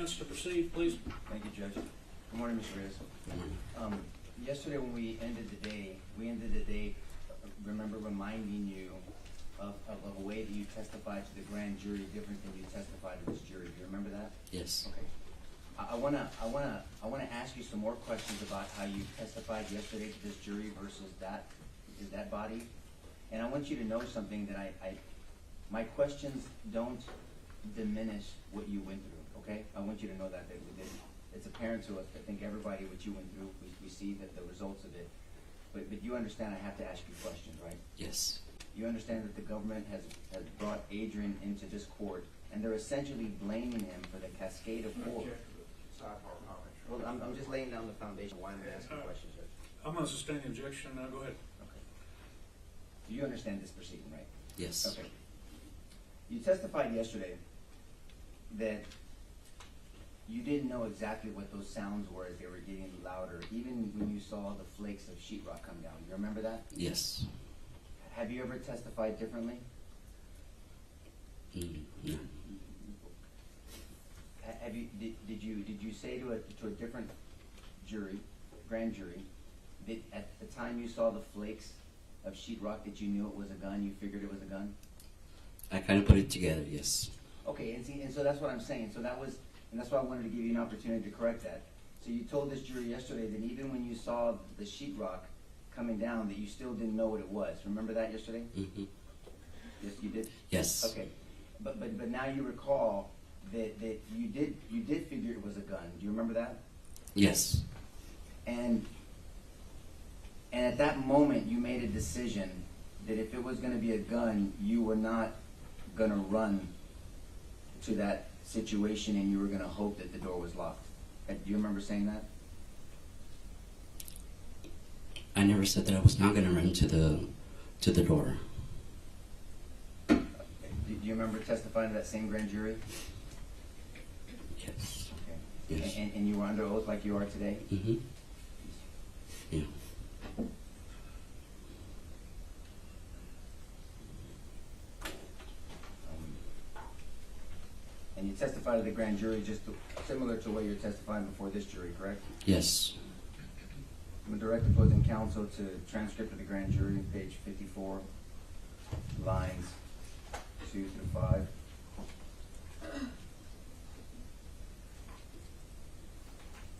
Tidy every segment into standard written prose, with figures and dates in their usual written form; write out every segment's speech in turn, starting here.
chance to proceed, please. Thank you, Judge. Good morning, Mr. Reyes. Yesterday when we ended the day, remember reminding you of a way that you testified to the grand jury different than you testified to this jury. Do you remember that? Yes. Okay. I wanna ask you some more questions about how you testified yesterday to this jury versus that body. And I want you to know something that my questions don't diminish what you went through, okay? I want you to know that it's apparent to us. I think everybody, what you went through, we see that the results of it. But you understand I have to ask you questions, right? Yes. You understand that the government has brought Adrian into this court, and they're essentially blaming him for the cascade of horror. Well, I'm just laying down the foundation why I'm asking questions, Judge. I'm going to sustain the objection. Now go ahead. Okay. Do you understand this proceeding, right? Yes. Okay. You testified yesterday that you didn't know exactly what those sounds were as they were getting louder, even when you saw the flakes of sheetrock come down. You remember that? Yes. Have you ever testified differently? No. Have you? Did you say to a different jury, grand jury, that at the time you saw the flakes of sheetrock that you knew it was a gun? You figured it was a gun? I kind of put it together, yes. Okay, and so that's what I'm saying. So that's why I wanted to give you an opportunity to correct that. So you told this jury yesterday that even when you saw the sheetrock coming down, that you still didn't know what it was. Remember that yesterday? Mm-hmm. Yes, you did. Yes. Okay, but now you recall that you did figure it was a gun. Do you remember that? Yes. And at that moment, you made a decision that if it was going to be a gun, you were not going to run to that situation, and you were going to hope that the door was locked. Do you remember saying that? I never said that I was not going to run to the door. Do you remember testifying to that same grand jury? Yes. Okay. Yes. And you were under oath like you are today? Mm-hmm. Yeah. And you testified to the grand jury just similar to the way you're testifying before this jury, correct? Yes. I'm going to direct opposing counsel to transcript of the grand jury, page 54, lines 2 through 5.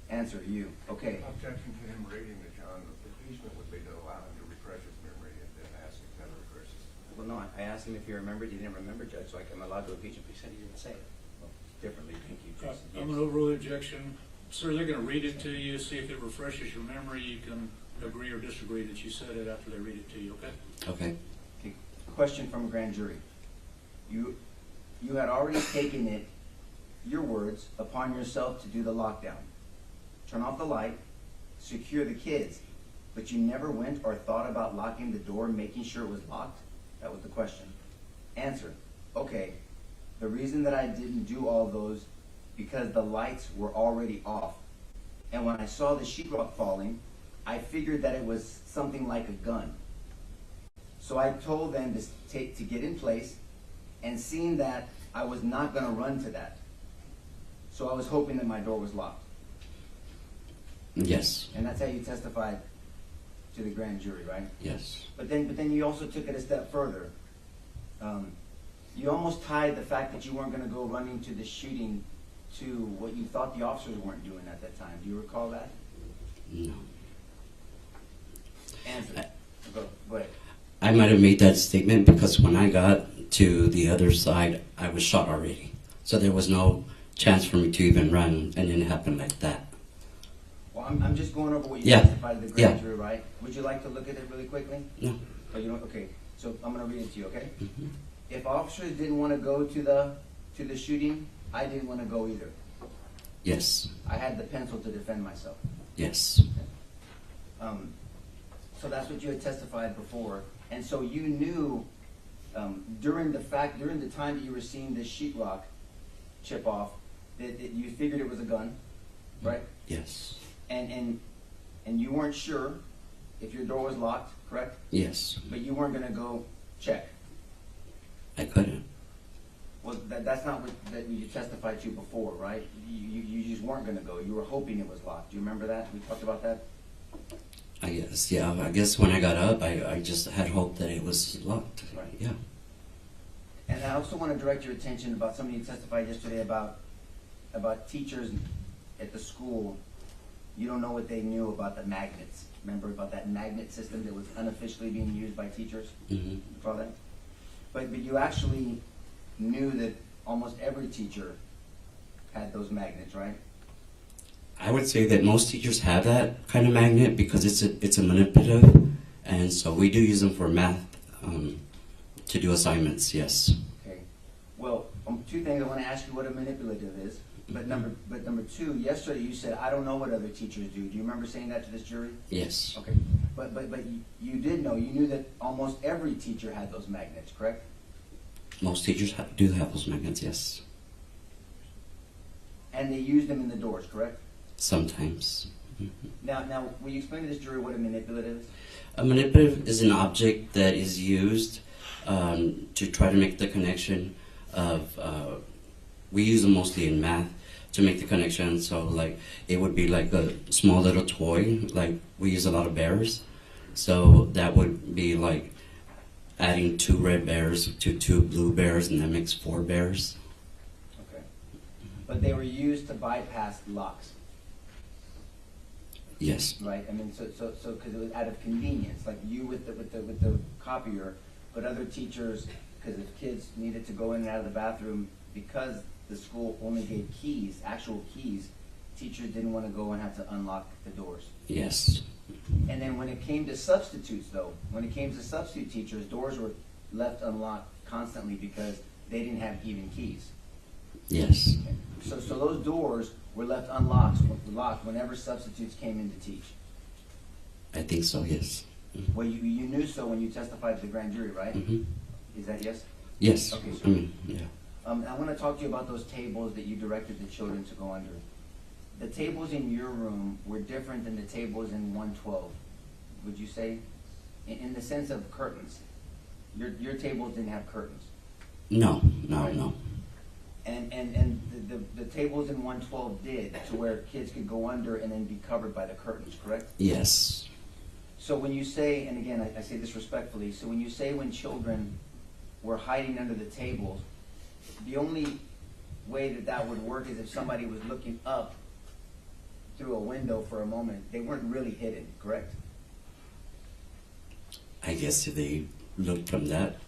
Answer, you. Okay. Objection to him reading the John. The impeachment would be to allow him to refresh his memory and then ask him how to refresh his memory. Well, no, I asked him if he remembered. He didn't remember, Judge, so I'm allowed to impeach him. He said he didn't say it. Well, differently, thank you, Jason. I'm going to overrule the objection. Sir, they're going to read it to you, see if it refreshes your memory. You can agree or disagree that you said it after they read it to you, okay? Okay. Okay. Question from a grand jury. You had already taken it, your words, upon yourself to do the lockdown. Turn off the light, secure the kids, but you never went or thought about locking the door and making sure it was locked? That was the question. Answer, okay, the reason that I didn't do all those because the lights were already off. And when I saw the sheetrock falling, I figured that it was something like a gun. So I told them to get in place, and seeing that I was not going to run to that. So I was hoping that my door was locked. Yes. And that's how you testified to the grand jury, right? Yes. But then you also took it a step further. You almost tied the fact that you weren't going to go running to the shooting to what you thought the officers weren't doing at that time. Do you recall that? No. Answer. Go ahead. I might have made that statement because when I got to the other side, I was shot already. So there was no chance for me to even run, and it happened like that. Well, I'm just going over what you testified to the grand jury, right? Would you like to look at it really quickly? No. Oh, you don't? Okay. So I'm going to read it to you, okay? Mm-hmm. If officers didn't want to go to the shooting, I didn't want to go either. Yes. I had the pencil to defend myself. Yes. So that's what you had testified before, and so you knew during the time that you were seeing this sheetrock chip off that you figured it was a gun, right? Yes. And you weren't sure if your door was locked, correct? Yes. But you weren't going to go check. I couldn't. Well, that's not what that you testified to before, right? You just weren't going to go. You were hoping it was locked. Do you remember that? We talked about that? I guess, yeah. I guess when I got up, I just had hope that it was locked. Right. Yeah. And I also want to direct your attention about something you testified yesterday about teachers at the school. You don't know what they knew about the magnets. Remember about that magnet system that was unofficially being used by teachers? Mm-hmm. Recall that? But you actually knew that almost every teacher had those magnets, right? I would say that most teachers have that kind of magnet because it's a manipulative, and so we do use them for math to do assignments. Yes. Okay. Well, two things I want to ask you what a manipulative is. But number two, yesterday you said I don't know what other teachers do. Do you remember saying that to this jury? Yes. Okay. But you did know. You knew that almost every teacher had those magnets, correct? Most teachers do have those magnets. Yes. And they used them in the doors, correct? Sometimes. Now, will you explain to this jury what a manipulative is? A manipulative is an object that is used to try to make the connection of. We use them mostly in math to make the connection. So, like, it would be like a small little toy. Like, we use a lot of bears. So that would be like adding 2 red bears to 2 blue bears, and that makes 4 bears. Okay. But they were used to bypass locks. Yes. Right. I mean, so because it was out of convenience, like you with the copier, but other teachers, because if kids needed to go in and out of the bathroom, because the school only gave keys, actual keys, teachers didn't want to go and have to unlock the doors. Yes. And then when it came to substitutes, though, when it came to substitute teachers, doors were left unlocked constantly because they didn't have even keys. Yes. So those doors were left locked whenever substitutes came in to teach. I think so, yes. Mm-hmm. Well, you knew so when you testified to the grand jury, right? Mm-hmm. Is that yes? Yes. Okay, sure. I mean, yeah. I want to talk to you about those tables that you directed the children to go under. The tables in your room were different than the tables in 112, would you say? In the sense of curtains. Your tables didn't have curtains. No. Right. No. And the tables in 112 did, to where kids could go under and then be covered by the curtains, correct? Yes. So when you say, and again, I say this respectfully, so when you say when children were hiding under the tables, the only way that would work is if somebody was looking up through a window for a moment. They weren't really hidden, correct? I guess if they look from that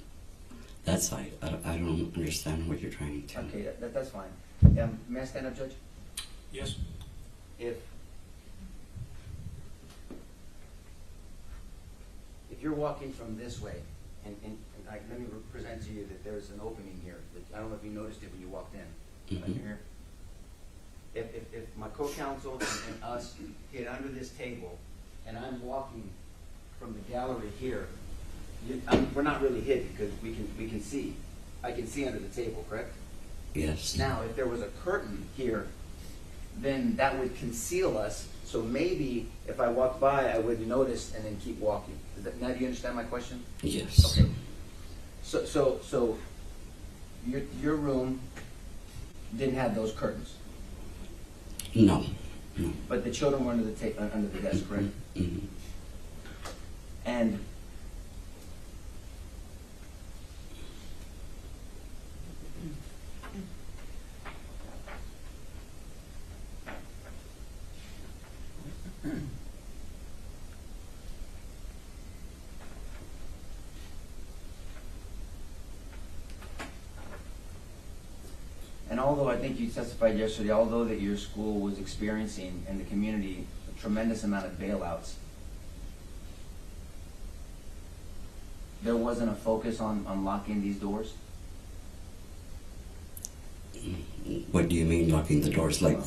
side, I don't understand what you're trying to. Okay, that's fine. May I stand up, Judge? Yes. If you're walking from this way, and let me present to you that there's an opening here. I don't know if you noticed it when you walked in. Mm-hmm. Right here. If my co-counsel and us get under this table, and I'm walking from the gallery here, we're not really hidden because we can see. I can see under the table, correct? Yes. Now, if there was a curtain here, then that would conceal us. So maybe if I walked by, I would notice and then keep walking. Now, do you understand my question? Yes. Okay. So your room didn't have those curtains, No. but the children were under the desk, correct? Mm-hmm. And although I think you testified yesterday, although that your school was experiencing in the community a tremendous amount of bailouts, there wasn't a focus on locking these doors? What do you mean locking the doors? Like?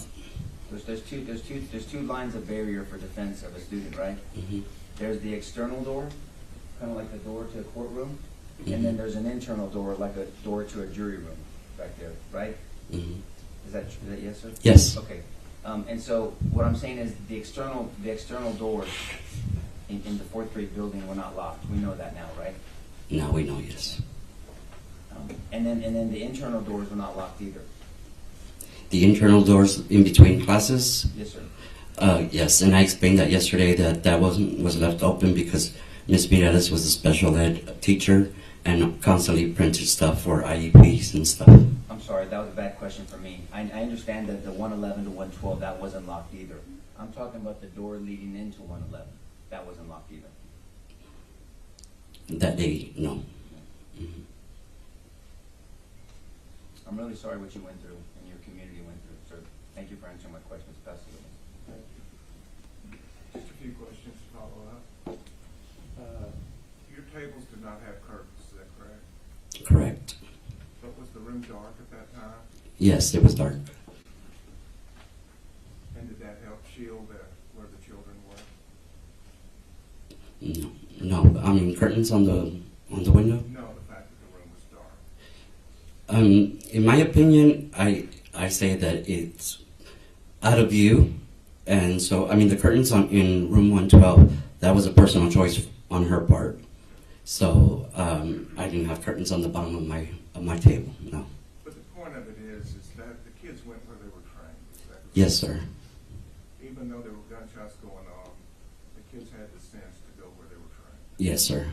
There's two lines of barrier for defense of a student, right? Mm-hmm. There's the external door, kind of like the door to a courtroom, Mm-hmm. and then there's an internal door, like a door to a jury room, back there, right? Mm-hmm. Is that yes, sir? Yes. Okay. And so what I'm saying is the external doors in the 4th grade building were not locked. We know that now, right? Now we know, yes. And then the internal doors were not locked either? The internal doors in between classes? Yes, sir. Yes, and I explained that yesterday that was left open because Ms. Mireles was a special ed teacher and constantly printed stuff for IEPs and stuff. I'm sorry, that was a bad question for me. I understand that the 111 to 112, that wasn't locked either. I'm talking about the door leading into 111. That wasn't locked either. That day, no. Mhm. I'm really sorry what you went through and your community went through, sir. Thank you for answering my questions. Pass the witness. Just a few questions to follow up. Your tables did not have curtains, is that correct? Correct. But was the room dark at that time? Yes, it was dark. And did that help shield where the children were? No, I mean curtains on the window. No, the fact that the room was dark. In my opinion, I say that it's out of view, and so I mean the curtains in room 112, that was a personal choice on her part. So I didn't have curtains on the bottom of my table. No. But the point of it is that the kids went where they were trained. Is that correct? Yes, sir. Even though there were gunshots going on, the kids had the sense to go where they were trained. Yes, sir.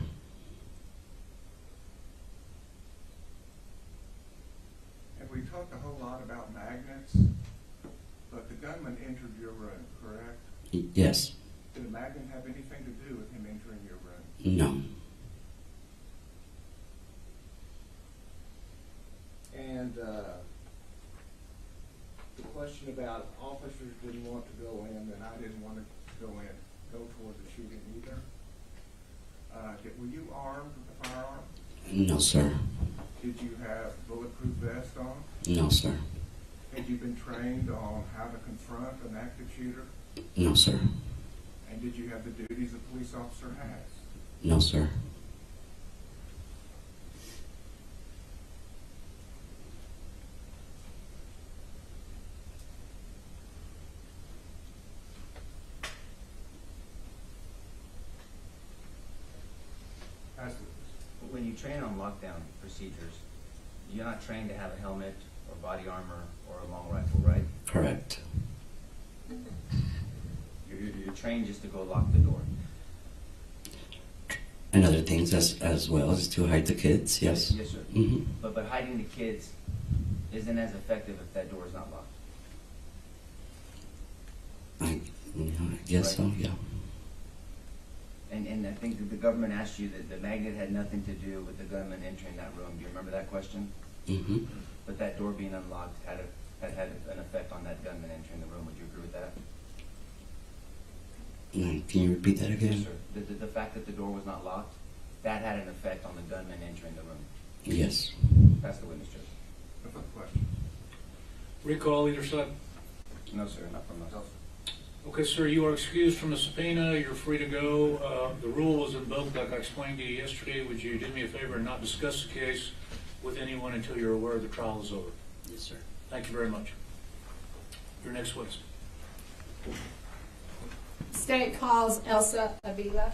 And we talked a whole lot about magnets, but the gunman entered your room, correct? Yes. Did a magnet have anything to do with him entering your room? No. And the question about officers didn't want to go in, and I didn't want to go toward the shooting either. Were you armed with a firearm? No, sir. Did you have bulletproof vest on? No, sir. Had you been trained on how to confront an active shooter? No, sir. And did you have the duties a police officer has? No, sir. When you train on lockdown procedures, you're not trained to have a helmet or body armor or a long rifle, right? Correct. You're trained just to go lock the door. And other things as well as to hide the kids. Yes. Yes, sir. Mm-hmm. But hiding the kids isn't as effective if that door is not locked. I guess so. Yeah. And I think that the government asked you that the magnet had nothing to do with the gunman entering that room. Do you remember that question? Mm-hmm. But that door being unlocked had an effect on that gunman entering the room. Would you agree with that? Can you repeat that again? Yes, sir. The fact that the door was not locked, that had an effect on the gunman entering the room. Yes. Pass the witness, Judge. No further question. Recall either side. No, sir, not from us. Okay, sir, you are excused from the subpoena. You're free to go. The rule was invoked, like I explained to you yesterday. Would you do me a favor and not discuss the case with anyone until you're aware the trial is over? Yes, sir. Thank you very much. Your next witness. State calls Elsa Avila.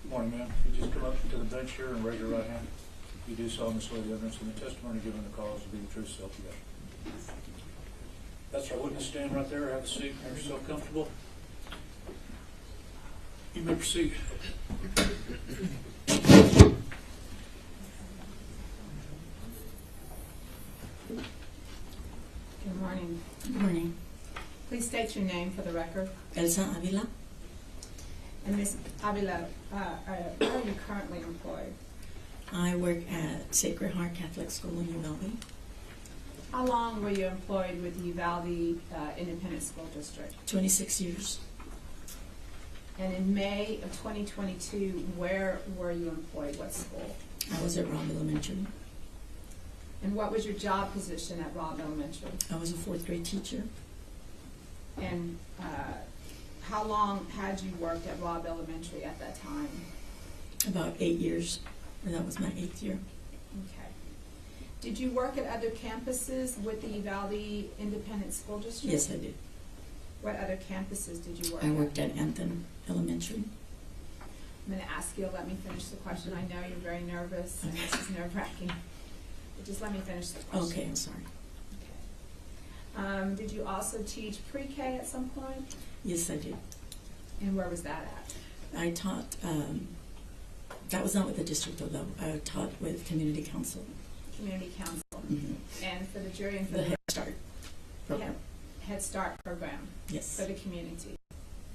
Good morning, ma'am. You just come up to the bench here and raise your right hand. You do solemnly swear the evidence in the testimony given in the cause to be the truth, self you got. That's our witness. Stand right there. Have a seat. Make yourself comfortable. You may proceed. Good morning. Good morning. Please state your name for the record. Elsa Avila. And Ms. Avila, where are you currently employed? I work at Sacred Heart Catholic School in Uvalde. How long were you employed with the Uvalde Independent School District? 26 years. And in May of 2022, where were you employed? What school? I was at Robb Elementary. And what was your job position at Robb Elementary? I was a 4th grade teacher. And how long had you worked at Robb Elementary at that time? About 8 years, and that was my 8th year. Okay. Did you work at other campuses with the Uvalde Independent School District? Yes, I did. What other campuses did you work I at? worked at Anthem Elementary. I'm going to ask you to let me finish the question. I know you're very nervous, and this is nerve-wracking. But just let me finish the question. Okay, I'm sorry. Okay. Did you also teach pre-K at some point? Yes, I did. And where was that at? I taught, that was not with the district though, I taught with community council. Community Council. Mhm. And for the jury and for The the Head Start program. Head Start program Yes, for the community.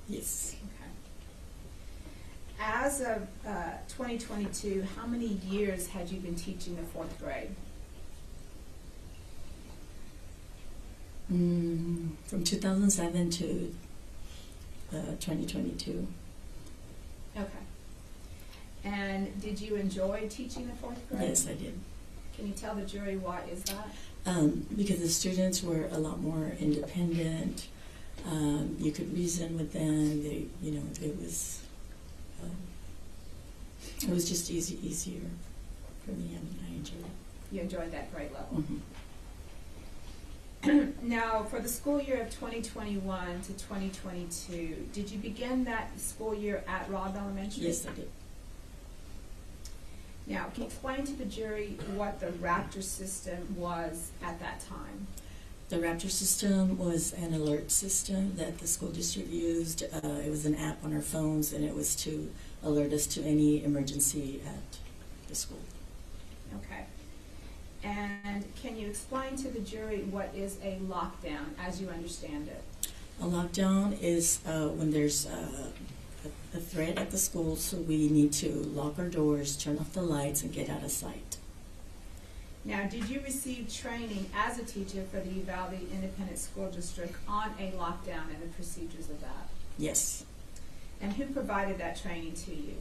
yes. Okay. As of 2022, how many years had you been teaching the 4th grade? From 2007 to 2022. Okay. And did you enjoy teaching the 4th grade? Yes, I did. Can you tell the jury why is that? Because the students were a lot more independent. You could reason with them. They, you know, it was just easier for me, and I enjoyed it. You enjoyed that grade level. Mhm. Now, for the school year of 2021 to 2022, did you begin that school year at Robb Elementary? Yes, I did. Now, can you explain to the jury what the Raptor system was at that time? The Raptor system was an alert system that the school district used. It was an app on our phones, and it was to alert us to any emergency at the school. Okay. And can you explain to the jury what is a lockdown as you understand it? A lockdown is when there's a threat at the school, so we need to lock our doors, turn off the lights, and get out of sight. Now, did you receive training as a teacher for the Uvalde Independent School District on a lockdown and the procedures of that? Yes. And who provided that training to you?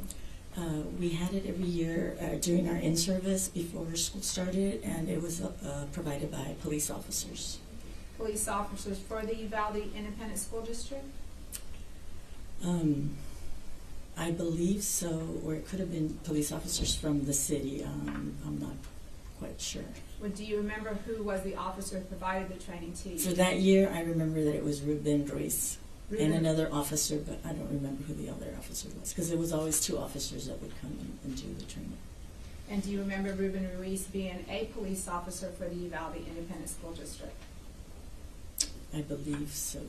We had it every year during our in-service before school started, and it was provided by police officers. Police officers for the Uvalde Independent School District? I believe so, or it could have been police officers from the city. I'm not quite sure. Well, do you remember who was the officer who provided the training to you? For that year, I remember that it was Ruben Ruiz and Ruben. another officer, but I don't remember who the other officer was, because it was always 2 officers that would come and do the training. And do you remember Ruben Ruiz being a police officer for the Uvalde Independent School District? I believe so.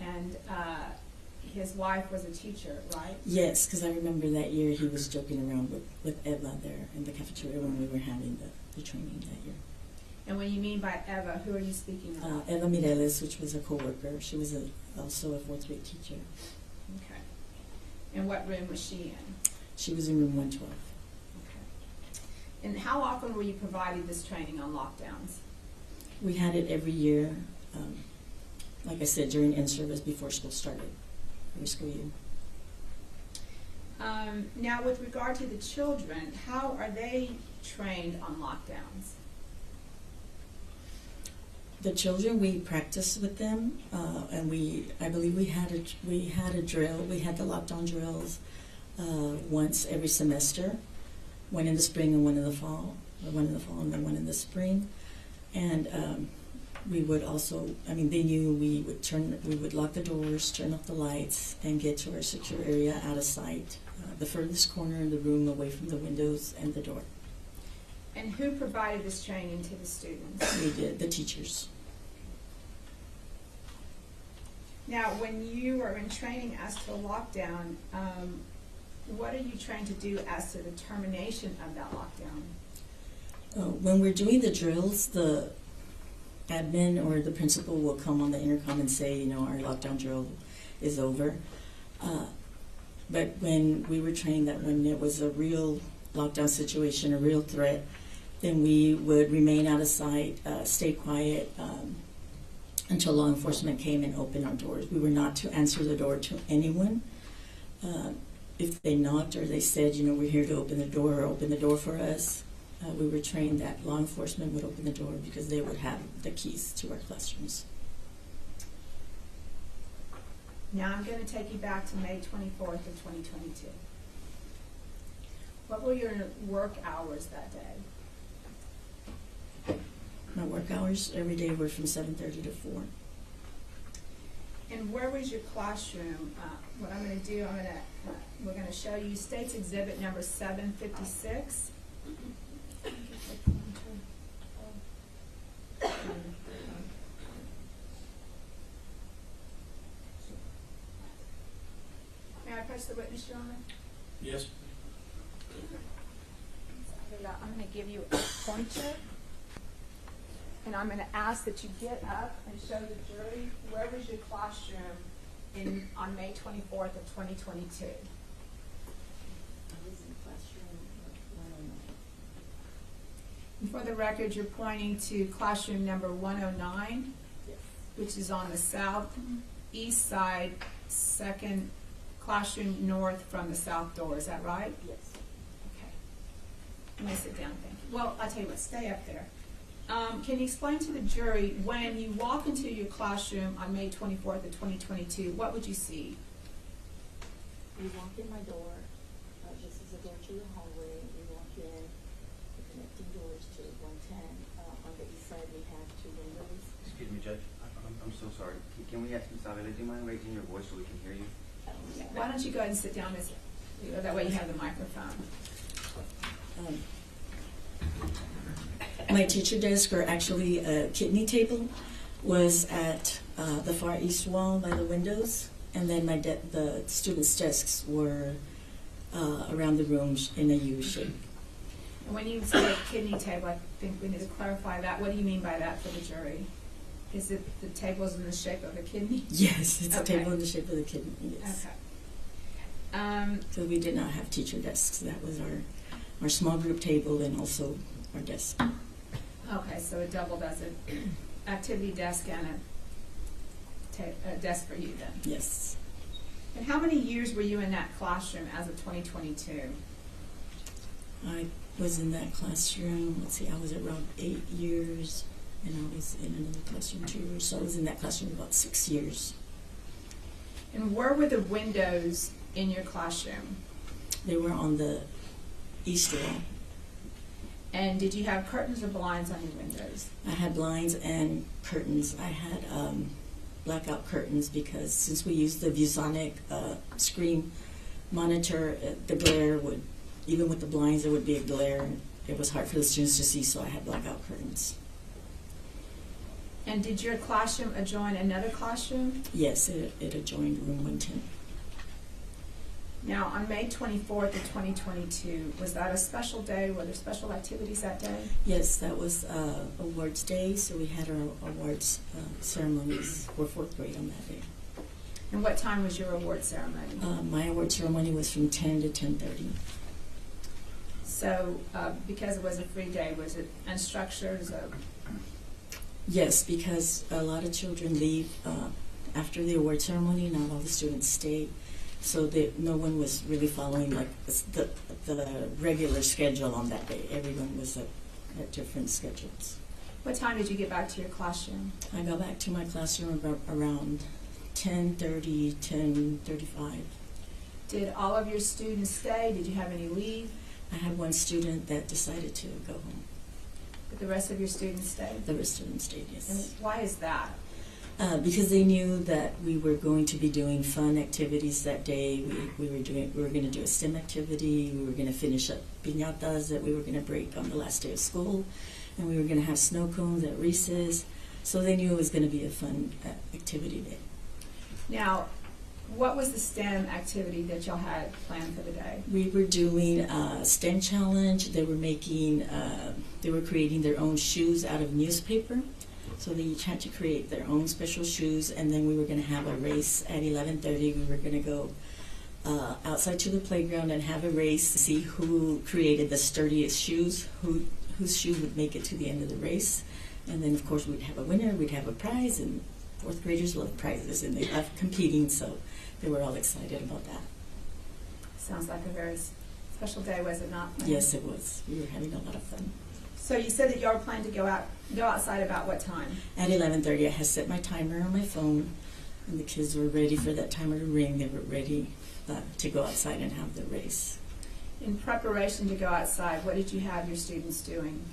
And his wife was a teacher, right? Yes, because I remember that year he was joking around with Eva there in the cafeteria when we were having the training that year. And when you mean by Eva, who are you speaking about? Eva Mireles, which was a co-worker. She was also a 4th grade teacher. Okay. And what room was she in? She was in room 112. Okay. And how often were you provided this training on lockdowns? We had it every year, like I said, during in-service before school started, every school year. Now, with regard to the children, how are they trained on lockdowns? The children, we practiced with them, and I believe we had a drill. We had the lockdown drills once every semester, one in the spring and one in the fall, or one in the fall and then one in the spring. And we would also, they knew we would lock the doors, turn off the lights, and get to our secure area out of sight, the furthest corner in the room away from the windows and the door. And who provided this training to the students? We did, the teachers. Now, when you are in training as to a lockdown, what are you trying to do as to the termination of that lockdown? When we're doing the drills, the admin or the principal will come on the intercom and say, our lockdown drill is over. But when we were trained that when it was a real lockdown situation, a real threat, then we would remain out of sight, stay quiet until law enforcement came and opened our doors. We were not to answer the door to anyone. If they knocked or they said, you know, we're here to open the door or open the door for us, we were trained that law enforcement would open the door because they would have the keys to our classrooms. Now I'm going to take you back to May 24th of 2022. What were your work hours that day? My work hours every day were from 7:30 to 4. And where was your classroom? What I'm going to do, we're going to show you State's Exhibit number 756. May I press the witness, Your Honor? Yes? I'm going to give you a pointer, and I'm going to ask that you get up and show the jury where was your classroom on May 24th of 2022. I was in classroom 109. And for the record, you're pointing to classroom number 109, Yes. which is on the southeast side, second classroom north from the south door. Is that right? Yes. Okay. Let me sit down, thank you. Well, I'll tell you what, stay up there. Can you explain to the jury, when you walk into your classroom on May 24th of 2022, what would you see? We walk in my door, this is a door to the hallway, we walk in, the connecting doors to 110. On the east side, we have 2 windows. Excuse me, Judge. I'm so sorry. Can we ask Ms. Avila, do you mind raising your voice so we can hear you? Why don't you go ahead and sit down, Miss? That way you have the microphone. My teacher desk, or actually a kidney table, was at the far east wall by the windows, and then the students' desks were around the rooms in a U shape. And when you say kidney table, I think we need to clarify that. What do you mean by that for the jury? Is it the table's in the shape of a kidney? Yes, it's Okay. a table in the shape of the kidney, yes. Okay. So we did not have teacher desks. That was our small group table and also our desk. Okay, so it doubled as an activity desk and a desk for you then. Yes. And how many years were you in that classroom as of 2022? I was in that classroom, let's see, I was around 8 years, and I was in another classroom 2 years, so I was in that classroom about 6 years. And where were the windows in your classroom? They were on the east wall. And did you have curtains or blinds on your windows? I had blinds and curtains. I had blackout curtains because since we used the ViewSonic screen monitor, the glare would, even with the blinds, there would be a glare. It was hard for the students to see, so I had blackout curtains. And did your classroom adjoin another classroom? Yes, it adjoined room 110. Now, on May 24th of 2022, was that a special day? Were there special activities that day? Yes, that was awards day, so we had our awards ceremonies for 4th grade on that day. And what time was your award ceremony? My award ceremony was from 10 to 10:30. So, because it was a free day, was it unstructured? Yes, because a lot of children leave after the award ceremony. Not all the students stay, so no one was really following like the regular schedule on that day. Everyone was at different schedules. What time did you get back to your classroom? I got back to my classroom around 10:30, 10:35. Did all of your students stay? Did you have any leave? I had one student that decided to go home. Did the rest of your students stay? The rest of them stayed, yes. And why is that? Because they knew that we were going to be doing fun activities that day. We were going to do a STEM activity. We were going to finish up piñatas that we were going to break on the last day of school, and we were going to have snow cones at recess. So they knew it was going to be a fun activity day. Now, what was the STEM activity that y'all had planned for the day? We were doing a STEM challenge. They were creating their own shoes out of newspaper. So they each had to create their own special shoes, and then we were going to have a race at 11:30. We were going to go outside to the playground and have a race to see who created the sturdiest shoes, who whose shoe would make it to the end of the race. And then, of course, we'd have a winner, we'd have a prize, and fourth graders love prizes, and they love competing, so they were all excited about that. Sounds like a very special day, was it not? Yes, it was. We were having a lot of fun. So you said that you all planned to go outside about what time? At 11:30, I had set my timer on my phone, and the kids were ready for that timer to ring. They were ready to go outside and have the race. In preparation to go outside, what did you have your students doing?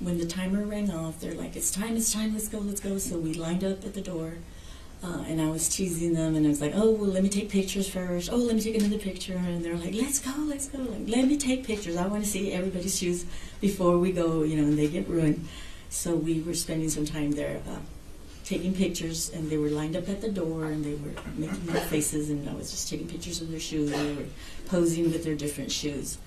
When the timer rang off, they're like, it's time, let's go. So we lined up at the door, and I was teasing them, and I was like, oh, well, let me take pictures first. Oh, let me take another picture. And they're like, let's go. Like, let me take pictures. I want to see everybody's shoes before we go, and they get ruined. So we were spending some time there taking pictures, and they were lined up at the door, and they were making their faces, and I was just taking pictures of their shoes. They were posing with their different shoes.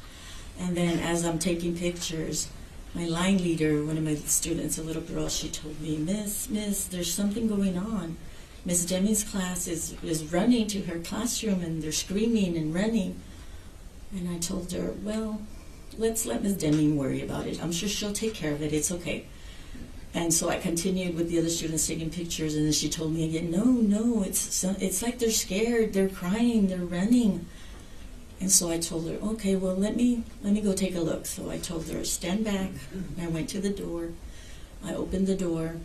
And then as I'm taking pictures, my line leader, one of my students, a little girl, she told me, Miss, there's something going on. Miss Deming's class is running to her classroom, and they're screaming and running. And I told her, well, let's let Miss Deming worry about it. I'm sure she'll take care of it. It's okay. And so I continued with the other students taking pictures, and then she told me again, no, it's like they're scared, they're crying, they're running. And so I told her, okay, well, let me go take a look. So I told her, stand back. I went to the door. I opened the door.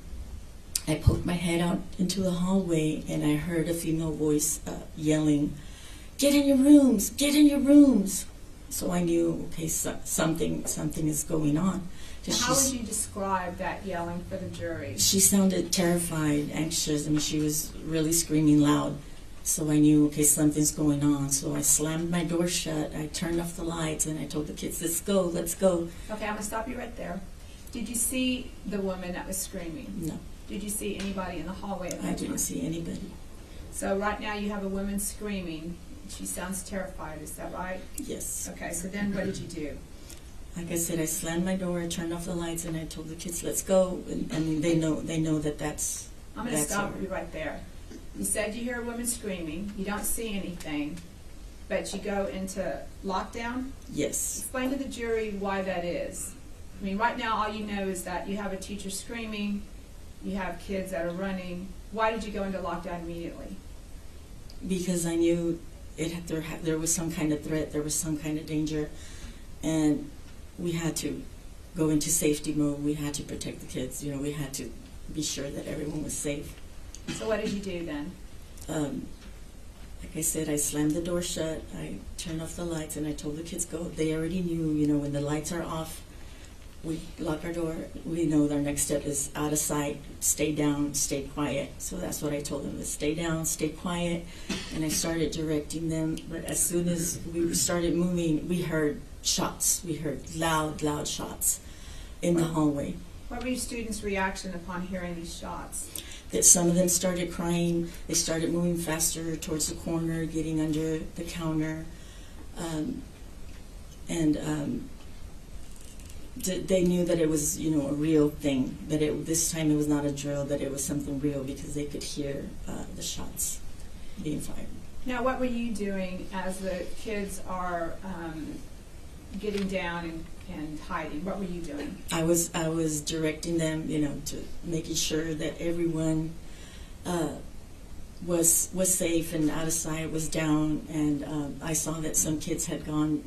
I poked my head out into the hallway, and I heard a female voice yelling, get in your rooms, get in your rooms. So I knew, okay, something is going on. How would you describe that yelling for the jury? She sounded terrified, anxious. I mean, she was really screaming loud. So I knew, okay, something's going on. So I slammed my door shut. I turned off the lights, and I told the kids, let's go. Okay, I'm going to stop you right there. Did you see the woman that was screaming? No. Did you see anybody in the hallway at that I time? didn't see anybody. So right now you have a woman screaming. She sounds terrified, is that right? Yes. Okay, so then what did you do? Like I said, I slammed my door, I turned off the lights, and I told the kids, let's go. And I mean, they know that that's... I'm going to stop you right there. You said you hear a woman screaming, you don't see anything, but you go into lockdown? Yes. Explain to the jury why that is. I mean, right now all you know is that you have a teacher screaming, you have kids that are running. Why did you go into lockdown immediately? Because I knew there was some kind of threat, there was some kind of danger, and we had to go into safety mode. We had to protect the kids. We had to be sure that everyone was safe. So what did you do then? Like I said, I slammed the door shut, I turned off the lights, and I told the kids go. They already knew, when the lights are off, we lock our door. We know our next step is out of sight, stay down, stay quiet. So that's what I told them, is stay down, stay quiet. And I started directing them, but as soon as we started moving, we heard shots. We heard loud shots in the hallway. What were your students' reaction upon hearing these shots? That some of them started crying. They started moving faster towards the corner, getting under the counter, they knew that it was, a real thing. That this time it was not a drill. That it was something real, because they could hear the shots being fired. Now, what were you doing as the kids are getting down and hiding? What were you doing? I was directing them, to making sure that everyone was safe and out of sight, was down, and I saw that some kids had gone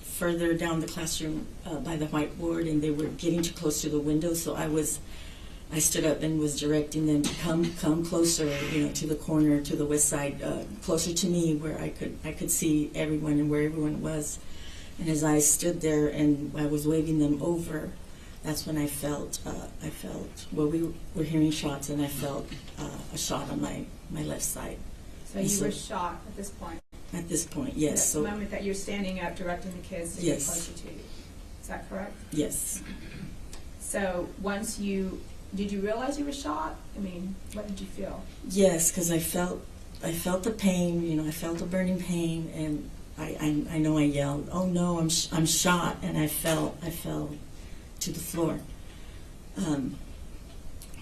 further down the classroom by the whiteboard, and they were getting too close to the window. So I stood up and was directing them to come closer, to the corner, to the west side, closer to me, where I could see everyone and where everyone was. And as I stood there and I was waving them over, that's when I felt, well, we were hearing shots, and I felt a shot on my left side. So you were shot at this point? At this point, yes. The moment that you're standing up directing the kids to get closer to you. Is that correct? Yes. So did you realize you were shot? I mean, what did you feel? Yes, because I felt the pain, I felt a burning pain, and I know I yelled, "Oh no, I'm shot!" And I fell to the floor.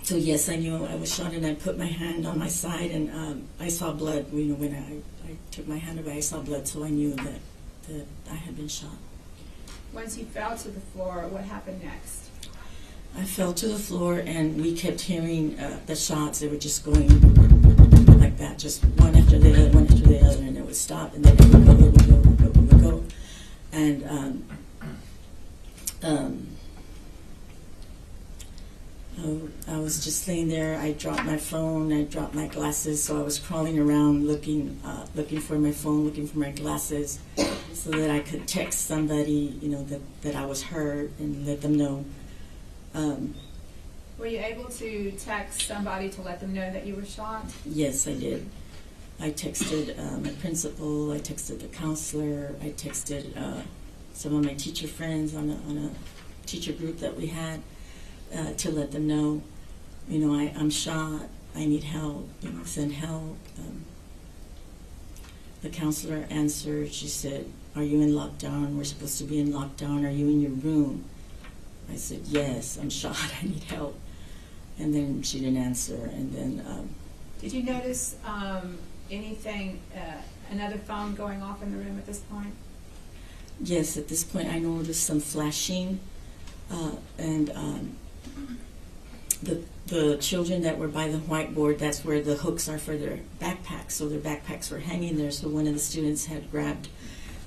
So yes, I knew I was shot, and I put my hand on my side, and I saw blood. When I took my hand away, I saw blood, so I knew that I had been shot. Once you fell to the floor, what happened next? I fell to the floor, and we kept hearing the shots. They were just going like that, just one after the other, one after the other, and it would stop, and then it would go, it would go, it would go, it would go. And I was just laying there. I dropped my phone, I dropped my glasses, so I was crawling around looking for my phone, looking for my glasses, so that I could text somebody, that I was hurt and let them know. Were you able to text somebody to let them know that you were shot? Yes, I did. I texted my principal, I texted the counselor, I texted some of my teacher friends on a teacher group that we had to let them know, I'm shot, I need help, send help. The counselor answered, she said, "Are you in lockdown? We're supposed to be in lockdown. Are you in your room?" I said, "Yes, I'm shot, I need help." And then she didn't answer, and then... Did you notice anything, another phone going off in the room at this point? Yes, at this point I noticed some flashing, and the children that were by the whiteboard, that's where the hooks are for their backpacks, so their backpacks were hanging there, so one of the students had grabbed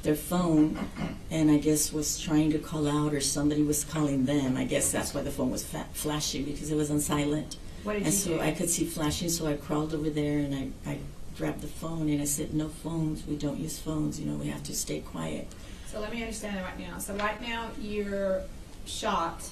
their phone and I guess was trying to call out, or somebody was calling them. I guess that's why the phone was flashing, because it was on silent. What did And you so do? I could see flashing, so I crawled over there and I grabbed the phone and I said, "No phones, we don't use phones, we have to stay quiet." So let me understand that right now. So right now you're shot,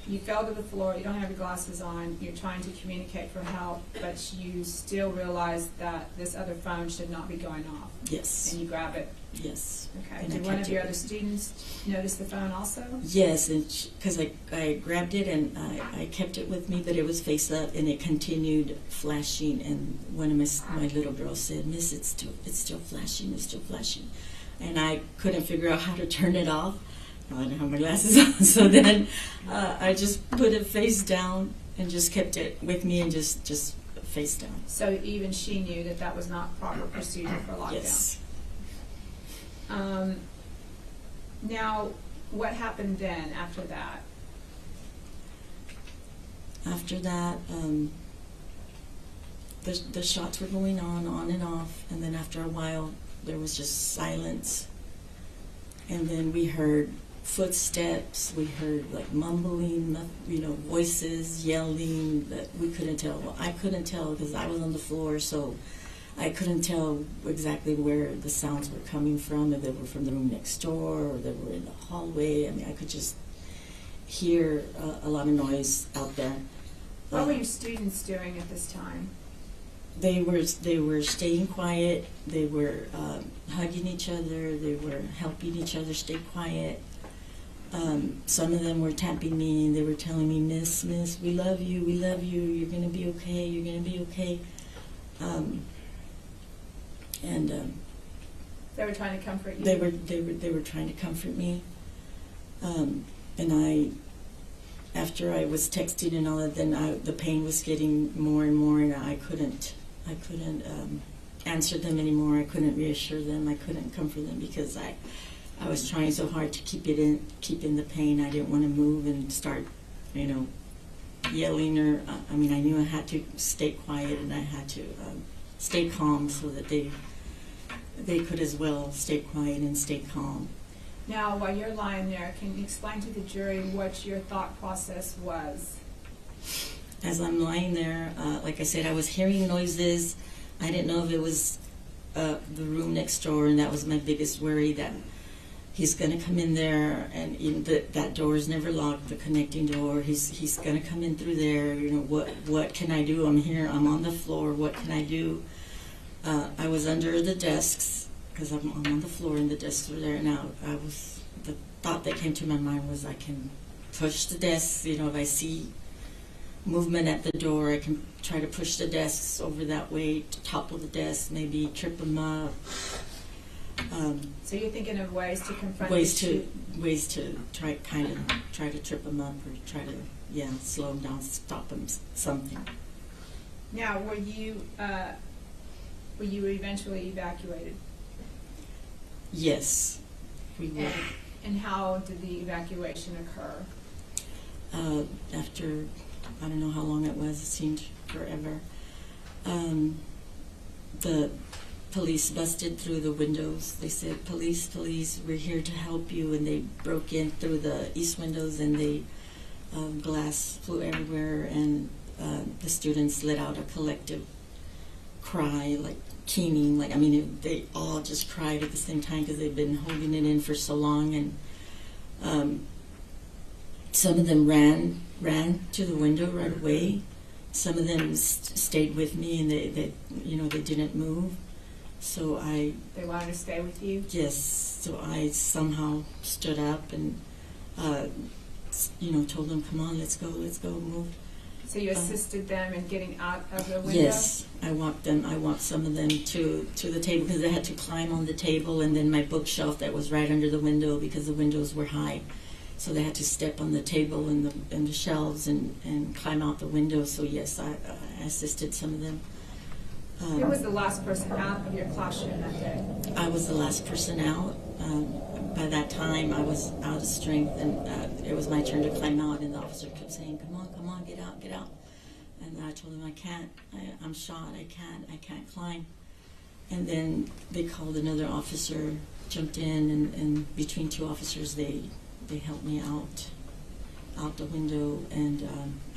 you fell to the floor, you don't have your glasses on, you're trying to communicate for help, but you still realize that this other phone should not be going off. Yes, And you grab it. yes. Okay. And I Did one kept of your it. other students notice the phone also? Yes, and because I grabbed it and I kept it with me, but it was face up and it continued flashing. And one of my little girls said, "Miss, it's still flashing, it's still flashing," and I couldn't figure out how to turn it off. I didn't have my glasses on, so then I just put it face down and just kept it with me and just face down. So even she knew that that was not proper procedure for lockdown. Yes. Now, what happened then after that? After that, the shots were going on and off, and then after a while, there was just silence. And then we heard footsteps, we heard like mumbling, voices, yelling that we couldn't tell. Well, I couldn't tell because I was on the floor, so I couldn't tell exactly where the sounds were coming from, if they were from the room next door or they were in the hallway. I mean, I could just hear a lot of noise out there. What were your students doing at this time? They were staying quiet. They were hugging each other. They were helping each other stay quiet. Some of them were tapping me and they were telling me, "Miss, we love you. You're gonna be okay. You're gonna be okay." They were trying to comfort you? They were trying to comfort me. And after I was texting and all that, then the pain was getting more and more, and I couldn't answer them anymore. I couldn't reassure them. I couldn't comfort them because I was trying so hard to keep in the pain. I didn't want to move and start, yelling or. I knew I had to stay quiet and I had to stay calm so that they could as well stay quiet and stay calm. Now, while you're lying there, can you explain to the jury what your thought process was? As I'm lying there, like I said, I was hearing noises. I didn't know if it was the room next door, and that was my biggest worry, that he's going to come in there, and that door is never locked, the connecting door. He's going to come in through there. What can I do? I'm here. I'm on the floor. What can I do? I was under the desks, because I'm on the floor and the desks were there. Now, the thought that came to my mind was I can push the desks. If I see movement at the door, I can try to push the desks over that way, to topple the desks, maybe trip them up. So you're thinking of ways to confront Ways the to try to trip them up, or try to slow them down, stop them, something. Now, were you eventually evacuated? Yes, we were. And how did the evacuation occur? After, I don't know how long it was, it seemed forever. The police busted through the windows. They said, police, police, we're here to help you. And they broke in through the east windows, and they glass flew everywhere, and the students let out a collective cry, like keening, like, I mean, they all just cried at the same time because they'd been holding it in for so long. And some of them ran to the window right away. Some of them stayed with me, and they didn't move. So They wanted to stay with you? Yes, so I somehow stood up and, told them, come on, let's go, move. So you assisted them in getting out of the window? Yes, I walked some of them to the table because they had to climb on the table, and then my bookshelf that was right under the window because the windows were high. So they had to step on the table and the shelves and climb out the window. So yes, I assisted some of them. Who was the last person out of your classroom that day? I was the last person out. By that time, I was out of strength, and it was my turn to climb out, and the officer kept saying, come on, get out. And I told him, I can't, I'm shot, I can't climb. And then they called another officer, jumped in, and between two officers, they helped me out the window, and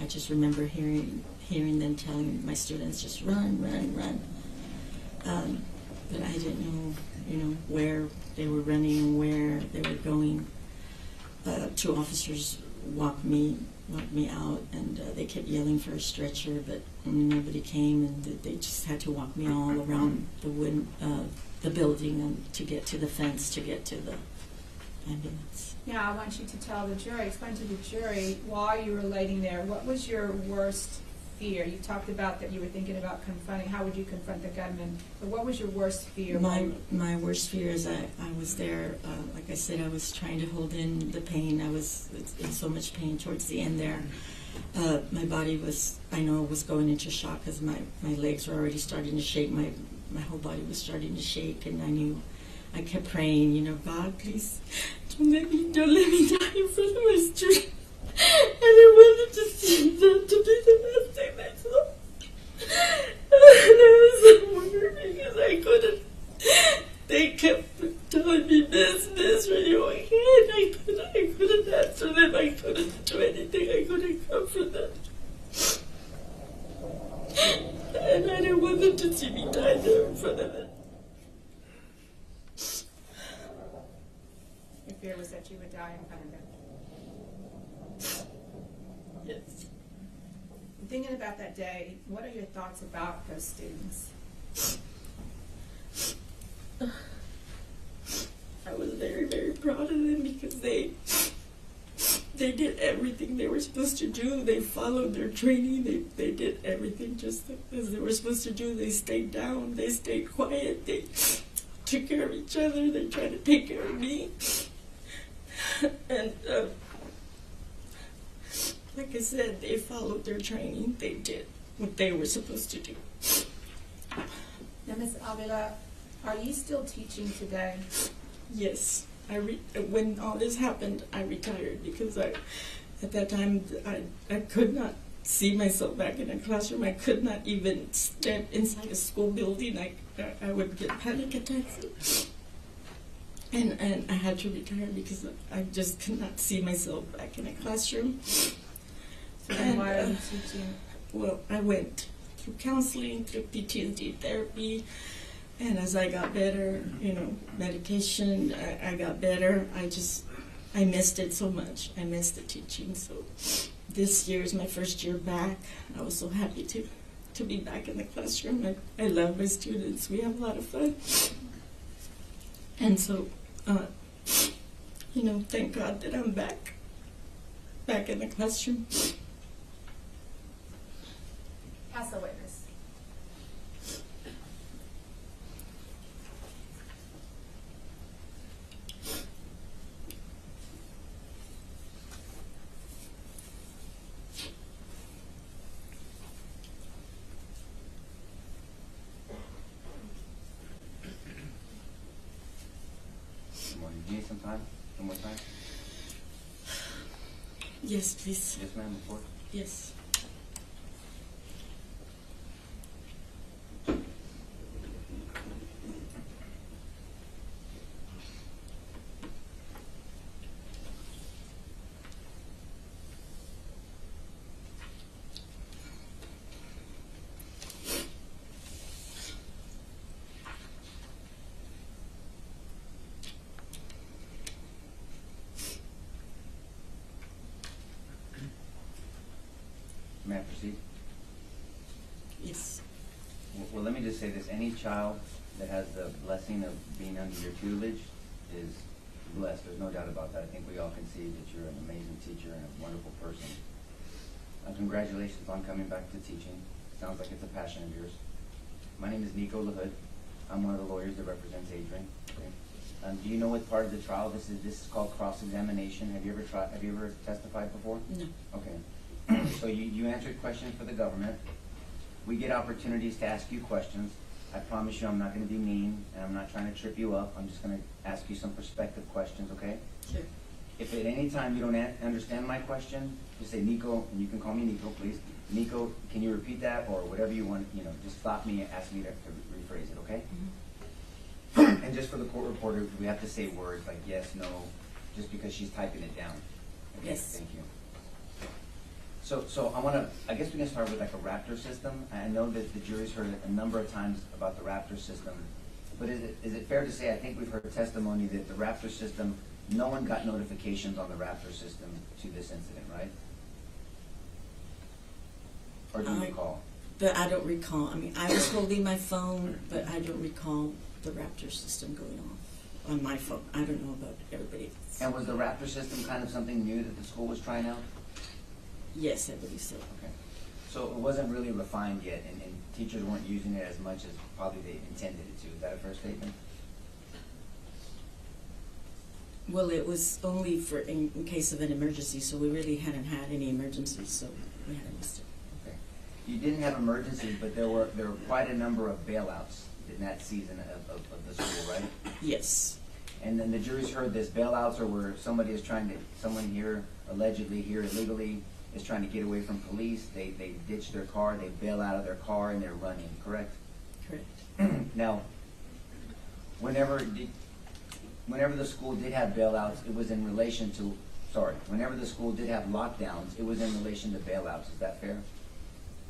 I just remember hearing them telling my students, just run. But I didn't know, where they were running, where they were going. Two officers walked me out, and they kept yelling for a stretcher, but nobody came, and they just had to walk me all around the building to get to the fence, to get to the ambulance. Now, I want you to explain to the jury, while you were laying there, what was your worst fear? You talked about that you were thinking about confronting, how would you confront the gunman, but what was your worst fear? My worst fear is I was there, like I said, I was trying to hold in the pain. I was in so much pain towards the end there. My body was going into shock because my legs were already starting to shake. My whole body was starting to shake, and I kept praying, God, please, don't let me die in front of my students. And I wanted to see them to be the best thing they saw. And I was so worried because I couldn't. They kept telling me this, radio again. I couldn't answer them. I couldn't do anything. I couldn't comfort them. And I didn't want them to see me die there in front of them. Your fear was that you would die in front of them. Yes. Thinking about that day, what are your thoughts about those students? I was very, very proud of them because they did everything they were supposed to do. They followed their training. They did everything just as they were supposed to do. They stayed down. They stayed quiet. They took care of each other. They tried to take care of me. And like I said, they followed their training. They did what they were supposed to do. Now, Ms. Avila, are you still teaching today? Yes. When all this happened, I retired because at that time I could not see myself back in a classroom. I could not even step inside a school building. I would get panic attacks. And I had to retire because I just could not see myself back in a classroom. And why are you teaching? Well, I went through counseling, through PTSD therapy, and as I got better, medication, I got better. I missed it so much. I missed the teaching. So this year is my first year back. I was so happy to be back in the classroom. I love my students. We have a lot of fun. And so, thank God that I'm back in the classroom. Pass the witness. Come on, you need some time? One more time. Yes, please. Yes, ma'am, report. Yes. May I proceed? Yes. Well, let me just say this. Any child that has the blessing of being under your tutelage is blessed. There's no doubt about that. I think we all can see that you're an amazing teacher and a wonderful person. Congratulations on coming back to teaching. Sounds like it's a passion of yours. My name is Nico LaHood. I'm one of the lawyers that represents Adrian. Okay. Do you know what part of the trial this is? This is called cross-examination. Have you ever testified before? No. Okay. So you answered questions for the government. We get opportunities to ask you questions. I promise you I'm not going to be mean, and I'm not trying to trip you up. I'm just going to ask you some perspective questions, okay? Sure. If at any time you don't understand my question, just say, Nico, and you can call me Nico, please. Nico, can you repeat that, or whatever you want, just stop me and ask me to rephrase it, okay? And just for the court reporter, we have to say words like yes, no, just because she's typing it down. Okay? Yes. Thank you. So I guess we can start with like a Raptor system. I know that the jury's heard a number of times about the Raptor system, but is it fair to say, I think we've heard testimony that the Raptor system, no one got notifications on the Raptor system to this incident, right? Or do you recall? But I don't recall. I mean, I was holding my phone, but I don't recall the Raptor system going off on my phone. I don't know about everybody else. And was the Raptor system kind of something new that the school was trying out? Yes, I believe so. Okay. So it wasn't really refined yet, and teachers weren't using it as much as probably they intended it to. Is that a fair statement? Well, it was only for in case of an emergency, so we really hadn't had any emergencies, so we hadn't missed it. Okay. You didn't have emergencies, but there were quite a number of bailouts in that season of the school, right? Yes. And then the jury's heard this. Bailouts are where someone here, allegedly here illegally, is trying to get away from police. They ditch their car, they bail out of their car, and they're running, correct? Correct. Now, whenever the school did have bailouts, it was in relation to, whenever the school did have lockdowns, it was in relation to bailouts. Is that fair?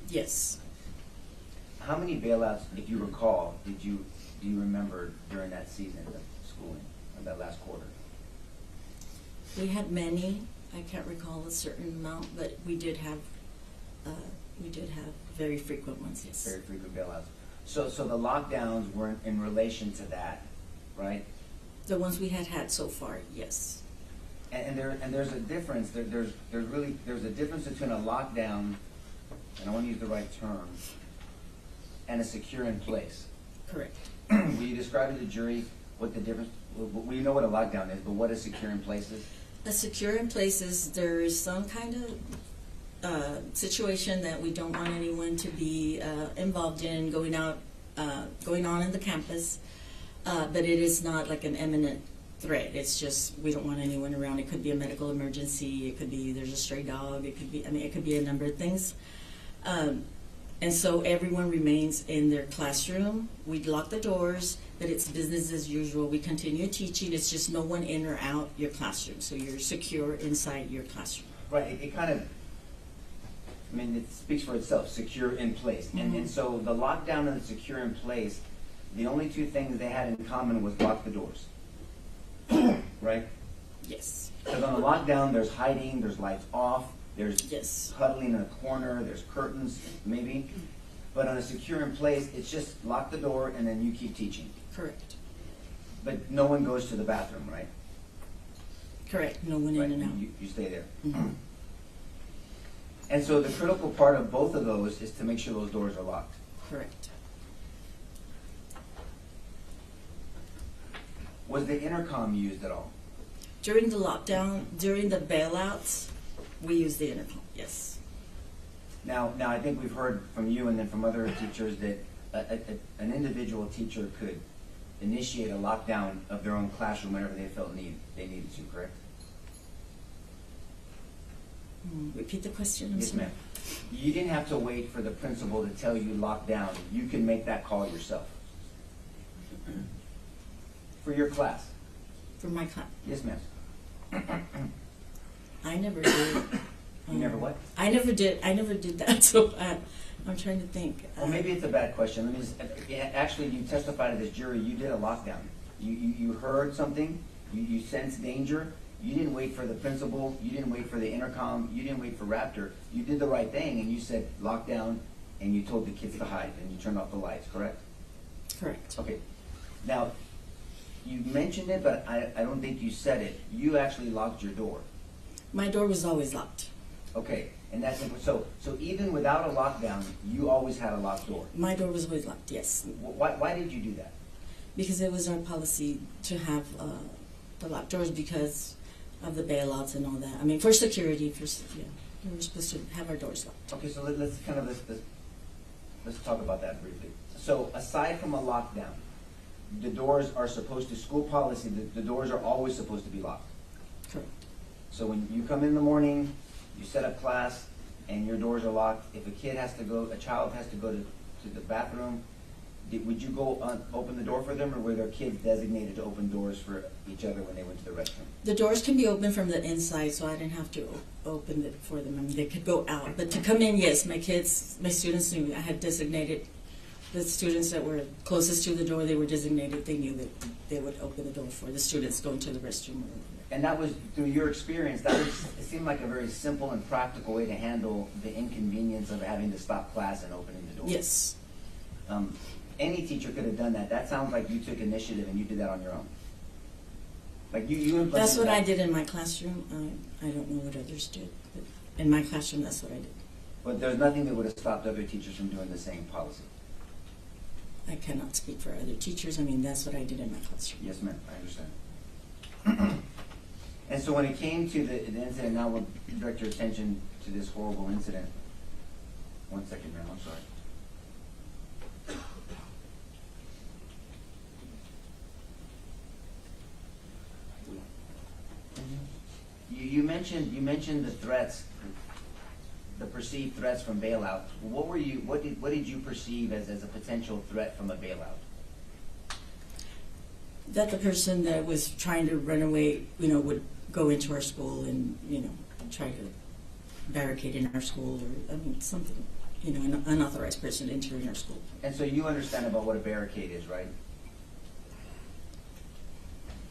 Yes. How many bailouts, if you recall, do you remember during that season of schooling, or that last quarter? We had many. I can't recall a certain amount, but we did have very frequent ones, yes. Very frequent bailouts. So the lockdowns were in relation to that, right? The ones we had so far, yes. And there's a difference. There's a difference between a lockdown, and I want to use the right term, and a secure in place. Correct. Will you describe to the jury what the difference? We know what a lockdown is, but what a secure in place is? A secure in place is there is some kind of situation that we don't want anyone to be involved in going on in the campus, but it is not like an imminent threat. It's just we don't want anyone around. It could be a medical emergency. It could be there's a stray dog. It could be it could be a number of things. And so everyone remains in their classroom. We lock the doors, but it's business as usual. We continue teaching. It's just no one in or out your classroom. So you're secure inside your classroom. Right. It kind of, it speaks for itself, secure in place. Mm-hmm. And so the lockdown and the secure in place, the only two things they had in common was lock the doors. Right? Yes. Because on the lockdown, there's hiding, there's lights off, there's Yes. huddling in a corner, there's curtains, maybe. But on a secure in place, it's just lock the door and then you keep teaching. Correct. But no one goes to the bathroom, right? Correct. No one Right, in and out. You stay there. Mm-hmm. And so the critical part of both of those is to make sure those doors are locked. Correct. Was the intercom used at all? During the lockdown, during the bailouts, we use the intercom. Yes. Now I think we've heard from you and then from other teachers that an individual teacher could initiate a lockdown of their own classroom whenever they felt they needed to, correct? Repeat the question. I'm Yes, sorry. ma'am. You didn't have to wait for the principal to tell you lock down. You can make that call yourself. For your class. For my class, Yes, ma'am. I never did. You never what? I never did that. So I'm trying to think. Well, maybe it's a bad question. Let me just, actually, you testified to this jury. You did a lockdown. You heard something. You sensed danger. You didn't wait for the principal. You didn't wait for the intercom. You didn't wait for Raptor. You did the right thing, and you said lockdown, and you told the kids to hide, and you turned off the lights, correct? Correct. Okay. Now, you mentioned it, but I don't think you said it. You actually locked your door. My door was always locked. Okay. And that's so even without a lockdown, you always had a locked door. My door was always locked. Yes. Why did you do that? Because it was our policy to have the locked doors because of the bailouts and all that. I mean, for security, we were supposed to have our doors locked. Okay, so let's talk about that briefly. So aside from a lockdown, the doors are supposed to, school policy, the doors are always supposed to be locked. Correct. So when you come in the morning, you set up class, and your doors are locked. If a child has to go to the bathroom, would you go open the door for them, or were there kids designated to open doors for each other when they went to the restroom? The doors can be open from the inside, so I didn't have to open it for them. I mean, they could go out. But to come in, yes, my students knew. I had designated the students that were closest to the door. They were designated. They knew that they would open the door for the students going to the restroom. And that was, through your experience, it seemed like a very simple and practical way to handle the inconvenience of having to stop class and opening the door. Yes. Any teacher could have done that. That sounds like you took initiative and you did that on your own. Like you implemented That's what that. I did in my classroom. I don't know what others did, but in my classroom, that's what I did. But there's nothing that would have stopped other teachers from doing the same policy. I cannot speak for other teachers. I mean, that's what I did in my classroom. Yes, ma'am. I understand. And so when it came to the incident, now we'll direct your attention to this horrible incident. 1 second, ma'am. I'm sorry. You mentioned the threats, the perceived threats from bailout. What did you perceive as a potential threat from a bailout? That the person that was trying to run away, would go into our school and, try to barricade in our school or, something, an unauthorized person entering our school. And so you understand about what a barricade is, right?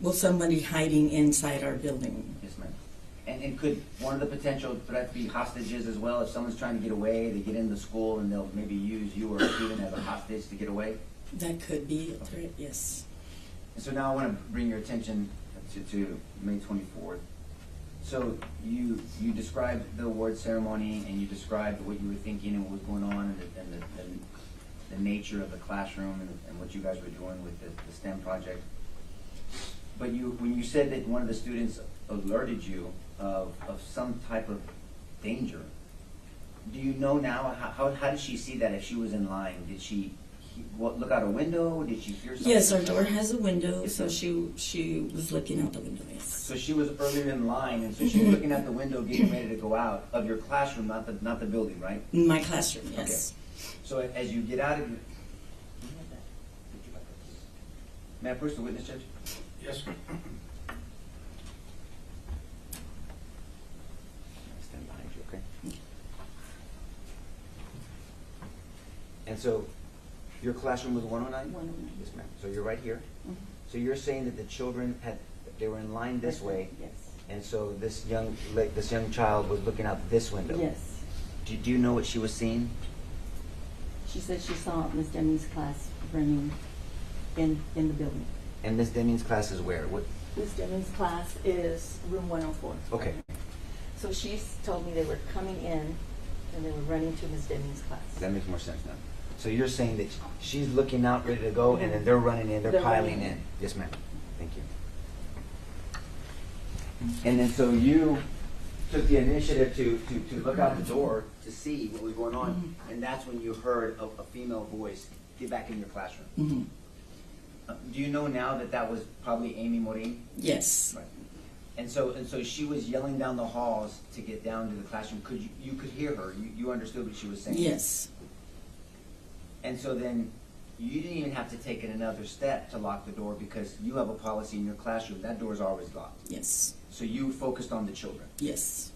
Well, somebody hiding inside our building. Yes, ma'am. And could one of the potential threats be hostages as well? If someone's trying to get away, they get into the school and they'll maybe use you or a student as a hostage to get away? That could be a threat, yes. And so now I want to bring your attention to May 24th. So you described the award ceremony and you described what you were thinking and what was going on and the nature of the classroom and what you guys were doing with the STEM project. But when you said that one of the students alerted you of some type of danger, do you know now, how did she see that if she was in line? Did she look out a window? Did she hear something? Yes, our door has a window, so she was looking out the window, yes. So she was earlier in line, and so she was looking at the window getting ready to go out of your classroom, not the building, right? In my classroom, yes. Okay. So as you get out of your... May I approach the witness, Judge? Yes, sir. Stand behind you, okay? And so your classroom was 109? 109. Yes, ma'am. So you're right here. Mhm. So you're saying that the children they were in line this way, Yes. and so this young child was looking out this window. Yes. Do you know what she was seeing? She said she saw Miss Deming's class running in the building. And Miss Deming's class is where? What? Miss Deming's class is room 104. Okay. So she told me they were coming in and they were running to Miss Deming's class. That makes more sense now. So you're saying that she's looking out, ready to go, and then they're running in, they're piling running in. Yes, ma'am. Thank you. And then so you took the initiative to look out the door to see what was going on, and that's when you heard a female voice, get back in your classroom. Mm-hmm. Do you know now that that was probably Amy Morin? Yes. Right. And so she was yelling down the halls to get down to the classroom. You could hear her. You understood what she was saying. Yes. And so then you didn't even have to take another step to lock the door because you have a policy in your classroom. That door is always locked. Yes. So you focused on the children. Yes.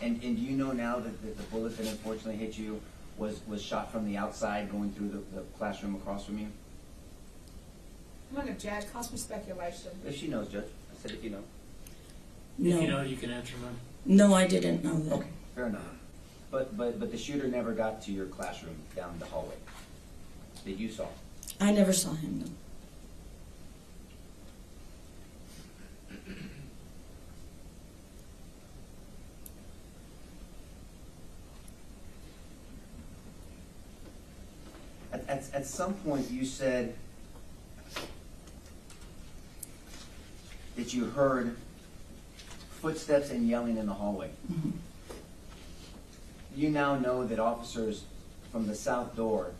And do you know now that the bullet that unfortunately hit you was shot from the outside going through the classroom across from you? I'm gonna object, cause for speculation. If she knows, Judge. I said if you know. No. If you know, you can answer, ma'am. No, I didn't know that. Okay, fair enough. But the shooter never got to your classroom down the hallway that you saw. I never saw him, no. At some point you said that you heard footsteps and yelling in the hallway. Mhm. You now know that officers from the south door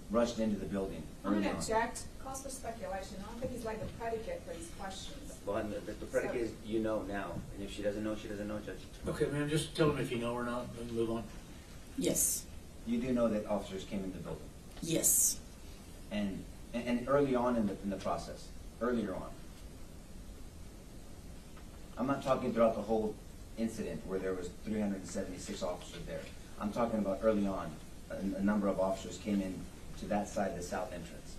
rushed into the building I'm early gonna on. object, cause for speculation. I don't think he's like the predicate for these questions. Well, and the predicate is you know now, and if she doesn't know, Judge. Okay, ma'am, just tell them if you know or not, and move on. Yes. You do know that officers came in the building, Yes. and early on in the process, earlier on. I'm not talking throughout the whole incident where there was 376 officers there. I'm talking about early on, a number of officers came in to that side of the south entrance.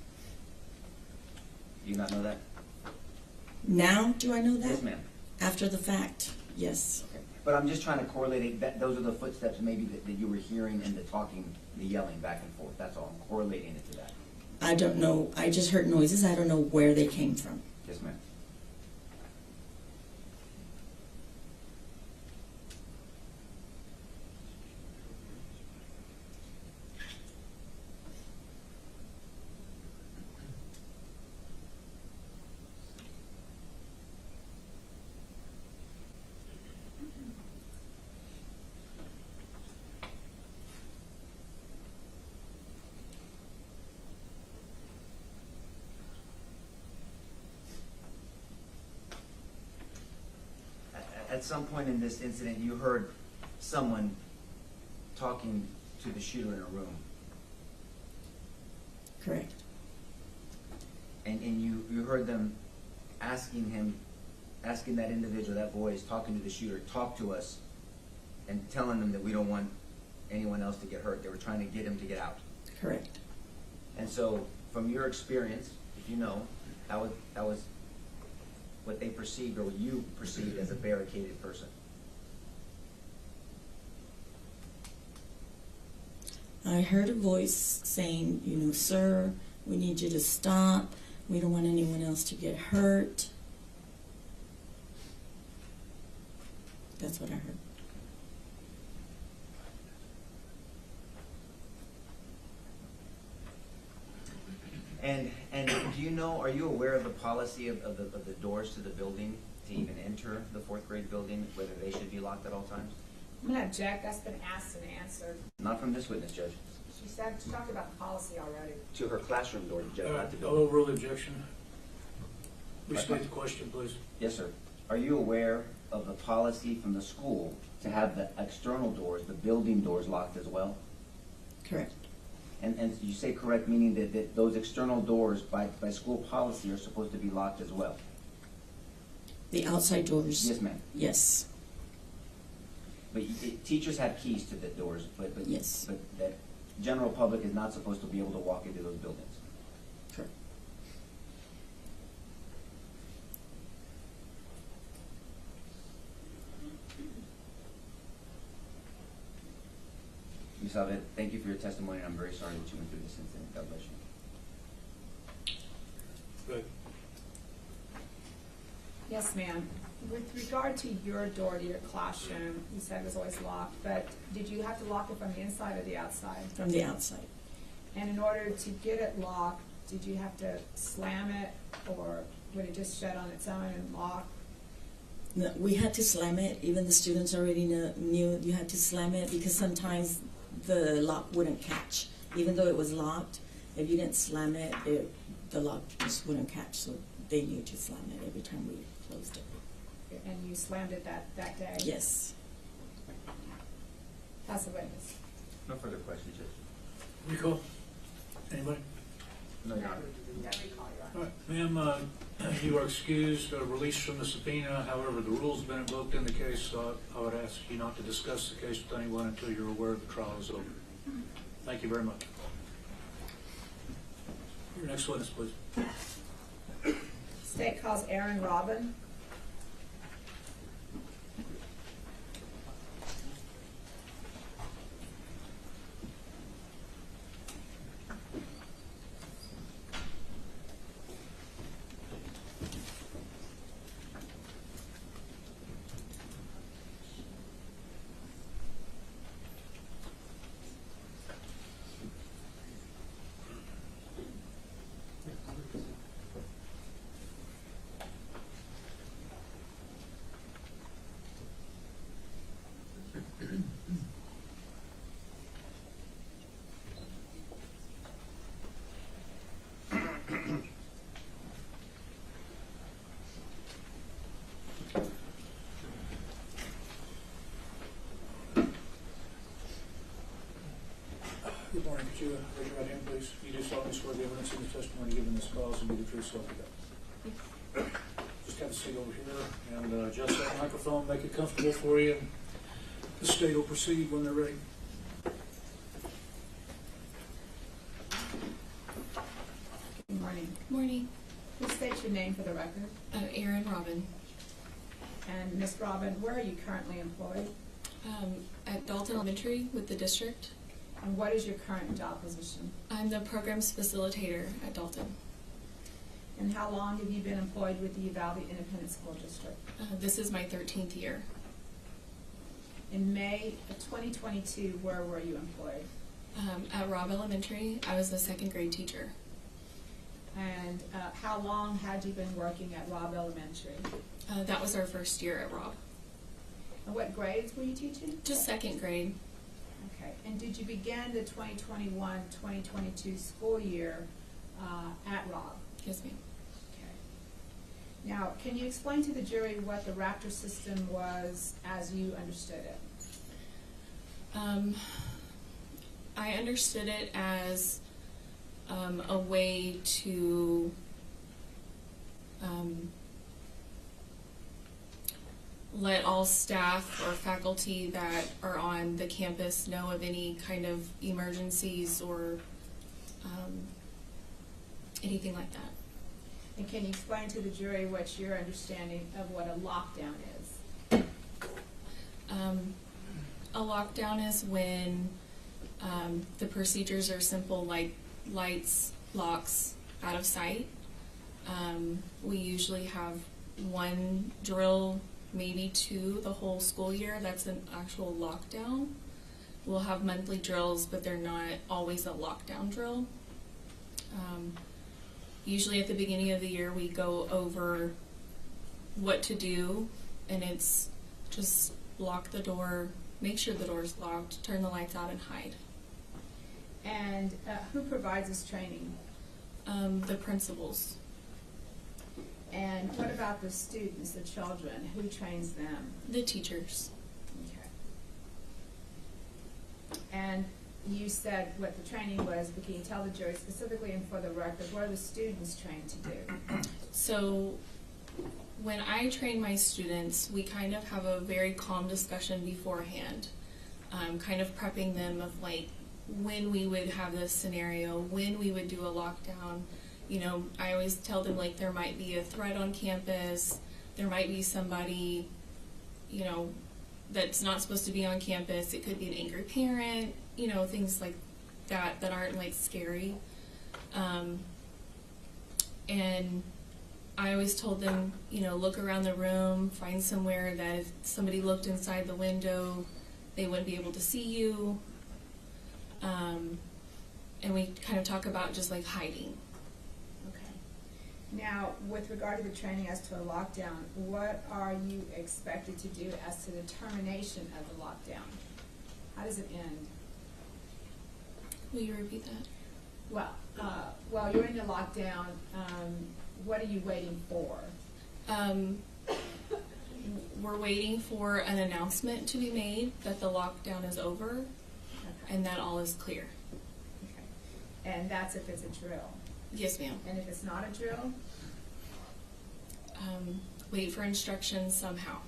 Do you not know that? Now do I know that? Yes, ma'am. After the fact, yes. Okay. But I'm just trying to correlate it, that those are the footsteps maybe that you were hearing and the talking, the yelling back and forth. That's all. I'm correlating it to that. I don't know. I just heard noises. I don't know where they came from. Yes, ma'am. At some point in this incident, you heard someone talking to the shooter in a room, Correct. and you heard them asking that individual, that voice, talking to the shooter, talk to us, and telling them that we don't want anyone else to get hurt. They were trying to get him to get out. Correct. And so, from your experience, if you know, that was what they perceived or what you perceived as a barricaded person. I heard a voice saying, sir, we need you to stop. We don't want anyone else to get hurt. That's what I heard. And do you know, are you aware of the policy of the doors to the building to even enter the fourth grade building, whether they should be locked at all times? I'm gonna object, that's been asked and answered. Not from this witness, Judge. She talked about the policy already. To her classroom door, Judge, not the I'll building. overrule the objection. Restate the question, please. Yes, sir. Are you aware of the policy from the school to have the external doors, the building doors, locked as well? Correct. And you say correct, meaning that those external doors by school policy are supposed to be locked as well? The outside doors. Yes, ma'am. Yes. But teachers have keys to the doors, but Yes. but that general public is not supposed to be able to walk into those buildings. Correct. Ms. Alvet, thank you for your testimony, and I'm very sorry that you went through this incident. God bless you. Good. Yes, ma'am. With regard to your door to your classroom, you said it was always locked, but did you have to lock it from the inside or the outside? From the outside. And in order to get it locked, did you have to slam it, or would it just shut on its own and lock? No, we had to slam it. Even the students already knew you had to slam it because sometimes the lock wouldn't catch. Even though it was locked, if you didn't slam it, the lock just wouldn't catch. So they knew to slam it every time we closed it. And you slammed it that day? Yes. That's the witness. No further questions, Judge. Recall? Anybody? No, Your Honor. No recall, Your All Honor. right, ma'am, you are excused, released from the subpoena. However, the rules have been invoked in the case, so I would ask you not to discuss the case with anyone until you're aware the trial is over. Thank you very much. Your next witness, please. State calls Aaron Robin. Good morning. Could you raise your right hand, please? You do solemnly swear the evidence in the testimony given in this cause will be the truth, so help you God. Just have a seat over here and adjust that microphone, make it comfortable for you. The state will proceed when they're ready. Good morning. Morning. Please state your name for the record. Aaron Robin. And Ms. Robin, where are you currently employed? At Dalton Elementary with the district. And what is your current job position? I'm the programs facilitator at Dalton. And how long have you been employed with the Uvalde Independent School District? This is my 13th year. In May of 2022, where were you employed? At Robb Elementary, I was the second grade teacher. And how long had you been working at Robb Elementary? That was our first year at Robb. And what grades were you teaching? Just second grade. Okay. And did you begin the 2021-2022 school year at Robb? Yes, ma'am. Okay. Now, can you explain to the jury what the Raptor system was as you understood it? I understood it as a way to let all staff or faculty that are on the campus know of any kind of emergencies or anything like that. And can you explain to the jury what your understanding of what a lockdown is? A lockdown is when the procedures are simple, like lights, locks, out of sight. We usually have one drill, maybe two, the whole school year. That's an actual lockdown. We'll have monthly drills, but they're not always a lockdown drill. Usually at the beginning of the year, we go over what to do, and it's just lock the door, make sure the door's locked, turn the lights out, and hide. And who provides this training? The principals. And what about the students, the children? Who trains them? The teachers. Okay. And you said what the training was, but can you tell the jury specifically and for the record, what are the students trained to do? So when I train my students, we kind of have a very calm discussion beforehand, kind of prepping them of like when we would have this scenario, when we would do a lockdown. You know, I always tell them like there might be a threat on campus, there might be somebody, you know, that's not supposed to be on campus. It could be an angry parent, you know, things like that that aren't like scary. And I always told them, you know, look around the room, find somewhere that if somebody looked inside the window, they wouldn't be able to see you. And we kind of talk about just like hiding. Okay. Now, with regard to the training as to a lockdown, what are you expected to do as to the termination of the lockdown? How does it end? Will you repeat that? Well, while you're in the lockdown, what are you waiting for? We're waiting for an announcement to be made that the lockdown is over Okay. and that all is clear. Okay. And that's if it's a drill. Yes, ma'am. And if it's not a drill? Wait for instructions somehow.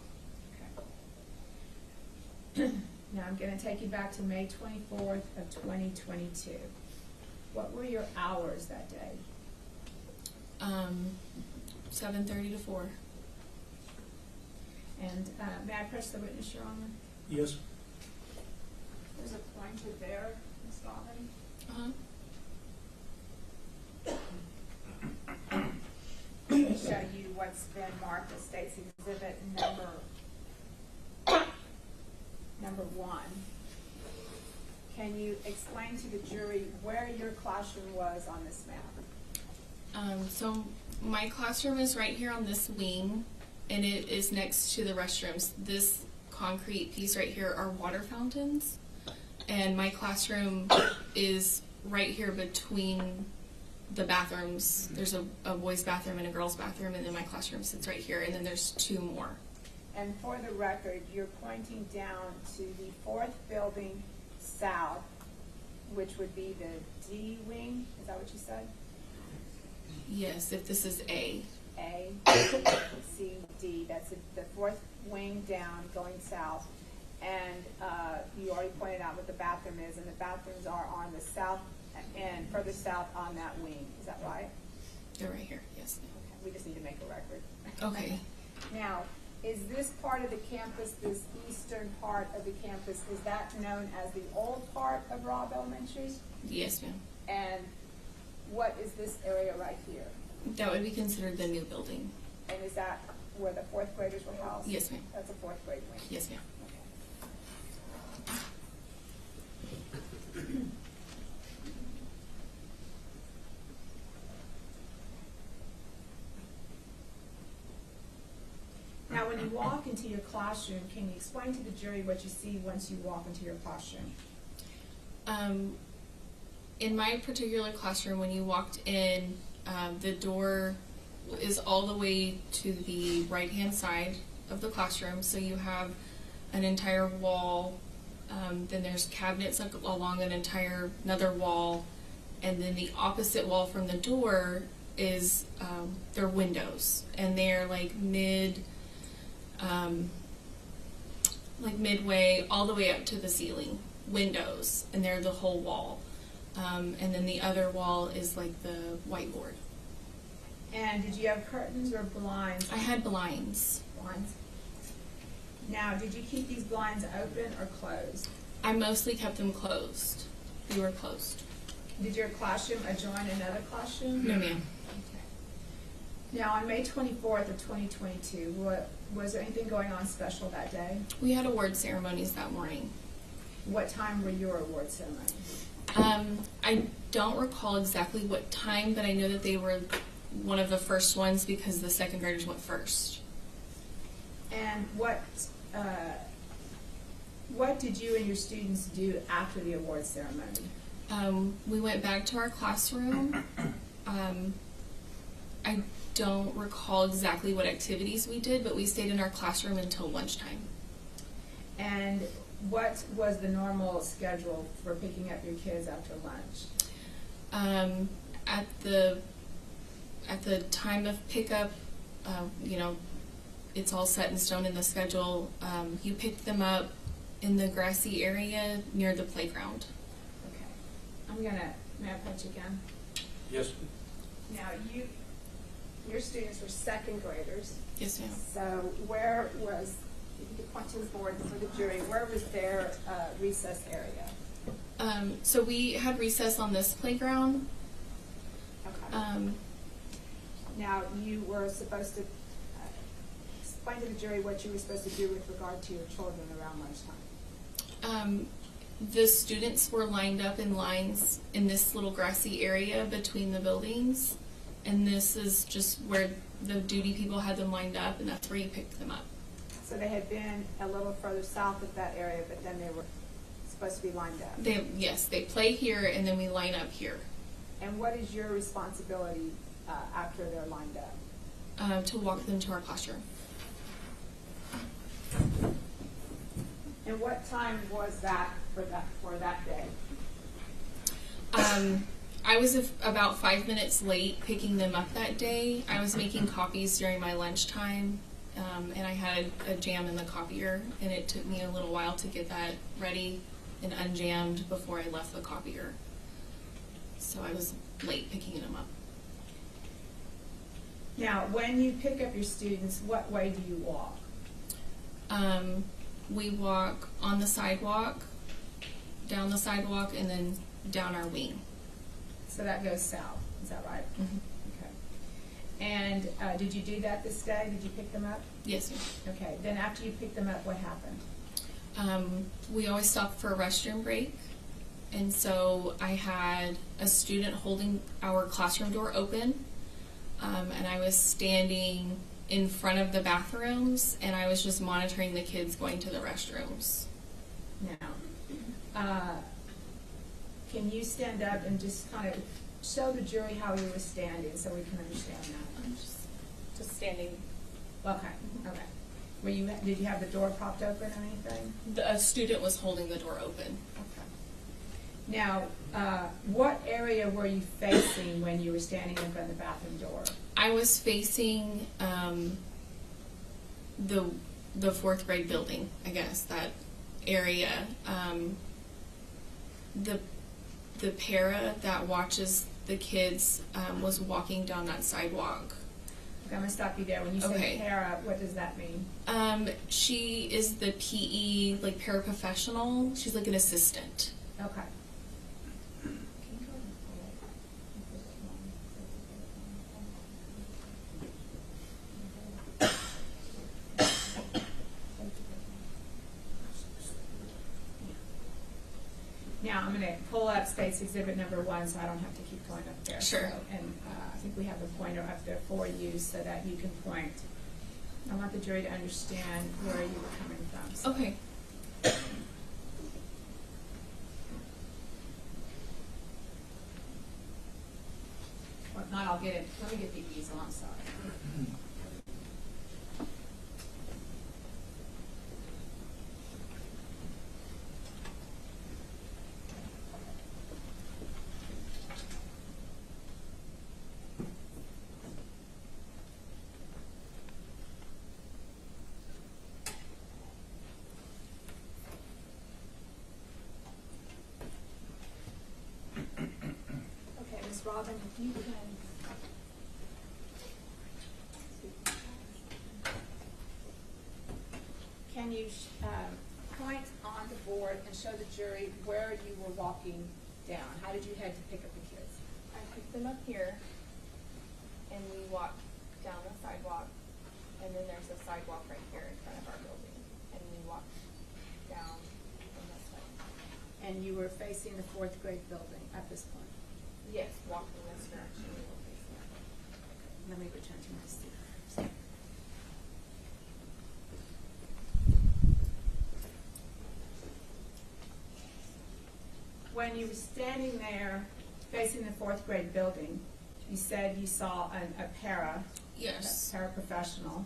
Okay. Now I'm going to take you back to May 24th of 2022. What were your hours that day? 7:30 to 4. And may I press the witness, Your Honor? Yes. There's a pointer there, Ms. Bobby. Let me show you what's been marked as State's Exhibit number 1. Can you explain to the jury where your classroom was on this map? So my classroom is right here on this wing, and it is next to the restrooms. This concrete piece right here are water fountains, and my classroom is right here between the bathrooms. There's a boys' bathroom and a girls' bathroom, and then my classroom sits right here, and then there's 2 more. And for the record, you're pointing down to the 4th building south, which would be the D wing. Is that what you said? Yes, if this is A. A, C, D. That's the 4th wing down going south. And you already pointed out what the bathroom is, and the bathrooms are on the south end, further south on that wing. Is that right? They're right here, yes. Okay. We just need to make a record. Okay. Now, is this part of the campus, this eastern part of the campus, is that known as the old part of Robb Elementary? Yes, ma'am. And what is this area right here? That would be considered the new building. And is that where the 4th graders were housed? Yes, ma'am. That's a 4th grade wing? Yes, ma'am. Okay. Now, when you walk into your classroom, can you explain to the jury what you see once you walk into your classroom? In my particular classroom, when you walked in, the door is all the way to the right-hand side of the classroom. So you have an entire wall, then there's cabinets along another wall, and then the opposite wall from the door is their windows, and they're like midway all the way up to the ceiling windows, and they're the whole wall. And then the other wall is like the whiteboard. And did you have curtains or blinds? I had blinds. Blinds. Now, did you keep these blinds open or closed? I mostly kept them closed. They were closed. Did your classroom adjoin another classroom? No, ma'am. Okay. Now, on May 24th of 2022, was there anything going on special that day? We had award ceremonies that morning. What time were your award ceremonies? I don't recall exactly what time, but I know that they were one of the first ones because the second graders went first. And what did you and your students do after the award ceremony? We went back to our classroom. I don't recall exactly what activities we did, but we stayed in our classroom until lunchtime. And what was the normal schedule for picking up your kids after lunch? At the time of pickup, it's all set in stone in the schedule. You picked them up in the grassy area near the playground. Okay. May I punch again? Yes. Now, your students were second graders. Yes, ma'am. So where was, if you could point to the board for the jury, where was their recess area? So we had recess on this playground. Okay. Now, you were supposed to explain to the jury what you were supposed to do with regard to your children around lunchtime. The students were lined up in lines in this little grassy area between the buildings, And this is just where the duty people had them lined up, and that's where you picked them up. So they had been a little further south of that area, but then they were supposed to be lined up. Yes, they play here, and then we line up here. And what is your responsibility after they're lined up? To walk them to our classroom. And what time was that for that day? I was about 5 minutes late picking them up that day. I was making copies during my lunchtime, and I had a jam in the copier, and it took me a little while to get that ready and unjammed before I left the copier. So I was late picking them up. Now, when you pick up your students, what way do you walk? We walk on the sidewalk, down the sidewalk, and then down our wing. So that goes south, is that right? Mm-hmm. Okay. And did you do that this day? Did you pick them up? Yes, ma'am. Okay, then after you picked them up, what happened? We always stop for a restroom break, and so I had a student holding our classroom door open, and I was standing in front of the bathrooms, and I was just monitoring the kids going to the restrooms. Now, can you stand up and just kind of show the jury how you were standing so we can understand that? I'm just standing. Okay, okay. Did you have the door propped open or anything? A student was holding the door open. Okay. Now, what area were you facing when you were standing in front of the bathroom door? I was facing the fourth grade building, I guess, that area. The para that watches the kids was walking down that sidewalk. Okay, I'm going to stop you there. When you say para, what does that mean? She is the PE, like, paraprofessional. She's like an assistant. Okay. Now, I'm going to pull up State's Exhibit number 1 so I don't have to keep going up there. Sure. So, and I think we have a pointer up there for you so that you can point. I want the jury to understand where you were coming from. So. Okay. Well, if not, I'll get it. Let me get the easel. I'm sorry. Ms. Robin, if you can you point on the board and show the jury where you were walking down? How did you head to pick up the kids? I picked them up here, and we walked down the sidewalk, and then there's a sidewalk right here in front of our building, and we walked down on this side. And you were facing the fourth grade building at this point? Yes, walking this direction, we were facing it. Let me return to my seat. When you were standing there facing the fourth grade building, you said you saw a para, Yes. a paraprofessional,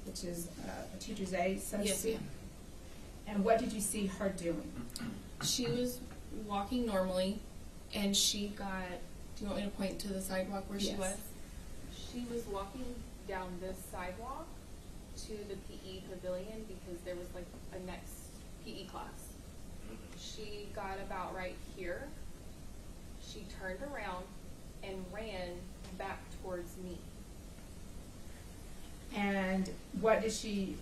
which is a teacher's aide, so to Yes, speak. ma'am. And what did you see her doing? She was walking normally, and she got, do you want me to point to the sidewalk where she Yes. was? She was walking down this sidewalk to the PE pavilion because there was like a next PE class. She got about right here. She turned around and ran back towards me. And what did she,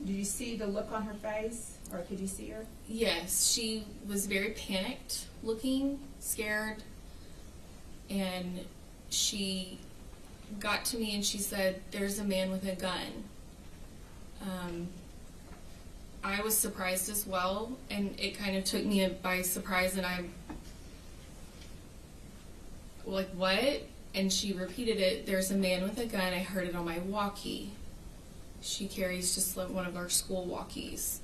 did you see the look on her face, or could you see her? Yes, she was very panicked looking, scared, and she got to me and she said, "There's a man with a gun." I was surprised as well, and it kind of took me by surprise, and I'm like, "What?" and she repeated it, "There's a man with a gun, I heard it on my walkie." She carries just like one of our school walkies.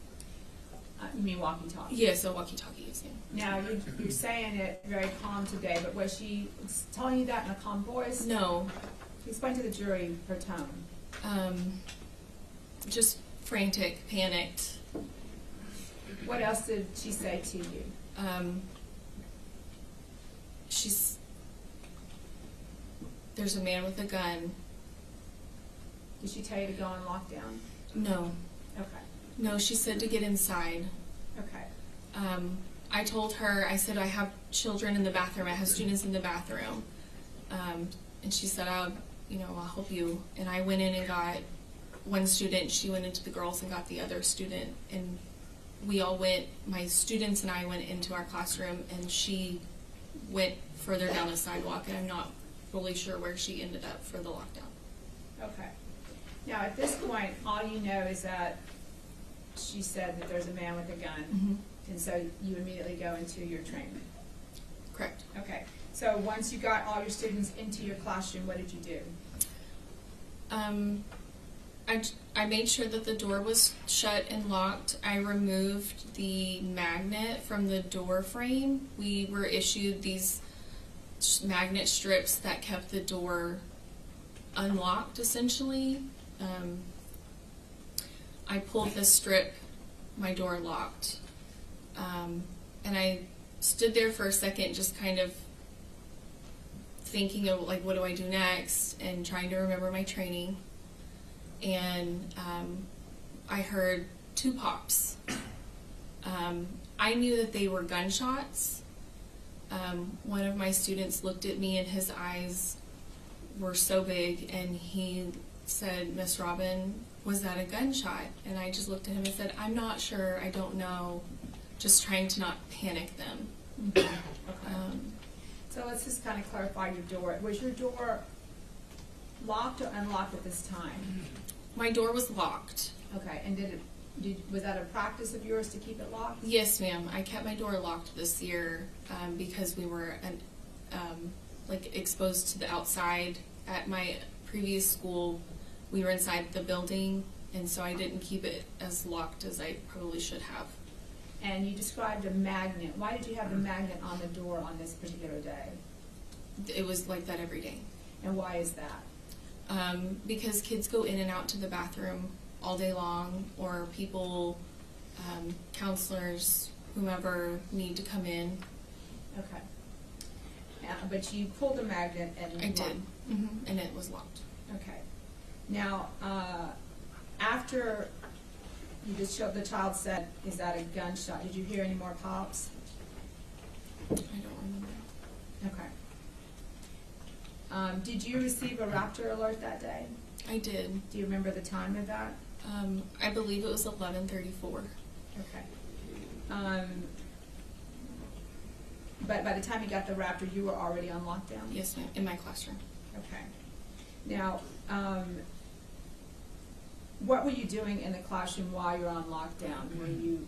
You mean walkie-talkie? Yes, a walkie-talkie, yes, ma'am. Now, you're saying it very calm today, but was she telling you that in a calm voice? No, Explain to the jury her tone. just frantic, panicked. What else did she say to you? There's a man with a gun. Did she tell you to go on lockdown? No. Okay. No, she said to get inside. Okay. I told her, I said, I have children in the bathroom, I have students in the bathroom. And she said, I'll help you. And I went in and got one student, she went into the girls and got the other student. And we all went, my students and I went into our classroom, and she went further down the sidewalk, and I'm not really sure where she ended up for the lockdown. Okay. Now, at this point, all you know is that she said that there's a man with a gun, Mm-hmm. and so you immediately go into your training. Correct. Okay. So once you got all your students into your classroom, what did you do? I made sure that the door was shut and locked. I removed the magnet from the door frame. We were issued these magnet strips that kept the door unlocked, essentially. I pulled the strip, my door locked. And I stood there for a second just kind of thinking of, like, what do I do next, and trying to remember my training. And I heard 2 pops. I knew that they were gunshots. One of my students looked at me, and his eyes were so big, and he said, "Miss Robin, was that a gunshot?" And I just looked at him and said, "I'm not sure, I don't know," just trying to not panic them. Okay. So let's just kind of clarify your door. Was your door locked or unlocked at this time? My door was locked. Okay, and was that a practice of yours to keep it locked? Yes, ma'am. I kept my door locked this year because we were exposed to the outside. At my previous school, we were inside the building, and so I didn't keep it as locked as I probably should have. And you described a magnet. Why did you have the magnet on the door on this particular day? It was like that every day. And why is that? Because kids go in and out to the bathroom all day long, or people, counselors, whomever need to come in. Okay. But you pulled the magnet and I did, and it was locked. Okay. Now, after the child said, "Is that a gunshot?" Did you hear any more pops? I don't remember. Okay. Did you receive a Raptor alert that day? I did. Do you remember the time of that? I believe it was 11:34. Okay. But by the time you got the Raptor, you were already on lockdown? Yes, ma'am, in my classroom. Okay. Now, what were you doing in the classroom while you were on lockdown? Could you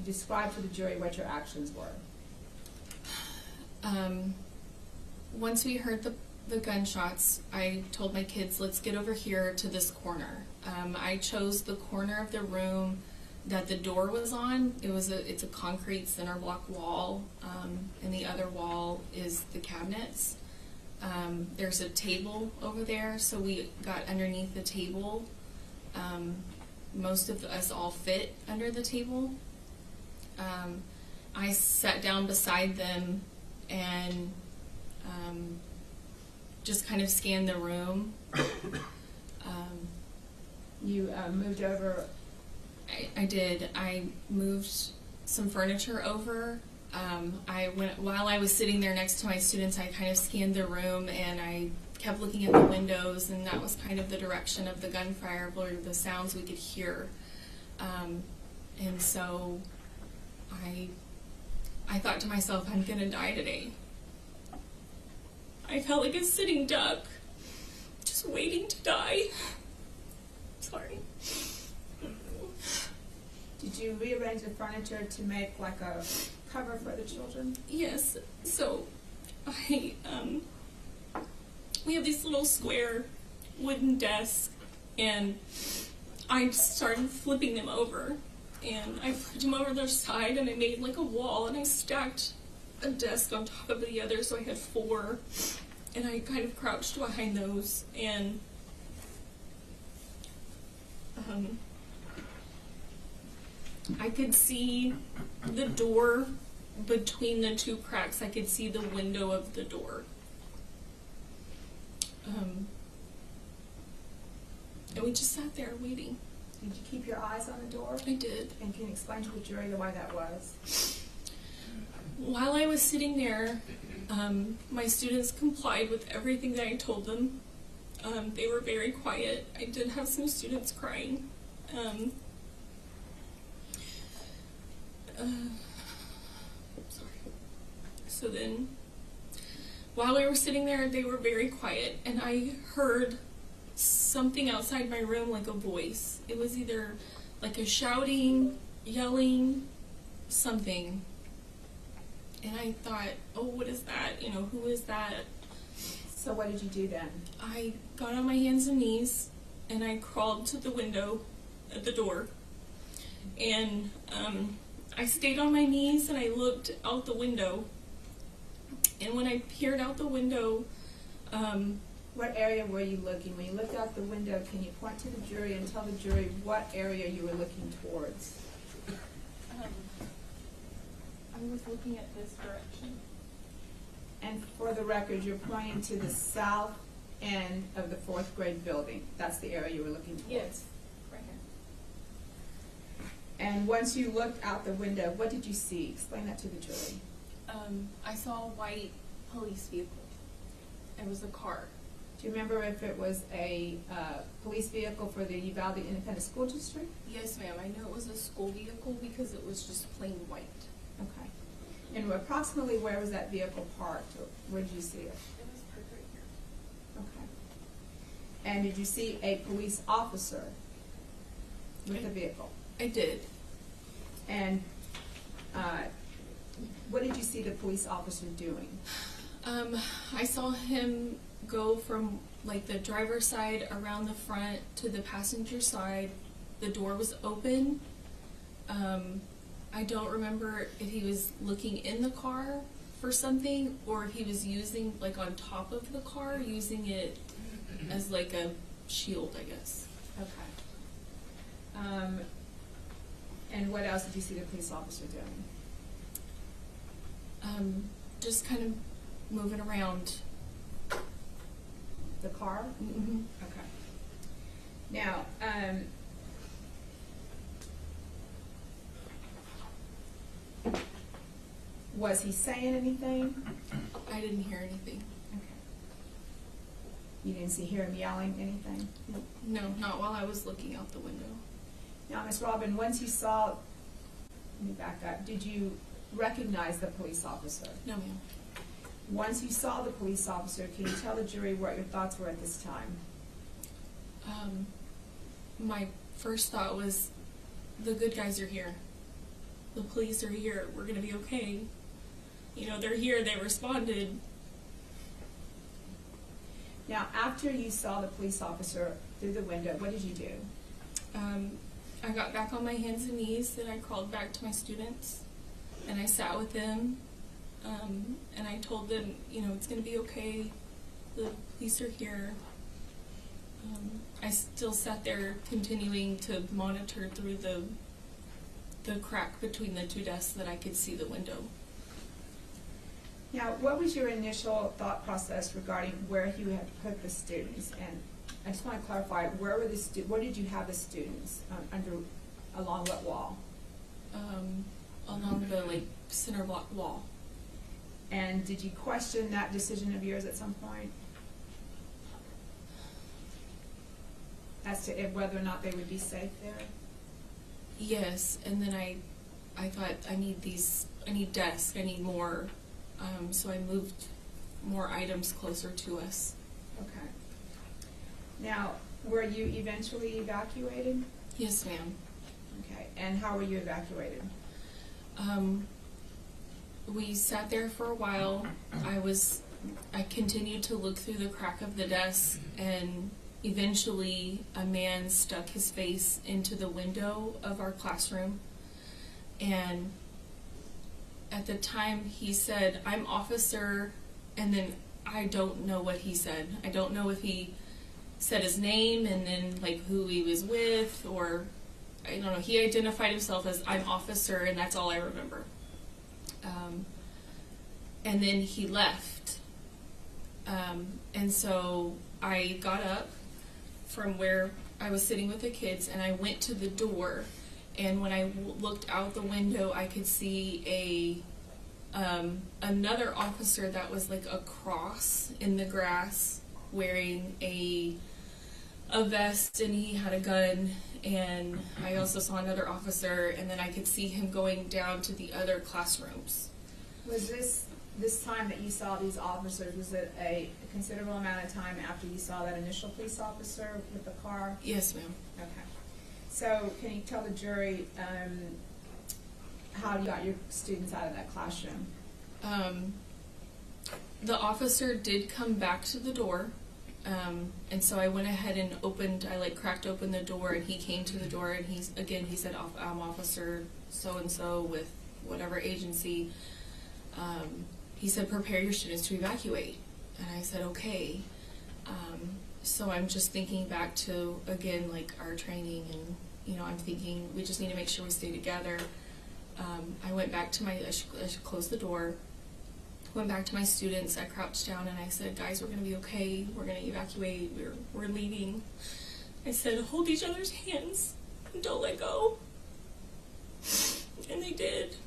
describe to the jury what your actions were? Once we heard the gunshots, I told my kids, let's get over here to this corner. I chose the corner of the room that the door was on. It's a concrete center block wall, and the other wall is the cabinets. There's a table over there, so we got underneath the table. Most of us all fit under the table. I sat down beside them and just kind of scanned the room. You moved over. I did. I moved some furniture over. While I was sitting there next to my students, I kind of scanned the room, and I kept looking at the windows, and that was kind of the direction of the gunfire, or the sounds we could hear. And so I thought to myself, I'm gonna die today. I felt like a sitting duck, just waiting to die. Sorry. Did you rearrange the furniture to make like a cover for the children? Yes, so I we have these little square wooden desks, and I started flipping them over, and I flipped them over their side, and I made like a wall, and I stacked a desk on top of the other, so I had 4, and I kind of crouched behind those, and I could see the door between the 2 cracks. I could see the window of the door. And we just sat there waiting. Did you keep your eyes on the door? I did. And can you explain to the jury why that was? While I was sitting there, my students complied with everything that I told them. They were very quiet. I did have some students crying. Sorry. So then, while we were sitting there, they were very quiet, and I heard something outside my room, like a voice. It was either like a shouting, yelling, something. And I thought, oh, what is that? You know, who is that? So what did you do then? I got on my hands and knees, and I crawled to the window at the door. And I stayed on my knees, and I looked out the window. And when I peered out the window, What area were you looking? When you looked out the window, can you point to the jury and tell the jury what area you were looking towards? I was looking at this direction. And for the record, you're pointing to the south end of the 4th grade building. That's the area you were looking towards? Yes, right here. And once you looked out the window, what did you see? Explain that to the jury. I saw a white police vehicle. It was a car. Do you remember if it was a police vehicle for the Uvalde Independent School District? Yes, ma'am. I knew it was a school vehicle because it was just plain white. Okay. And approximately where was that vehicle parked? Or where did you see it? It was parked right here. Okay. And did you see a police officer with the vehicle? I did. And what did you see the police officer doing? I saw him go from like the driver's side around the front to the passenger side. The door was open. I don't remember if he was looking in the car for something or if he was using, like on top of the car, using it as like a shield, I guess. Okay. And what else did you see the police officer doing? Just kind of moving around. The car? Mm-hmm. Okay. Now, was he saying anything? I didn't hear anything. Okay. You didn't hear him yelling anything? No, not while I was looking out the window. Now, Ms. Robin, once you saw, let me back up, did you recognize the police officer? No, ma'am. Once you saw the police officer, can you tell the jury what your thoughts were at this time? My first thought was, the good guys are here. The police are here. We're going to be okay. You know, they're here. They responded. Now, after you saw the police officer through the window, what did you do? I got back on my hands and knees, and I crawled back to my students, and I sat with them, and I told them, you know, it's going to be okay. The police are here. I still sat there continuing to monitor through the crack between the 2 desks that I could see the window. Now, what was your initial thought process regarding where you had put the students? And I just want to clarify, where did you have the students along what wall? Along the center block wall. And did you question that decision of yours at some point? As to whether or not they would be safe there? Yes, and then I thought I need desks, I need more, so I moved more items closer to us. Okay. Now, were you eventually evacuated? Yes, ma'am. Okay, and how were you evacuated? We sat there for a while. I was I continued to look through the crack of the desk, and eventually a man stuck his face into the window of our classroom. And at the time he said, "I'm officer," and then I don't know what he said. I don't know if he said his name and then like who he was with, or I don't know. He identified himself as "I'm officer," and that's all I remember. And then he left. And so I got up from where I was sitting with the kids, and I went to the door. And when I looked out the window, I could see another officer that was like a cross in the grass, wearing a vest, and he had a gun. And I also saw another officer, and then I could see him going down to the other classrooms. Was this time that you saw these officers, was it a considerable amount of time after you saw that initial police officer with the car? Yes, ma'am. Okay. So can you tell the jury how you got your students out of that classroom? The officer did come back to the door, and so I went ahead and cracked open the door, and he came to the door, and he said, "I'm officer so-and-so with whatever agency." He said, "Prepare your students to evacuate." And I said, "Okay." So I'm just thinking back to, again, like our training, and, I'm thinking we just need to make sure we stay together. I went back to I closed the door, went back to my students, I crouched down, and I said, "Guys, we're going to be okay, we're going to evacuate, we're leaving." I said, "Hold each other's hands, and don't let go." And they did.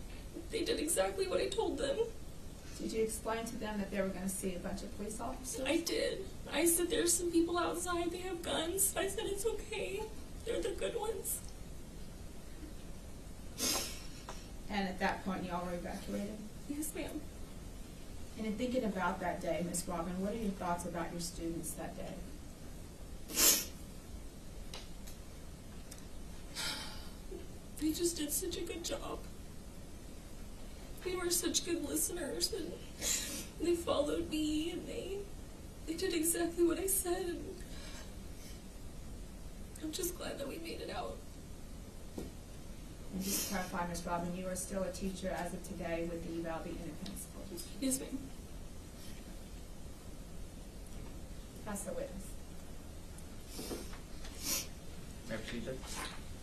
They did exactly what I told them. Did you explain to them that they were going to see a bunch of police officers? I did. I said, "There's some people outside, they have guns." I said, "It's okay, they're the good ones." And at that point, you all were evacuated? Yes, ma'am. And in thinking about that day, Ms. Robin, what are your thoughts about your students that day? They just did such a good job. They were such good listeners, and they followed me, and they did exactly what I said, and I'm just glad that we made it out. And just to clarify, Ms. Robin, you are still a teacher as of today with the Uvalde Independent School. Yes, ma'am. That's the witness. May I proceed, Judge?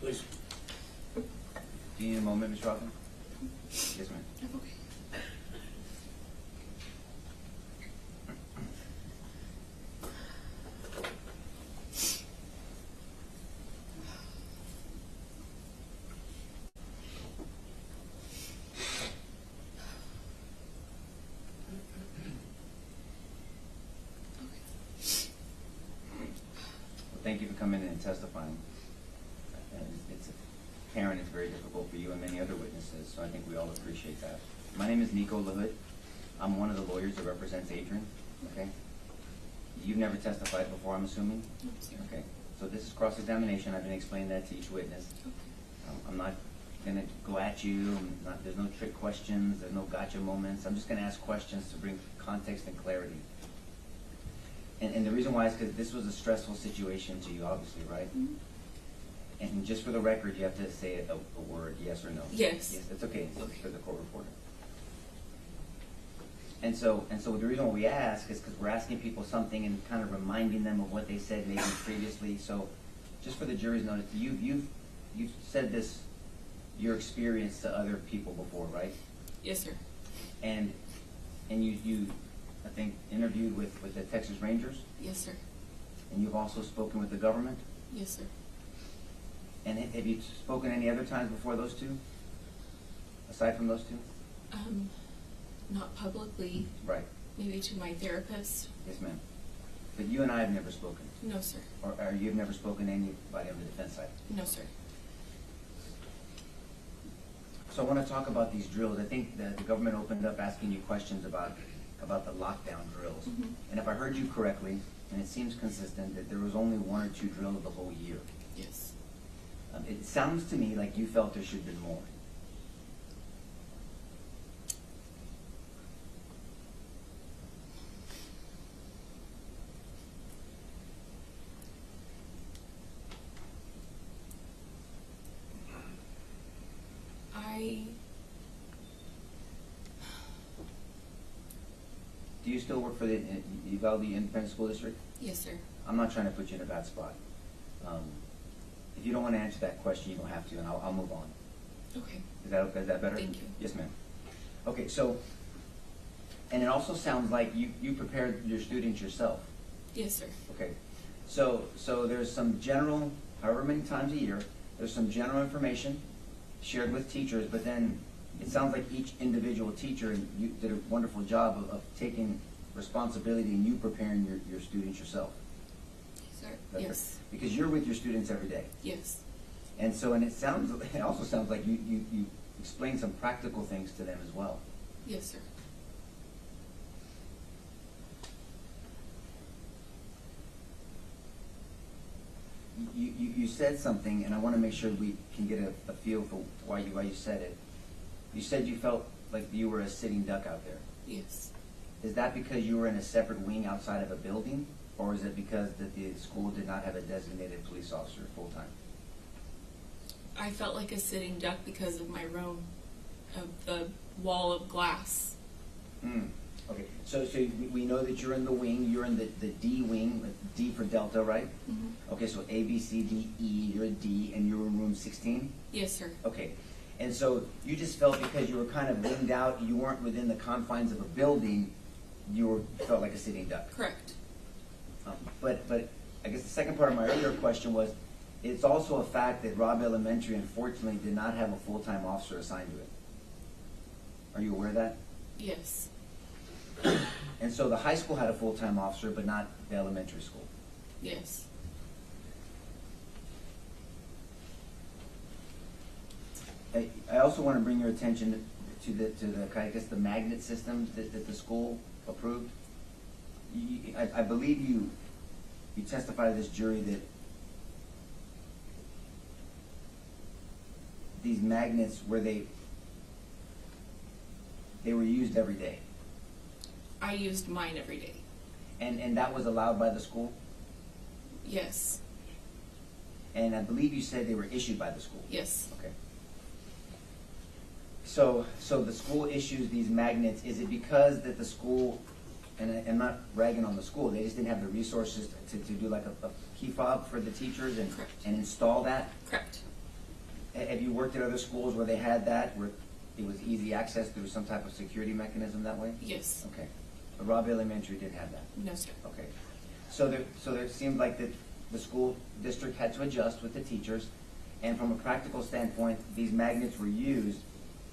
Please. Do you need a moment, Ms. Robin? Yes, ma'am. Okay. Thank you for coming in and testifying. And it's apparent it's very difficult for you and many other witnesses, so I think we all appreciate that. My name is Nico LaHood. I'm one of the lawyers that represents Adrian, okay? You've never testified before, I'm assuming? No, sir. Okay, so this is cross-examination. I've been explaining that to each witness. Okay. I'm not going to go at you. There's no trick questions. There's no gotcha moments. I'm just going to ask questions to bring context and clarity. And the reason why is because this was a stressful situation to you, obviously, right? Mm-hmm. And just for the record, you have to say a word, yes or no. Yes. Yes, that's okay. It's Okay. for the court reporter. And so the reason why we ask is because we're asking people something and kind of reminding them of what they said maybe previously. So, just for the jury's notice, you've said this, your experience to other people before, right? Yes, sir. And you I think interviewed with the Texas Rangers, Yes, sir. and you've also spoken with the government. Yes, sir. And have you spoken any other times before those two? Aside from those two? Not publicly, Right. maybe to my therapist. Yes, ma'am. But you and I have never spoken. No, sir. Or you've never spoken to anybody on the defense side. No, sir. So I want to talk about these drills. I think that the government opened up asking you questions about the lockdown drills. Mhm. And if I heard you correctly, and it seems consistent, that there was only one or two drills the whole year. Yes. It sounds to me like you felt there should have been more. still work for the Uvalde Independent School District? Yes, sir. I'm not trying to put you in a bad spot. If you don't want to answer that question, you don't have to, and I'll move on. Okay. Is that better? Thank you. Yes, ma'am. Okay, so, and it also sounds like you prepared your students yourself. Yes, sir. Okay, so there's some general, however many times a year, there's some general information shared with teachers, but then it sounds like each individual teacher, and you did a wonderful job of taking responsibility and you preparing your students yourself. Yes, sir. That's Yes. right. Because you're with your students every day. Yes. And so, it also sounds like you explain some practical things to them as well. Yes, sir. You said something, and I want to make sure we can get a feel for why you said it. You said you felt like you were a sitting duck out there. Yes. Is that because you were in a separate wing outside of a building, or is it because that the school did not have a designated police officer full-time? I felt like a sitting duck because of my room, of the wall of glass. Okay, so we know that you're in the wing, you're in the D wing, like D for Delta, right? Mm-hmm. Okay, so A, B, C, D, E, you're a D, and you're in room 16? Yes, sir. Okay, and so you just felt because you were kind of winged out, you weren't within the confines of a building, you felt like a sitting duck. Correct. But I guess the second part of my earlier question was, it's also a fact that Robb Elementary, unfortunately, did not have a full-time officer assigned to it. Are you aware of that? Yes. And so the high school had a full-time officer, but not the elementary school. Yes. I also want to bring your attention to the I guess the magnet system that the school approved. I believe you testified to this jury that these magnets they were used every day. I used mine every day. And that was allowed by the school? Yes. And I believe you said they were issued by the school? Yes. Okay. So the school issues these magnets, is it because that the school, and I'm not ragging on the school, they just didn't have the resources to do like a key fob for the teachers and install that? Correct. Have you worked at other schools where they had that, where it was easy access through some type of security mechanism that way? Yes. Okay. But Robb Elementary didn't have that? No, sir. Okay. So there seemed like that the school district had to adjust with the teachers, and from a practical standpoint, these magnets were used,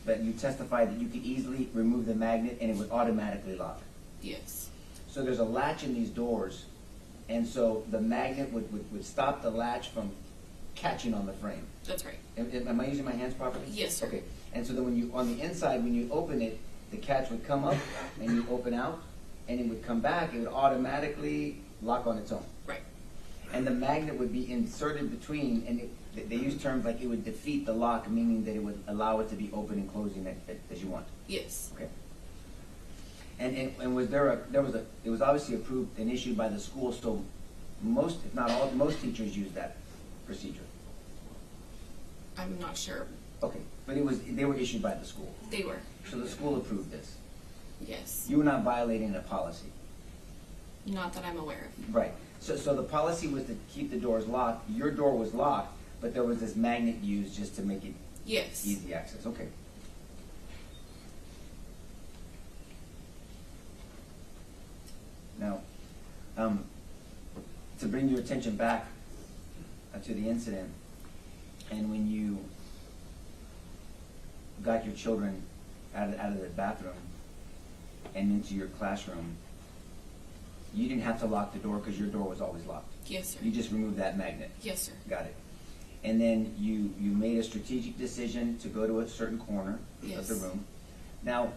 but you testified that you could easily remove the magnet and it would automatically lock. Yes. So there's a latch in these doors, and so the magnet would stop the latch from catching on the frame. That's right. Am I using my hands properly? Yes, sir. Okay. And so then when you, on the inside, when you open it, the catch would come up and you open out, and it would come back, it would automatically lock on its own. Right. And the magnet would be inserted between, and they use terms like it would defeat the lock, meaning that it would allow it to be open and closing as you want. Yes. Okay. And was it was obviously approved and issued by the school, so most, if not all, most teachers use that procedure. I'm not sure. Okay, but they were issued by the school. They were. So the school approved this. Yes. You were not violating a policy. Not that I'm aware of. Right. So the policy was to keep the doors locked. Your door was locked, but there was this magnet used just to make it Yes. easy access. Okay. Now, to bring your attention back to the incident, and when you got your children out of the bathroom and into your classroom, you didn't have to lock the door because your door was always locked. Yes, sir. You just removed that magnet. Yes, sir. Got it. And then you made a strategic decision to go to a certain corner of the room. Now,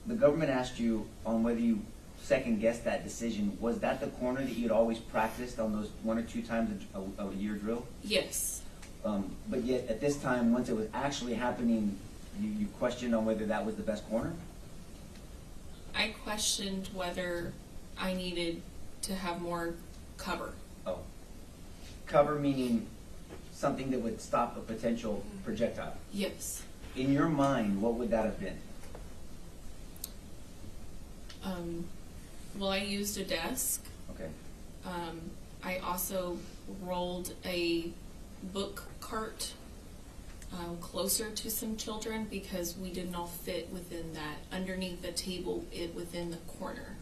the government asked you on whether you second-guessed that decision. Was that the corner that you'd always practiced on those 1 or 2 times a year drill? Yes. But yet, at this time, once it was actually happening, you questioned on whether that was the best corner? I questioned whether I needed to have more cover. Oh. Cover meaning something that would stop a potential projectile. Yes. In your mind, what would that have been? Well, I used a desk. Okay. I also rolled a book cart closer to some children because we didn't all fit within that, underneath the table, within the corner.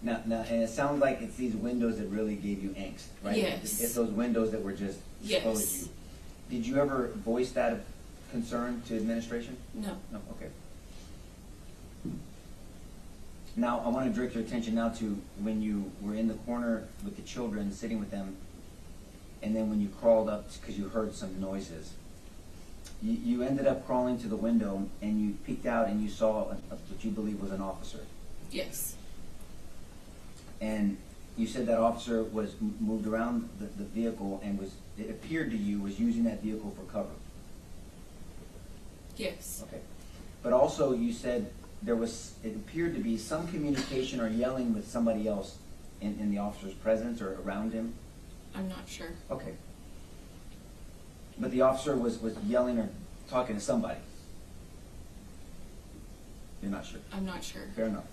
Now, and it sounds like it's these windows that really gave you angst, right? Yes. It's those windows that were just exposed Yes. you. Did you ever voice that concern to administration? No. No, okay. Now, I want to direct your attention now to when you were in the corner with the children, sitting with them, and then when you crawled up because you heard some noises. You ended up crawling to the window, and you peeked out and you saw what you believe was an officer. Yes. And you said that officer was moved around the vehicle and it appeared to you, was using that vehicle for cover. Yes. Okay. But also you said it appeared to be some communication or yelling with somebody else in the officer's presence or around him. I'm not sure. Okay. But the officer was yelling or talking to somebody. You're not sure. I'm not sure. Fair enough.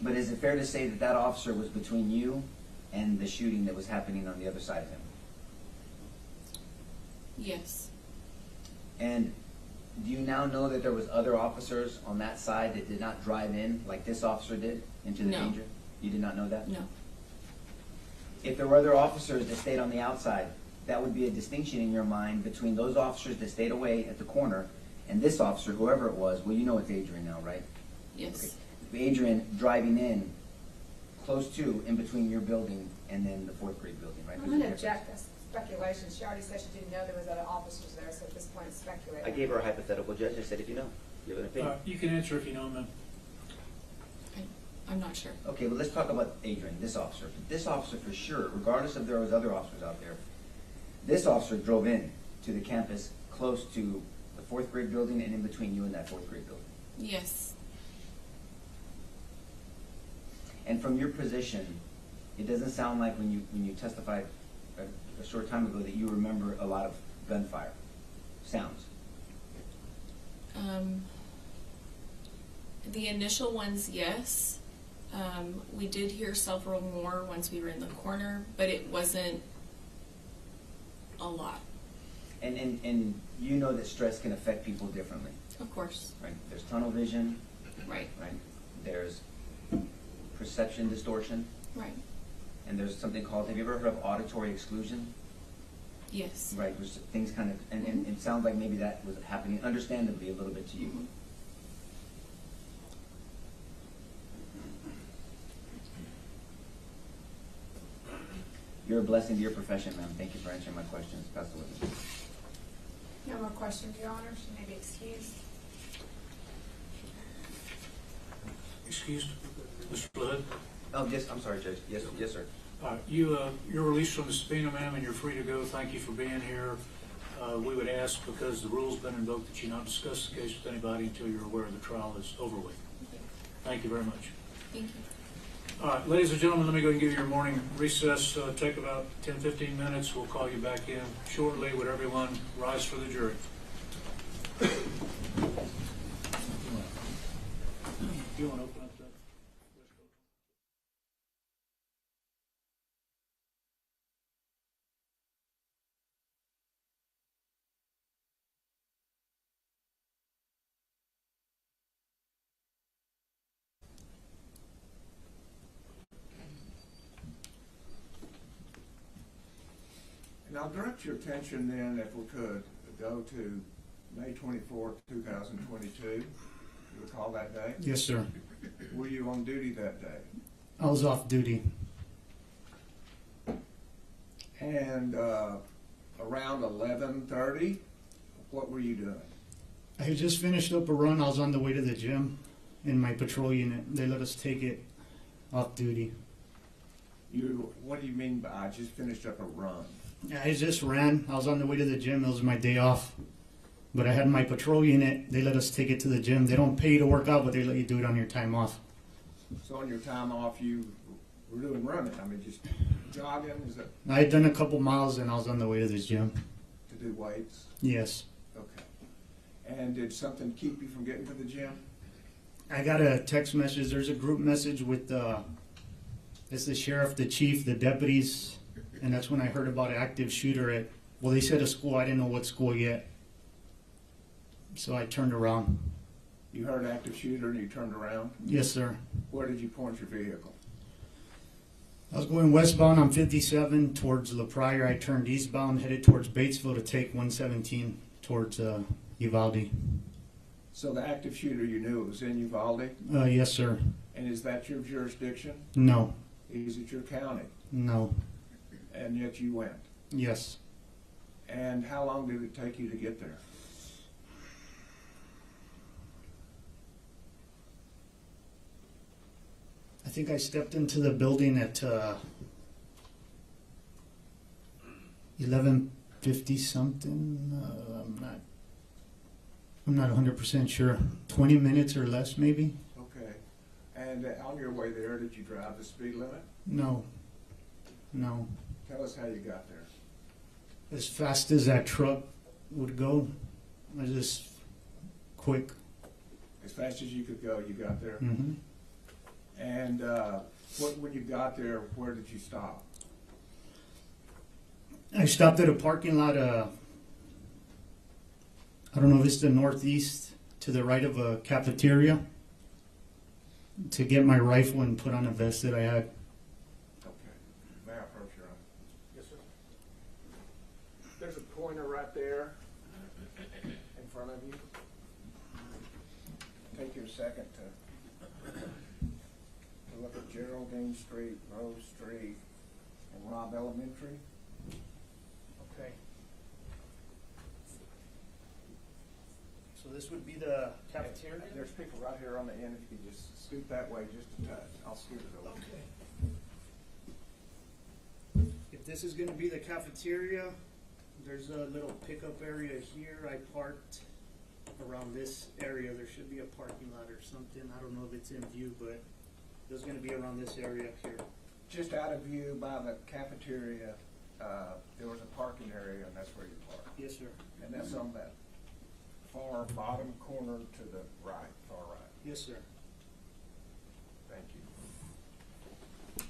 But is it fair to say that that officer was between you and the shooting that was happening on the other side of him? Yes. And do you now know that there was other officers on that side that did not drive in like this officer did into the No. danger? You did not know that? No. If there were other officers that stayed on the outside, that would be a distinction in your mind between those officers that stayed away at the corner and this officer, whoever it was. Well, you know it's Adrian now, right? Yes. Okay. Adrian driving in close to, in between your building and then the fourth grade building, right? I'm going to object. That's speculation. She already said she didn't know there was other officers there, so at this point it's speculating. I gave her a hypothetical, Judge. I said, if you know, you have an opinion. You can answer if you know, ma'am. I'm not sure. Okay, well, let's talk about Adrian, this officer. This officer, for sure, regardless if there was other officers out there, this officer drove in to the campus close to the fourth grade building and in between you and that fourth grade building. Yes. And from your position, it doesn't sound like when you testified a short time ago that you remember a lot of gunfire sounds. The initial ones, yes. We did hear several more once we were in the corner, but it wasn't a lot. And you know that stress can affect people differently, Of course. right? There's tunnel vision, Right. right? There's perception distortion, Right. and there's something called, have you ever heard of auditory exclusion? Yes. Right, which things kind of, and it sounds like maybe that was happening, understandably, a little bit to you. Mhm. You're a blessing to your profession, ma'am. Thank you for answering my questions. Pass the witness. No more questions, Your Honor. She may be excused. Excused, Mr. Flood. Oh, yes, I'm sorry, Judge. Yes, yes, sir. You're released from the subpoena, ma'am, and you're free to go. Thank you for being here. We would ask, because the rule's been invoked, that you not discuss the case with anybody until you're aware the trial is over with. Thank you very much. Thank you. All right, ladies and gentlemen, let me go and give you your morning recess. Take about 10-15 minutes. We'll call you back in shortly. Would everyone rise for the jury? You want to open up that? And I'll direct your attention then, if we could, go to May 24th, 2022. You recall that day? Yes, sir. Were you on duty that day? I was off duty. And around 11:30, what were you doing? I had just finished up a run. I was on the way to the gym in my patrol unit. They let us take it off duty. What do you mean by I just finished up a run? I just ran. I was on the way to the gym. It was my day off. But I had my patrol unit. They let us take it to the gym. They don't pay you to work out, but they let you do it on your time off. So on your time off, you were doing running. I mean, just jogging, is it I had done a couple miles and I was on the way to the gym. to do weights? Yes. Okay. And did something keep you from getting to the gym? I got a text message. There's a group message with it's the sheriff, the chief, the deputies, and that's when I heard about an active shooter at, well, they said a school. I didn't know what school yet. So I turned around. You heard an active shooter and you turned around? Yes, sir. Where did you point your vehicle? I was going westbound on 57 towards La Pryor. I turned eastbound, headed towards Batesville to take 117 towards Uvalde. So the active shooter, you knew it was in Uvalde? Yes, sir. And is that your jurisdiction? No. Is it your county? No. And yet you went? Yes. And how long did it take you to get there? I think I stepped into the building at 11:50 something. I'm not 100% sure. 20 minutes or less, maybe. Okay. And on your way there, did you drive the speed limit? No. No. Tell us how you got there. As fast as that truck would go, I just quick. As fast as you could go, you got there? Mm-hmm. And when you got there, where did you stop? I stopped at a parking lot. I don't know if it's the northeast, to the right of a cafeteria, to get my rifle and put on a vest that I had. Okay. May I approach your honor? Yes, sir. There's a pointer right there in front of you. Take you a second to look at Geraldine Street, Rose Street, and Robb Elementary. Okay. So this would be the cafeteria? There's people right here on the end. If you could just scoot that way just a touch, I'll scoot it over. Okay. If this is going to be the cafeteria, there's a little pickup area here. I parked around this area. There should be a parking lot or something. I don't know if it's in view, but there's going to be around this area here. Just out of view by the cafeteria, there was a parking area, and that's where you parked. Yes, sir. And that's on that far bottom corner to the right, far right. Yes, sir. Thank you.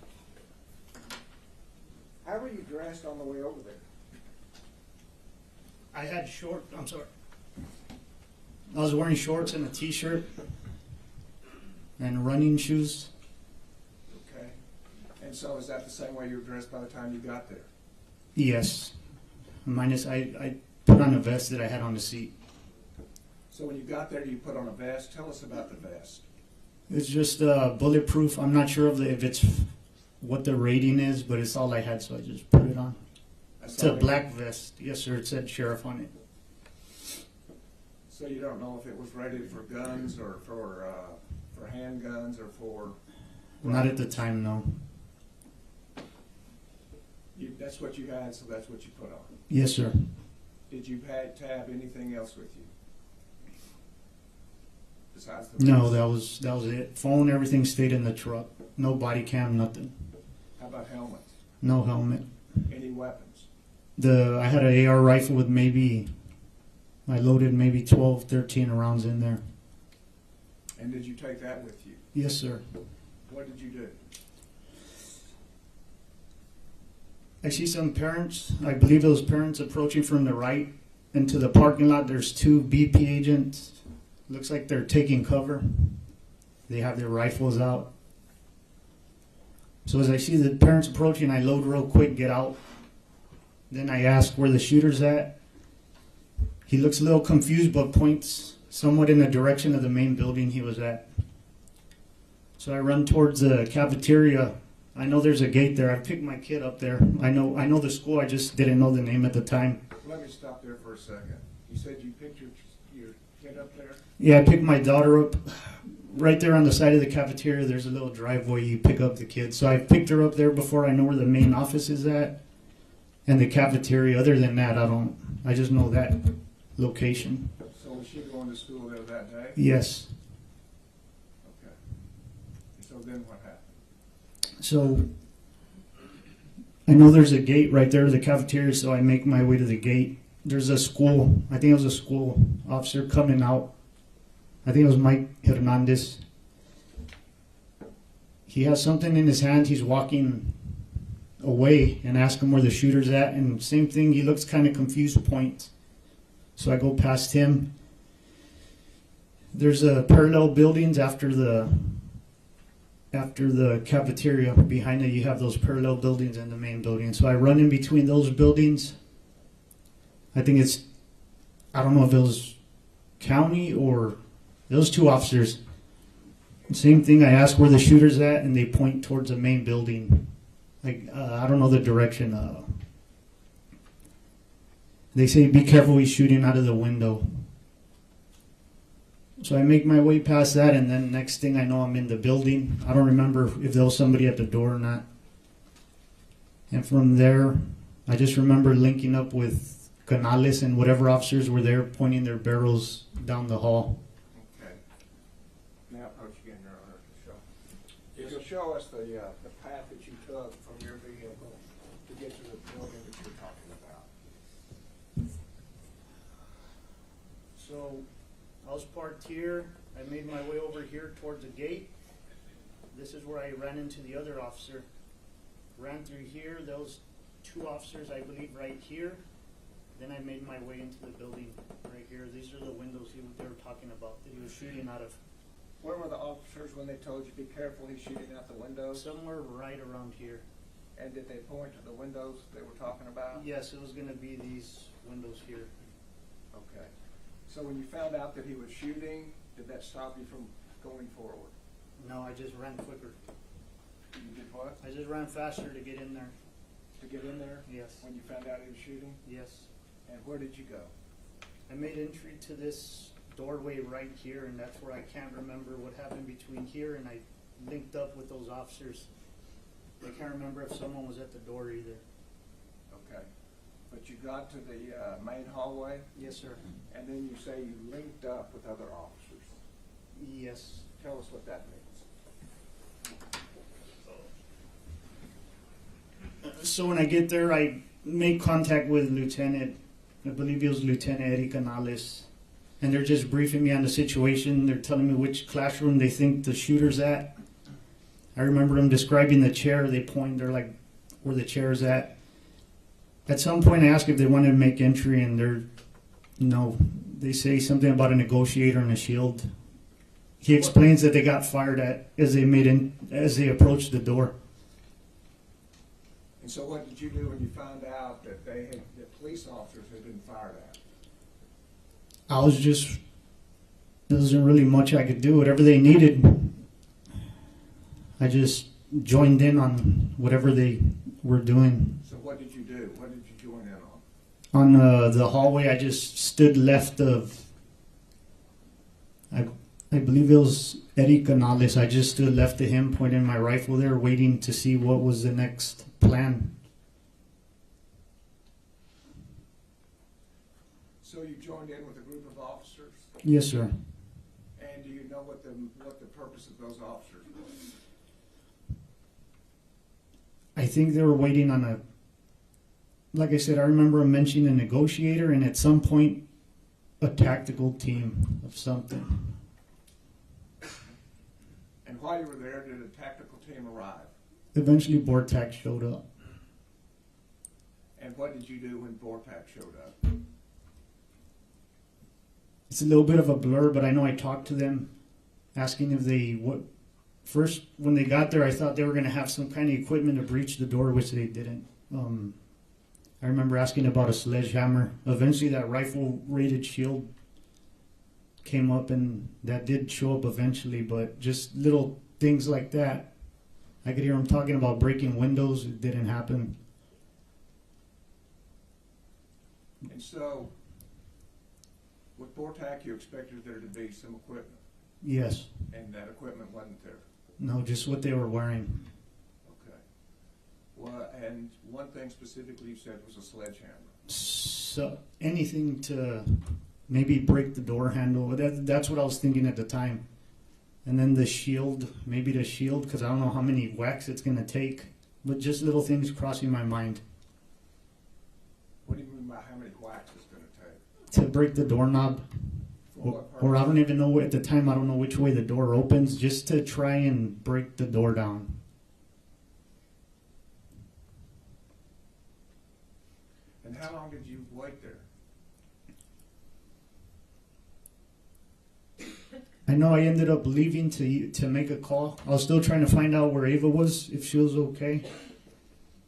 How were you dressed on the way over there? I had I was wearing shorts and a t-shirt and running shoes. Okay. And so is that the same way you were dressed by the time you got there? Yes. Minus I put on a vest that I had on the seat. So when you got there, you put on a vest. Tell us about the vest. It's just bulletproof. I'm not sure if it's what the rating is, but it's all I had, so I just put it on. It's a black vest. Yes, sir. It said sheriff on it. So you don't know if it was rated for guns or for handguns or for... Not at the time, no. That's what you had, so that's what you put on. Yes, sir. Did you have to have anything else with you? Besides the No, vest? that was it. Phone, everything stayed in the truck. No body cam, nothing. How about helmets? No helmet. Any weapons? I had an AR rifle with I loaded maybe 12, 13 rounds in there. And did you take that with you? Yes, sir. What did you do? I see some parents, I believe those parents approaching from the right into the parking lot. There's two BP agents. Looks like they're taking cover. They have their rifles out. So as I see the parents approaching, I load real quick, get out. Then I ask where the shooter's at. He looks a little confused, but points somewhat in the direction of the main building he was at. So I run towards the cafeteria. I know there's a gate there. I picked my kid up there. I know the school. I just didn't know the name at the time. Let me stop there for a second. You said you picked your kid up there? Yeah, I picked my daughter up right there on the side of the cafeteria. There's a little driveway you pick up the kid. So I picked her up there before I know where the main office is at and the cafeteria. Other than that, I just know that location. So was she going to school there that day? Yes. Okay. So then what happened? So I know there's a gate right there to the cafeteria, so I make my way to the gate. There's a school, I think it was a school officer coming out. I think it was Mike Hernandez. he has something in his hand. He's walking away and ask him where the shooter's at. And same thing, he looks kind of confused, points. So I go past him. There's a parallel buildings after the cafeteria. Behind it, you have those parallel buildings and the main building. So I run in between those buildings. I think I don't know if it was county or those two officers. Same thing, I ask where the shooter's at, and they point towards the main building. Like, I don't know the direction. They say, be careful, he's shooting out of the window. So I make my way past that, and then next thing I know, I'm in the building. I don't remember if there was somebody at the door or not. And from there, I just remember linking up with Gonzales and whatever officers were there, pointing their barrels down the hall. Okay. Now approach again, Your Honor, to show. If you'll show us the path that you took from your vehicle to get to the building that you're talking about. So I was parked here. I made my way over here towards the gate. This is where I ran into the other officer. Ran through here. Those two officers, I believe, right here. Then I made my way into the building right here. These are the windows they were talking about that he was shooting out of. Where were the officers when they told you, be careful, he's shooting out the windows? Somewhere right around here. And did they point to the windows they were talking about? Yes, it was going to be these windows here. Okay. So when you found out that he was shooting, did that stop you from going forward? No, I just ran quicker. You did what? I just ran faster to get in there. To get in there? Yes. When you found out he was shooting? Yes. And where did you go? I made entry to this doorway right here, and that's where I can't remember what happened between here, and I linked up with those officers. I can't remember if someone was at the door either. Okay. But you got to the main hallway, Yes, sir. and then you say you linked up with other officers. Yes. Tell us what that means. So when I get there, I make contact with Lieutenant, I believe it was Lieutenant Adrian Gonzales, and they're just briefing me on the situation. They're telling me which classroom they think the shooter's at. I remember them describing the chair. They point, they're like, where the chair's at. At some point, I asked if they wanted to make entry, and no. They say something about a negotiator and a shield. He explains that they got fired at as they approached the door. And so what did you do when you found out that the police officers had been fired at? There wasn't really much I could do. Whatever they needed, I just joined in on whatever they were doing. So what did you do? What did you join in On on? the hallway, I just stood left of, I believe it was Adrian Gonzales. I just stood left of him, pointing my rifle there, waiting to see what was the next plan. So you joined in with a group of officers? Yes, sir. And do you know what the purpose of those officers was? I think they were waiting on like I said, I remember him mentioning a negotiator and at some point a tactical team of something. And while you were there, did a tactical team arrive? Eventually, Bortak showed up. And what did you do when Bortak showed up? It's a little bit of a blur, but I know I talked to them, asking if first, when they got there, I thought they were going to have some kind of equipment to breach the door, which they didn't. I remember asking about a sledgehammer. Eventually, that rifle-rated shield came up, and that did show up eventually, but just little things like that. I could hear them talking about breaking windows. It didn't happen. And so, with Bortak, you expected there to be some equipment, Yes. and that equipment wasn't there. No, just what they were wearing. Okay. Well, and one thing specifically you said was a sledgehammer. So anything to maybe break the door handle. That's what I was thinking at the time. And then the shield, because I don't know how many whacks it's going to take. But just little things crossing my mind. What do you mean by how many whacks it's going to take? To break the doorknob. or I don't even know at the time. I don't know which way the door opens, just to try and break the door down. And how long did you wait there? I know I ended up leaving to make a call. I was still trying to find out where Ava was, if she was okay.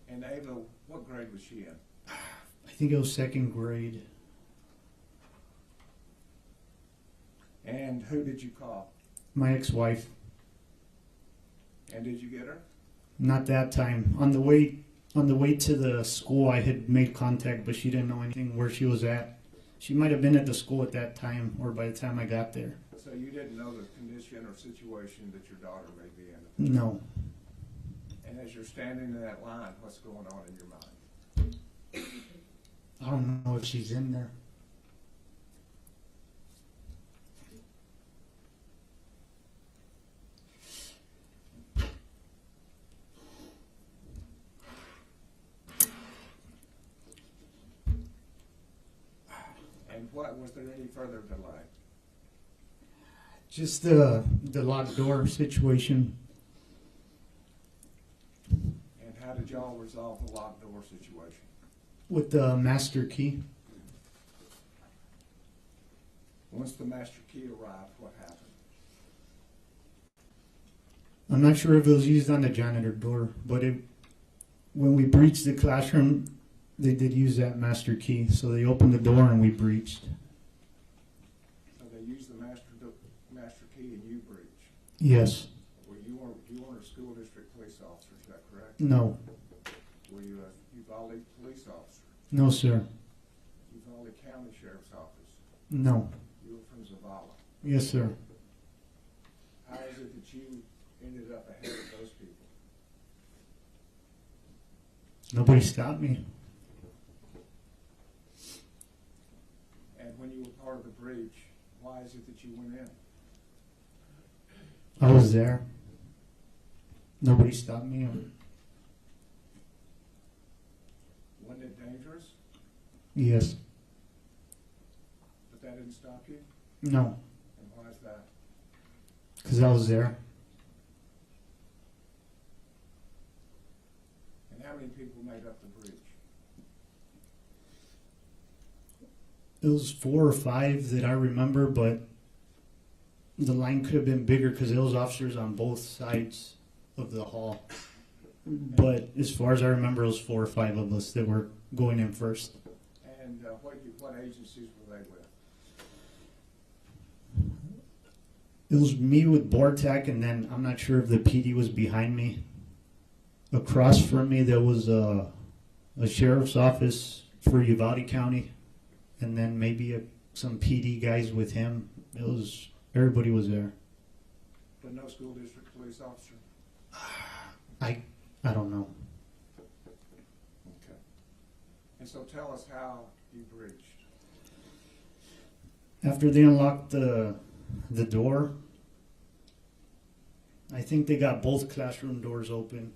And Ava, what grade was she in? I think it was second grade. And who did you call? My ex-wife. And did you get her? Not that time. On the way to the school, I had made contact, but she didn't know anything where she was at. She might have been at the school at that time, or by the time I got there. So you didn't know the condition or situation that your daughter may be in? No. And as you're standing in that line, what's going on in your mind? I don't know if she's in there. And what, was there any further delay? Just the locked door situation. And how did y'all resolve the locked door situation? With the master key. Once the master key arrived, what happened? I'm not sure if it was used on the janitor door, but when we breached the classroom, they did use that master key. So they opened the door and we breached. So they used the master key and you breached? Yes. Well, you weren't a school district police officer, is that correct? No. Were you a Uvalde police officer? No, sir. Uvalde County Sheriff's Office? No. You were from Zavala? Yes, sir. How is it that you ended up ahead of those people? Nobody stopped me. And when you were part of the breach, why is it that you went in? I was there. Nobody stopped me. Wasn't it dangerous? Yes. But that didn't stop you? No. And why is that? Because I was there. And how many people made up the breach? It was 4 or 5 that I remember, but the line could have been bigger because there was officers on both sides of the hall. But as far as I remember, it was 4 or 5 of us that were going in first. And what agencies were they with? It was me with BORTAC, and then I'm not sure if the PD was behind me. Across from me, there was a sheriff's office for Uvalde County, and then maybe some PD guys with him. Everybody was there. But no school district police officer? I don't know. Okay. And so tell us how you breached. After they unlocked the door, I think they got both classroom doors open.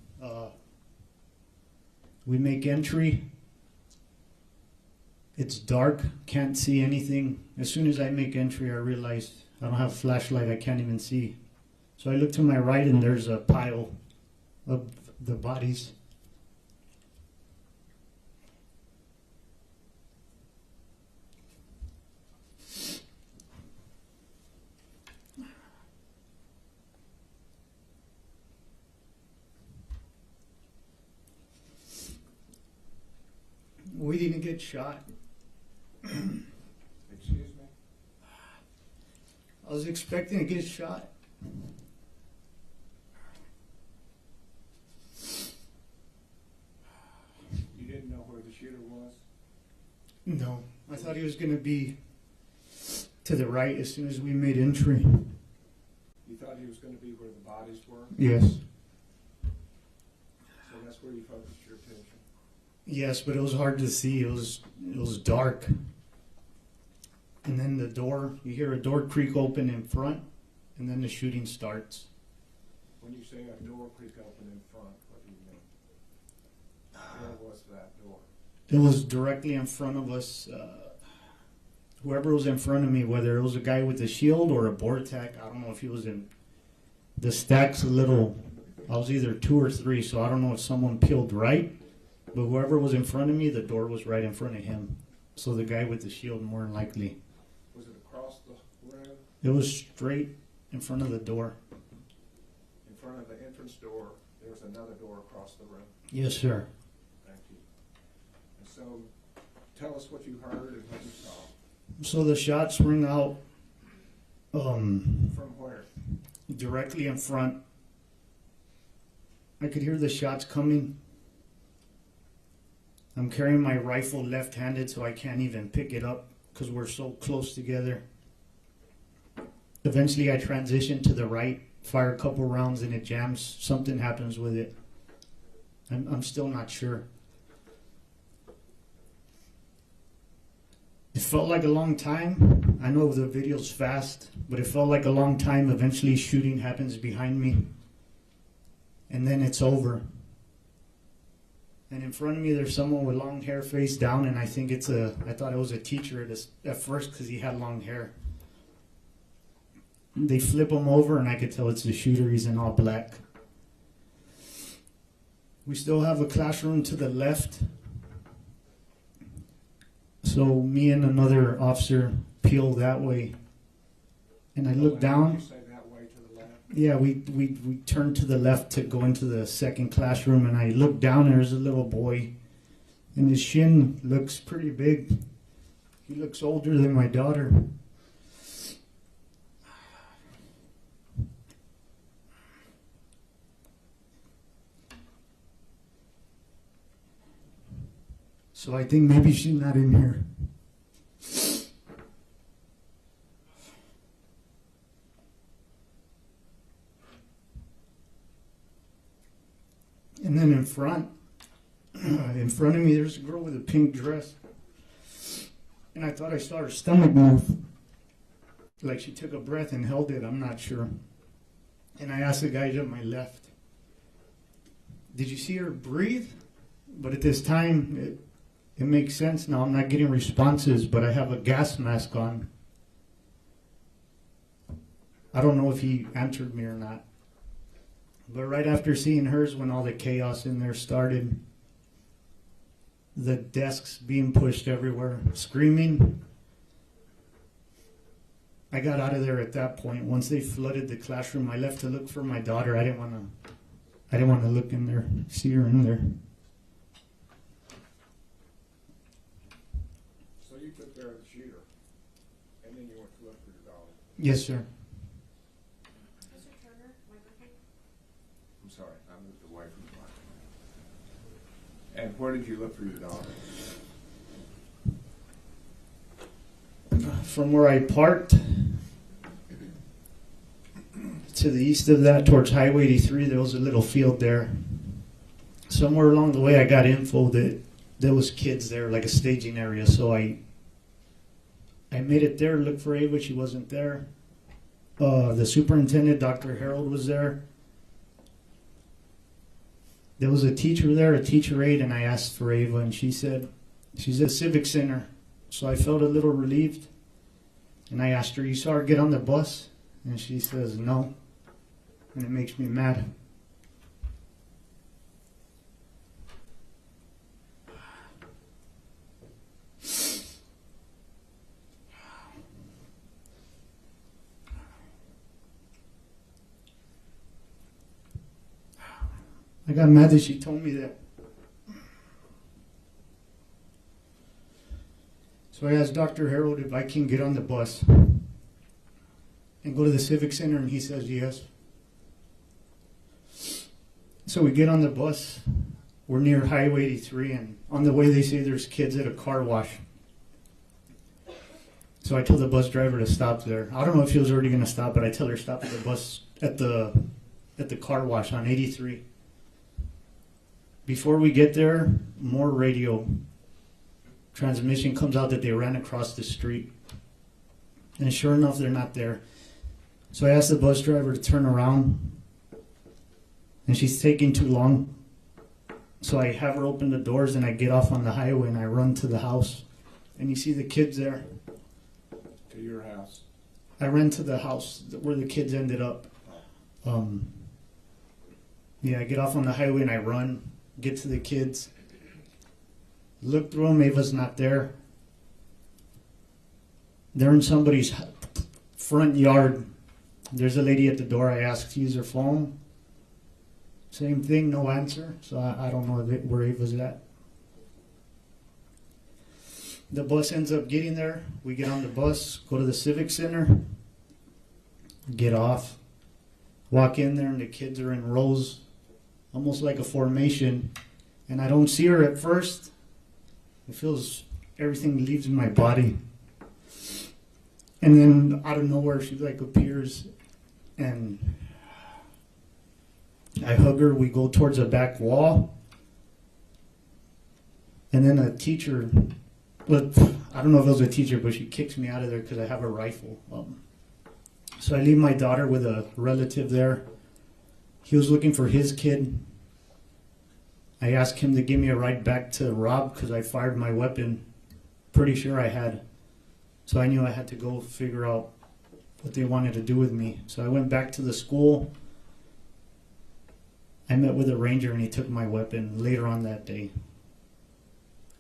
We make entry. It's dark, can't see anything. As soon as I make entry, I realized I don't have a flashlight, I can't even see. So I look to my right and there's a pile of the bodies. We didn't get shot. Excuse me? I was expecting to get shot. You didn't know where the shooter was? No, I thought he was going to be to the right as soon as we made entry. You thought he was going to be where the bodies were? Yes. So that's where you focused your attention? Yes, but it was hard to see. It was dark. And then the door, you hear a door creak open in front, and then the shooting starts. When you say a door creak open in front, what do you mean? Where was that door? It was directly in front of us. whoever was in front of me, whether it was a guy with a shield or a Bortac, I don't know if he was in the stacks a little, I was either 2 or 3, so I don't know if someone peeled right, but whoever was in front of me, the door was right in front of him. So the guy with the shield, more than likely. Was it across the room, It was straight in front of the door. in front of the entrance door? There was another door across the room. Yes, sir. Thank you. And so, tell us what you heard and what you saw. So the shots ring out From where? directly in front. I could hear the shots coming. I'm carrying my rifle left-handed, so I can't even pick it up because we're so close together. Eventually I transition to the right, fire a couple rounds, and it jams. Something happens with it. I'm still not sure. It felt like a long time. I know the video's fast, but it felt like a long time. Eventually shooting happens behind me, and then it's over. And in front of me there's someone with long hair face down, and I think I thought it was a teacher at first because he had long hair. They flip him over and I could tell it's the shooter. He's in all black. We still have a classroom to the left. So me and another officer peel that way. And I look down. You say that way to the left? Yeah, we turned to the left to go into the second classroom, and I look down and there's a little boy. And his shin looks pretty big. He looks older than my daughter. So I think maybe she's not in here. And then in front of me, there's a girl with a pink dress. And I thought I saw her stomach move. Like she took a breath and held it, I'm not sure. And I asked the guy to my left, did you see her breathe? But at this time, it makes sense now. I'm not getting responses, but I have a gas mask on. I don't know if he answered me or not. But right after seeing hers, when all the chaos in there started, the desks being pushed everywhere, screaming, I got out of there at that point. Once they flooded the classroom, I left to look for my daughter. I didn't want to look in there, see her in there. So you took care of the shooter, and then you went to look for your daughter. Yes, sir. Mr. Turner, microphone. I'm sorry, I moved away from the microphone. And where did you look for your daughter? From where I parked to the east of that towards Highway 83, there was a little field there. Somewhere along the way I got info that there was kids there, like a staging area, so I made it there, looked for Ava. She wasn't there. The superintendent, Dr. Harold, was there. There was a teacher there, a teacher aide, and I asked for Ava, and she said she's at the Civic Center. So I felt a little relieved, and I asked her, you saw her get on the bus? And she says, no, and it makes me mad. I got mad that she told me that. So I asked Dr. Harold if I can get on the bus and go to the Civic Center, and he says yes. So we get on the bus. We're near Highway 83, and on the way they say there's kids at a car wash. So I tell the bus driver to stop there. I don't know if she was already going to stop, but I tell her stop at the bus at the car wash on 83. Before we get there, more radio transmission comes out that they ran across the street. And sure enough, they're not there. So I asked the bus driver to turn around, and she's taking too long. So I have her open the doors, and I get off on the highway, and I run to the house. And you see the kids there. to your house? I ran to the house where the kids ended up. Yeah, I get off on the highway and I run, get to the kids, look through them, Ava's not there. They're in somebody's front yard. There's a lady at the door. I asked to use her phone. Same thing, no answer. So I don't know where Ava's at. The bus ends up getting there. We get on the bus, go to the Civic Center, get off, walk in there, and the kids are in rows, almost like a formation. And I don't see her at first. It feels everything leaves my body. And then out of nowhere, she like appears, and I hug her. We go towards a back wall, and then a teacher. Well, I don't know if it was a teacher, but she kicks me out of there because I have a rifle. So I leave my daughter with a relative there. He was looking for his kid. I asked him to give me a ride back to Robb because I fired my weapon. Pretty sure I had. So I knew I had to go figure out what they wanted to do with me. So I went back to the school. I met with a ranger and he took my weapon later on that day.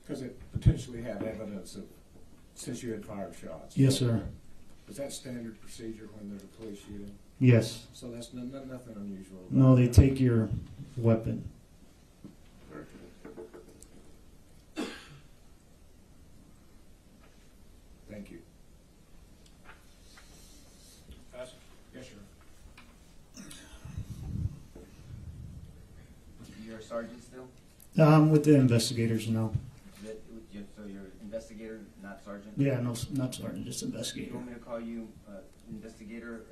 Because it potentially had evidence of, since you had fired shots. Yes, sir. Is that standard procedure when there's a police shooting? Yes. So that's nothing unusual? No, they take your weapon. Thank you. Pass. Yes, sir. You're a sergeant still? I'm with the investigators now. So you're investigator, not sergeant? Yeah, no, not sergeant, just You investigator. want me to call you investigator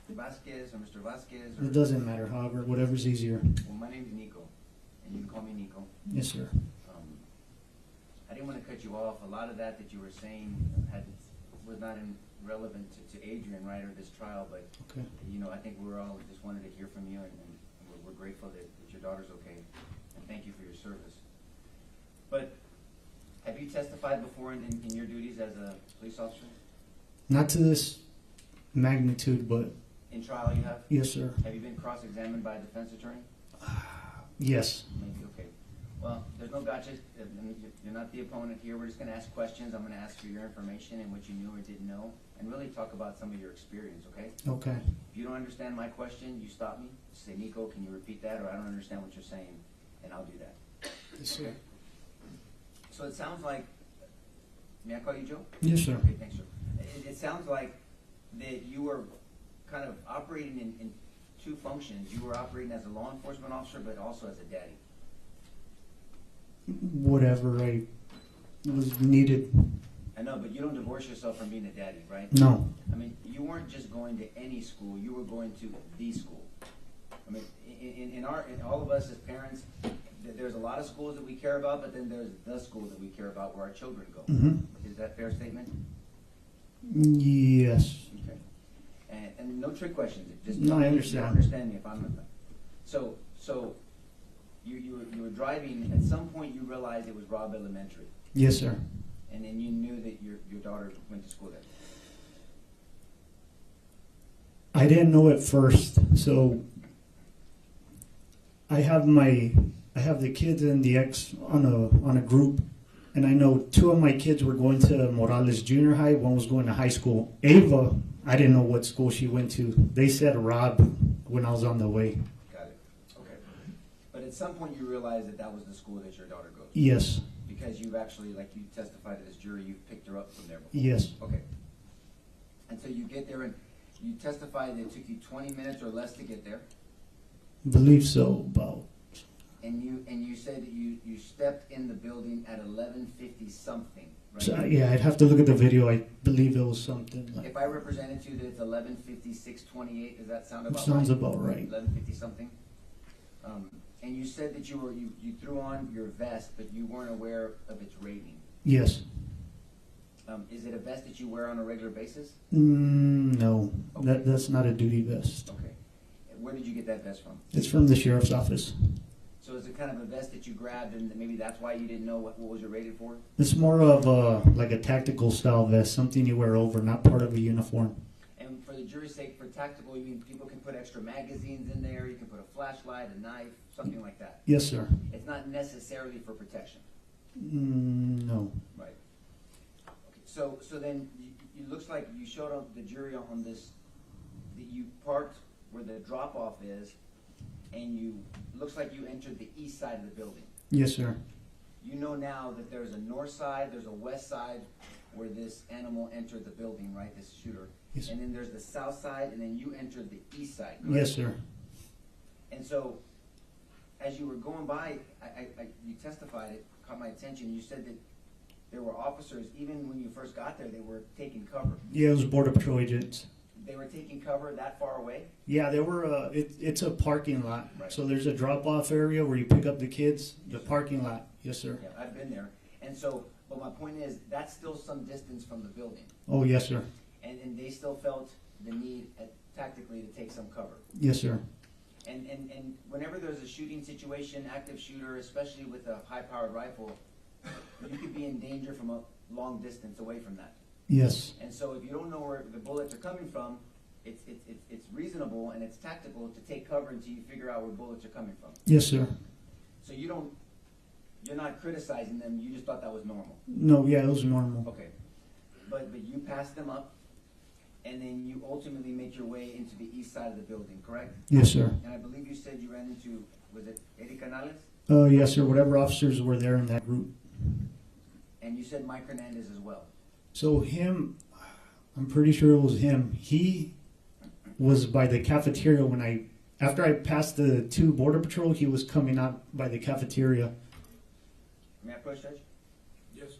Vasquez or Mr. Vasquez? Or? It doesn't matter, however, whatever's easier. Well, my name's Nico, and you can call me Nico. Yes, sir. I didn't want to cut you off. A lot of that you were saying was not relevant to Adrian, right, or this trial, but Okay. you know, I think we all just wanted to hear from you, and we're grateful that your daughter's okay, and thank you for your service. But have you testified before in your duties as a police officer? Not to this magnitude, but In trial you have? yes, sir. Have you been cross-examined by a defense attorney? Yes. Maybe, okay. Well, there's no gotcha. You're not the opponent here. We're just going to ask questions. I'm going to ask for your information and what you knew or didn't know, and really talk about some of your experience, okay? Okay. If you don't understand my question, you stop me. Say, Nico, can you repeat that? Or I don't understand what you're saying, and I'll do that. Yes, sir. So it sounds like, may I call you Joe? Yes, sir. Okay, thanks, Joe. It sounds like that you were kind of operating in two functions. You were operating as a law enforcement officer, but also as a daddy. Whatever I was needed. I know, but you don't divorce yourself from being a daddy, right? No. I mean, you weren't just going to any school. You were going to the school. I mean, in all of us as parents, there's a lot of schools that we care about, but then there's the school that we care about where our children go. Mm-hmm. Is that a fair statement? Yes. Okay. And no trick questions. Just No, I you understand. understand me if I'm. So you were driving. At some point, you realized it was Robb Elementary, Yes, sir. and then you knew that your daughter went to school there. I didn't know at first, so I have the kids and the ex on a group, and I know two of my kids were going to Morales Junior High, one was going to high school. Ava, I didn't know what school she went to. They said Robb when I was on the way. Got it. Okay. But at some point, you realized that was the school that your daughter goes to. Yes. Because you've actually, like you testified to this jury, you've picked her up from there before. Yes. Okay. And so you get there, and you testified that it took you 20 minutes or less to get there. Believe so. About. And you said that you stepped in the building at 11:50 something, right? So, yeah, I'd have to look at the video. I believe it was something like. If I represented you that it's 11:56:28, does that sound about right? Sounds about right. 11:50 something. And you said that you threw on your vest, but you weren't aware of its rating. Yes. Is it a vest that you wear on a regular basis? No. Okay. That's not a duty vest. Okay. Where did you get that vest from? It's from the sheriff's office. So is it kind of a vest that you grabbed and maybe that's why you didn't know what was it rated for? It's more of like a tactical style vest, something you wear over, not part of a uniform. And for the jury's sake, for tactical, you mean people can put extra magazines in there, you can put a flashlight, a knife, something like that? Yes, sir. It's not necessarily for protection, No. right? Okay, so then it looks like you showed up the jury on this, that you parked where the drop-off is, and looks like you entered the east side of the building. Yes, sir. You know now that there's a north side, there's a west side where this animal entered the building, right, this shooter? Yes. And then there's the south side, and then you entered the east side, correct? Yes, sir. And so, as you were going by, you testified, it caught my attention, you said that there were officers, even when you first got there, they were taking cover. Yeah, it was Border Patrol agents. They were taking cover that far away? Yeah, they were. It's a parking lot, Right. so there's a drop-off area where you pick up the kids. The parking lot. Yes, sir. Yeah, I've been there. And so, but my point is, that's still some distance from the building. Oh, yes, sir. And they still felt the need tactically to take some cover. Yes, sir. And whenever there's a shooting situation, active shooter, especially with a high-powered rifle, you could be in danger from a long distance away from that. Yes. And so if you don't know where the bullets are coming from, it's reasonable and it's tactical to take cover until you figure out where bullets are coming from. Yes, sir. So you're not criticizing them, you just thought that was normal. No, yeah, it was normal. Okay. But you passed them up, and then you ultimately make your way into the east side of the building, correct? Yes, sir. And I believe you said you ran into, was it Eddie Canales? Yes, sir. Whatever officers were there in that group. And you said Mike Hernandez as well. So him, I'm pretty sure it was him. He was by the cafeteria after I passed the 2 Border Patrol, he was coming out by the cafeteria. May I approach, Judge? Yes.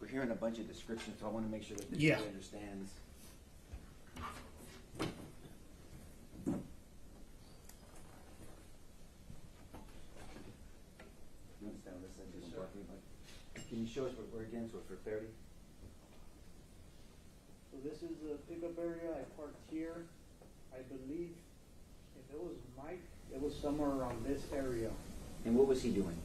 We're hearing a bunch of descriptions, so I want to make sure that the Yeah. jury understands. You understand what this is? Yes, sir. Can you show us what we're against, for clarity? So this is the pickup area. I parked here. I believe if it was Mike, it was somewhere around this area. And what was he doing?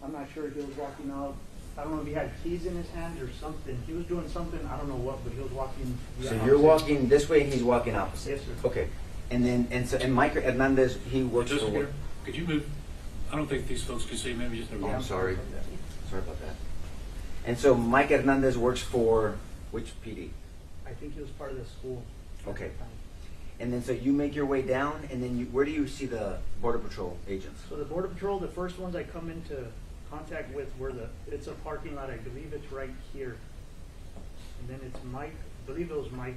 I'm not sure if he was walking out. I don't know if he had keys in his hand or something. He was doing something, I don't know what, but he was walking the So opposite. you're walking this way and he's walking opposite? Yes, sir. Okay. And Mike Hernandez, he works for Just what? here, could you move? I don't think these folks can see, maybe just. Oh, I'm sorry. Sorry about that. And so Mike Hernandez works for which PD? I think he was part of the school. at Okay. the time. And then so you make your way down, and then where do you see the Border Patrol agents? So the Border Patrol, the first ones I come into contact with were it's a parking lot. I believe it's right here. And then it's Mike, I believe it was Mike.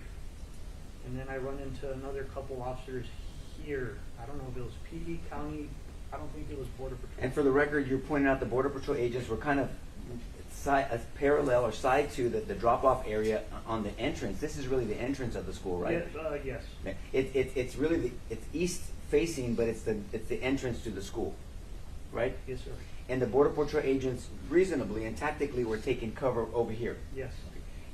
And then I run into another couple officers here. I don't know if it was PD, county, I don't think it was Border Patrol. And for the record, you're pointing out the Border Patrol agents were kind of parallel or side to the drop-off area on the entrance. This is really the entrance of the school, right? Yes. It's really it's east facing, but it's the entrance to the school, right? Yes, sir. And the Border Patrol agents reasonably and tactically were taking cover over here. Yes.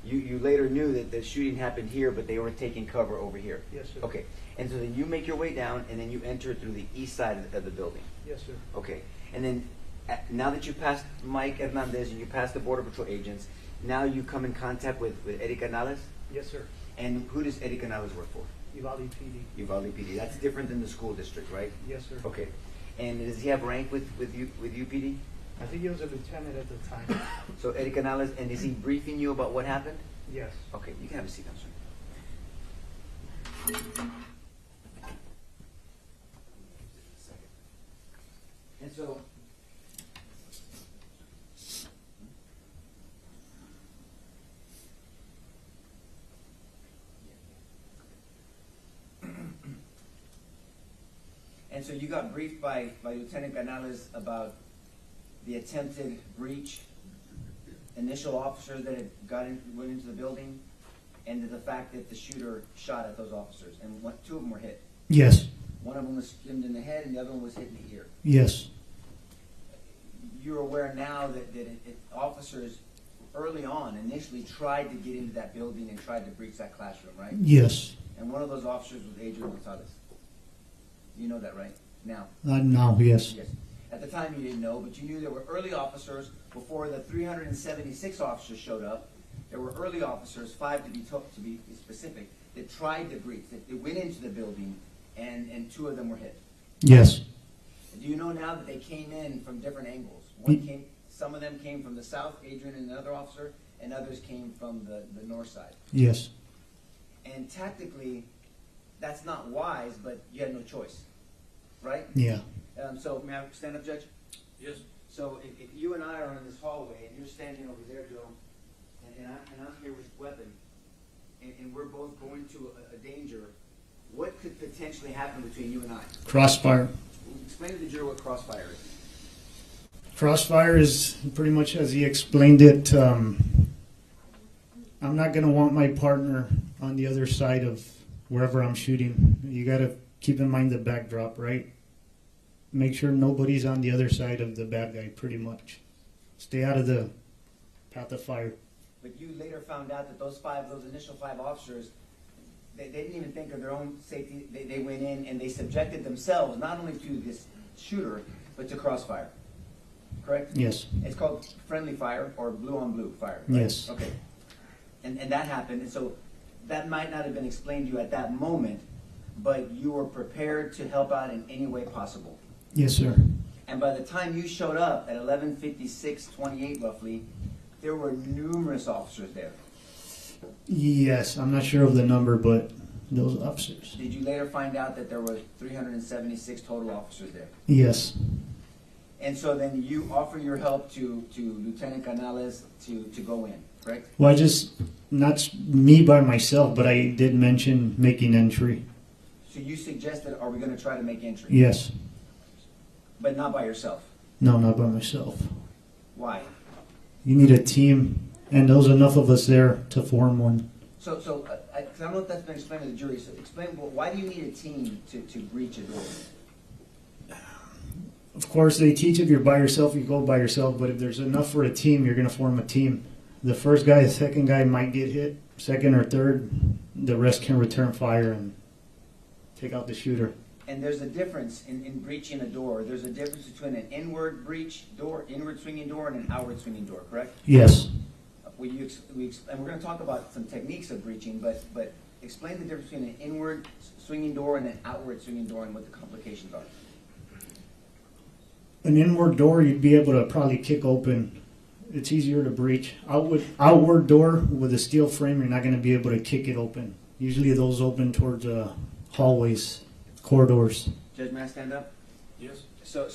You later knew that the shooting happened here, but they were taking cover over here. Yes, sir. Okay. And so then you make your way down, and then you enter through the east side of the building. Yes, sir. Okay. And then now that you passed Mike Hernandez and you passed the Border Patrol agents, now you come in contact with Eddie Canales? Yes, sir. And who does Eddie Canales work for? Uvalde PD. Uvalde PD. That's different than the school district, right? Yes, sir. Okay. And does he have rank with UPD? I think he was a lieutenant at the time. So Eddie Canales, and is he briefing you about what happened? Yes. Okay, you can have a seat, I'm sorry. And so, you got briefed by Lieutenant Canales about the attempted breach, initial officers that had went into the building, and the fact that the shooter shot at those officers, and two of them were hit. Yes. One of them was skimmed in the head, and the other one was hit in the ear. Yes. You're aware now that officers early on initially tried to get into that building and tried to breach that classroom, right? Yes. And one of those officers was Adrian Gonzales. You know that, right? Now. No, yes. Yes. At the time you didn't know, but you knew there were early officers before the 376 officers showed up. There were early officers, 5 to be specific, that tried to breach. That went into the building, and 2 of them were hit. Yes. Do you know now that they came in from different angles? Some of them came from the south, Adrian and another officer, and others came from the north side. Yes. And tactically, that's not wise, but you had no choice, right? Yeah. So may I stand up, Judge? Yes. So if you and I are in this hallway, and you're standing over there, Joe, and I'm here with a weapon, and we're both going to a danger, what could potentially happen between you and I? Crossfire. Explain to the jury what crossfire is. Crossfire is pretty much as he explained it. I'm not going to want my partner on the other side of wherever I'm shooting. You got to keep in mind the backdrop, right? Make sure nobody's on the other side of the bad guy, pretty much. Stay out of the path of fire. But you later found out that those initial 5 officers, they didn't even think of their own safety. They went in and they subjected themselves not only to this shooter, but to crossfire. Correct? Yes. It's called friendly fire or blue on blue fire. Right? Yes. Okay. And that happened. And so that might not have been explained to you at that moment, but you were prepared to help out in any way possible. Yes, sir. And by the time you showed up at 11:56:28 roughly, there were numerous officers there. Yes, I'm not sure of the number, but those officers. Did you later find out that there were 376 total officers there? Yes. And so then you offer your help to Lieutenant Gonzales to go in, correct? Well, not me by myself, but I did mention making entry. So you suggested, are we going to try to make entry? Yes. But not by yourself. No, not by myself. Why? You need a team, and there's enough of us there to form one. So I don't know if that's been explained to the jury. So explain, well, why do you need a team to breach a door? Of course, they teach if you're by yourself, you go by yourself, but if there's enough for a team, you're going to form a team. The first guy, the second guy might get hit, second or third, the rest can return fire and take out the shooter. And there's a difference in breaching a door. There's a difference between an inward breach door, inward swinging door, and an outward swinging door, correct? Yes. And we're going to talk about some techniques of breaching, but explain the difference between an inward swinging door and an outward swinging door and what the complications are. An inward door, you'd be able to probably kick open. It's easier to breach. Outward door with a steel frame, you're not going to be able to kick it open. Usually those open towards hallways, corridors. Judge, may I stand up? Yes. So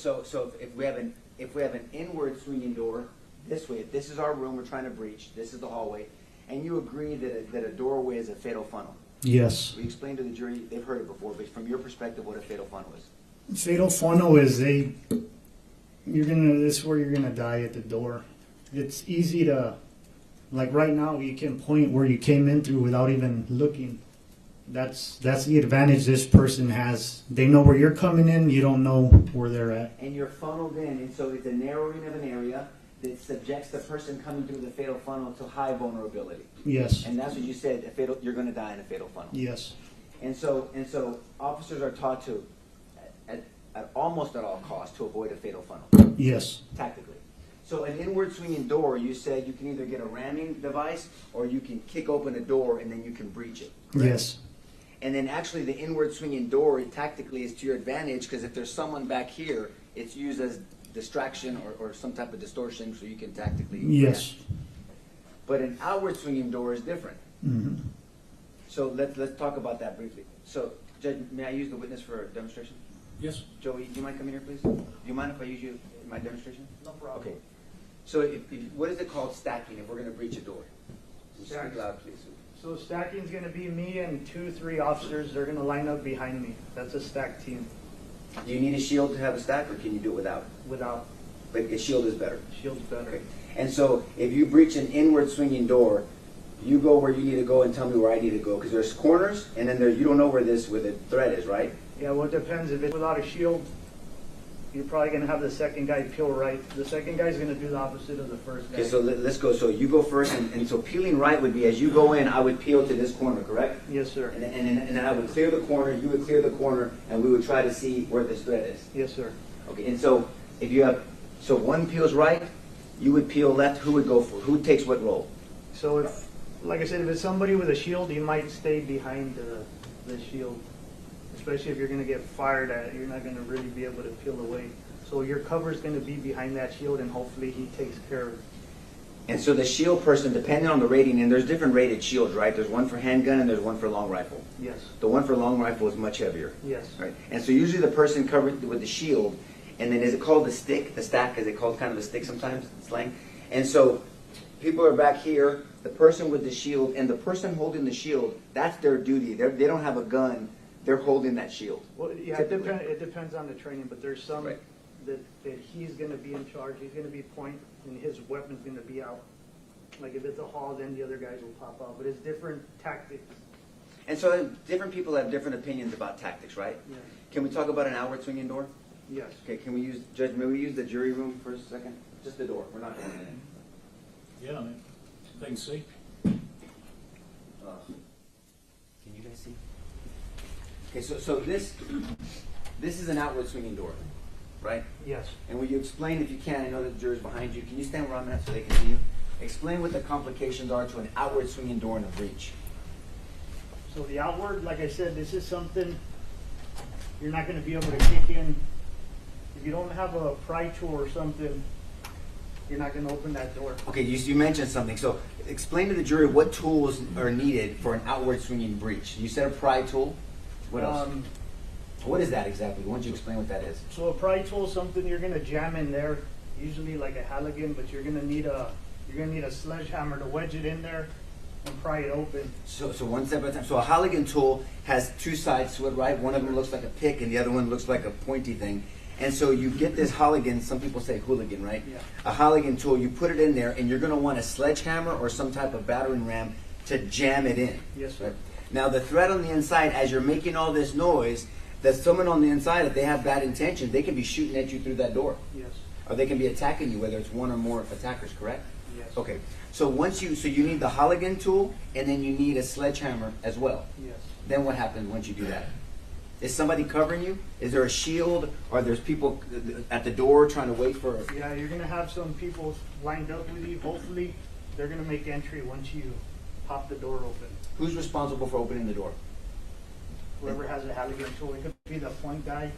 if we have an inward swinging door this way, if this is our room we're trying to breach, this is the hallway, and you agree that a doorway is a fatal funnel. Yes. We explained to the jury, they've heard it before, but from your perspective, what a fatal funnel is. Fatal funnel is this is where you're gonna die at the door. It's easy to, like right now, you can point where you came in through without even looking. That's the advantage this person has. They know where you're coming in, you don't know where they're at. And you're funneled in, and so it's a narrowing of an area that subjects the person coming through the fatal funnel to high vulnerability. Yes. And that's what you said, you're going to die in a fatal funnel. Yes. And so officers are taught to, at almost at all costs, to avoid a fatal funnel. Yes. Tactically. So an inward swinging door, you said you can either get a ramming device or you can kick open a door and then you can breach it. Correct? Yes. And then actually the inward swinging door tactically is to your advantage because if there's someone back here, it's used as distraction or some type of distortion so you can tactically Yes. react. But an outward swinging door is different. Mm-hmm. So let's talk about that briefly. So Judge, may I use the witness for a demonstration? Yes. Joey, do you mind coming here, please? Do you mind if I use you in my demonstration? No problem. Okay. So what is it called stacking if we're going to breach a door? Speak loud, please. So stacking is going to be me and 2-3 officers. They're going to line up behind me. That's a stack team. Do you need a shield to have a stack, or can you do it without? Without. But a shield is better. Shield's better. Okay. And so if you breach an inward swinging door, you go where you need to go and tell me where I need to go, because there's corners, and then you don't know where the thread is, right? Yeah, well, it depends. If it's without a shield, you're probably going to have the second guy peel right. The second guy's going to do the opposite of the first guy. Okay, so let's go. So you go first, and so peeling right would be as you go in, I would peel to this corner, correct? Yes, sir. And then I would clear the corner, you would clear the corner, and we would try to see where this thread is. Yes, sir. Okay, and so if you have, so one peels right, you would peel left, who would go for, who takes what role? So if, like I said, if it's somebody with a shield, you might stay behind the shield. Especially if you're going to get fired at, you're not going to really be able to peel away. So your cover is going to be behind that shield, and hopefully he takes care of it. And so the shield person, depending on the rating, and there's different rated shields, right? There's one for handgun and there's one for long rifle. Yes. The one for long rifle is much heavier. Yes. Right. And so usually the person covered with the shield, and then is it called the stick, the stack? Is it called kind of a stick sometimes, slang? And so people are back here, the person with the shield, and the person holding the shield, that's their duty. They don't have a gun. They're holding that shield. Well, yeah, it depends on the training, but there's some Right. that he's going to be in charge. He's going to be point, and his weapon's going to be out. Like if it's a haul, then the other guys will pop out. But it's different tactics. And so different people have different opinions about tactics, right? Yeah. Can we talk about an outward swinging door? Yes. Okay, can we use, Judge, may we use the jury room for a second? Just the door, we're not going in. Yeah, I mean, they can see. Can you guys see? Okay, so this is an outward swinging door, right? Yes. And will you explain, if you can, I know that the jury's behind you, can you stand where I'm at so they can see you? Explain what the complications are to an outward swinging door in a breach. So the outward, like I said, this is something you're not going to be able to kick in. If you don't have a pry tool or something, you're not going to open that door. Okay, you mentioned something. So explain to the jury what tools are needed for an outward swinging breach. You said a pry tool. What else? What is that exactly? Why don't you explain what that is? So a pry tool is something you're going to jam in there, usually like a Halligan, but you're going to need a sledgehammer to wedge it in there and pry it open. So one step at a time. So a Halligan tool has two sides to it, right? One of them looks like a pick and the other one looks like a pointy thing. And so you get this Halligan, some people say hooligan, right? Yeah. A Halligan tool, you put it in there and you're going to want a sledgehammer or some type of battering ram to jam it in. Yes, sir. Right? Now the threat on the inside, as you're making all this noise, there's someone on the inside, if they have bad intentions, they can be shooting at you through that door. Yes. Or they can be attacking you, whether it's one or more attackers, correct? Yes. Okay. So you need the Halligan tool and then you need a sledgehammer as well. Yes. Then what happens once you do that? Is somebody covering you? Is there a shield? Or there's people at the door trying to wait for? Yeah, you're going to have some people lined up with you. Hopefully, they're going to make entry once you pop the door open. Who's responsible for opening the door? Whoever has a Halligan tool, it could be the point guy.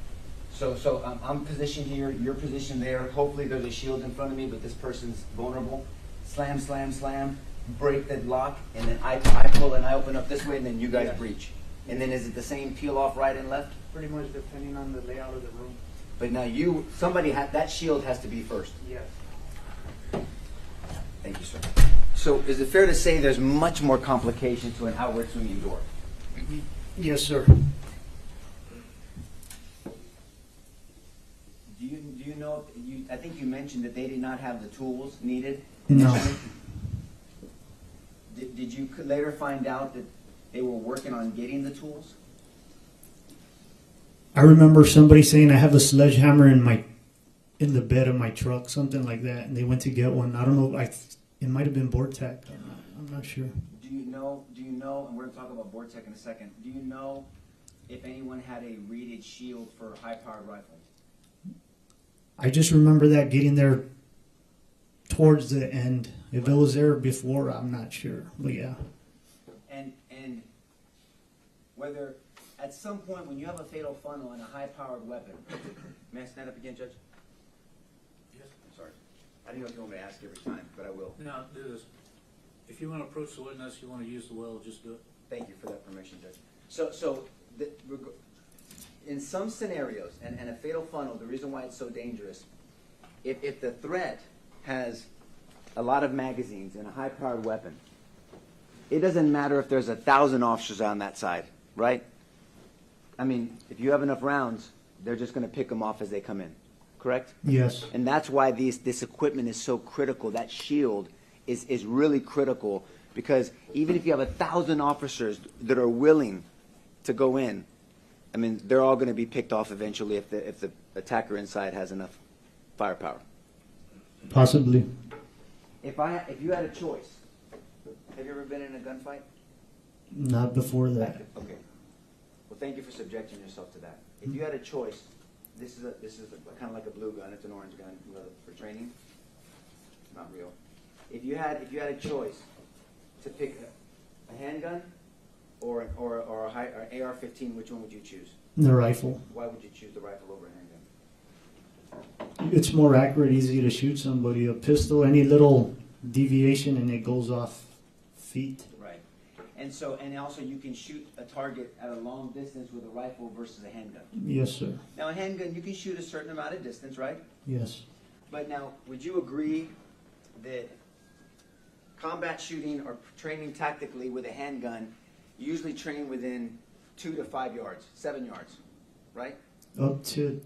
So I'm positioned here, you're positioned there. Hopefully there's a shield in front of me, but this person's vulnerable. Slam, slam, slam, break the lock, and then I pull and I open up this way, and then you guys Yes. breach. And then is it the same peel off right and left? Pretty much depending on the layout of the room. But now that shield has to be first. Yes. Thank you, sir. So is it fair to say there's much more complication to an outward swinging door? Yes, sir. Do you know, I think you mentioned that they did not have the tools needed? No. Did you later find out that they were working on getting the tools? I remember somebody saying I have a sledgehammer in the bed of my truck, something like that, and they went to get one. I don't know. It might have been Bortec. I'm not sure. Do you know, and we're going to talk about Bortec in a second, do you know if anyone had a reeded shield for high-powered rifles? I just remember that getting there towards the end. If it was there before, I'm not sure. But yeah. And whether at some point when you have a fatal funnel and a high-powered weapon, may I stand up again, Judge? Yes. I'm sorry. I didn't know if you want me to ask every time, but I will. Now, do this. If you want to approach the witness, you want to use the well, just do it. Thank you for that permission, Judge. In some scenarios, and a fatal funnel, the reason why it's so dangerous, if the threat has a lot of magazines and a high-powered weapon, it doesn't matter if there's 1,000 officers on that side, right? I mean, if you have enough rounds, they're just going to pick them off as they come in, correct? Yes. And that's why this equipment is so critical. That shield is really critical, because even if you have 1,000 officers that are willing to go in, I mean, they're all going to be picked off eventually if attacker inside has enough firepower. Possibly. If you had a choice, have you ever been in a gunfight? Not before that. Okay. Well, thank you for subjecting yourself to that. If you had a choice, this is kind of like a blue gun. It's an orange gun for training. Not real. If you had a choice to pick a handgun or an AR-15, which one would you choose? The rifle. Why would you choose the rifle over a handgun? It's more accurate, easy to shoot somebody. A pistol, any little deviation and it goes off feet. Right. And also you can shoot a target at a long distance with a rifle versus a handgun. Yes, sir. Now a handgun, you can shoot a certain amount of distance, right? Yes. But now, would you agree that combat shooting or training tactically with a handgun, you usually train within 2 to 5 yards, 7 yards, right? Up to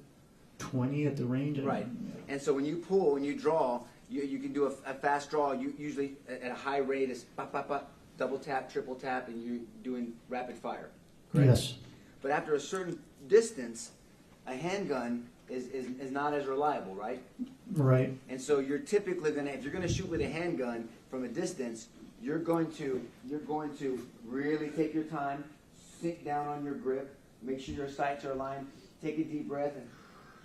20 at the range. Right. And so when you pull, when you draw, you can do a fast draw. You usually at a high rate is pop, pop, pop, double tap, triple tap, and you're doing rapid fire. Correct? Yes. But after a certain distance, a handgun is not as reliable, right? Right. And so you're typically gonna, if you're gonna shoot with a handgun from a distance, you're going to really take your time, sink down on your grip, make sure your sights are aligned, take a deep breath, and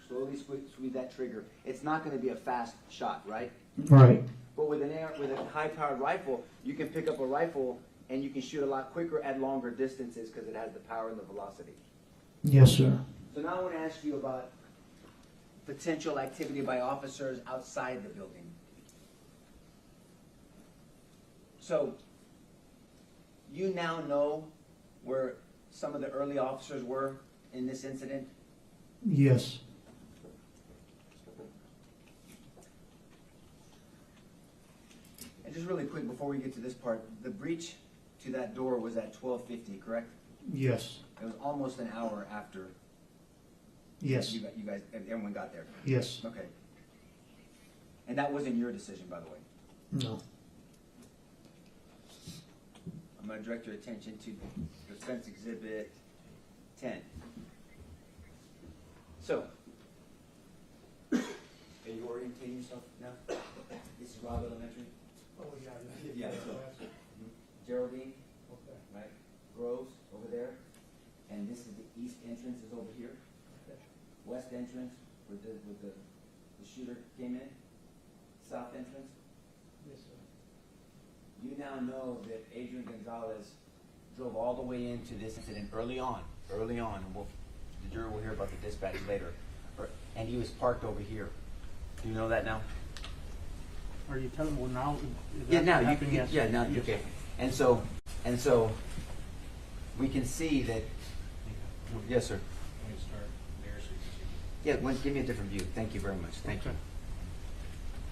slowly squeeze that trigger. It's not going to be a fast shot, right? Right. But with a high-powered rifle, you can pick up a rifle and you can shoot a lot quicker at longer distances because it has the power and the velocity. Yes, sir. So now I want to ask you about potential activity by officers outside the building. So you now know where some of the early officers were in this incident? Yes. And just really quick before we get to this part, the breach to that door was at 12:50, correct? Yes. It was almost an hour after Yes. you guys, everyone got there. Yes. Okay. And that wasn't your decision, by the way. No. I'm going to direct your attention to Defense Exhibit 10. So, are you orientating yourself now? This is Robb Elementary. Oh, yeah. Yeah. So, Geraldine, Okay. right? Groves over there, and this is the east entrance is over here. Okay. West entrance where the shooter came in. South entrance. Yes, sir. You now know that Adrian Gonzales drove all the way into this incident early on, and the jury will hear about the dispatch later, and he was parked over here. Do you know that now? Are you telling me now? Yeah, now you can. yeah, now you can. And so we can see that. Yes, sir. Let me start there so you can see. Yeah, give me a different view. Thank you very much. Thank you.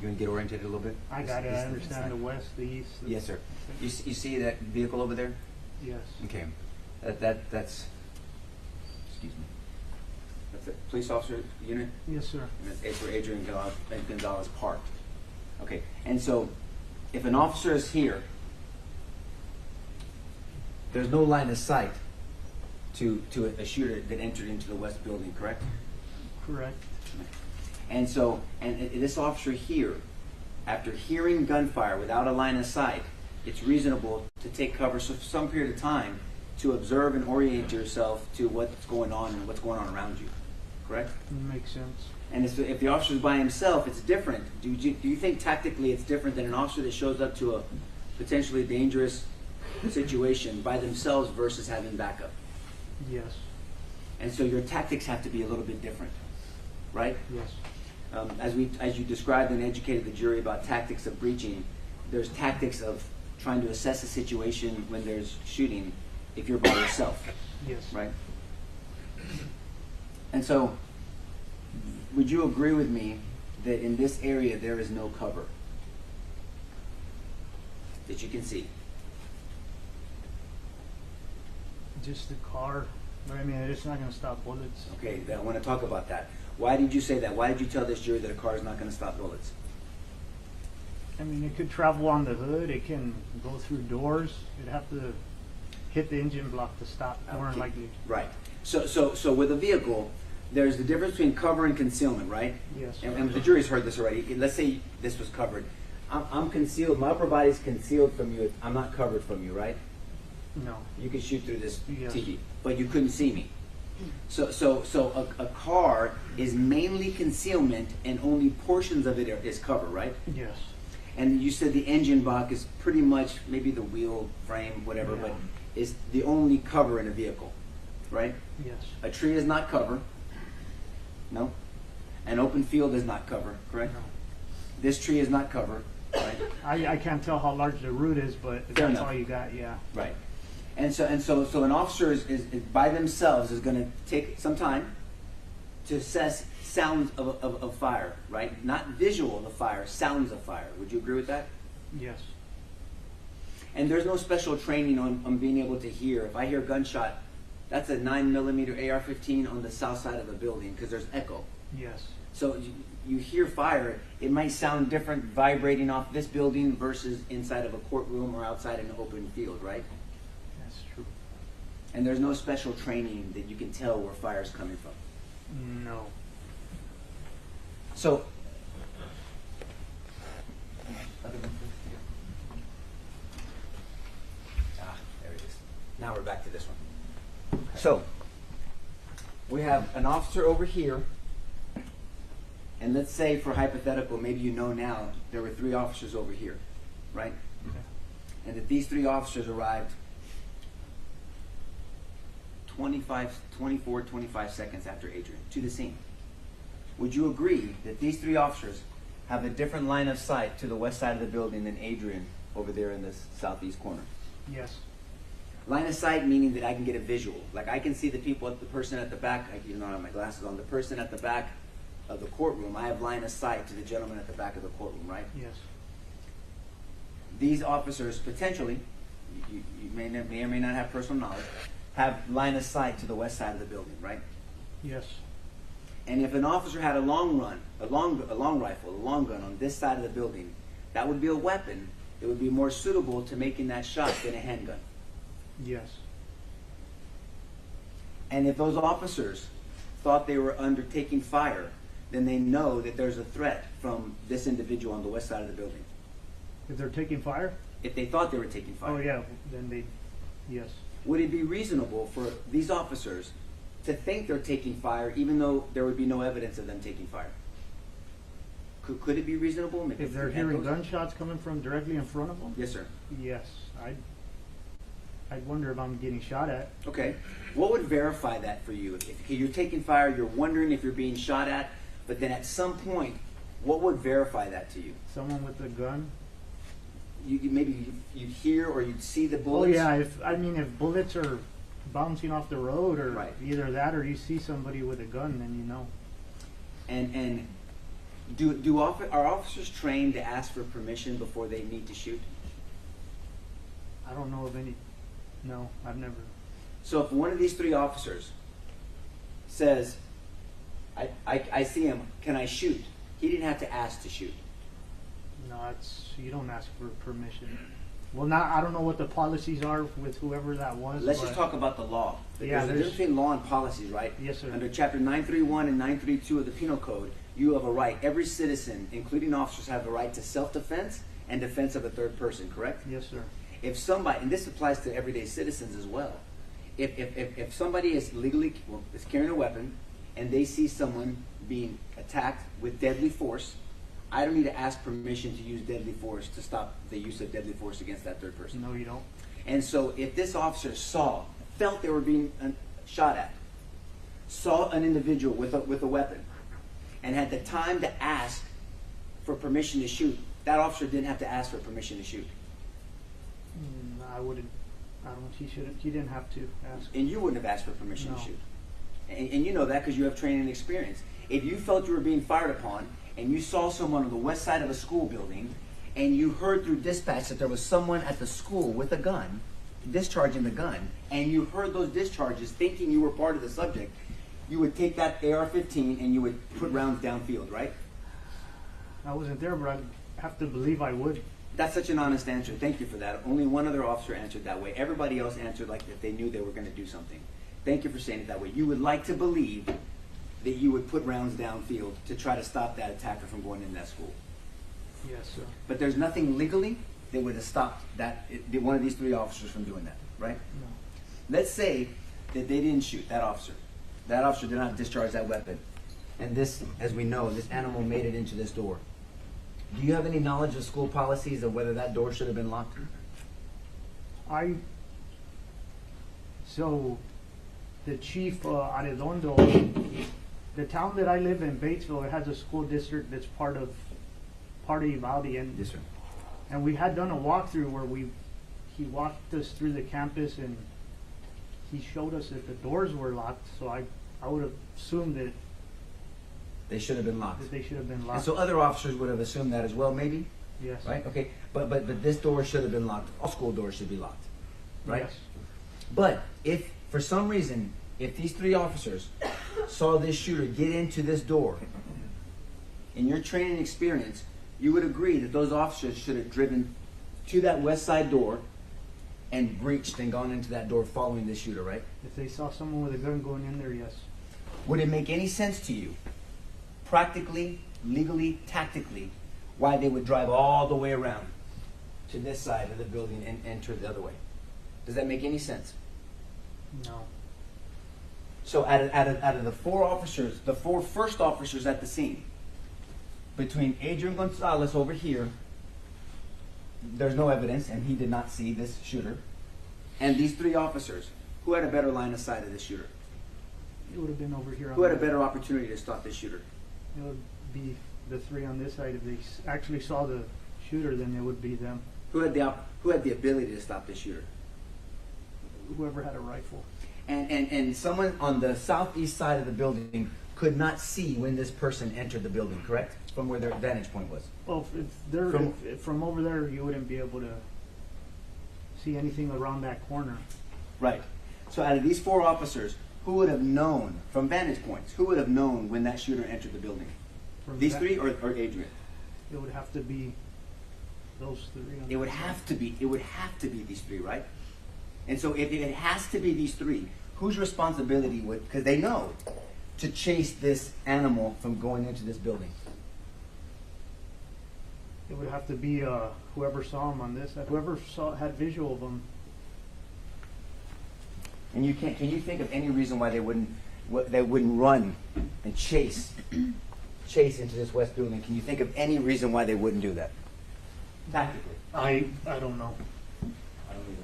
You want to get oriented a little bit? I got it. I understand the west, the east. Yes, sir. You see that vehicle over there? Yes. Okay. That's. Excuse me. That's a police officer unit. Yes, sir. And that's where Adrian Gonzales parked. Okay. And so, if an officer is here, there's no line of sight to a shooter that entered into the west building, correct? Correct. And so, this officer here, after hearing gunfire without a line of sight, it's reasonable to take cover for some period of time to observe and orient yourself to what's going on and what's going on around you, correct? Makes sense. And if the officer's by himself, it's different. Do you think tactically it's different than an officer that shows up to a potentially dangerous situation by themselves versus having backup? Yes. And so your tactics have to be a little bit different, right? Yes. As you described and educated the jury about tactics of breaching, there's tactics of trying to assess a situation when there's shooting if you're by yourself, Yes. right? And so, would you agree with me that in this area there is no cover that you can see? Just the car, but I mean, it's not going to stop bullets. Okay, I want to talk about that. Why did you say that? Why did you tell this jury that a car is not going to stop bullets? I mean, it could travel on the hood. It can go through doors. It'd have to hit the engine block to stop, more than Okay. likely. Right. So with a vehicle, there's the difference between cover and concealment, right? Yes. And the jury's heard this already. Let's say this was covered. I'm concealed. My upper body's concealed from you. I'm not covered from you, right? No. You could shoot through this Yes. TV, but you couldn't see me. So a car is mainly concealment, and only portions of it is cover, right? Yes. And you said the engine block is pretty much maybe the wheel frame, whatever, Yeah. but is the only cover in a vehicle, right? Yes. A tree is not cover. No. An open field is not cover, correct? No. This tree is not cover, right? I can't tell how large the root is, but if Fair that's enough. all you got, yeah. Right. And so an officer is by themselves is going to take some time to assess sounds of fire, right? Not visual of fire, sounds of fire. Would you agree with that? Yes. And there's no special training on being able to hear. If I hear a gunshot, that's a 9mm AR-15 on the south side of a building because there's echo. Yes. So you hear fire, it might sound different vibrating off this building versus inside of a courtroom or outside in an open field, right? That's true. And there's no special training that you can tell where fire's coming from. No. So, there it is. Now we're back to this one. So, we have an officer over here, and let's say for hypothetical, maybe you know now, there were 3 officers over here, right? Okay. And that these 3 officers arrived 25 seconds after Adrian to the scene. Would you agree that these 3 officers have a different line of sight to the west side of the building than Adrian over there in this southeast corner? Yes. Line of sight meaning that I can get a visual. Like I can see the person at the back, even though I have my glasses on, the person at the back of the courtroom, I have line of sight to the gentleman at the back of the courtroom, right? Yes. These officers potentially, you may or may not have personal knowledge, have line of sight to the west side of the building, right? Yes. And if an officer had a long rifle, a long gun on this side of the building, that would be a weapon that would be more suitable to making that shot than a handgun. Yes. And if those officers thought they were undertaking fire, then they know that there's a threat from this individual on the west side of the building. If they're taking fire? If they thought they were taking fire. Oh yeah, then they, yes. Would it be reasonable for these officers to think they're taking fire even though there would be no evidence of them taking fire? Could it be reasonable? If they're hearing gunshots coming from directly in front of them? Yes, sir. Yes. I'd wonder if I'm getting shot at. Okay. What would verify that for you? If you're taking fire, you're wondering if you're being shot at, but then at some point, what would verify that to you? Someone with a gun? Maybe you'd hear or you'd see the Oh bullets? yeah, if bullets are bouncing off the road or Right. either that or you see somebody with a gun, then you know. And are officers trained to ask for permission before they need to shoot? I don't know of any. No, I've never. So if one of these 3 officers says, I see him, can I shoot? He didn't have to ask to shoot. No, you don't ask for permission. Well, I don't know what the policies are with whoever that was. Let's but just talk about the law. Yeah, There's a difference between law and policies, right? Yes, sir. Under Chapter 931 and 932 of the Penal Code, you have a right. Every citizen, including officers, have the right to self-defense and defense of a third person, correct? Yes, sir. If somebody, and this applies to everyday citizens as well, if somebody is is carrying a weapon and they see someone being attacked with deadly force, I don't need to ask permission to use deadly force to stop the use of deadly force against that third person. No, you don't. And so if this officer felt they were being shot at, saw an individual with a weapon, and had the time to ask for permission to shoot, that officer didn't have to ask for permission to shoot. I wouldn't. I don't. He shouldn't. He didn't have to ask. And you wouldn't have asked for permission No. to shoot. And you know that because you have training and experience. If you felt you were being fired upon and you saw someone on the west side of a school building and you heard through dispatch that there was someone at the school with a gun, discharging the gun, and you heard those discharges thinking you were part of the subject, you would take that AR-15 and you would put rounds downfield, right? I wasn't there, but I have to believe I would. That's such an honest answer. Thank you for that. Only one other officer answered that way. Everybody else answered like if they knew they were going to do something. Thank you for saying it that way. You would like to believe that you would put rounds downfield to try to stop that attacker from going in that school. Yes, sir. But there's nothing legally that would have stopped one of these 3 officers from doing that, right? No. Let's say that they didn't shoot that officer. That officer did not discharge that weapon. And this, as we know, this animal made it into this door. Do you have any knowledge of school policies of whether that door should have been locked? So the chief, Arredondo, the town that I live in, Batesville, it has a school district that's part of Uvalde, and Yes, sir. and we had done a walkthrough where he walked us through the campus and he showed us that the doors were locked. So I would have assumed that They should have been locked. they should have been And locked. so other officers would have assumed that as well, maybe? Yes. Right? Okay. But this door should have been locked. All school doors should be locked. Right? Yes. But if, for some reason, if these 3 officers saw this shooter get into this door, in your training experience, you would agree that those officers should have driven to that west side door and breached and gone into that door following this shooter, right? If they saw someone with a gun going in there, yes. Would it make any sense to you, practically, legally, tactically, why they would drive all the way around to this side of the building and enter the other way? Does that make any sense? No. So out of the 4 officers, the 4 first officers at the scene, between Adrian Gonzales over here, there's no evidence, and he did not see this shooter, and these 3 officers, who had a better line of sight of this shooter? It would have been over here. Who had a better opportunity to stop this shooter? It would be the 3 on this side. If they actually saw the shooter, then it would be them. Who had the ability to stop this shooter? Whoever had a rifle. And someone on the southeast side of the building could not see when this person entered the building, correct? From where their vantage point was. Well, from over there, you wouldn't be able to see anything around that corner. Right. So out of these 4 officers, who would have known, from vantage points, who would have known when that shooter entered the building? From These that- 3 or Adrian? It would have to be those 3. on It would that side. have to be these 3, right? And so if it has to be these 3, whose responsibility would, because they know, to chase this animal from going into this building? It would have to be whoever saw him on this. Whoever had visual of him. And can you think of any reason why they wouldn't run and chase into this west building? Can you think of any reason why they wouldn't do that? Tactically. I don't know. I don't either.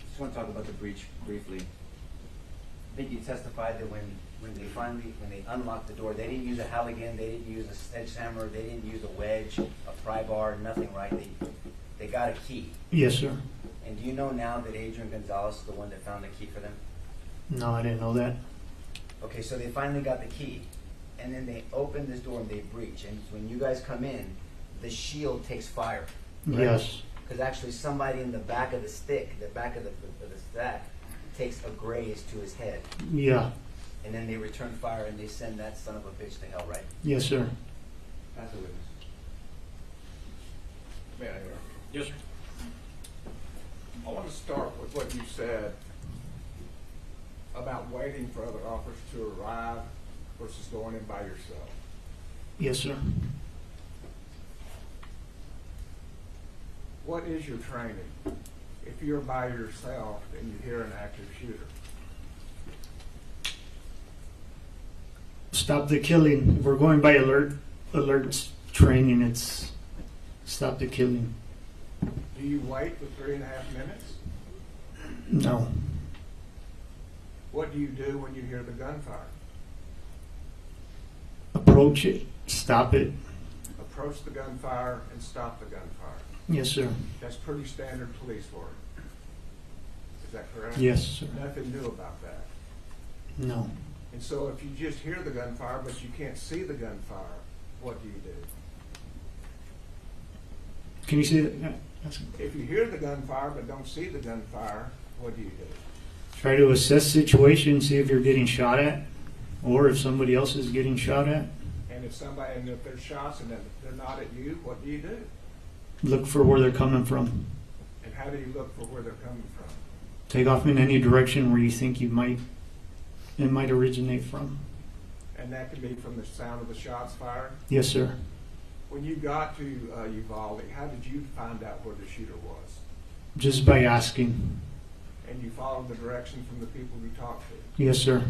Just want to talk about the breach briefly. I think you testified that when they unlocked the door, they didn't use a Halligan, they didn't use a sledgehammer, they didn't use a wedge, a pry bar, nothing, right? They got a key. Yes, sir. And do you know now that Adrian Gonzales is the one that found the key for them? No, I didn't know that. Okay, so they finally got the key, and then they open this door and they breach. And when you guys come in, the shield takes fire. Right? Yes. Because actually somebody in the back of the stick, the back of the stack, takes a graze to his head. Yeah. And then they return fire and they send that son of a bitch to hell, right? Yes, sir. That's a witness. May I interrupt? Yes, sir. I want to start with what you said about waiting for other officers to arrive versus going in by yourself. Yes, sir. What is your training if you're by yourself and you hear an active shooter? Stop the killing. If we're going by alerts training, it's stop the killing. Do you wait for 3.5 minutes? No. What do you do when you hear the gunfire? Approach it. Stop it. Approach the gunfire and stop the gunfire. Yes, sir. That's pretty standard police work. Is that correct? Yes, sir. Nothing new about that. No. And so if you just hear the gunfire but you can't see the gunfire, what do you do? Can you see that? Yeah, that's- If you hear the gunfire but don't see the gunfire, what do you do? Try to assess situation, see if you're getting shot at, or if somebody else is getting shot at. And if there's shots and they're not at you, what do you do? Look for where they're coming from. And how do you look for where they're coming from? Take off in any direction where you think it might originate from. And that can be from the sound of the shots fired? Yes, sir. When you got to Uvalde, how did you find out where the shooter was? Just by asking. And you followed the direction from the people you talked to? Yes, sir.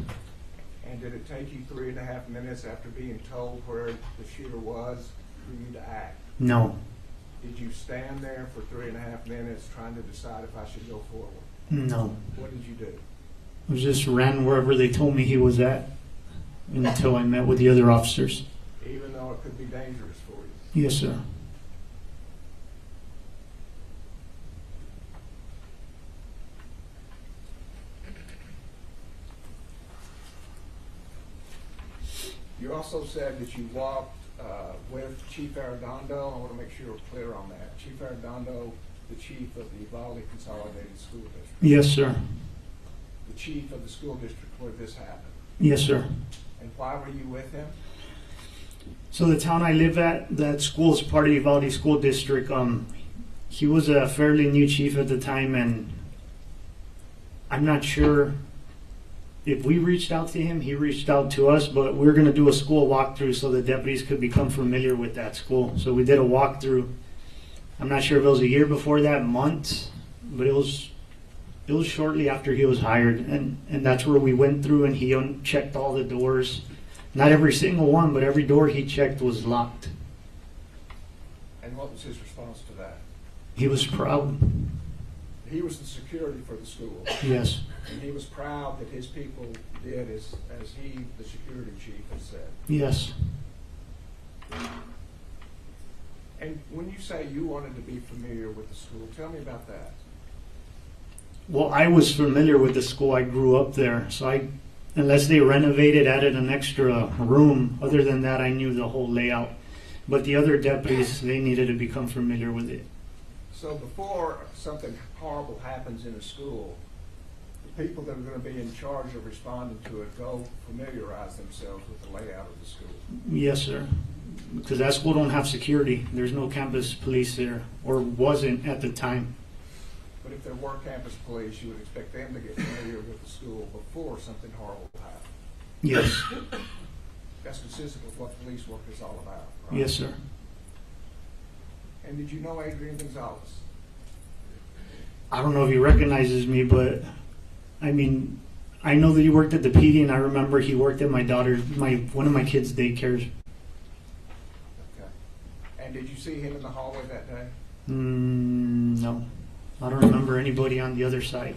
And did it take you 3.5 minutes after being told where the shooter was for you to act? No. Did you stand there for 3.5 minutes trying to decide if I should go forward? No. What did you do? I just ran wherever they told me he was at until I met with the other officers. Even though it could be dangerous for you? Yes, sir. You also said that you walked with Chief Arredondo. I want to make sure we're clear on that. Chief Arredondo, the chief of the Uvalde Consolidated School District. Yes, sir. The chief of the school district where this happened. Yes, sir. And why were you with him? So the town I live at, that school is part of the Uvalde School District. He was a fairly new chief at the time, and I'm not sure if we reached out to him, he reached out to us, but we were going to do a school walkthrough so the deputies could become familiar with that school. So we did a walkthrough. I'm not sure if it was a year before that, months, but it was shortly after he was hired, and that's where we went through, and he checked all the doors. Not every single one, but every door he checked was locked. And what was his response to that? He was proud. He was the security for the school. Yes. And he was proud that his people did as he, the security chief, had said. Yes. And when you say you wanted to be familiar with the school, tell me about that. Well, I was familiar with the school. I grew up there. So unless they renovated, added an extra room, other than that, I knew the whole layout. But the other deputies, they needed to become familiar with it. So before something horrible happens in a school, the people that are going to be in charge of responding to it go familiarize themselves with the layout of the school. Yes, sir. Because that school don't have security. There's no campus police there, or wasn't at the time. But if there were campus police, you would expect them to get familiar with the school before something horrible happened. Yes. That's consistent with what police work is all about, right? Yes, sir. And did you know Adrian Gonzales? I don't know if he recognizes me, but I mean, I know that he worked at the PD, and I remember he worked at one of my kids' daycares. Okay. And did you see him in the hallway that day? No. I don't remember anybody on the other side.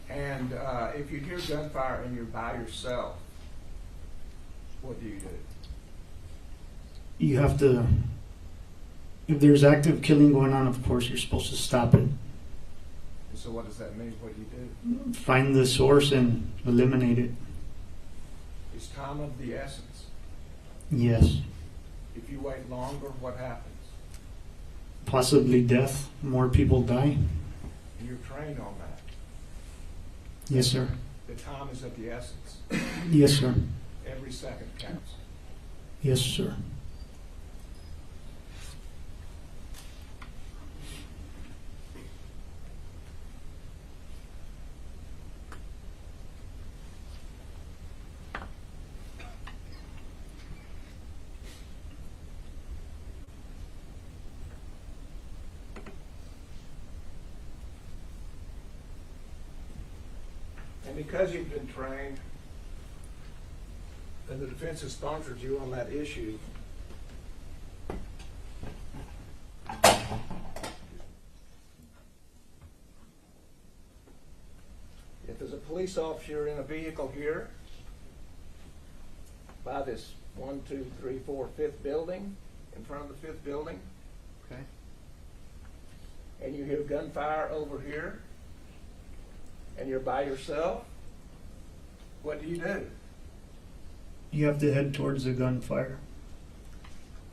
And if you hear gunfire and you're by yourself, what do you do? You have to, if there's active killing going on, of course, you're supposed to stop it. And so what does that mean? What do you do? Find the source and eliminate it. Is time of the essence? Yes. If you wait longer, what happens? Possibly death. More people die. And you're trained on that. Yes, sir. The time is of the essence. Yes, sir. Every second counts. Yes, sir. And because you've been trained, and the defense has sponsored you on that issue, if there's a police officer in a vehicle here, by this 1, 2, 3, 4, 5th building, in front of the 5th building, okay, and you hear gunfire over here, and you're by yourself, what do you do? You have to head towards the gunfire.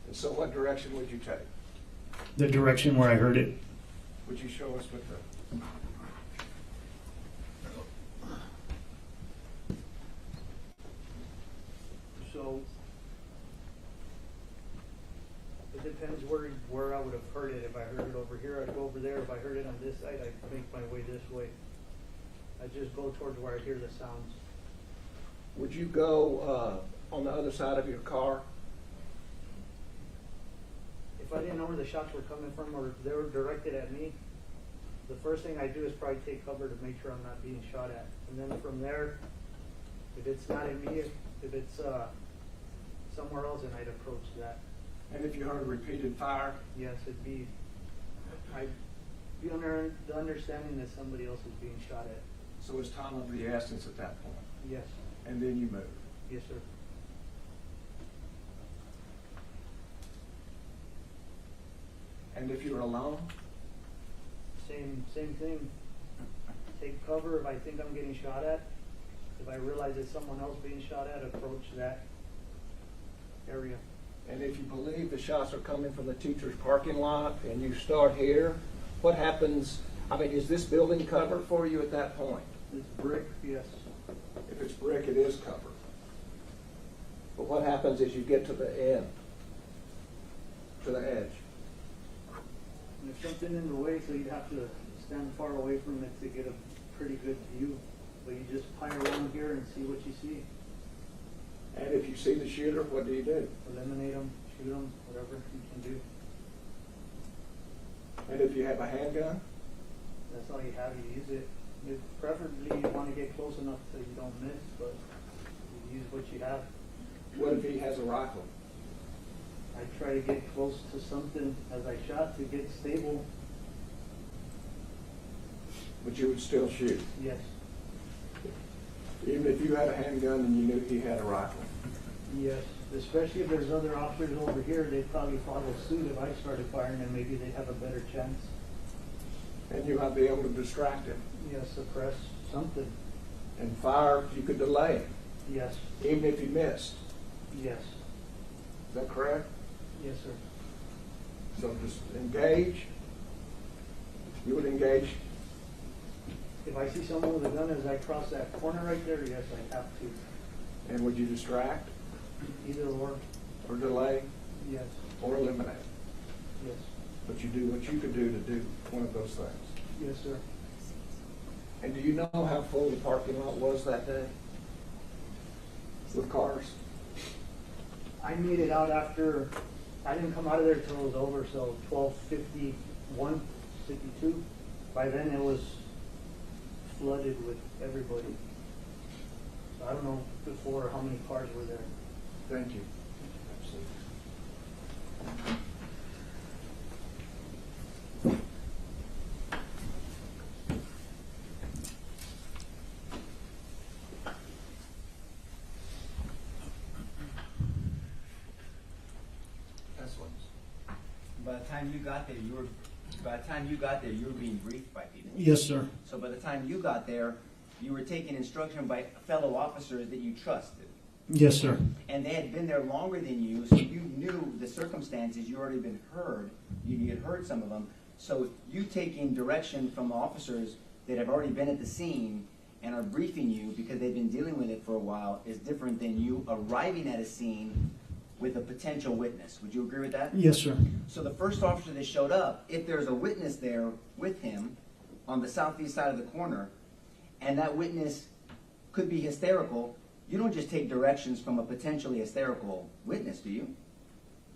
And so what direction would you take? The direction where I heard it. Would you show us with the So it depends where I would have heard it. If I heard it over here, I'd go over there. If I heard it on this side, I'd make my way this way. I just go towards where I hear the sounds. Would you go on the other side of your car? If I didn't know where the shots were coming from or if they were directed at me, the first thing I do is probably take cover to make sure I'm not being shot at. And then from there, if it's not at me, if it's somewhere else, then I'd approach that. And if you heard a repeated fire? Yes, I'd be under the understanding that somebody else is being shot at. So it's time of the essence at that point? Yes. And then you move? Yes, sir. And if you're alone? Same thing. Take cover if I think I'm getting shot at. If I realize it's someone else being shot at, approach that area. And if you believe the shots are coming from the teacher's parking lot and you start here, what happens? I mean, is this building covered for you at that point? It's brick, yes. If it's brick, it is covered. But what happens as you get to the end, to the edge? And there's something in the way, so you have to stand far away from it to get a pretty good view. But you just pile around here and see what you see. And if you see the shooter, what do you do? Eliminate them, shoot them, whatever you can do. And if you have a handgun? That's all you have, you use it. Preferably you want to get close enough so you don't miss, but you use what you have. What if he has a rifle? I try to get close to something as I shot to get stable. But you would still shoot? Yes. Even if you had a handgun and you knew he had a rifle? Yes. Especially if there's other officers over here, they'd probably follow suit if I started firing, and maybe they'd have a better chance. And you might be able to distract him? Yes, suppress something. And fire, you could delay him? Yes. Even if he missed? Yes. Is that correct? Yes, sir. So just engage. You would engage. If I see someone with a gun as I cross that corner right there, yes, I have to. And would you distract? Either or. Or delay? Yes. Or eliminate? Yes. But you do what you could do to do one of those things. Yes, sir. And do you know how full the parking lot was that day? With cars? I made it out after, I didn't come out of there till it was over, so 12:51, 52. By then it was flooded with everybody. So I don't know before how many cars were there. Thank you. By the time you got there, you were being briefed by people. Yes, sir. So by the time you got there, you were taking instruction by fellow officers that you trusted. Yes, sir. And they had been there longer than you, so you knew the circumstances. You already been heard. You had heard some of them. So you taking direction from officers that have already been at the scene and are briefing you because they've been dealing with it for a while is different than you arriving at a scene with a potential witness. Would you agree with that? Yes, sir. So the first officer that showed up, if there's a witness there with him on the southeast side of the corner, and that witness could be hysterical, you don't just take directions from a potentially hysterical witness, do you?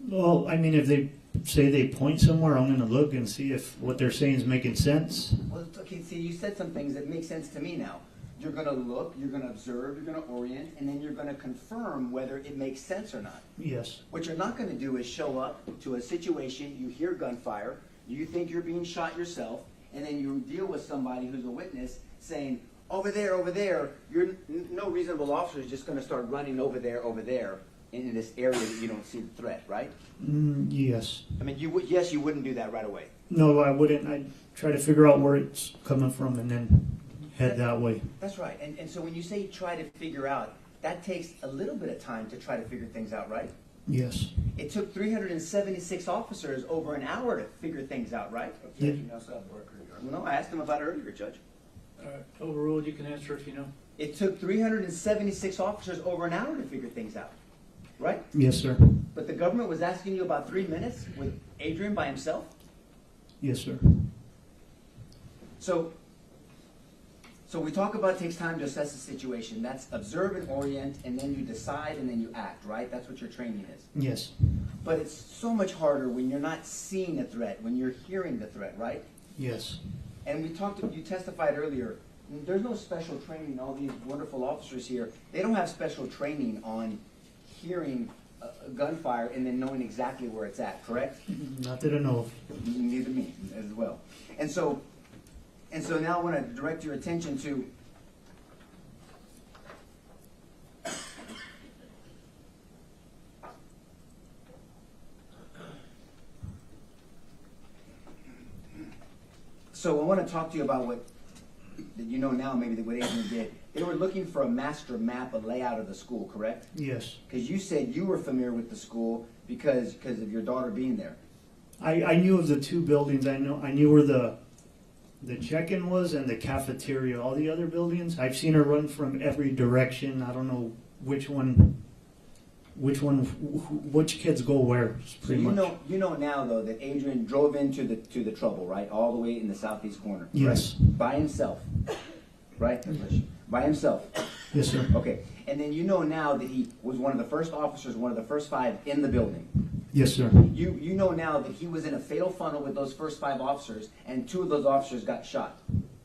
Well, I mean, if they say they point somewhere, I'm going to look and see if what they're saying is making sense. Well, okay, see, you said some things that make sense to me now. You're going to look, you're going to observe, you're going to orient, and then you're going to confirm whether it makes sense or not. Yes. What you're not going to do is show up to a situation, you hear gunfire, you think you're being shot yourself, and then you deal with somebody who's a witness saying, over there, no reasonable officer is just going to start running over there in this area that you don't see the threat, right? Yes. I mean, you wouldn't do that right away. No, I wouldn't. I'd try to figure out where it's coming from and then head that way. That's right. And so when you say try to figure out, that takes a little bit of time to try to figure things out, right? Yes. It took 376 officers over an hour to figure things out, right? Yeah. No, I asked him about it earlier, Judge. Overruled, you can answer if you know. It took 376 officers over an hour to figure things out, right? Yes, sir. But the government was asking you about 3 minutes with Adrian by himself? Yes, sir. So we talk about it takes time to assess the situation. That's observe and orient, and then you decide, and then you act, right? That's what your training is. Yes. But it's so much harder when you're not seeing a threat, when you're hearing the threat, right? Yes. And you testified earlier, there's no special training. All these wonderful officers here, they don't have special training on hearing a gunfire and then knowing exactly where it's at, correct? Not that I know of. Neither me as well. And so now I want to direct your attention to So I want to talk to you about what you know now, maybe what Adrian did. They were looking for a master map, a layout of the school, correct? Yes. Because you said you were familiar with the school because of your daughter being there. I knew of the two buildings. I knew where the check-in was and the cafeteria. All the other buildings, I've seen her run from every direction. I don't know which kids go where. Pretty much. You know now though that Adrian drove into the trouble, right? All the way in the southeast corner. Yes. Right? By himself, right? By himself. Yes, sir. Okay. And then you know now that he was one of the first officers, one of the first 5 in the building. Yes, sir. You know now that he was in a fatal funnel with those first 5 officers, and 2 of those officers got shot.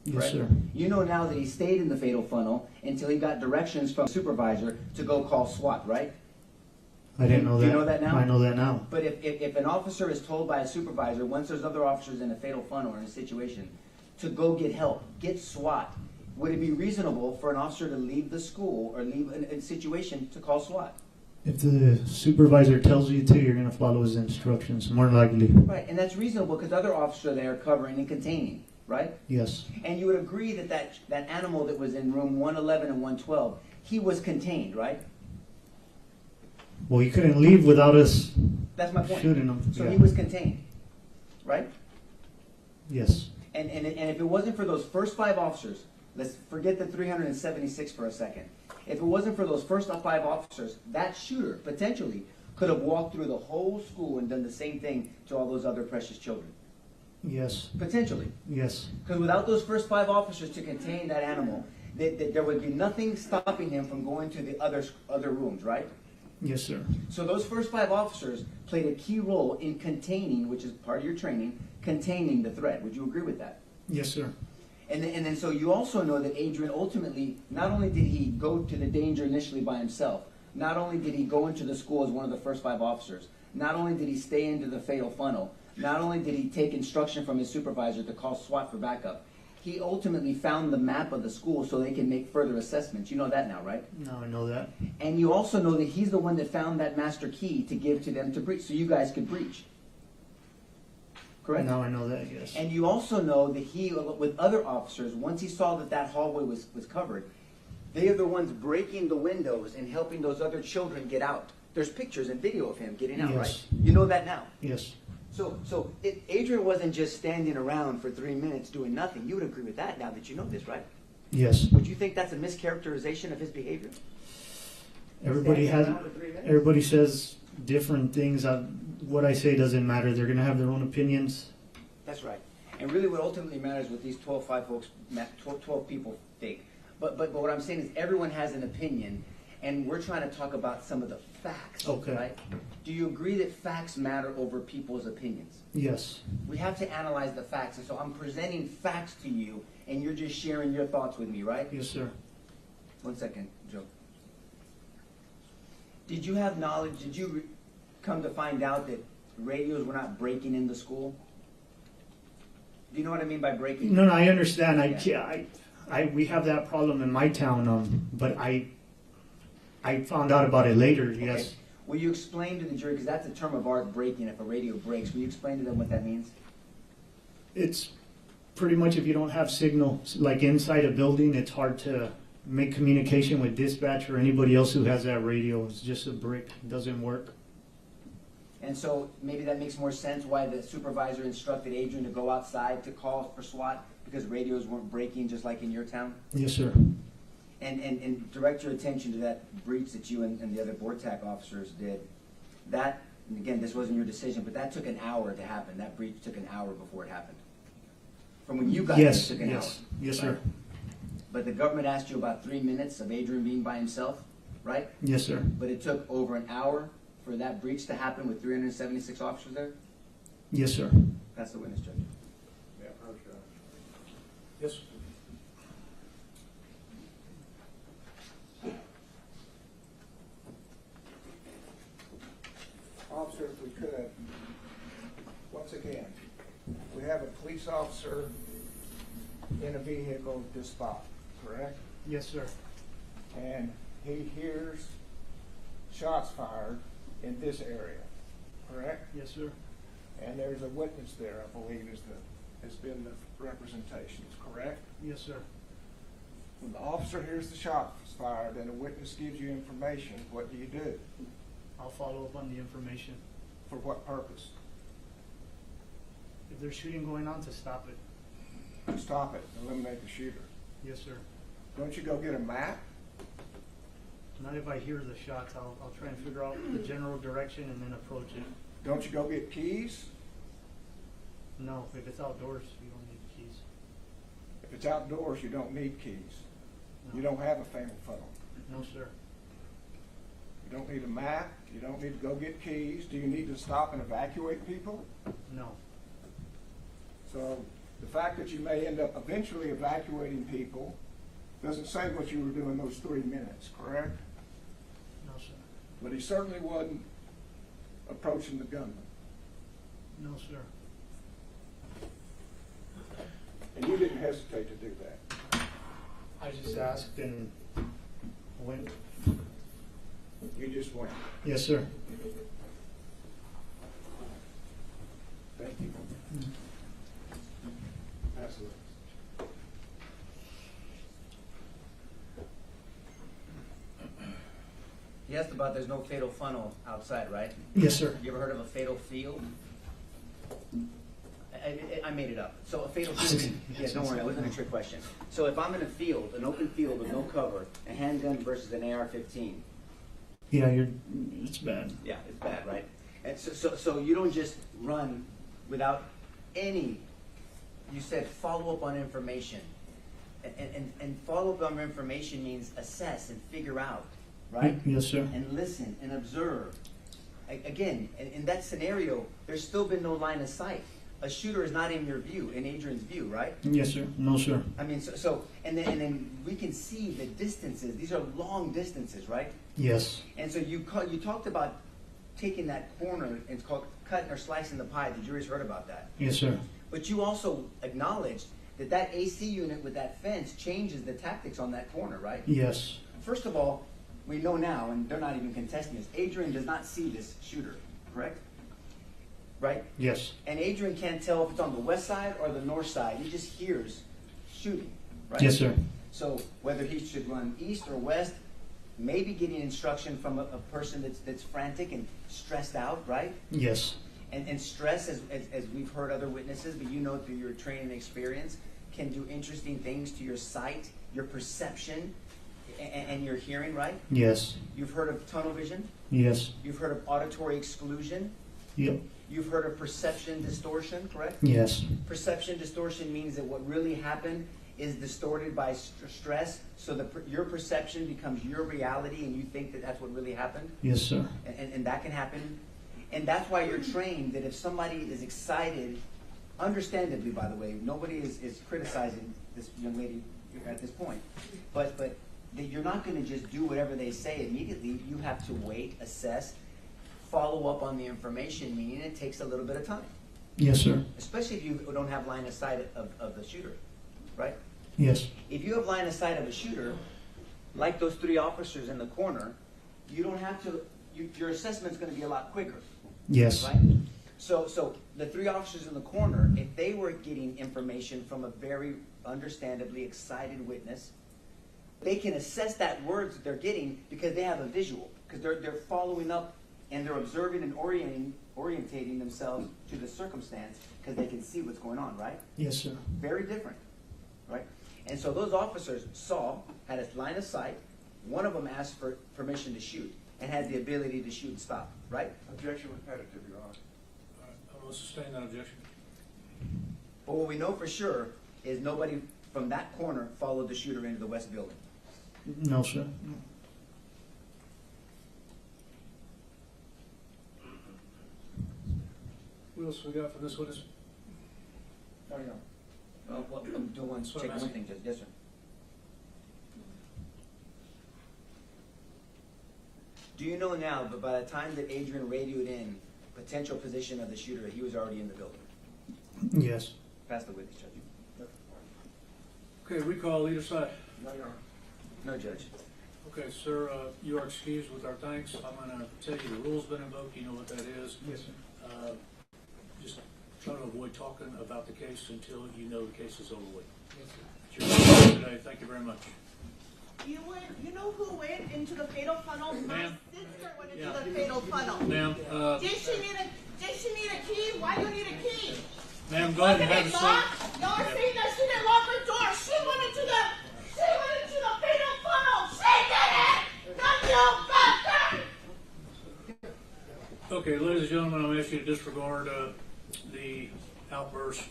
Yes, right? sir. You know now that he stayed in the fatal funnel until he got directions from the supervisor to go call SWAT, right? I didn't know that. Do you know that now? I know that now. But if an officer is told by a supervisor, once there's other officers in a fatal funnel or in a situation, to go get help, get SWAT, would it be reasonable for an officer to leave the school or leave a situation to call SWAT? If the supervisor tells you to, you're going to follow his instructions, more likely. Right, and that's reasonable because other officers are there covering and containing, right? Yes. And you would agree that animal that was in room 111 and 112, he was contained, right? Well, he couldn't leave without us That's my point. shooting him. So Yeah. he was contained, right? Yes. And if it wasn't for those first 5 officers, let's forget the 376 for a second. If it wasn't for those first 5 officers, that shooter potentially could have walked through the whole school and done the same thing to all those other precious children. Yes. Potentially. Yes. Because without those first 5 officers to contain that animal, there would be nothing stopping him from going to the other rooms, right? Yes, sir. So those first 5 officers played a key role in containing, which is part of your training, containing the threat. Would you agree with that? Yes, sir. And then so you also know that Adrian ultimately, not only did he go to the danger initially by himself, not only did he go into the school as one of the first 5 officers, not only did he stay into the fatal funnel, not only did he take instruction from his supervisor to call SWAT for backup, he ultimately found the map of the school so they can make further assessments. You know that now, right? Now I know that. And you also know that he's the one that found that master key to give to them to breach, so you guys could breach. Correct? Now I know that, yes. And you also know that he, with other officers, once he saw that hallway was covered, they are the ones breaking the windows and helping those other children get out. There's pictures and video of him getting out, Yes. right? You know that now. Yes. So Adrian wasn't just standing around for 3 minutes doing nothing. You would agree with that now that you know this, right? Yes. Would you think that's a mischaracterization of his behavior? Everybody Standing has. around for 3 minutes? Everybody says different things. What I say doesn't matter. They're going to have their own opinions. That's right. And really what ultimately matters what these 12 people think. But what I'm saying is everyone has an opinion, and we're trying to talk about some of the facts, Okay. right? Do you agree that facts matter over people's opinions? Yes. We have to analyze the facts, and so I'm presenting facts to you, and you're just sharing your thoughts with me, right? Yes, sir. 1 second, Joe. Did you have knowledge, did you come to find out that radios were not breaking in the school? Do you know what I mean by breaking? No, I understand. Yeah. We have that problem in my town, but I found out about it later. Yes. Okay. Will you explain to the jury, because that's a term of art, breaking, if a radio breaks, will you explain to them what that means? It's pretty much if you don't have signal, like inside a building, it's hard to make communication with dispatch or anybody else who has that radio. It's just a brick. It doesn't work. And so maybe that makes more sense why the supervisor instructed Adrian to go outside to call for SWAT, because radios weren't breaking just like in your town? Yes, sir. And direct your attention to that breach that you and the other board TAC officers did. That, and again, this wasn't your decision, but that took an hour to happen. That breach took an hour before it happened. From when you got there, it Yes, took an hour. yes, yes, sir. Right? But the government asked you about 3 minutes of Adrian being by himself, right? Yes, sir. But it took over an hour for that breach to happen with 376 officers there? Yes, sir. That's the witness, Judge. Yeah, okay. Yes? Officer, if we could, once again, we have a police officer in a vehicle at this spot, correct? Yes, sir. And he hears shots fired in this area, correct? Yes, sir. And there's a witness there, I believe, has been the representations, correct? Yes, sir. When the officer hears the shots fired and a witness gives you information, what do you do? I'll follow up on the information. For what purpose? If there's shooting going on, to stop it. To stop it, eliminate the shooter. Yes, sir. Don't you go get a map? Not if I hear the shots. I'll try and figure out the general direction and then approach it. Don't you go get keys? No, if it's outdoors, you don't need keys. If it's outdoors, you don't need keys. No. You don't have a fatal funnel. No, sir. You don't need a map. You don't need to go get keys. Do you need to stop and evacuate people? No. So the fact that you may end up eventually evacuating people doesn't say what you were doing those 3 minutes, correct? No, sir. But he certainly wasn't approaching the gunman. No, sir. And you didn't hesitate to do that. I just asked and went. You just went. Yes, sir. Thank you. Absolutely. You asked about there's no fatal funnel outside, right? Yes, sir. You ever heard of a fatal field? I made it up. So a fatal field, yeah, don't worry, it wasn't a trick question. So if I'm in a field, an open field with no cover, a handgun versus an AR-15, Yeah, it's bad. yeah, it's bad, right? And so you don't just run without any, you said follow up on information. And follow up on information means assess and figure out, right? Yes, sir. And listen and observe. Again, in that scenario, there's still been no line of sight. A shooter is not in your view, in Adrian's view, right? Yes, sir. No, sir. I mean, and then we can see the distances. These are long distances, right? Yes. And so you talked about taking that corner. It's called cutting or slicing the pie. The jury's heard about that. Yes, sir. But you also acknowledged that AC unit with that fence changes the tactics on that corner, right? Yes. First of all, we know now, and they're not even contesting this, Adrian does not see this shooter, correct? Right? Yes. And Adrian can't tell if it's on the west side or the north side. He just hears shooting, right? Yes, sir. So whether he should run east or west, maybe getting instruction from a person that's frantic and stressed out, right? Yes. And stress, as we've heard other witnesses, but you know through your training experience, can do interesting things to your sight, your perception, and your hearing, right? Yes. You've heard of tunnel vision. Yes. You've heard of auditory exclusion. Yep. You've heard of perception distortion, correct? Yes. Perception distortion means that what really happened is distorted by stress, so your perception becomes your reality, and you think that that's what really happened. Yes, sir. And that can happen. And that's why you're trained that if somebody is excited, understandably, by the way, nobody is criticizing this young lady at this point, but that you're not going to just do whatever they say immediately. You have to wait, assess, follow up on the information, meaning it takes a little bit of time. Yes, sir. Especially if you don't have line of sight of the shooter, right? Yes. If you have line of sight of a shooter, like those 3 officers in the corner, you don't have to, your assessment's going to be a lot quicker. Yes. Right? So the 3 officers in the corner, if they were getting information from a very understandably excited witness, they can assess that words that they're getting because they have a visual, because they're following up and they're observing and orienting orientating themselves to the circumstance because they can see what's going on, right? Yes, sir. Very different, right? And so those officers had a line of sight. One of them asked for permission to shoot and had the ability to shoot and stop, right? Objection repetitive, Your Honor. All right, I will sustain that objection. But what we know for sure is nobody from that corner followed the shooter into the west building. No, sir. What else we got for this witness? No, no. Well, I'm doing one, That's what check I'm one asking. thing, Judge. Yes, sir. Do you know now, but by the time that Adrian radioed in potential position of the shooter, he was already in the building? Yes. Pass the witness, Judge. Okay, recall either side. No, Your Honor. No, Judge. Okay, sir, you are excused with our thanks. I'm going to tell you the rule's been invoked. You know what that is. Yes, sir. Just try to avoid talking about the case until you know the case is over with. Yes, sir. That's your time today. Thank you very much. You know who went into the fatal funnel? My Ma'am? sister went into Yeah. the fatal funnel. Ma'am, Did she need a key? Why do you need a key? ma'am, go ahead and Wasn't have it a seat. locked? Y'all are saying that she didn't lock her door. She went into the fatal funnel. She did it! Not you, bastard! Okay, ladies and gentlemen, I'm asking you to disregard the outburst.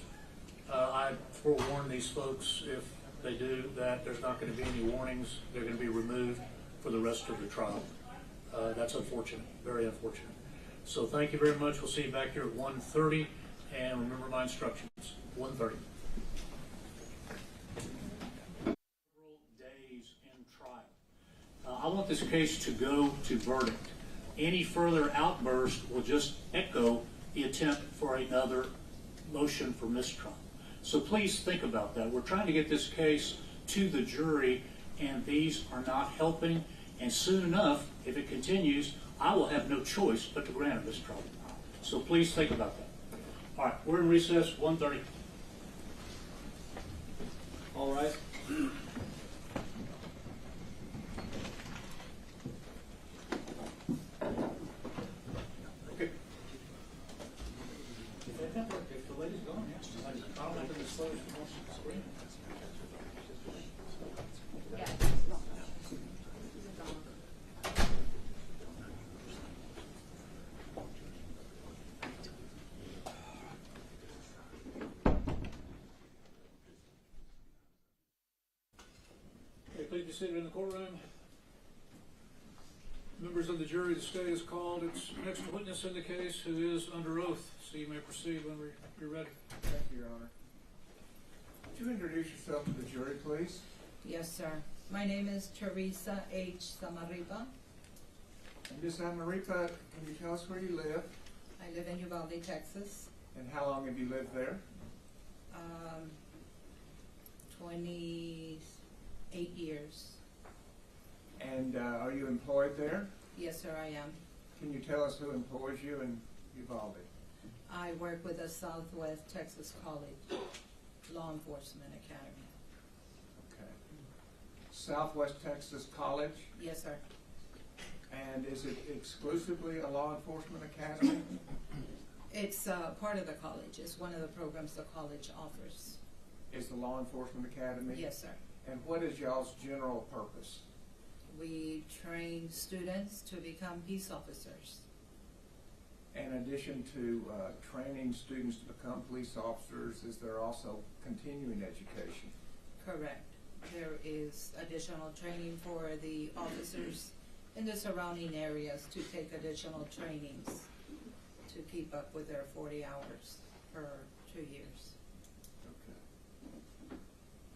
I forewarn these folks, if they do that, there's not going to be any warnings. They're going to be removed for the rest of the trial. That's unfortunate, very unfortunate. So thank you very much. We'll see you back here at 1:30, and remember my instructions, 1:30. Days in trial. I want this case to go to verdict. Any further outburst will just echo the attempt for another motion for mistrial. So please think about that. We're trying to get this case to the jury, and these are not helping. And soon enough, if it continues, I will have no choice but to grant a mistrial. So please think about that. All right, we're in recess, 1:30. All right. Okay. If the lady's gone, yes. I'll make her disclose the screen. Okay, please be seated in the courtroom. Members of the jury, the stay is called. Its next witness in the case who is under oath. So you may proceed when you're ready. Thank you, Your Honor. Would you introduce yourself to the jury, please? Yes, sir. My name is Teresa H. Samaripa. And Ms. Amaripa, can you tell us where you live? I live in Uvalde, Texas. And how long have you lived there? 28 years. And are you employed there? Yes, sir, I am. Can you tell us who employs you in Uvalde? I work with the Southwest Texas College Law Enforcement Academy. Okay. Southwest Texas College? Yes, sir. And is it exclusively a law enforcement academy? It's part of the college. It's one of the programs the college offers. Is the law enforcement academy? Yes, sir. And what is y'all's general purpose? We train students to become peace officers. In addition to training students to become police officers, is there also continuing education? Correct. There is additional training for the officers in the surrounding areas to take additional trainings to keep up with their 40 hours per 2 years. Okay.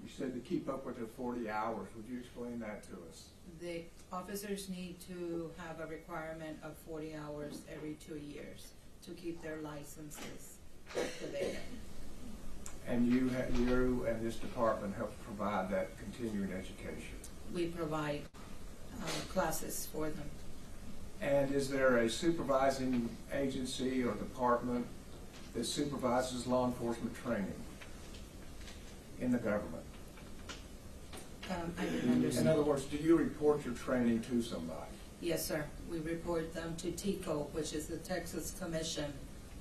You said to keep up with their 40 hours. Would you explain that to us? The officers need to have a requirement of 40 hours every 2 years to keep their licenses activated. And you and this department help provide that continuing education. We provide classes for them. And is there a supervising agency or department that supervises law enforcement training in the government? I didn't understand. In other words, do you report your training to somebody? Yes, sir. we report them to TICO, which is the Texas Commission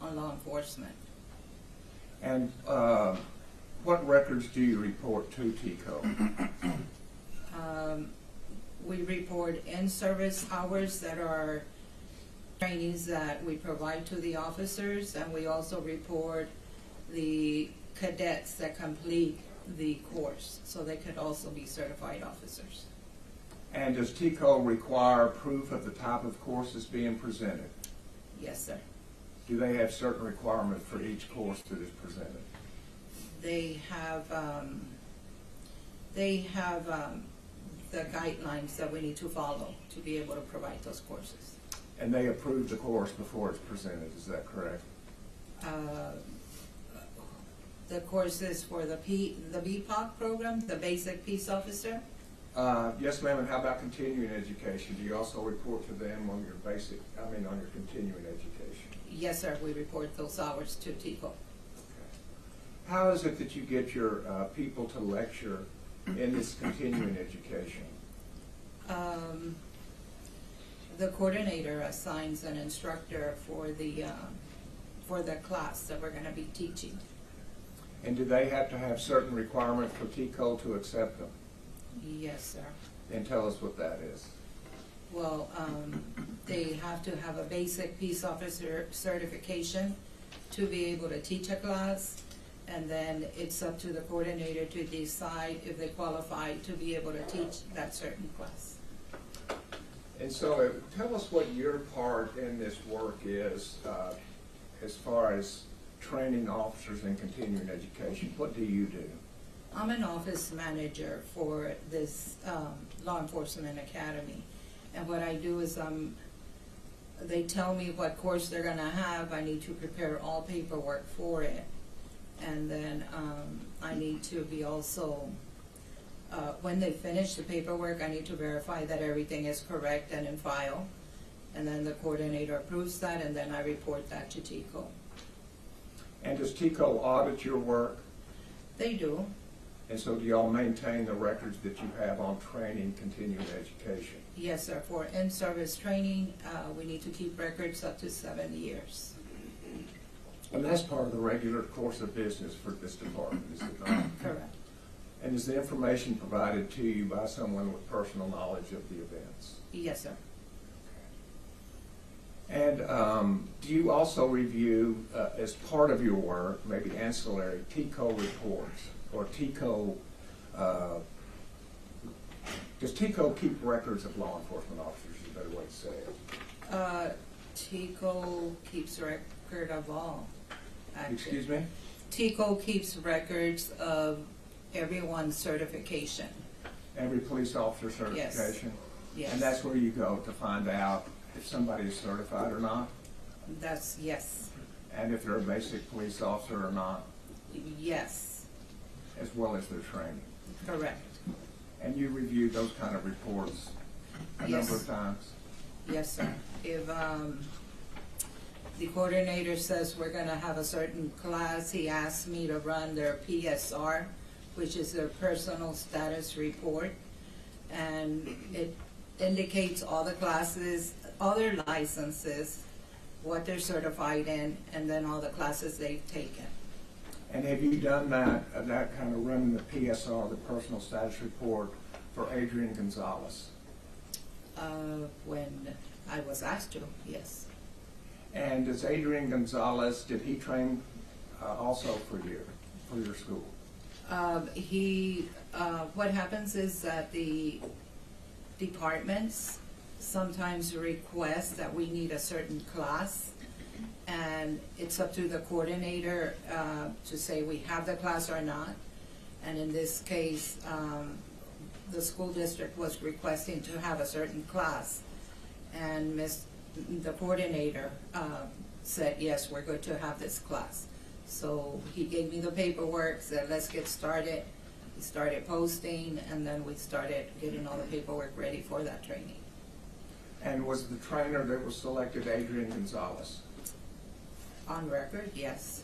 on Law Enforcement. And what records do you report to TICO? We report in-service hours that are trainings that we provide to the officers, and we also report the cadets that complete the course, so they could also be certified officers. And does TICO require proof of the type of courses being presented? Yes, sir. Do they have certain requirements for each course that is presented? They have the guidelines that we need to follow to be able to provide those courses. And they approve the course before it's presented, is that correct? The courses for the BPOC program, the Basic Peace Officer. Yes, ma'am, and how about continuing education? Do you also report to them on your on your continuing education? Yes, sir, we report those hours to TICO. How is it that you get your people to lecture in this continuing education? The coordinator assigns an instructor for the class that we're going to be teaching. And do they have to have certain requirements for TICO to accept them? Yes, sir. And tell us what that is. Well, they have to have a basic peace officer certification to be able to teach a class, and then it's up to the coordinator to decide if they qualify to be able to teach that certain class. And so tell us what your part in this work is as far as training officers in continuing education. What do you do? I'm an office manager for this law enforcement academy, and what I do is they tell me what course they're going to have. I need to prepare all paperwork for it, and then I need to be also when they finish the paperwork, I need to verify that everything is correct and in file, and then the coordinator approves that, and then I report that to TICO. And does TICO audit your work? They do. And so do y'all maintain the records that you have on training, continuing education? Yes, sir. For in-service training, we need to keep records up to 7 years. And that's part of the regular course of business for this department, is it not? Correct. And is the information provided to you by someone with personal knowledge of the events? Yes, sir. And do you also review, as part of your work, maybe ancillary, TICO reports? Or TICO, does TICO keep records of law enforcement officers, is a better way to say it? TICO keeps record of all. Actually. Excuse me? TICO keeps records of everyone's certification. Every police officer certification? Yes. And that's where you go to find out if somebody is certified or not? That's, yes. And if they're a basic police officer or not? Yes. As well as their training? Correct. And you review those kind of reports a number of times? Yes, sir. If the coordinator says we're going to have a certain class, he asks me to run their PSR, which is their personal status report, and it indicates all the classes, all their licenses, what they're certified in, and then all the classes they've taken. And have you done that kind of running the PSR, the personal status report, for Adrian Gonzales? When I was asked to, yes. And does Adrian Gonzales, did he train also for your school? What happens is that the departments sometimes request that we need a certain class, and it's up to the coordinator to say we have the class or not. And in this case, the school district was requesting to have a certain class, and the coordinator said, yes, we're good to have this class. So he gave me the paperwork, said, let's get started. We started posting, and then we started getting all the paperwork ready for that training. And was the trainer that was selected Adrian Gonzales? On record, yes.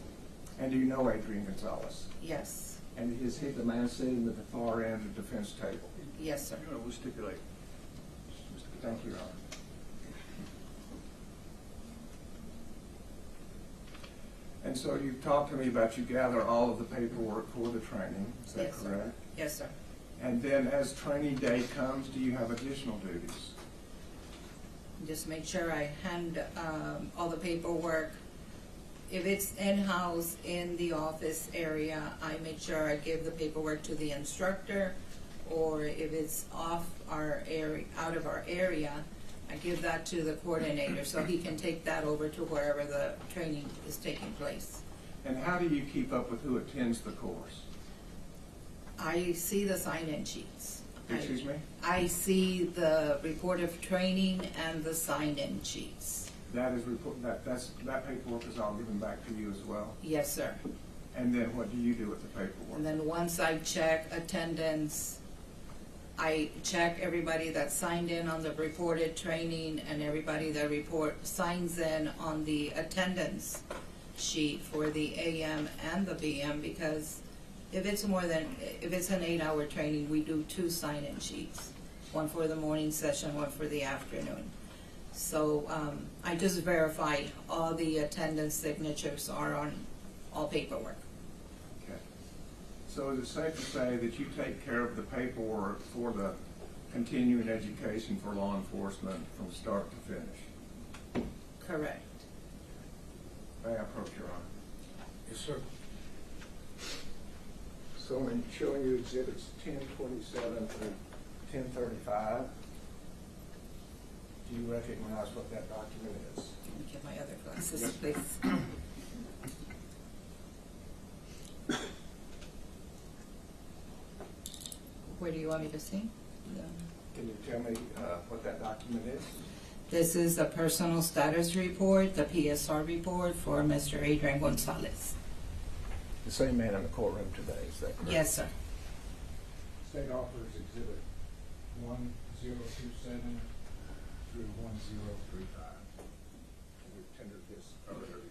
And do you know Adrian Gonzales? Yes. And is he the man sitting at the far end of the defense table? Yes, sir. We'll stipulate. Thank you, Your Honor. And so you've talked to me about you gather all of the paperwork for the training, is that Yes, sir. correct? Yes, sir. And then as training day comes, do you have additional duties? Just make sure I hand all the paperwork. If it's in-house in the office area, I make sure I give the paperwork to the instructor, or if it's off our area, out of our area, I give that to the coordinator so he can take that over to wherever the training is taking place. And how do you keep up with who attends the course? I see the sign-in sheets. Excuse me? I see the report of training and the sign-in sheets. That paperwork is all given back to you as well? Yes, sir. And then what do you do with the paperwork? And then once I check attendance, I check everybody that signed in on the reported training and everybody that signs in on the attendance sheet for the AM and the BM, because if it's an 8-hour training, we do 2 sign-in sheets, one for the morning session, one for the afternoon. So I just verify all the attendance signatures are on all paperwork. Okay. So is it safe to say that you take care of the paperwork for the continuing education for law enforcement from start to finish? Correct. May I approach, Your Honor? Yes, sir. So in showing you exhibits 1027 through 1035, do you recognize what that document is? Let me get my other glasses, please. Where do you want me to see? Can you tell me what that document is? This is the personal status report, the PSR report for Mr. Adrian Gonzales. The same man in the courtroom today, is that correct? Yes, sir. State offers exhibit 1027 through 1035. We tendered this earlier.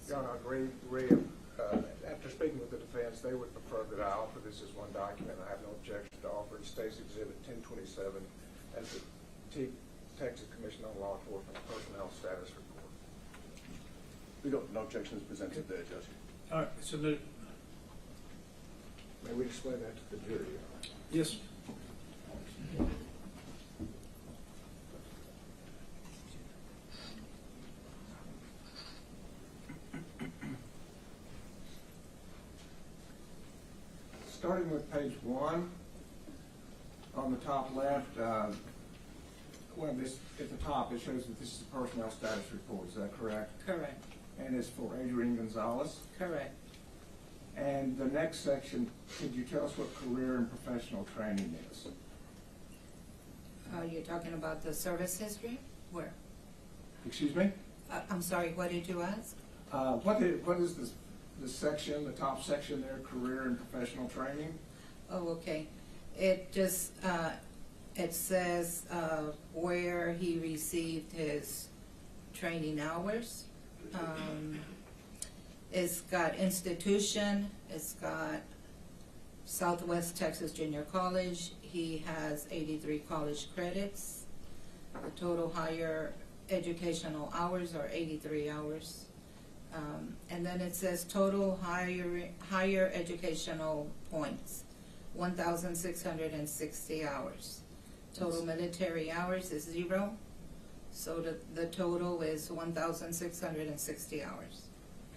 Your Honor, after speaking with the defense, they would prefer that I offer this as one document. I have no objection to offering State's Exhibit 1027 as the Texas Commission on Law Enforcement Personnel Status Report. No objections presented there, Judge. All right, submitted. May we display that to the jury, Your Honor? Yes. Starting with page 1, on the top left, at the top, it shows that this is a personnel status report. Is that correct? Correct. And it's for Adrian Gonzales. Correct. And the next section, could you tell us what career and professional training is? You're talking about the service history? Where? Excuse me? I'm sorry, what did you ask? What is the section, the top section there, career and professional training? Oh, okay. It just, it says where he received his training hours. It's got institution, it's got Southwest Texas Junior College. He has 83 college credits. The total higher educational hours are 83 hours. And then it says total higher educational points, 1,660 hours. Total military hours is 0, so the total is 1,660 hours.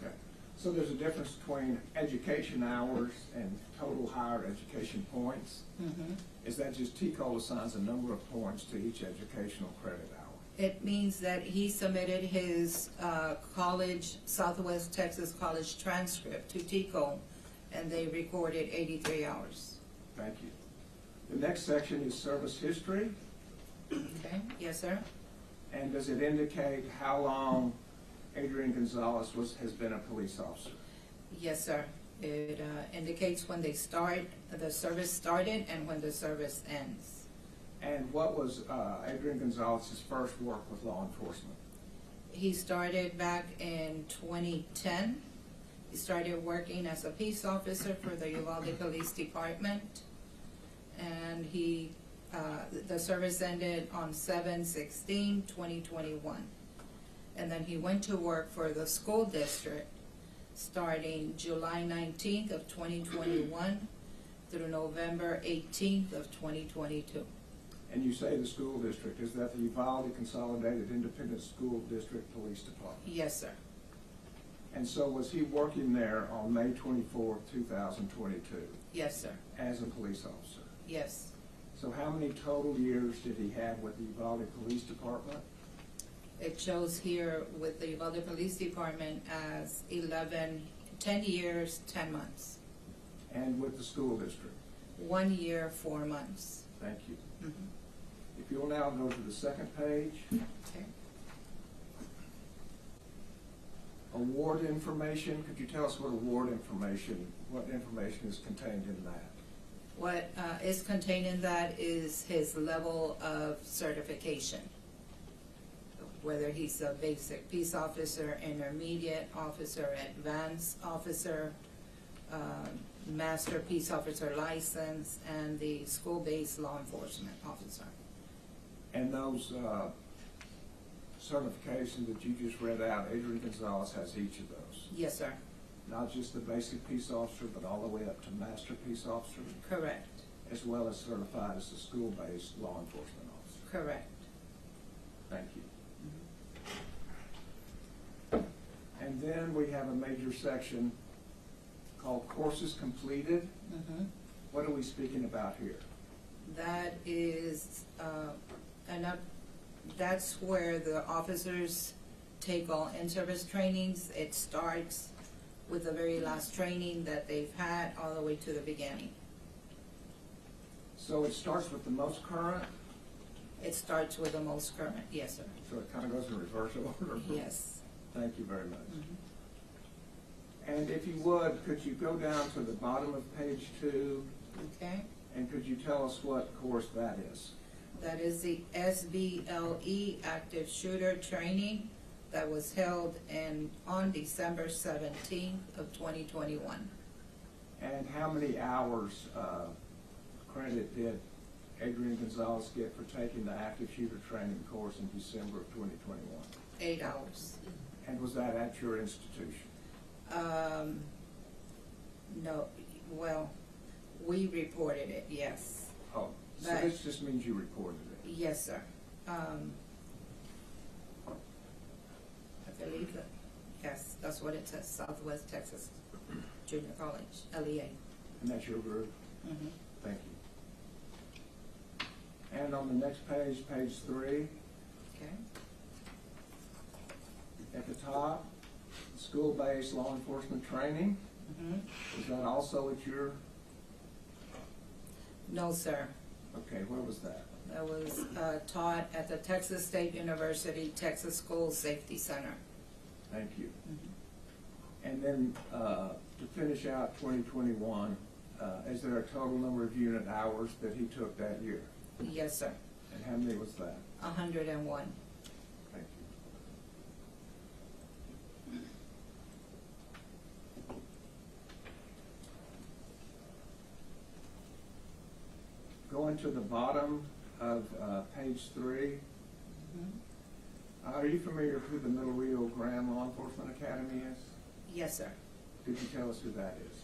Okay. So there's a difference between education hours and total higher education points? Mm-hmm. Is that just TCOL assigns a number of points to each educational credit hour? It means that he submitted his college, Southwest Texas College transcript to TCOL, and they recorded 83 hours. Thank you. The next section is service history. Okay, yes, sir. And does it indicate how long Adrian Gonzales has been a police officer? Yes, sir. It indicates when they start, the service started, and when the service ends. And what was Adrian Gonzales' first work with law enforcement? He started back in 2010. He started working as a peace officer for the Uvalde Police Department, and the service ended on 7/16/2021. And then he went to work for the school district starting July 19th of 2021 through November 18th of 2022. And you say the school district, is that the Uvalde Consolidated Independent School District Police Department? Yes, sir. And so was he working there on May 24th, 2022? Yes, sir. As a police officer? Yes. So how many total years did he have with the Uvalde Police Department? It shows here with the Uvalde Police Department as 10 years, 10 months. And with the school district? 1 year, 4 months. Thank you. Mm-hmm. If you'll now go to the second page. Okay. Award information. Could you tell us what what information is contained in that? What is contained in that is his level of certification. Whether he's a basic peace officer, intermediate officer, advanced officer, master peace officer license, and the school-based law enforcement officer. And those certifications that you just read out, Adrian Gonzales has each of those? Yes, sir. Not just the basic peace officer, but all the way up to master peace officer? Correct. As well as certified as a school-based law enforcement officer? Correct. Thank you. And then we have a major section called courses completed. Mm-hmm. What are we speaking about here? That is that's where the officers take all in-service trainings. It starts with the very last training that they've had all the way to the beginning. So it starts with the most current? It starts with the most current, yes, sir. So it kind of goes in reverse order? Yes. Thank you very much. Mm-hmm. And if you would, could you go down to the bottom of page 2? Okay. And could you tell us what course that is? That is the SBLE Active Shooter Training that was held on December 17th of 2021. And how many hours credit did Adrian Gonzales get for taking the active shooter training course in December of 2021? 8 hours. And was that at your institution? No, well, we reported it, yes. Oh, so But- this just means you reported it? Yes, sir. I believe that, yes, that's what it says, Southwest Texas Junior College, LEA. And that's your group? Mm-hmm. Thank you. And on the next page, page 3, Okay. at the top, school-based law enforcement training. Mm-hmm. Is that also at your, No, sir. okay, where was that? That was taught at the Texas State University Texas School Safety Center. Thank you. And then, to finish out 2021, is there a total number of unit hours that he took that year? Yes, sir. And how many was that? 101. Thank you. Going to the bottom of page 3, are you familiar with who the Middle Rio Grande Law Enforcement Academy is? Yes, sir. Could you tell us who that is?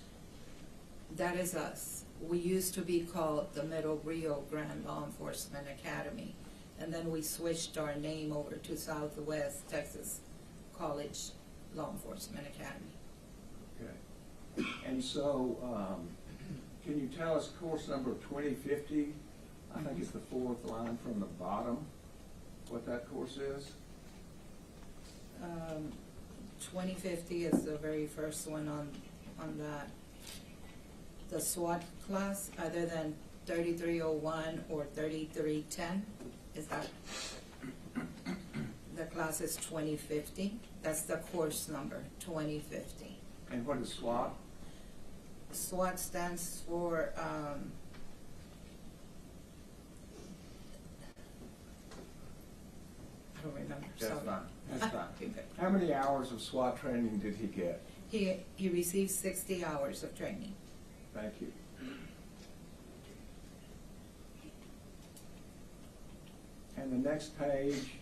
That is us. We used to be called the Middle Rio Grande Law Enforcement Academy, and then we switched our name over to Southwest Texas College Law Enforcement Academy. Okay. And so, can you tell us course number 2050? I think it's the 4th line from the bottom, what that course is? 2050 is the very first one on that. The SWAT class, other than 3301 or 3310, is that? The class is 2050. That's the course number, 2050. And what is SWAT? SWAT stands for, I don't remember. That's sorry. fine. That's fine. How many hours of SWAT training did he get? He received 60 hours of training. Thank you. And the next page,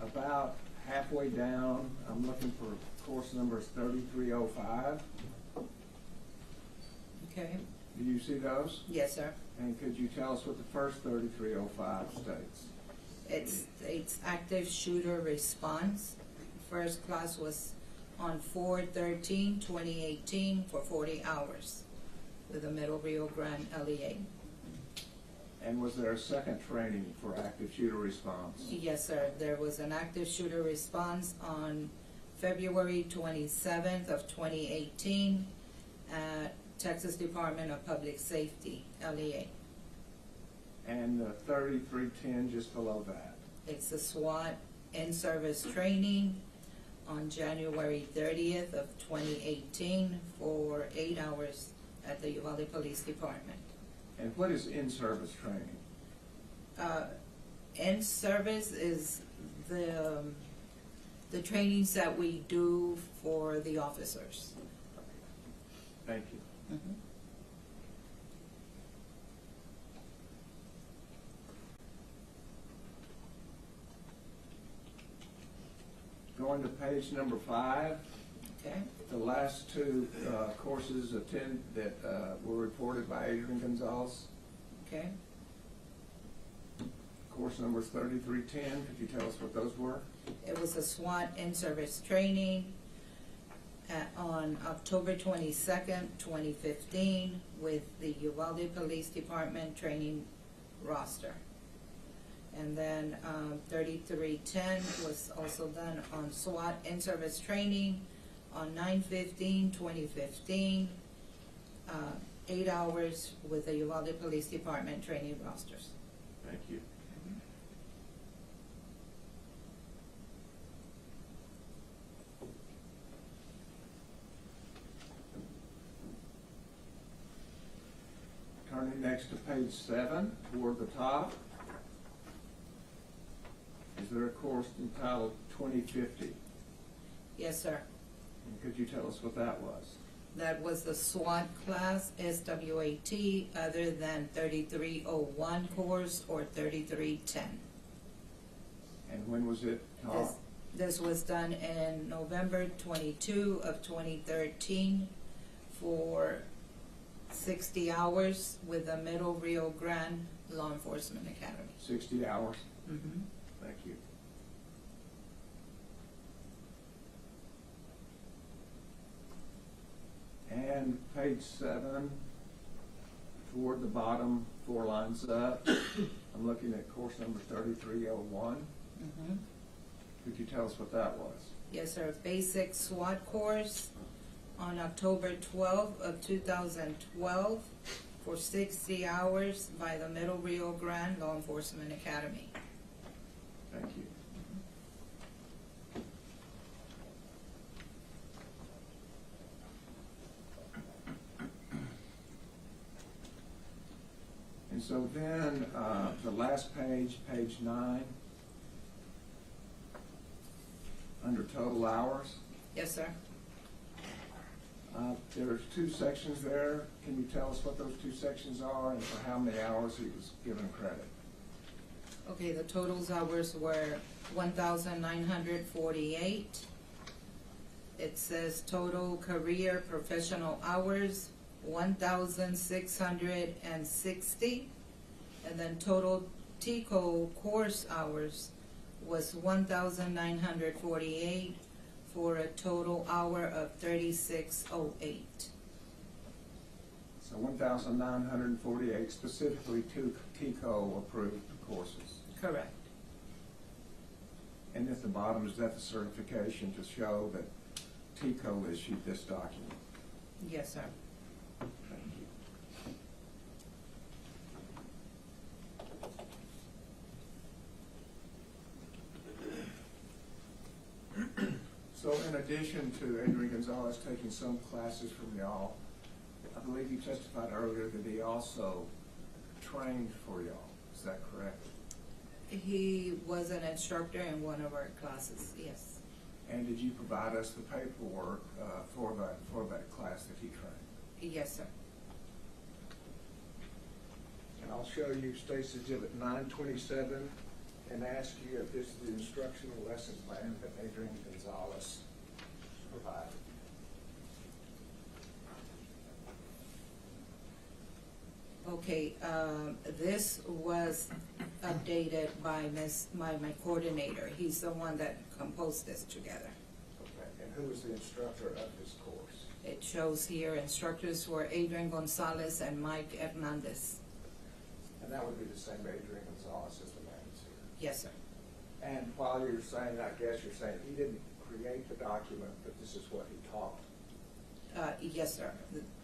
about halfway down, I'm looking for course numbers 3305. Okay. Do you see those? Yes, sir. And could you tell us what the first 3305 states? It's active shooter response. First class was on 4/13/2018 for 40 hours with the Middle Rio Grande LEA. And was there a second training for active shooter response? Yes, sir. There was an active shooter response on February 27th of 2018 at Texas Department of Public Safety, LEA. And the 3310 just below that? It's a SWAT in-service training on January 30th of 2018 for 8 hours at the Uvalde Police Department. And what is in-service training? In-service is the trainings that we do for the officers. Thank you. Going to page number 5. Okay. The last two courses that were reported by Adrian Gonzales. Okay. Course numbers 3310. Could you tell us what those were? It was a SWAT in-service training on October 22nd, 2015 with the Uvalde Police Department training roster. And then 3310 was also done on SWAT in-service training on 9/15/2015, 8 hours with the Uvalde Police Department training rosters. Thank you. Turning next to page 7, toward the top. Is there a course entitled 2050? Yes, sir. And could you tell us what that was? That was the SWAT class, SWAT, other than 3301 course or 3310. And when was it taught? This was done in November 22 of 2013 for 60 hours with the Middle Rio Grande Law Enforcement Academy. 60 hours? Mm-hmm. Thank you. And page 7, toward the bottom, 4 lines up, I'm looking at course number 3301. Mm-hmm. Could you tell us what that was? Yes, sir. Basic SWAT course on October 12th of 2012 for 60 hours by the Middle Rio Grande Law Enforcement Academy. Thank you. And so then, the last page, page 9, under total hours, Yes, sir. there's 2 sections there. Can you tell us what those 2 sections are and for how many hours he was given credit? Okay, the totals hours were 1,948. It says total career professional hours, 1,660. And then total TCO course hours was 1,948 for a total hour of 3608. So 1,948, specifically 2 TCO approved courses. Correct. And at the bottom, is that the certification to show that TCO issued this document? Yes, sir. Thank you. So in addition to Adrian Gonzales taking some classes from y'all, I believe you testified earlier that he also trained for y'all. Is that correct? He was an instructor in one of our classes, yes. And did you provide us the paperwork for that class that he trained? Yes, sir. And I'll show you State's Exhibit 927 and ask you if this is the instructional lesson plan that Adrian Gonzales provided. Okay, this was updated by my coordinator. He's the one that composed this together. Okay, and who was the instructor of this course? It shows here instructors were Adrian Gonzales and Mike Hernandez. And that would be the same Adrian Gonzales as the man that's here. Yes, sir. And while you're saying, I guess you're saying he didn't create the document, but this is what he taught. Yes, sir.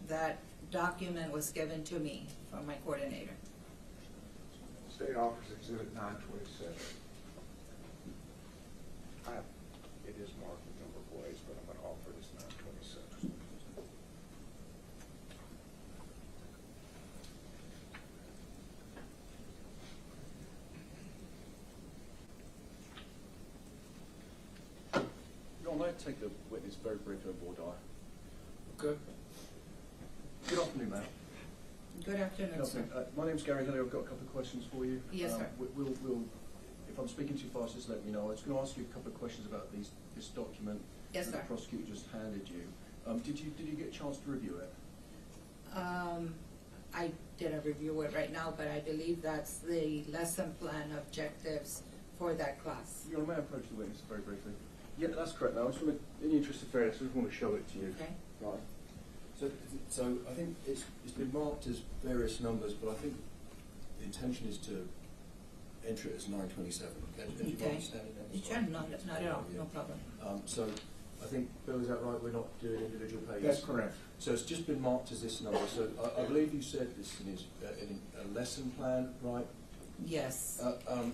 That document was given to me from my coordinator. State Office Exhibit 927. It is marked a number of ways, but I'm going to offer this 927. Your Honor, I'd take the witness very briefly on board, Okay. Good afternoon, ma'am. Good afternoon, sir. My name's Gary Hillier. I've got a couple of questions for you. Yes, sir. We'll, if I'm speaking too fast, just let me know. I was going to ask you a couple of questions about this document Yes, that sir. the prosecutor just handed you. Did you get a chance to review it? I didn't review it right now, but I believe that's the lesson plan objectives for that class. Your Honor, may I approach the witness very briefly? Yeah, that's correct. Now, in the interest of fairness, I just want to show it to you. Okay. Right. So I think it's been marked as various numbers, but I think the intention is to enter it as 927. As you Okay. understand it, that's Sure, fine. not at all, no problem. So I think, Bill, is that right? We're not doing individual pages? That's correct. So it's just been marked as this number. So I believe you said this is in a lesson plan, right? Yes.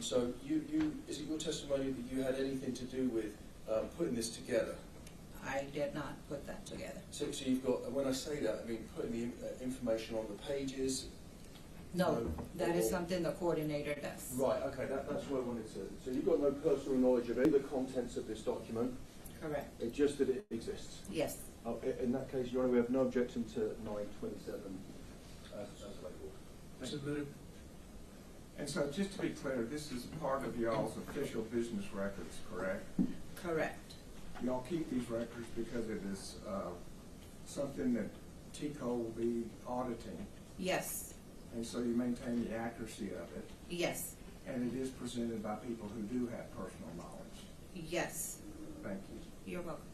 So is it your testimony that you had anything to do with putting this together? I did not put that together. So you've got, when I say that, I mean putting the information on the pages? No, that is something the coordinator does. Right, okay, that's what I wanted to. So you've got no personal knowledge of any of the contents of this document? Correct. It's just that it exists? Yes. In that case, Your Honour, we have no objection to 927 as labelled. Submitted. And so just to be clear, this is part of y'all's official business records, correct? Correct. Y'all keep these records because it is something that TCO will be auditing, Yes. and so you maintain the accuracy of it, Yes. and it is presented by people who do have personal knowledge. Yes. Thank you. You're welcome.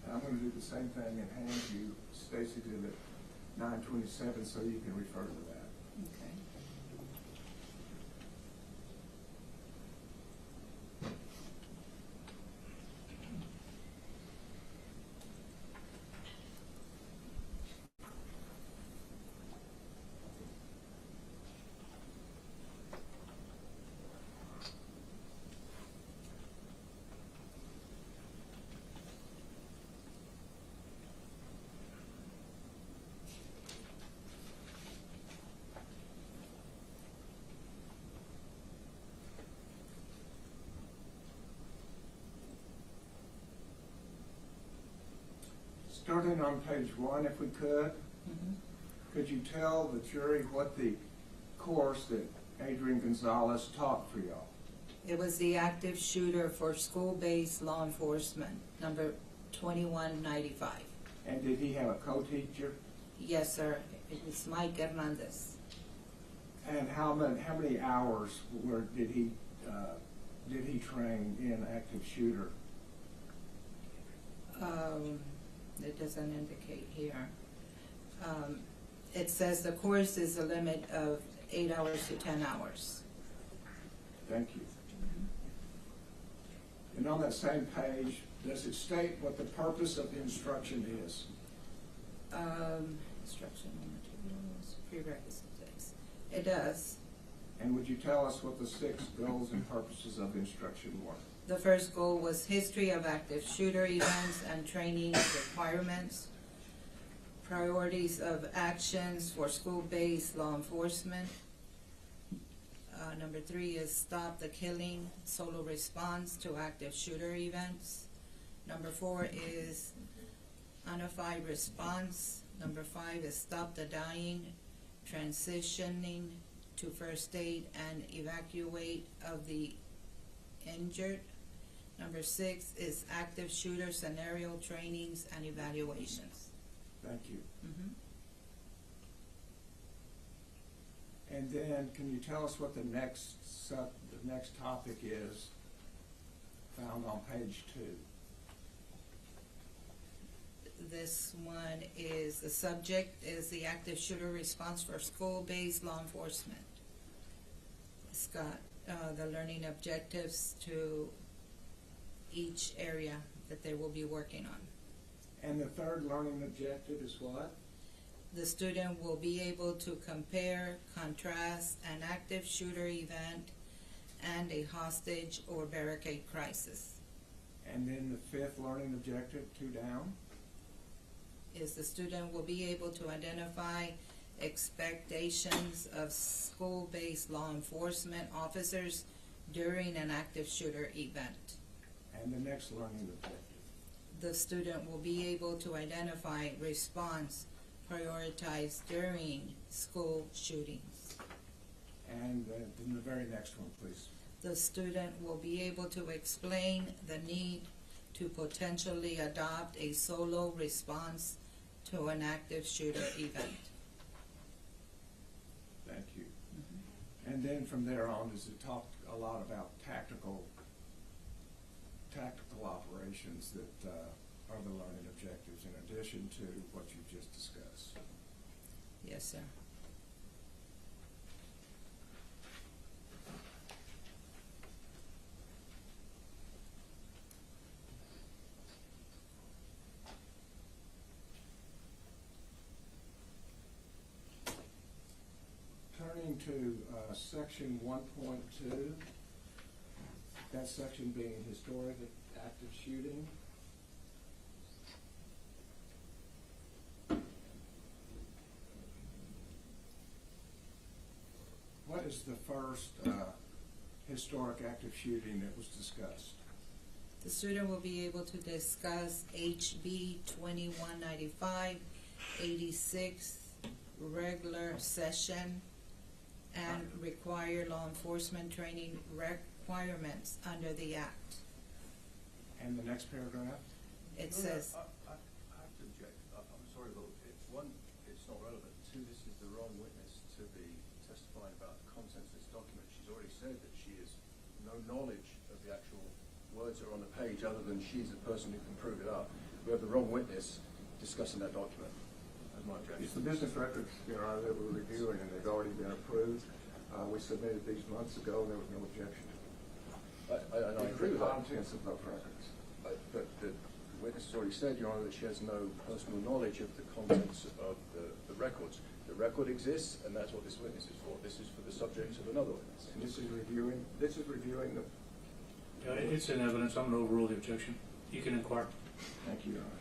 And I'm going to do the same thing and hand you State's Exhibit 927 so you can refer to that. Okay. Starting on page 1, if we could, could you tell the jury what the course that Adrian Gonzales taught for y'all? It was the active shooter for school-based law enforcement, number 2195. And did he have a co-teacher? Yes, sir. It was Mike Hernandez. And how many hours did he train in active shooter? It doesn't indicate here. It says the course is a limit of 8 hours to 10 hours. Thank you. And on that same page, does it state what the purpose of the instruction is? Instruction materials, prerequisites. It does. And would you tell us what the 6 goals and purposes of the instruction were? The first goal was history of active shooter events and training requirements, priorities of actions for school-based law enforcement. Number 3 is stop the killing, solo response to active shooter events. Number 4 is unified response. Number 5 is stop the dying, transitioning to first aid and evacuate of the injured. Number 6 is active shooter scenario trainings and evaluations. Thank you. And then, can you tell us what the next topic is found on page 2? This one is, the subject is the active shooter response for school-based law enforcement. It's got the learning objectives to each area that they will be working on. And the third learning objective is what? The student will be able to compare, contrast an active shooter event and a hostage or barricade crisis. And then the 5th learning objective, 2 down? Is the student will be able to identify expectations of school-based law enforcement officers during an active shooter event. And the next learning objective? The student will be able to identify response prioritized during school shootings. And then the very next one, please. The student will be able to explain the need to potentially adopt a solo response to an active shooter event. Thank you. And then from there on, does it talk a lot about tactical operations that are the learning objectives in addition to what you've just discussed? Yes, sir. Turning to section 1.2, that section being historic active shooting. What is the first historic active shooting that was discussed? The student will be able to discuss HB 2195, 86th regular session, and require law enforcement training requirements under the Act. And the next paragraph? It says, I have to object. I'm sorry, but one, it's not relevant. 2, this is the wrong witness to be testifying about the contents of this document. She's already said that she has no knowledge of the actual words that are on the page other than she's the person who can prove it up. We have the wrong witness discussing that document. That's my objection. It's the business records, Your Honor, that we're reviewing, and they've already been approved. We submitted these months ago, and there was no objection. I agree with that. The contents of those records. But the witness has already said, Your Honor, that she has no personal knowledge of the contents of the records. The record exists, and that's what this witness is for. This is for the subject of another witness. And this is reviewing the... It's in evidence. I'm going to overrule the objection. You can inquire. Thank you, Your Honor.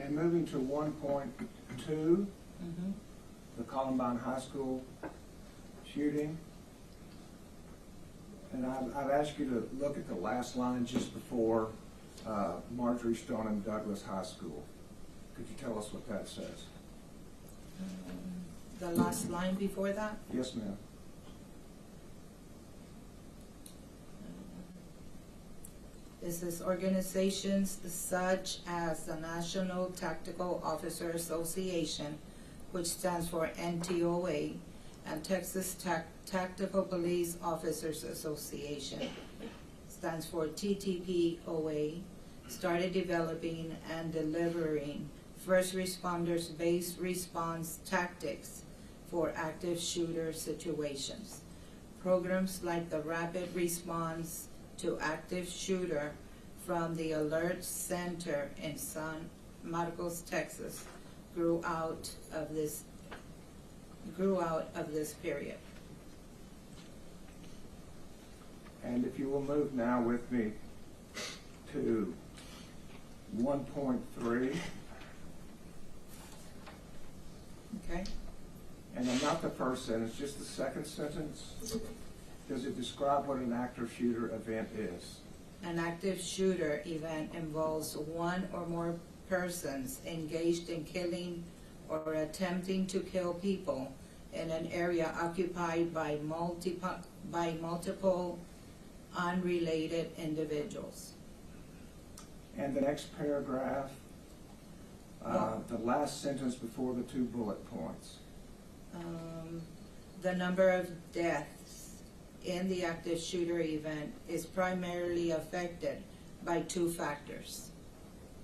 And moving to 1.2, the Columbine High School shooting. And I'd ask you to look at the last line just before Marjorie Stoneman Douglas High School. Could you tell us what that says? The last line before that? Yes, ma'am. It says organizations such as the National Tactical Officer Association, which stands for NTOA, and Texas Tactical Police Officers Association, stands for TTPOA, started developing and delivering first responders based response tactics for active shooter situations. Programs like the Rapid Response to Active Shooter from the Alert Center in San Marcos, Texas, grew out of this period. And if you will move now with me to 1.3. Okay. And then not the first sentence, just the second sentence. Does it describe what an active shooter event is? An active shooter event involves one or more persons engaged in killing or attempting to kill people in an area occupied by multiple unrelated individuals. And the next paragraph, the last sentence before the 2 bullet points. The number of deaths in the active shooter event is primarily affected by 2 factors.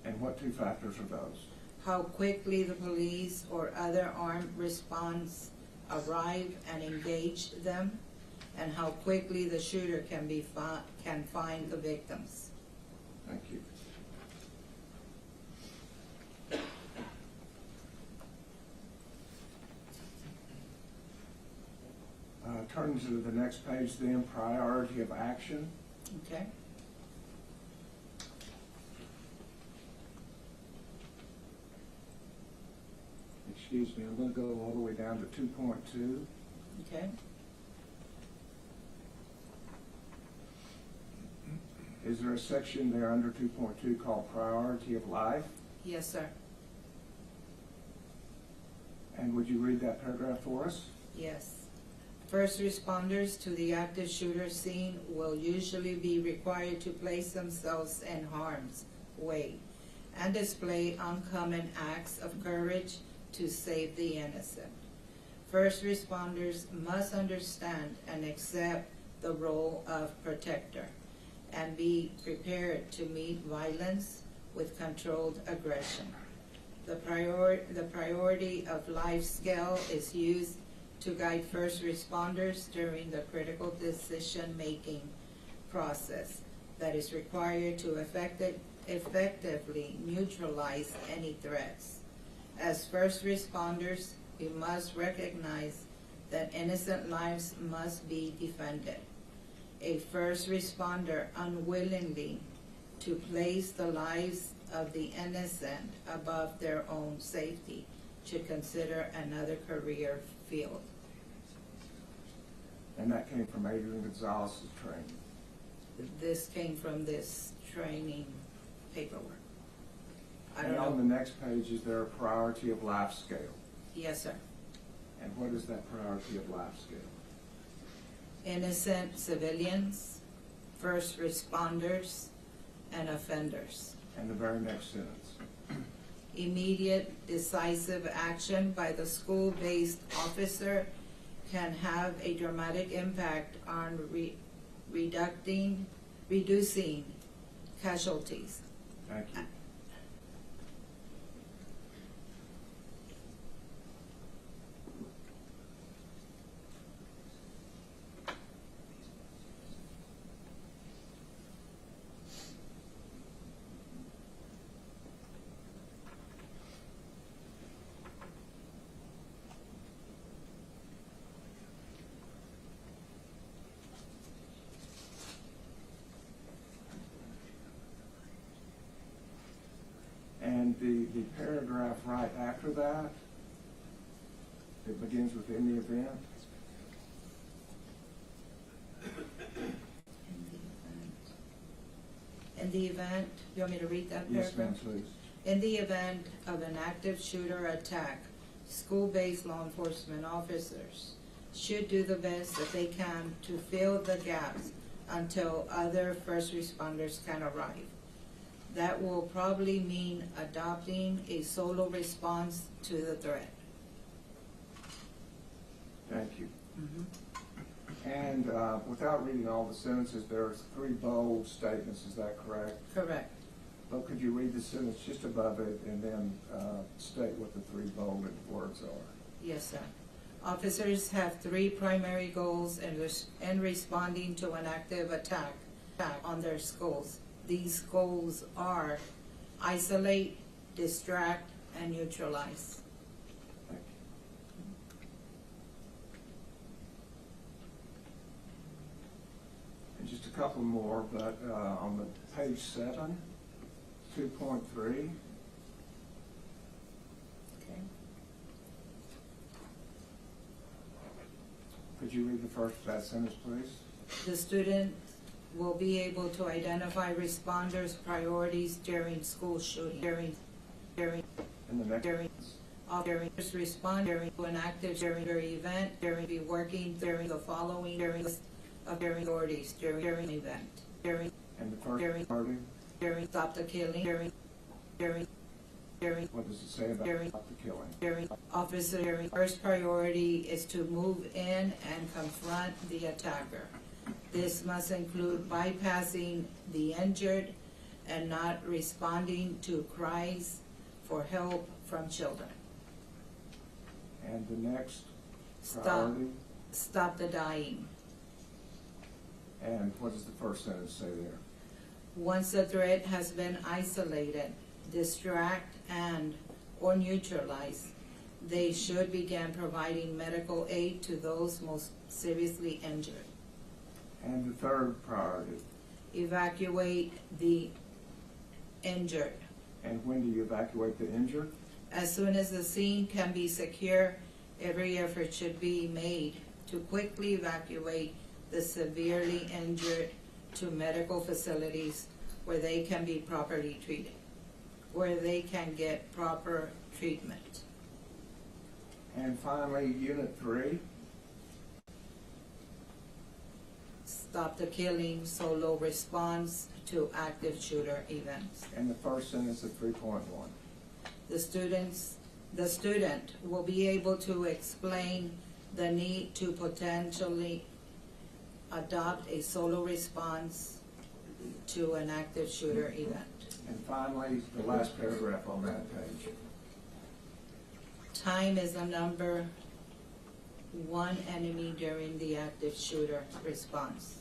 And what 2 factors are those? How quickly the police or other armed response arrive and engage them, and how quickly the shooter can find the victims. Thank you. Turning to the next page then, priority of action. Okay. Excuse me, I'm going to go all the way down to 2.2. Okay. Is there a section there under 2.2 called priority of life? Yes, sir. And would you read that paragraph for us? Yes. First responders to the active shooter scene will usually be required to place themselves in harm's way and display uncommon acts of courage to save the innocent. First responders must understand and accept the role of protector and be prepared to meet violence with controlled aggression. The priority of life scale is used to guide first responders during the critical decision-making process that is required to effectively neutralize any threats. As first responders, we must recognize that innocent lives must be defended. A first responder unwillingly to place the lives of the innocent above their own safety should consider another career field. And that came from Adrian Gonzales' training. This came from this training paperwork. And on the next page, is there a priority of life scale? Yes, sir. And what is that priority of life scale? Innocent civilians, first responders, and offenders. And the very next sentence. Immediate decisive action by the school-based officer can have a dramatic impact on reducing casualties. Thank you. And the paragraph right after that, It begins with "in the event." In the event, you want me to read that Yes, paragraph? ma'am, please. In the event of an active shooter attack, school-based law enforcement officers should do the best that they can to fill the gaps until other first responders can arrive. That will probably mean adopting a solo response to the threat. Thank you. And without reading all the sentences, there are 3 bold statements, is that correct? Correct. Well, could you read the sentence just above it and then state what the 3 bolded words are? Yes, sir. Officers have 3 primary goals in responding to an active attack on their schools. These goals are isolate, distract, and neutralize. Thank you. And just a couple more, but on the page 7, 2.3. Okay. Could you read the first of that sentence, please? The student will be able to identify responders' priorities during school shooting. And the next. Respond to an active event, be working during the following priorities during an event. And the first priority? Stop the killing. What does it say about stop the killing? Officer, first priority is to move in and confront the attacker. This must include bypassing the injured and not responding to cries for help from children. And the next priority? Stop the dying. And what does the first sentence say there? Once the threat has been isolated, distract or neutralize, they should begin providing medical aid to those most seriously injured. And the third priority? Evacuate the injured. And when do you evacuate the injured? As soon as the scene can be secure, every effort should be made to quickly evacuate the severely injured to medical facilities where they can be properly treated, where they can get proper treatment. And finally, Unit 3. Stop the killing, solo response to active shooter events. And the first sentence of 3.1. The student will be able to explain the need to potentially adopt a solo response to an active shooter event. And finally, the last paragraph on that page. Time is the number one enemy during the active shooter response.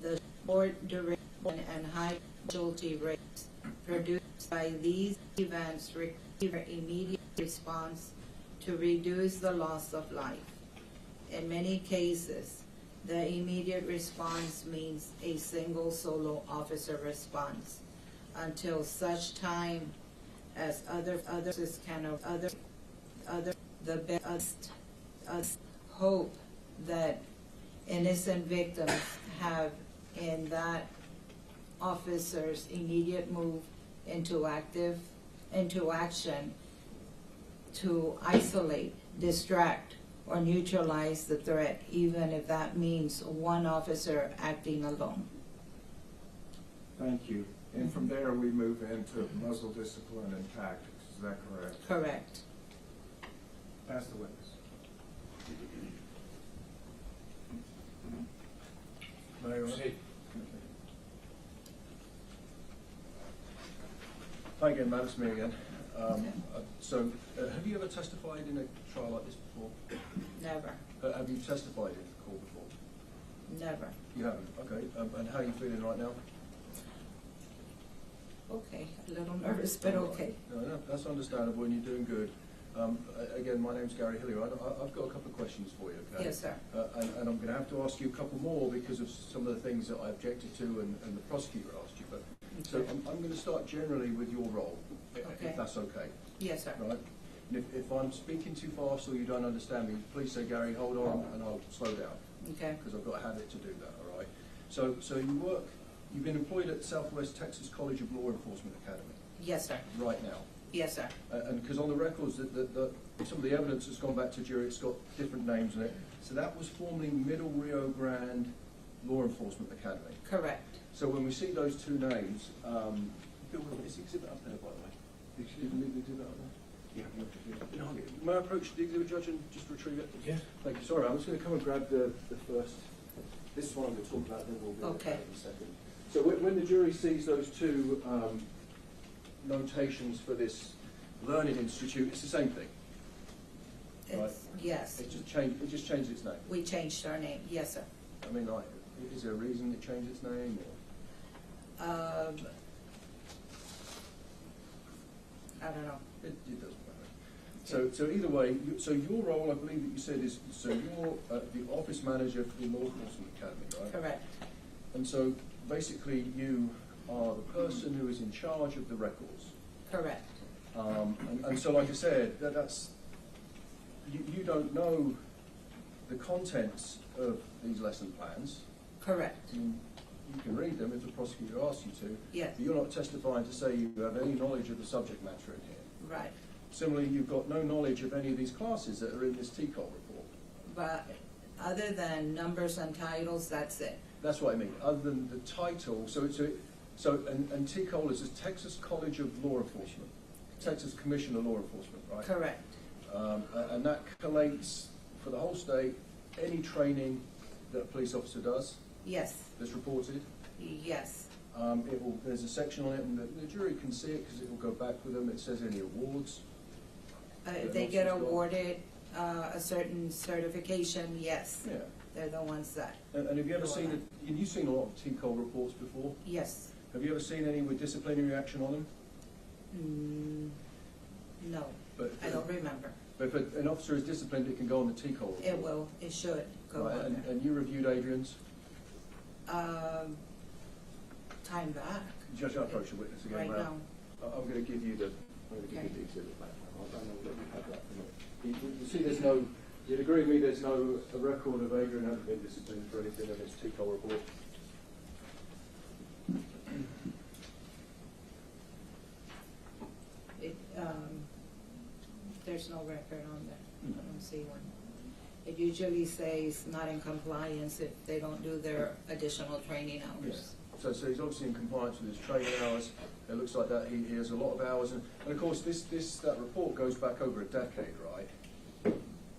The short duration and high casualty rates produced by these events require immediate response to reduce the loss of life. In many cases, the immediate response means a single solo officer response until such time as others can the best hope that innocent victims have in that officer's immediate move into action to isolate, distract, or neutralize the threat, even if that means one officer acting alone. Thank you. And from there, we move into muzzle discipline and tactics. Is that correct? Correct. Pass the witness. Mayor, Proceed. hi again, Matt. It's me again. Have you ever testified in a trial like this before? Never. Have you testified in court before? Never. You haven't? Okay. And how are you feeling right now? Okay. A little nervous, but okay. No, that's understandable, and you're doing good. Again, my name's Gary Hillier. I've got a couple of questions for you, okay? Yes, sir. And I'm going to have to ask you a couple more because of some of the things that I objected to and the prosecutor asked you. But so I'm going to start generally with your role, Okay. if that's okay. Yes, sir. Right. And if I'm speaking too fast or you don't understand me, please say, Gary, hold on, and I'll slow down. Okay. Because I've got a habit to do that, all right? So you've been employed at Southwest Texas College of Law Enforcement Academy. Yes, sir. Right now. Yes, sir. And because on the records, some of the evidence that's gone back to jury, it's got different names in it. So that was formerly Middle Rio Grande Law Enforcement Academy. Correct. So when we see those two names, Bill, is the exhibit up there, by the way? Is the exhibit up there? Yeah. May I approach the exhibit judge and just retrieve it? Yeah. Thank you. Sorry, I'm just going to come and grab the first. This is what I'm going to talk about, then we'll be Okay. in a second. So when the jury sees those two notations for this learning institute, it's the same thing. Right. Yes. It just changed its name. We changed our name. Yes, sir. I mean, like, is there a reason it changed its name? Or? I don't know. It doesn't matter. So either way, so your role, I believe that you said is, so you're the office manager for the Law Enforcement Academy, right? Correct. And so basically you are the person who is in charge of the records. Correct. And so like I said, that's, you don't know the contents of these lesson plans. Correct. I mean, you can read them if the prosecutor asks you to. Yes. But you're not testifying to say you have any knowledge of the subject matter in here. Right. Similarly, you've got no knowledge of any of these classes that are in this TCOL report. But other than numbers and titles, that's it. That's what I mean. Other than the title, and TCOL is a Texas College of Law Enforcement, Texas Commission of Law Enforcement, right? Correct. And that collates for the whole state any training that a police officer does. Yes. That's reported. Yes. There's a section on it, and the jury can see it because it will go back with them. It says any awards. If they get awarded a certain certification, yes. Yeah. They're the ones that. And have you ever seen you've seen a lot of TCOL reports before? Yes. Have you ever seen any with disciplinary action on them? No. But I don't remember. But if an officer is disciplined, it can go on the TCOL report. It will. It should go Right, on and you reviewed Adrian's? there. Time back. Judge, I'll approach the witness again, Right ma'am. now. I'm going to give you the Okay. exhibit back. I know that you have that. You see, there's no. You'd agree with me. There's no record of Adrian having been disciplined for anything in his TCOL report. There's no record on that. I don't see one. It usually says not in compliance if they don't do their additional training hours. So he's obviously in compliance with his training hours. It looks like that he has a lot of hours, and of course that report goes back over a decade, right?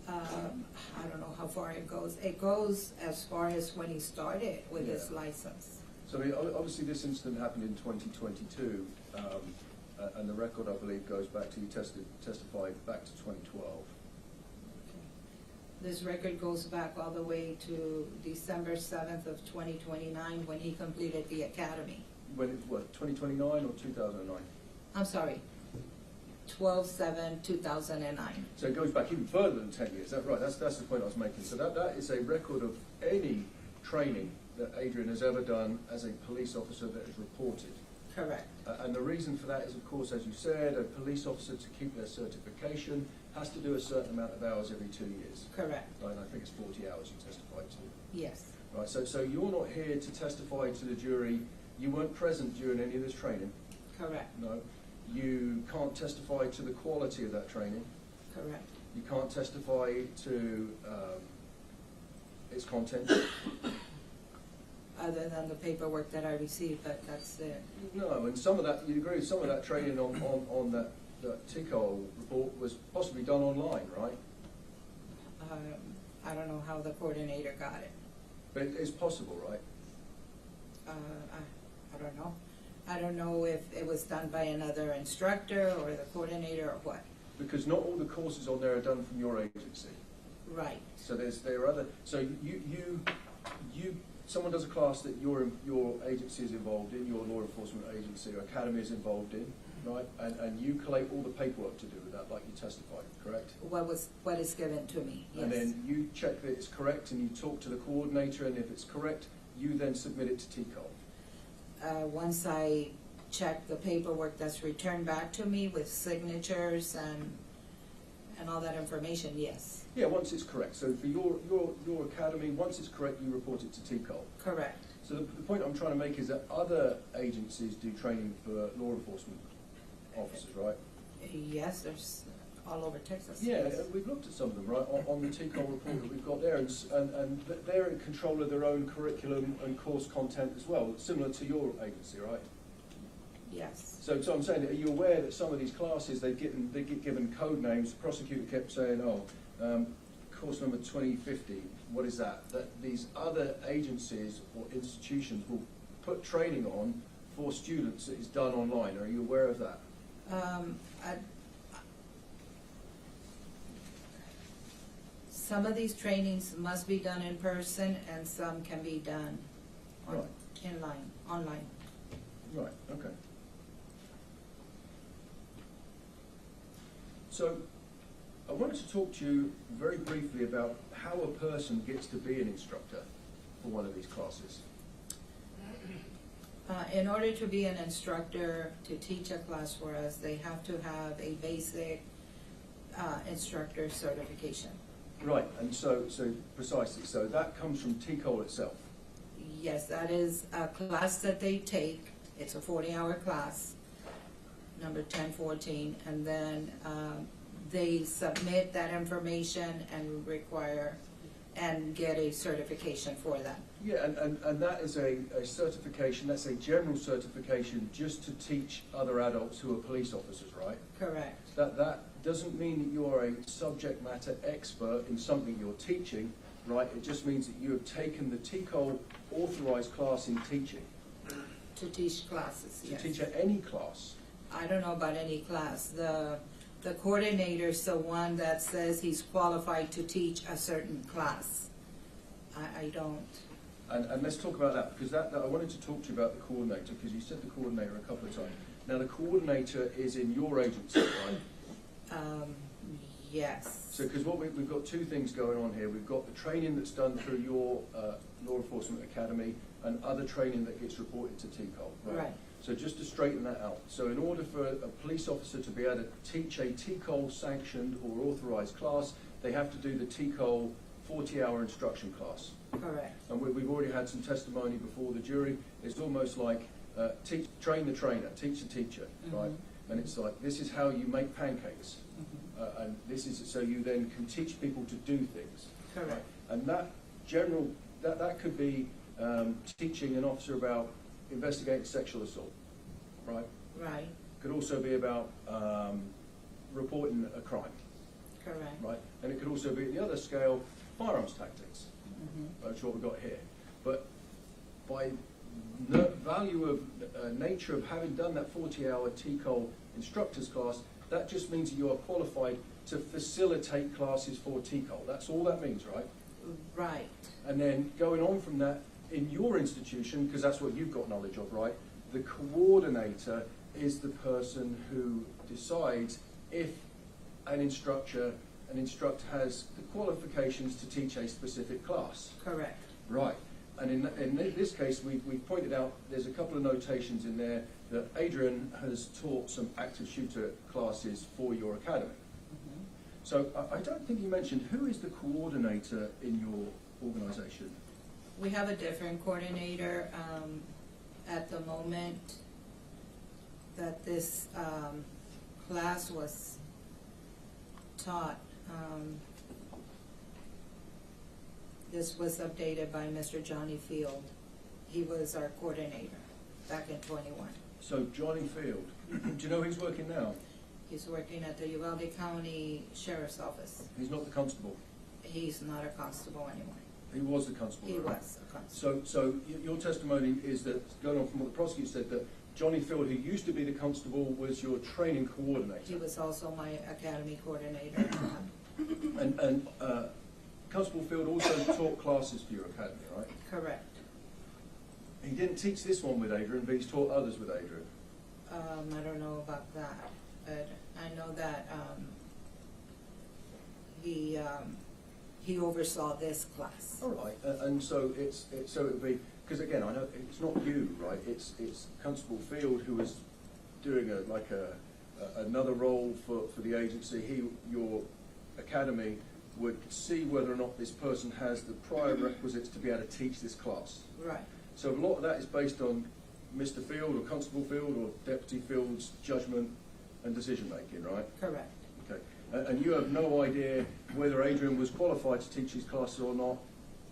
I don't know how far it goes. It goes as far as when he started with his license. So I mean, obviously this incident happened in 2022, and the record I believe goes back to testified back to 2012. This record goes back all the way to December 7th of 2029 when he completed the academy. When it, what, 2029 or 2009? I'm sorry, 12/7/2009. So it goes back even further than 10 years. That's right. That's the point I was making. So that is a record of any training that Adrian has ever done as a police officer that is reported. Correct. And the reason for that is, of course, as you said, a police officer to keep their certification has to do a certain amount of hours every 2 years. Correct. Right, and I think it's 40 hours you testified to. Yes. Right, so you're not here to testify to the jury. You weren't present during any of this training. Correct. No. You can't testify to the quality of that training. Correct. You can't testify to its content. Other than the paperwork that I received, but that's it. No, and some of that, you'd agree, some of that training on that TCOL report was possibly done online, right? I don't know how the coordinator got it. But it's possible, right? I don't know. I don't know if it was done by another instructor or the coordinator or what. Because not all the courses on there are done from your agency. Right. So there are other. So someone does a class that your agency is involved in, your law enforcement agency or academy is involved in, right? And you collate all the paperwork to do with that, like you testified, correct? What is given to me? Yes. And then you check that it's correct, and you talk to the coordinator, and if it's correct, you then submit it to TCOL. Once I check the paperwork that's returned back to me with signatures and all that information, yes. Yeah, once it's correct. So for your academy, once it's correct, you report it to TCOL. Correct. So the point I'm trying to make is that other agencies do training for law enforcement officers, right? Yes, there's all over Texas. Yeah, we've looked at some of them, right, on the TCOL report that we've got there, and they're in control of their own curriculum and course content as well, similar to your agency, right? Yes. So I'm saying, are you aware that some of these classes, they get given code names? The prosecutor kept saying, course number 2050, what is that? That these other agencies or institutions will put training on for students that is done online. Are you aware of that? Some of these trainings must be done in person, and some can be done online. Right, okay. So, I wanted to talk to you very briefly about how a person gets to be an instructor for one of these classes. In order to be an instructor, to teach a class for us, they have to have a basic instructor certification. Right, and so precisely, so that comes from TCOL itself. Yes, that is a class that they take. It's a 40-hour class, number 1014, and then they submit that information and require and get a certification for that. Yeah, and that is a certification, that's a general certification just to teach other adults who are police officers, right? Correct. That doesn't mean that you are a subject matter expert in something you're teaching, right? It just means that you have taken the TCOL authorized class in teaching. To teach classes, yes. To teach at any class. I don't know about any class. The coordinator's the one that says he's qualified to teach a certain class. I don't. And let's talk about that, because that I wanted to talk to you about the coordinator, because you said the coordinator a couple of times. Now the coordinator is in your agency, right? Yes. So, because we've got two things going on here. We've got the training that's done through your law enforcement academy, and other training that gets reported to TCOL, right? So just to straighten that out. So in order for a police officer to be able to teach a TCOL sanctioned or authorized class, they have to do the TCOL 40-hour instruction class. Correct. And we've already had some testimony before the jury. It's almost like train the trainer, teach the teacher, right? And it's like, this is how you make pancakes. And this is so you then can teach people to do things. Correct. Right? And that could be teaching an officer about investigating sexual assault, right? Right. Could also be about reporting a crime. Correct. Right. And it could also be at the other scale, firearms tactics. That's what we've got here. But by value of nature of having done that 40-hour TCOL instructors class, that just means that you are qualified to facilitate classes for TCOL. That's all that means, right? Right. And then going on from that, in your institution, because that's what you've got knowledge of, right? The coordinator is the person who decides if an instructor has the qualifications to teach a specific class. Correct. Right. And in this case, we've pointed out there's a couple of notations in there that Adrian has taught some active shooter classes for your academy. So I don't think you mentioned, who is the coordinator in your organization? We have a different coordinator at the moment that this class was taught. This was updated by Mr. Johnny Field. He was our coordinator back in 21. So Johnny Field, do you know who's working now? He's working at the Uvalde County Sheriff's Office. He's not the constable? He's not a constable anymore. He was the constable. He right? was a constable. So your testimony is that, going on from what the prosecutor said, that Johnny Field, who used to be the constable, was your training coordinator. He was also my academy coordinator. And Constable Field also taught classes for your academy, right? Correct. He didn't teach this one with Adrian, but he's taught others with Adrian. I don't know about that, but I know that he oversaw this class. All right, and so so it would be, because again, I know it's not you, right? It's Constable Field who was doing another role for the agency. You're academy would see whether or not this person has the prior requisites to be able to teach this class. Right. So a lot of that is based on Mr. Field or Constable Field or Deputy Field's judgment and decision making, right? Correct. Okay. And you have no idea whether Adrian was qualified to teach these classes or not.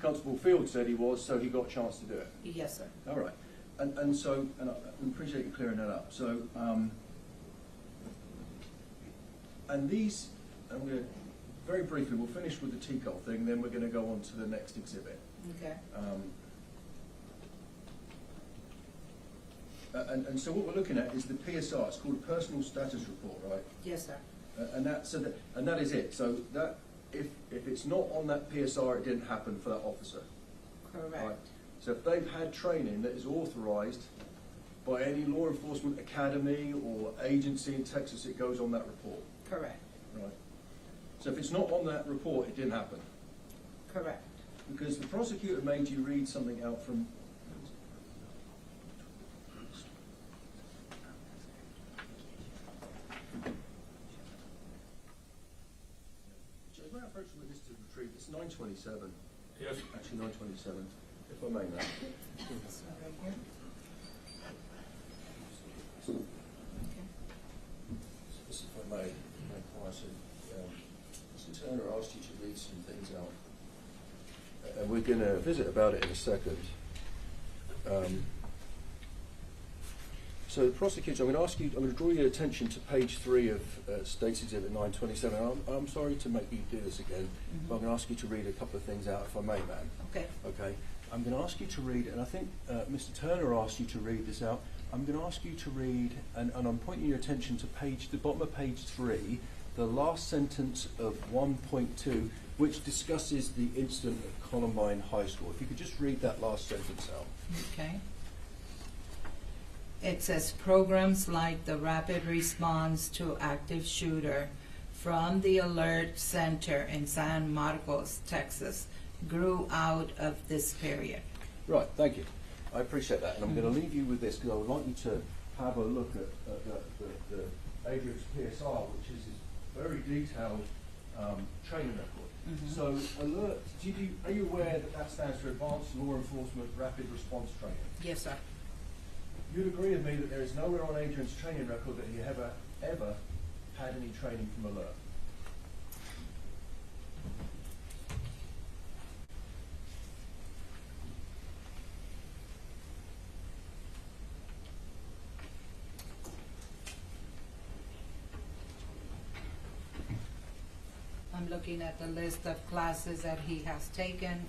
Constable Field said he was, so he got a chance to do it. Yes, sir. All right. And so, and I appreciate you clearing that up. So, and these, I'm going to, very briefly, we'll finish with the TCOL thing, then we're going to go on to the next exhibit. Okay. And so what we're looking at is the PSR. It's called a Personal Status Report, right? Yes, sir. And that is it. So that if it's not on that PSR, it didn't happen for that officer. Correct. Right? So if they've had training that is authorised by any law enforcement academy or agency in Texas, it goes on that report. Correct. Right. So if it's not on that report, it didn't happen. Correct. Because the prosecutor made you read something out from. May I approach the witness to retrieve? It's 927. Yes. Actually, 927. If I may, now. This one right here. Okay. If I may inquire, so Mr. Turner asked you to read some things out. And we're going to visit about it in a second. So the prosecutor, I'm going to ask you, I'm going to draw your attention to page 3 of State's Exhibit 927. I'm sorry to make you do this again, but I'm going to ask you to read a couple of things out, if I may, ma'am. Okay. Okay. I'm going to ask you to read, and I think Mr. Turner asked you to read this out. I'm going to ask you to read, and I'm pointing your attention to the bottom of page 3, the last sentence of 1.2, which discusses the incident at Columbine High School. If you could just read that last sentence out. Okay. It says programs like the Rapid Response to Active Shooter from the Alert Center in San Marcos, Texas, grew out of this period. Right, thank you. I appreciate that. And I'm going to leave you with this because I would like you to have a look at the Adrian's PSR, which is his very detailed training record. So alert, are you aware that stands for Advanced Law Enforcement Rapid Response Training? Yes, sir. You'd agree with me that there is nowhere on Adrian's training record that he ever had any training from alert. I'm looking at the list of classes that he has taken.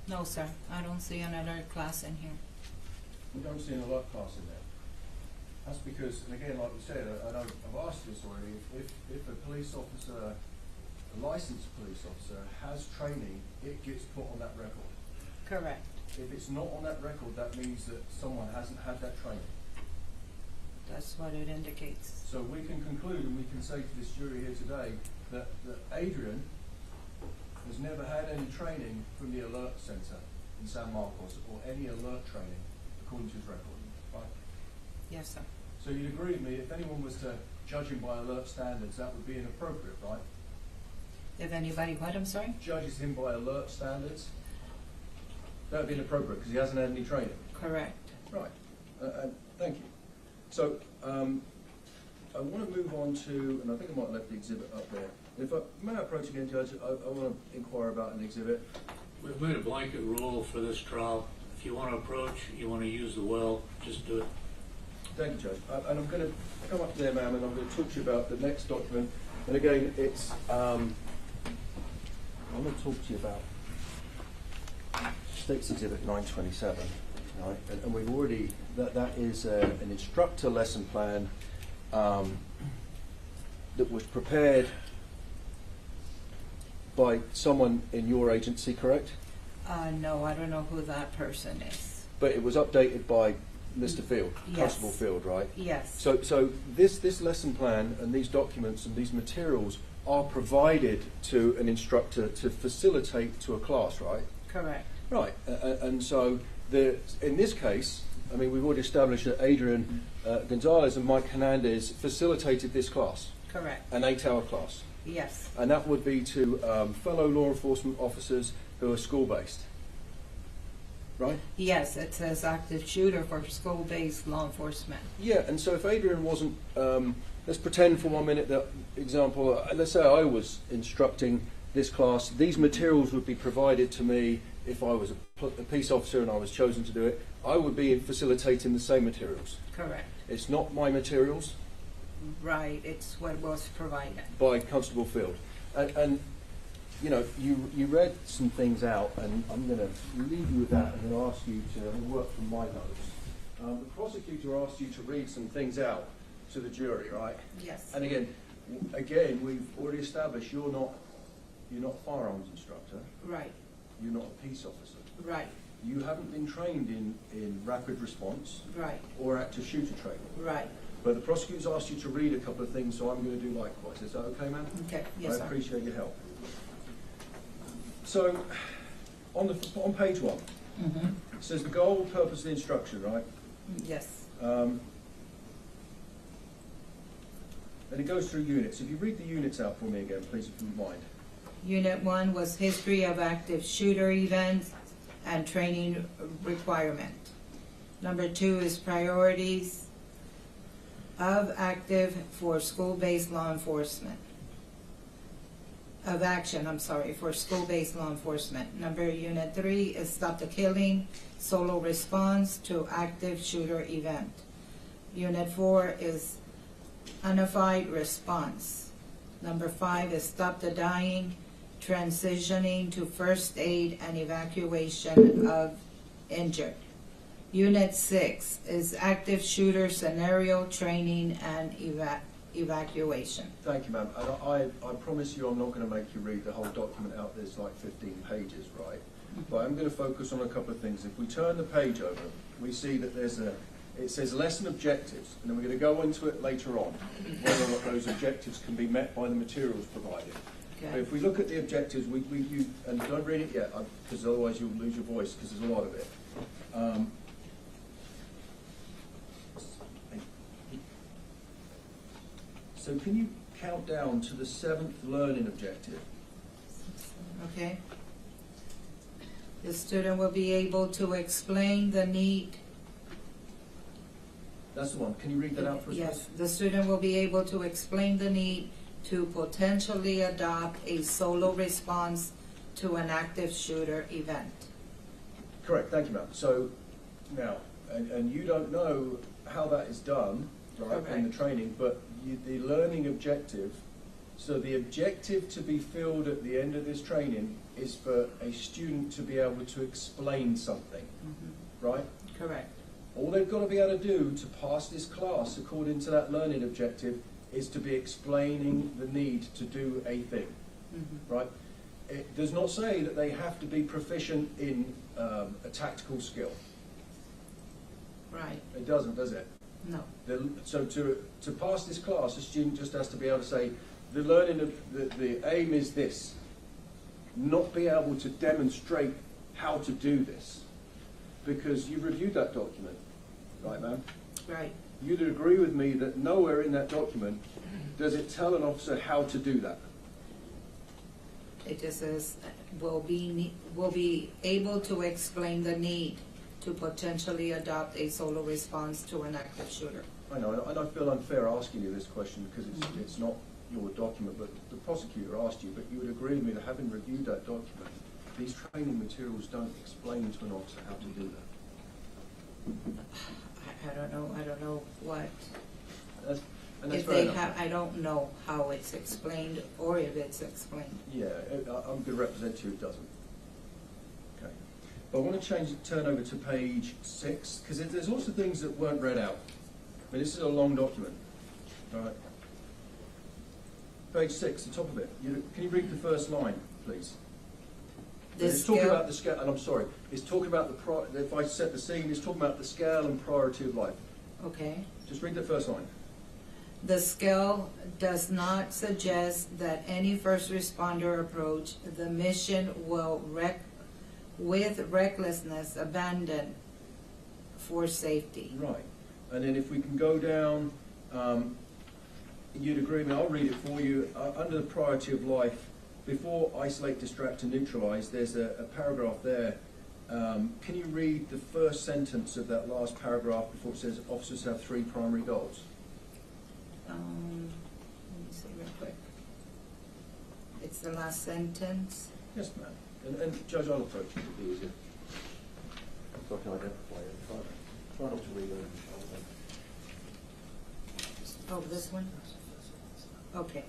No, sir. I don't see another class in here. We don't see an alert class in there. That's because, and again, like we said, I know I've asked this already, if a police officer, a licensed police officer, has training, it gets put on that record. Correct. If it's not on that record, that means that someone hasn't had that training. That's what it indicates. So we can conclude and we can say to this jury here today that Adrian has never had any training from the Alert Center in San Marcos or any alert training according to his record, right? Yes, sir. So you'd agree with me, if anyone was to judge him by alert standards, that would be inappropriate, right? If anybody, what, I'm sorry? Judges him by alert standards, that would be inappropriate because he hasn't had any training. Correct. Right. Thank you. So I want to move on to, and I think I might have left the exhibit up there. If I may approach again, Judge, I want to inquire about an exhibit. We've made a blanket rule for this trial. If you want to approach, you want to use the well, just do it. Thank you, Judge. And I'm going to come up there, ma'am, and I'm going to talk to you about the next document. And again, it's, I'm going to talk to you about State's Exhibit 927. right? And we've already, that is an instructor lesson plan that was prepared by someone in your agency, correct? No, I don't know who that person is. But it was updated by Mr. Field, Yes. Constable Field, right? Yes. So this lesson plan and these documents and these materials are provided to an instructor to facilitate to a class, right? Correct. Right, and so in this case, I mean, we've already established that Adrian Gonzales and Mike Hernandez facilitated this class. Correct. An 8-hour class. Yes. And that would be to fellow law enforcement officers who are school-based, right? Yes, it says active shooter for school-based law enforcement. Yeah, and so if Adrian wasn't, let's pretend for 1 minute that example, let's say I was instructing this class, these materials would be provided to me if I was a peace officer and I was chosen to do it. I would be facilitating the same materials. Correct. It's not my materials. Right, it's what was provided. By Constable Field. And you know, you read some things out, and I'm going to leave you with that and then ask you to work from my notes. The prosecutor asked you to read some things out to the jury, right? Yes. And again, we've already established you're not a firearms instructor. Right. You're not a peace officer. Right. You haven't been trained in rapid response. Right. Or active shooter training. Right. But the prosecutor's asked you to read a couple of things, so I'm going to do likewise. Is that okay, ma'am? Okay. Yes, sir. I appreciate your help. So, on page 1, Mm-hmm. it says the goal, purpose of the instruction, right? Yes. And it goes through units. If you read the units out for me again, please, if you would mind. Unit 1 was history of active shooter events and training requirement. Number 2 is priorities of active for school-based law enforcement. Of action, for school-based law enforcement. Unit 3 is stop the killing, solo response to active shooter event. Unit 4 is unified response. Number 5 is stop the dying, transitioning to first aid and evacuation of injured. Unit 6 is active shooter scenario training and evacuation. Thank you, ma'am. And I promise you I'm not going to make you read the whole document out. There's like 15 pages, right? But I'm going to focus on a couple of things. If we turn the page over, we see that it says lesson objectives, and then we're going to go into it later on, whether or not those objectives can be met by the materials provided. Okay. But if we look at the objectives, and don't read it yet, because otherwise you'll lose your voice, because there's a lot of it. So can you count down to the 7th learning objective? Okay. The student will be able to explain the need. That's the one. Can you read that out for us? Yes, the student will be able to explain the need to potentially adopt a solo response to an active shooter event. Correct. Thank you, ma'am. So now, and you don't know how that is done, right, in the training, but the learning objective, so the objective to be filled at the end of this training is for a student to be able to explain something, right? Correct. All they've got to be able to do to pass this class according to that learning objective is to be explaining the need to do a thing, right? It does not say that they have to be proficient in a tactical skill. Right. It doesn't, does it? No. So to pass this class, a student just has to be able to say, the learning of the aim is this, not be able to demonstrate how to do this, because you've reviewed that document, right, ma'am? Right. You'd agree with me that nowhere in that document does it tell an officer how to do that. It just says will be able to explain the need to potentially adopt a solo response to an active shooter. I know, and I feel unfair asking you this question because it's not your document, but the prosecutor asked you, but you would agree with me that having reviewed that document, these training materials don't explain to an officer how to do that. I don't know what. And that's if fair they enough. have, I don't know how it's explained or if it's explained. Yeah, I'm going to represent you, it doesn't. Okay. But I want to turn over to page 6, because there's also things that weren't read out. I mean, this is a long document. All right. Page 6, the top of it. Can you read the first line, please? It's talking about the scale, and I'm sorry, it's talking about if I set the scene, it's talking about the scale and priority of life. Okay. Just read the first line. The scale does not suggest that any first responder approach the mission will with recklessness abandon for safety. Right. And then if we can go down, you'd agree with me, I'll read it for you. Under the priority of life, before isolate, distract, and neutralize, there's a paragraph there. Can you read the first sentence of that last paragraph before it says officers have 3 primary goals? Let me see real quick. It's the last sentence. Yes, ma'am. And Judge, I'll approach you to be easier. So I can identify it. Try not to read over the shoulder. Oh, this one? Okay.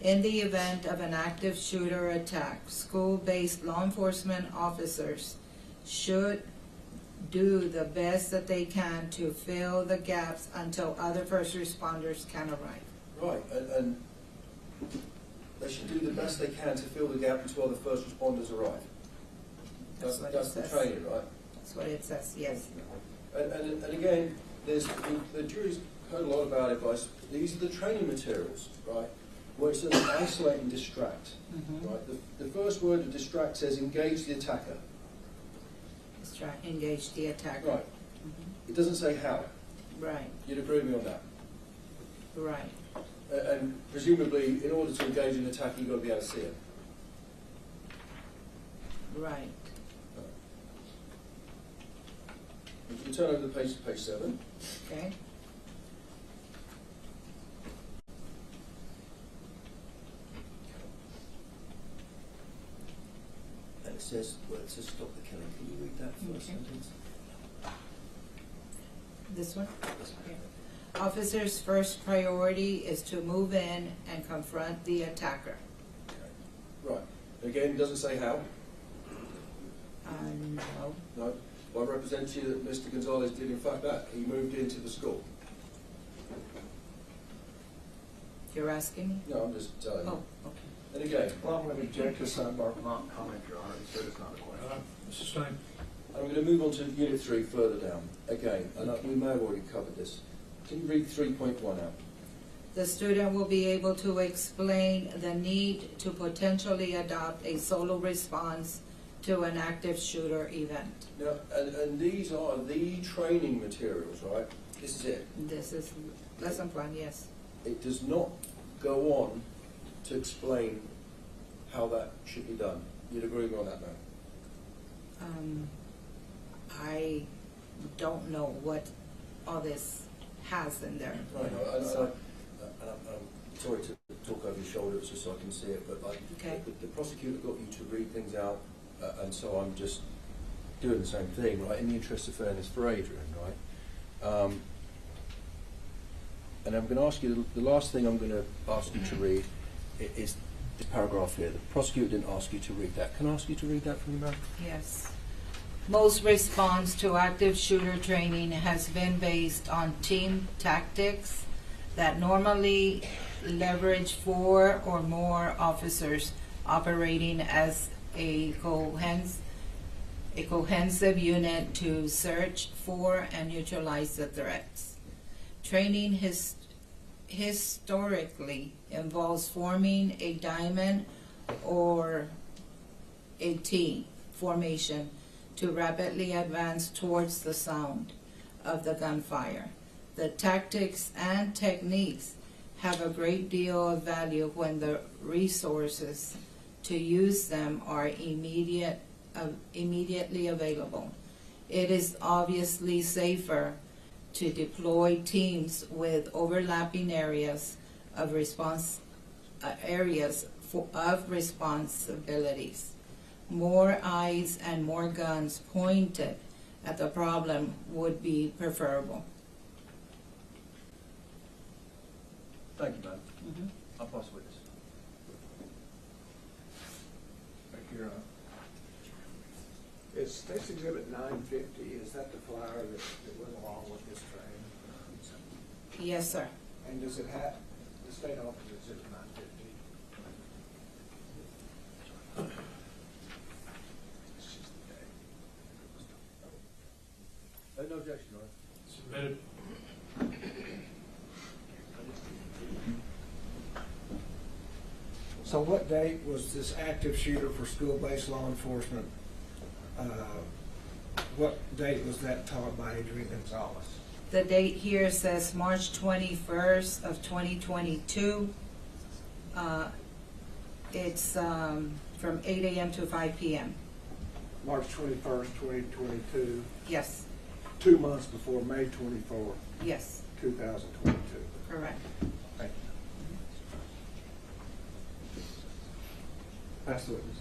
In the event of an active shooter attack, school-based law enforcement officers should do the best that they can to fill the gaps until other first responders can arrive. Right, and they should do the best they can to fill the gap until the first responders arrive. That's the training, right? That's what it says, yes. And again, the jury's heard a lot about it, but these are the training materials, right? Where it says isolate and distract, right? The first word of distract says engage the attacker. Engage the attacker. Right. It doesn't say how. Right. You'd agree with me on that? Right. And presumably, in order to engage an attacker, you've got to be able to see it. Right. If you turn over the page to page 7. Okay. And it says stop the killing. Can you read that first sentence? This one? Okay. Officers' first priority is to move in and confront the attacker. Okay. Right. Again, it doesn't say how. No. No. Well, I represent to you that Mr. Gonzales did in fact that. He moved into the school. You're asking me? No, I'm just telling you. Oh, okay. And again, Well, I'm going to object to sidebar comment, Your Honor. He said it's not a question. Mr. Stein. I'm going to move on to Unit 3 further down. Again, and we may have already covered this. Can you read 3.1 out? The student will be able to explain the need to potentially adopt a solo response to an active shooter event. Now, and these are the training materials, right? This is it. This is lesson plan, yes. It does not go on to explain how that should be done. You'd agree with me on that, ma'am? I don't know what all this has in there. I know. I'm sorry to talk over your shoulder, it's just so I can see it, but Okay. the prosecutor got you to read things out, and so I'm just doing the same thing, right, in the interest of fairness for Adrian, right? And I'm going to ask you, the last thing I'm going to ask you to read is this paragraph here. The prosecutor didn't ask you to read that. Can I ask you to read that for me, ma'am? Yes. Most response to active shooter training has been based on team tactics that normally leverage 4 or more officers operating as a cohesive unit to search for and neutralize the threats. Training historically involves forming a diamond or a T formation to rapidly advance towards the sound of the gunfire. The tactics and techniques have a great deal of value when the resources to use them are immediately available. It is obviously safer to deploy teams with overlapping areas of responsibilities. More eyes and more guns pointed at the problem would be preferable. Thank you, ma'am. I'll pass the witness. Thank you, Your Is State Exhibit 950, is that the flyer that went along with this training? Yes, sir. And does it have, the state office Exhibit 950? No objection, Your Honor. Submitted. So what date was this active shooter for school-based law enforcement? What date was that taught by Adrian Gonzales? The date here says March 21st of 2022. It's from 8 a.m. to 5 p.m. March 21st, 2022, Yes, 2 months before May 24th, yes, 2022. correct. Thank you. Pass the witness.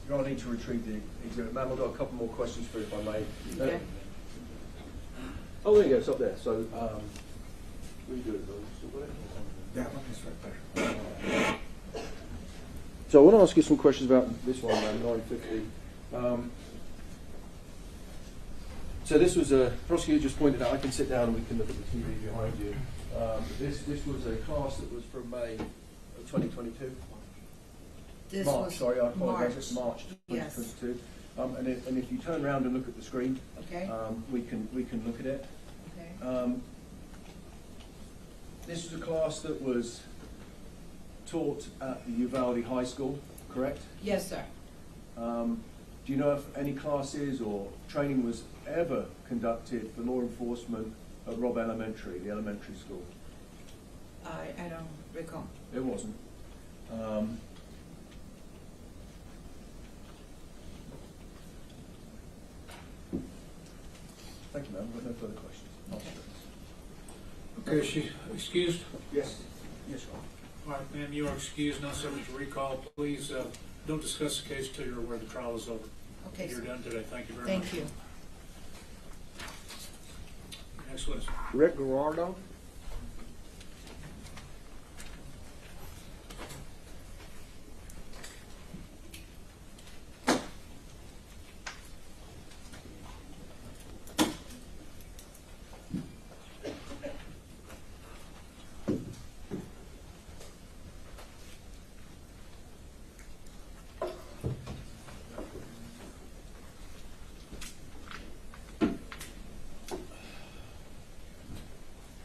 You're going to need to retrieve the exhibit. Ma'am, I've got a couple more questions for you, if I may. Okay. Oh, there you go, it's up there. So, we do it, That one is right there. So I want to ask you some questions about this one, ma'am, 950. So this was a prosecutor just pointed out. I can sit down and we can look at the TV behind you. This was a class that was from May of 2022. This March, was sorry, I apologize. It's March. March Yes. 2022. And if you turn around and look at the screen, Okay. we can look at it. Okay. This was a class that was taught at the Uvalde High School, correct? Yes, sir. Do you know if any classes or training was ever conducted for law enforcement at Robb Elementary, the elementary school? I don't recall. It wasn't. Thank you, ma'am. We've got no further questions. Okay, is she excused? Yes. Yes, Your Honor. All right, ma'am, you are excused, not subject to recall. Please don't discuss the case until you're aware the trial is over. Okay, You're sir. done today. Thank you very much. Thank you. Next witness. Rick Gerardo.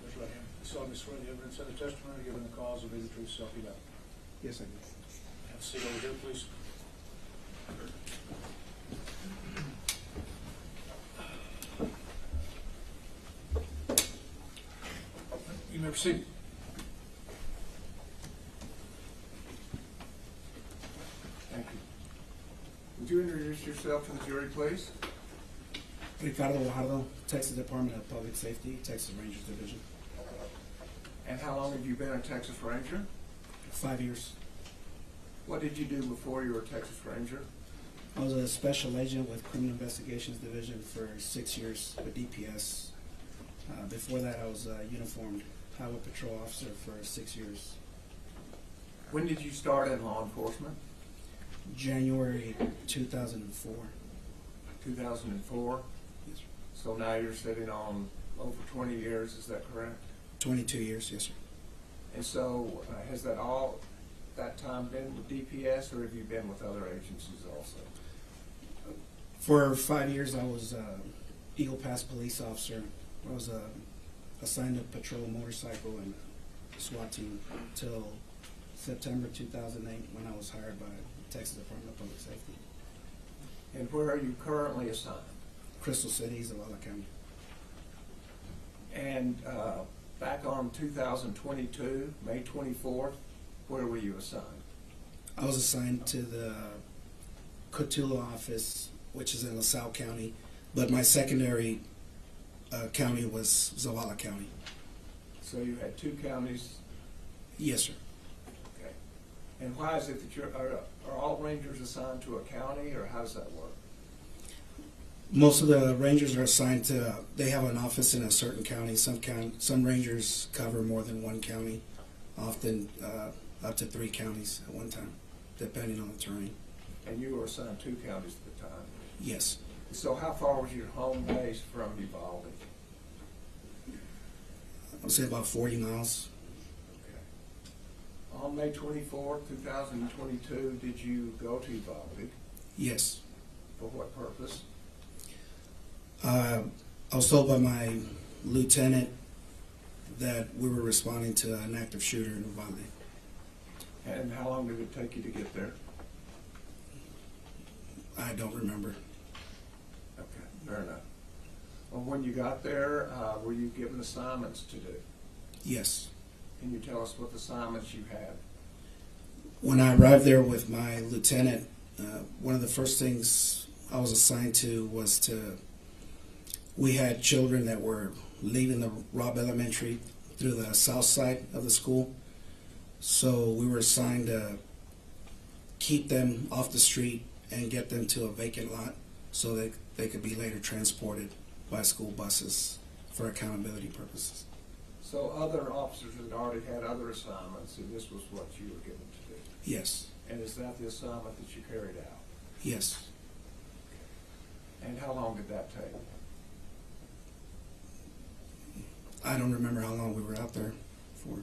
Raise your right hand. You solemnly swear the evidence and the testimony given the cause of the truth self you got. Yes, I do. Have a seat over here, please. You may proceed. Thank you. Would you introduce yourself to the jury, please? Ricardo Guajardo, Texas Department of Public Safety, Texas Rangers Division. And how long have you been a Texas Ranger? 5 years. What did you do before you were a Texas Ranger? I was a special agent with Criminal Investigations Division for 6 years with DPS. Before that, I was a uniformed highway patrol officer for 6 years. When did you start in law enforcement? January 2004. 2004? Yes, sir. So now you're sitting on over 20 years, is that correct? 22 years, yes, sir. And so has that time been with DPS, or have you been with other agencies also? For 5 years, I was Eagle Pass police officer. I was assigned to patrol a motorcycle and SWAT team until September 2008 when I was hired by Texas Department of Public Safety. And where are you currently assigned? Crystal City, Uvalde County. And back on 2022, May 24th, where were you assigned? I was assigned to the Cotulla office, which is in LaSalle County, but my secondary county was Zavala County. So you had two counties? Yes, sir. Okay. And why is it that are all rangers assigned to a county, or how does that work? Most of the rangers are assigned to, they have an office in a certain county. Some rangers cover more than one county, often up to 3 counties at one time, depending on the terrain. And you were assigned 2 counties at the time. Yes. So how far was your home base from Uvalde? I would say about 40 miles. Okay. On May 24th, 2022, did you go to Uvalde? Yes. For what purpose? I was told by my lieutenant that we were responding to an active shooter in Uvalde. And how long did it take you to get there? I don't remember. Okay, fair enough. Well, when you got there, were you given assignments to do? Yes. Can you tell us what assignments you had? When I arrived there with my lieutenant, one of the first things I was assigned to was we had children that were leaving the Robb Elementary through the south side of the school. So we were assigned to keep them off the street and get them to a vacant lot so that they could be later transported by school buses for accountability purposes. So other officers had already had other assignments, and this was what you were given to do? Yes. And is that the assignment that you carried out? Yes. And how long did that take? I don't remember how long we were out there for.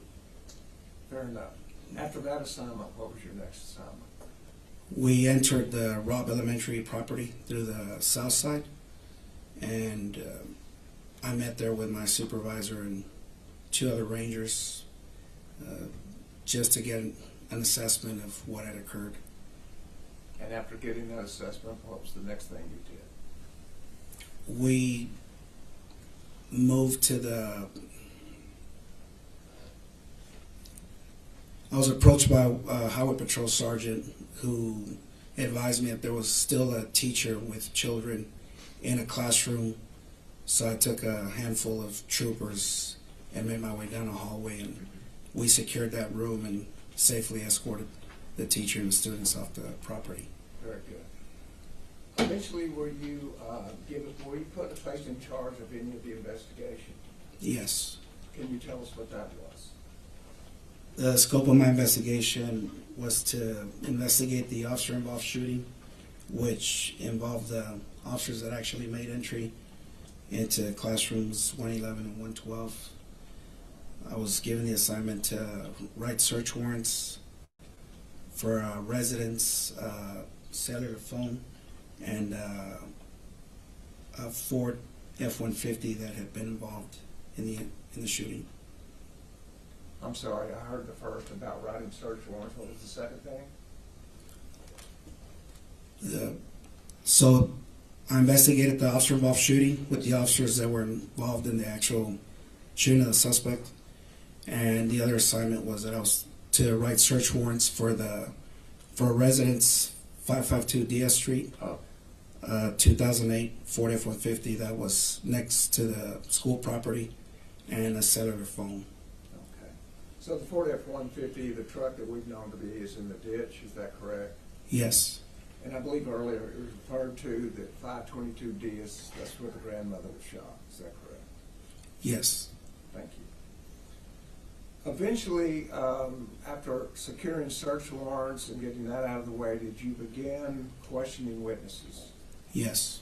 Fair enough. After that assignment, what was your next assignment? We entered the Robb Elementary property through the south side, and I met there with my supervisor and 2 other rangers just to get an assessment of what had occurred. And after getting that assessment, what was the next thing you did? We moved to I was approached by a highway patrol sergeant who advised me that there was still a teacher with children in a classroom. So I took a handful of troopers and made my way down a hallway, and we secured that room and safely escorted the teacher and the students off the property. Very good. Eventually, were you placed in charge of any of the investigation? Yes. Can you tell us what that was? The scope of my investigation was to investigate the officer-involved shooting, which involved the officers that actually made entry into classrooms 111 and 112. I was given the assignment to write search warrants for residents, cellular phone, and a Ford F-150 that had been involved in the shooting. I'm sorry, I heard the first about writing search warrants. What was the second thing? So I investigated the officer-involved shooting with the officers that were involved in the actual shooting of the suspect. And the other assignment was that I was to write search warrants for residents 552 DS Street, 2008 Ford F-150 that was next to the school property, and a cellular phone. Okay. So the Ford F-150, the truck that we've known to be, is in the ditch, is that correct? Yes. And I believe earlier it was referred to that 522 DS, that's where the grandmother was shot, is that correct? Yes. Thank you. Eventually, after securing search warrants and getting that out of the way, did you begin questioning witnesses? Yes.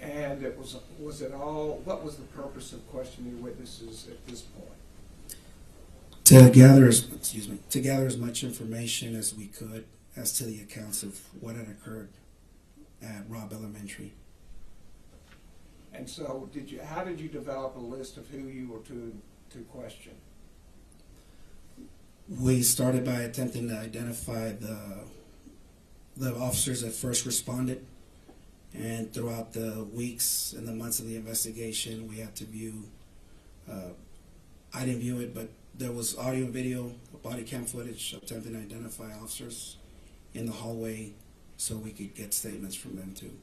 And what was the purpose of questioning witnesses at this point? To gather as much information as we could as to the accounts of what had occurred at Robb Elementary. And so, how did you develop a list of who you were to question? We started by attempting to identify the officers that first responded, and throughout the weeks and the months of the investigation, we had to view. I didn't view it, but there was audio and video, body cam footage attempting to identify officers in the hallway, so we could get statements from them too.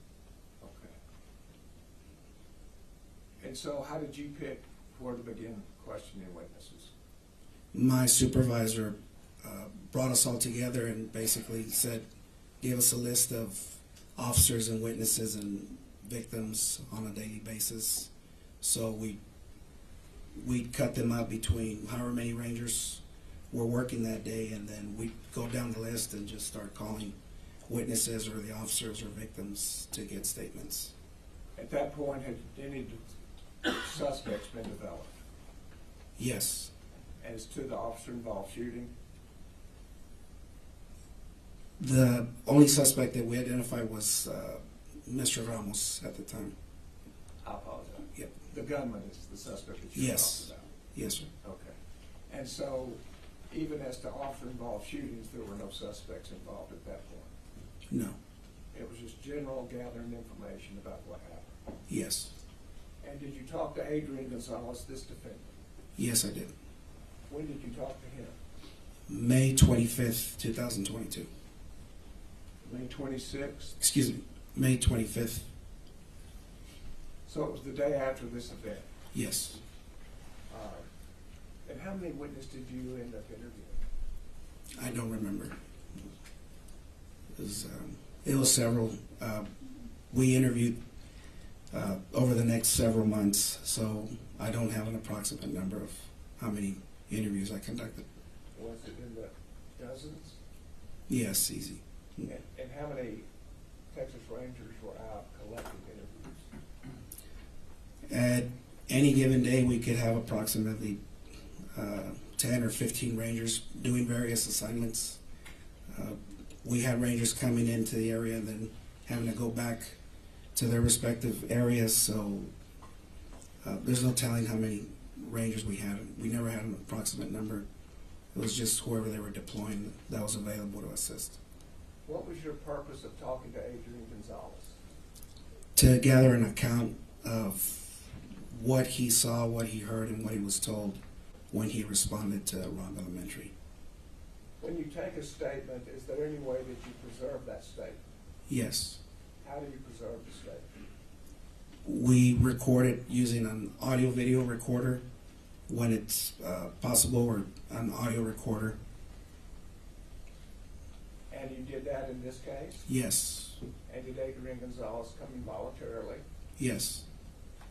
Okay. And so, how did you pick where to begin questioning witnesses? My supervisor brought us all together and basically gave us a list of officers and witnesses and victims on a daily basis. So we'd cut them up between however many rangers were working that day, and then we'd go down the list and just start calling witnesses or the officers or victims to get statements. At that point, had any suspects been developed? Yes. As to the officer-involved shooting? The only suspect that we identified was Mr. Ramos at the time. I apologize. Yep. The gunman is the suspect that you're Yes. talking about? Yes, sir. Okay. And so, even as to officer-involved shootings, there were no suspects involved at that point? No. It was just general gathering information about what happened? Yes. And did you talk to Adrian Gonzales, this defendant? Yes, I did. When did you talk to him? May 25th, 2022. May 26th? Excuse me, May 25th. So it was the day after this event? Yes. And how many witnesses did you end up interviewing? I don't remember. It was several. We interviewed over the next several months, so I don't have an approximate number of how many interviews I conducted. Was it in the dozens? Yes, easy. And how many Texas Rangers were out collecting interviews? At any given day, we could have approximately 10 or 15 Rangers doing various assignments. We had Rangers coming into the area and then having to go back to their respective areas, so there's no telling how many Rangers we had. We never had an approximate number. It was just whoever they were deploying that was available to assist. What was your purpose of talking to Adrian Gonzales? To gather an account of what he saw, what he heard, and what he was told when he responded to Robb Elementary. When you take a statement, is there any way that you preserve that statement? Yes. How do you preserve the statement? We record it using an audio-video recorder when it's possible, or an audio recorder. And you did that in this case? Yes. And did Adrian Gonzales come in voluntarily? Yes.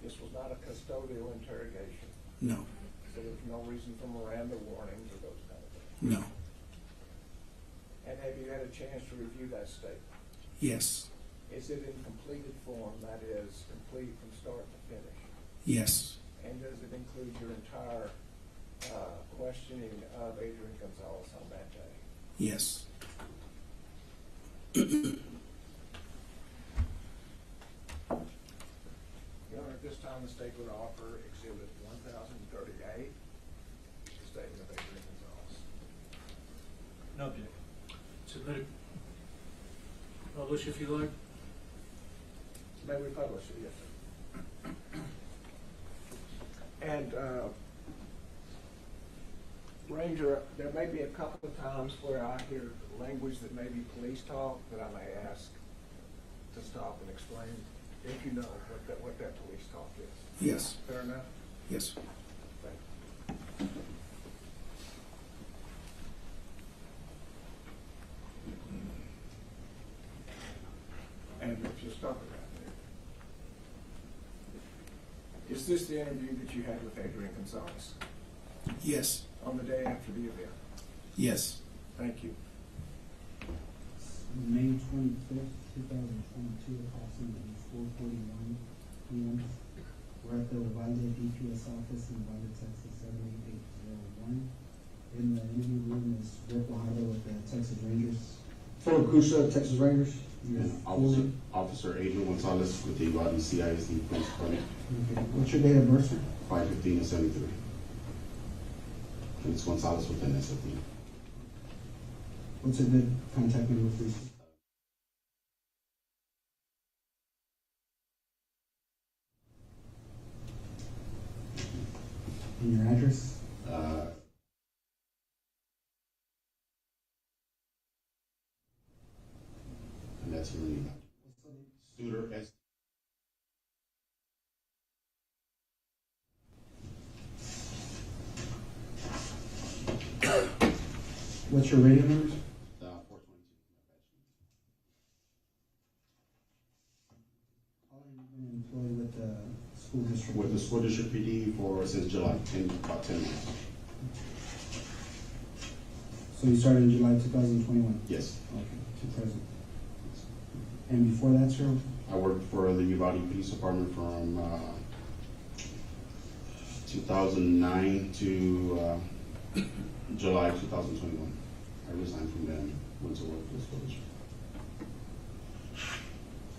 This was not a custodial interrogation? No. So there was no reason for Miranda warnings or those kind of things? No. And have you had a chance to review that statement? Yes. Is it in completed form, that is, complete from start to finish? Yes. And does it include your entire questioning of Adrian Gonzales on that day? Yes. Your Honor, at this time, the state would offer Exhibit 1038, the statement of Adrian Gonzales. No objection. Submit it. Publish if you like. May we publish it? Yes, sir. And, Ranger, there may be a couple of times where I hear language that may be police talk that I may ask to stop and explain, if you know what that police talk is. Yes. Fair enough? Yes. Thank you. And if you stop it right there. Is this the interview that you had with Adrian Gonzales? Yes. On the day after the event? Yes. Thank you. May 25th, 2022, approximately 4:41 p.m. We're at the Uvalde DPS office in Uvalde, Texas, 78801. In the interview room is Rick Wahada with the Texas Rangers. Full Crucia, Texas Rangers. And Officer Adrian Gonzales with the Uvalde CISD Police Department. Okay. What's your date of birth, sir? 5/15/73. And it's Gonzales with an SFD. What's a good contact number for you? And your address? And that's really Studer S. What's your radio number? 422. How long have you been employed with the school district? With the school district PD since July, about 10 months. So you started in July 2021? Yes. Okay, to present. And before that, sir? I worked for the Uvalde Police Department from 2009 to July 2021. I resigned from them, went to work for this village.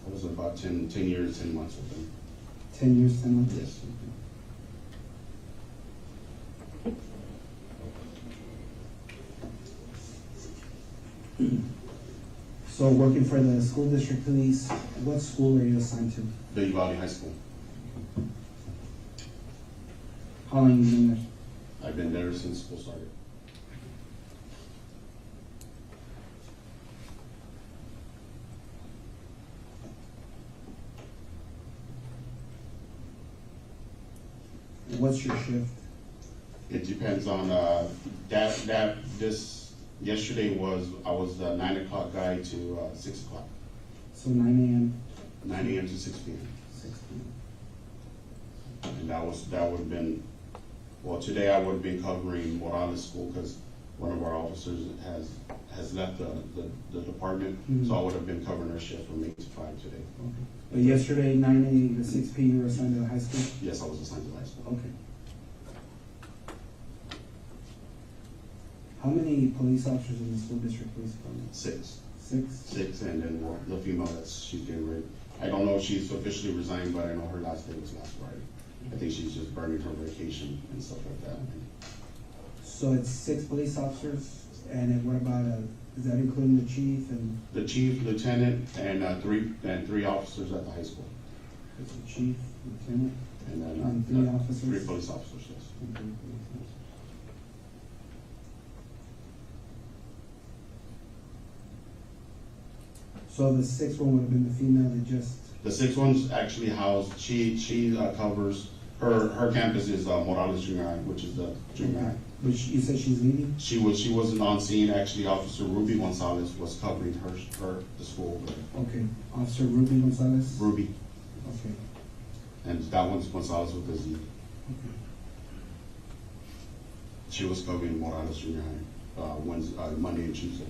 I was about 10 years, 10 months with them. 10 years, 10 months? Yes. So working for the school district police, what school are you assigned to? The Uvalde High School. How long have you been there? I've been there since school started. What's your shift? It depends on yesterday I was the 9 o'clock guy to 6 o'clock. So 9 a.m. 9 a.m. to 6 p.m. 6 p.m. And that would have been, well, today I would have been covering Morales School because one of our officers has left the department, so I would have been covering her shift from 8 to 5 today. Okay. But yesterday, 9 a.m. to 6 p.m. you were assigned to the high school? Yes, I was assigned to high school. Okay. How many police officers in the school district police department? 6. 6? And then the female she's getting ready. I don't know if she's officially resigned, but I know her last day was last Friday. I think she's just burning her vacation and stuff like that. So it's 6 police officers, and then what about, is that including the chief and? The chief, lieutenant, and three officers at the high school. It's the chief, lieutenant, And then and 3 officers? 3 police officers, yes. And 3 police officers. So the 6th one would have been the female that just? The 6th one's actually housed, she covers, her campus is Morales Junior High, which is the junior high. Which you said she's leaving? She wasn't on scene, actually. Officer Ruby Gonzales was covering the school. Okay, Officer Ruby Gonzales? Ruby. Okay. And that one's Gonzales with a Z. Okay. She was covering Morales Junior High, Monday and Tuesday.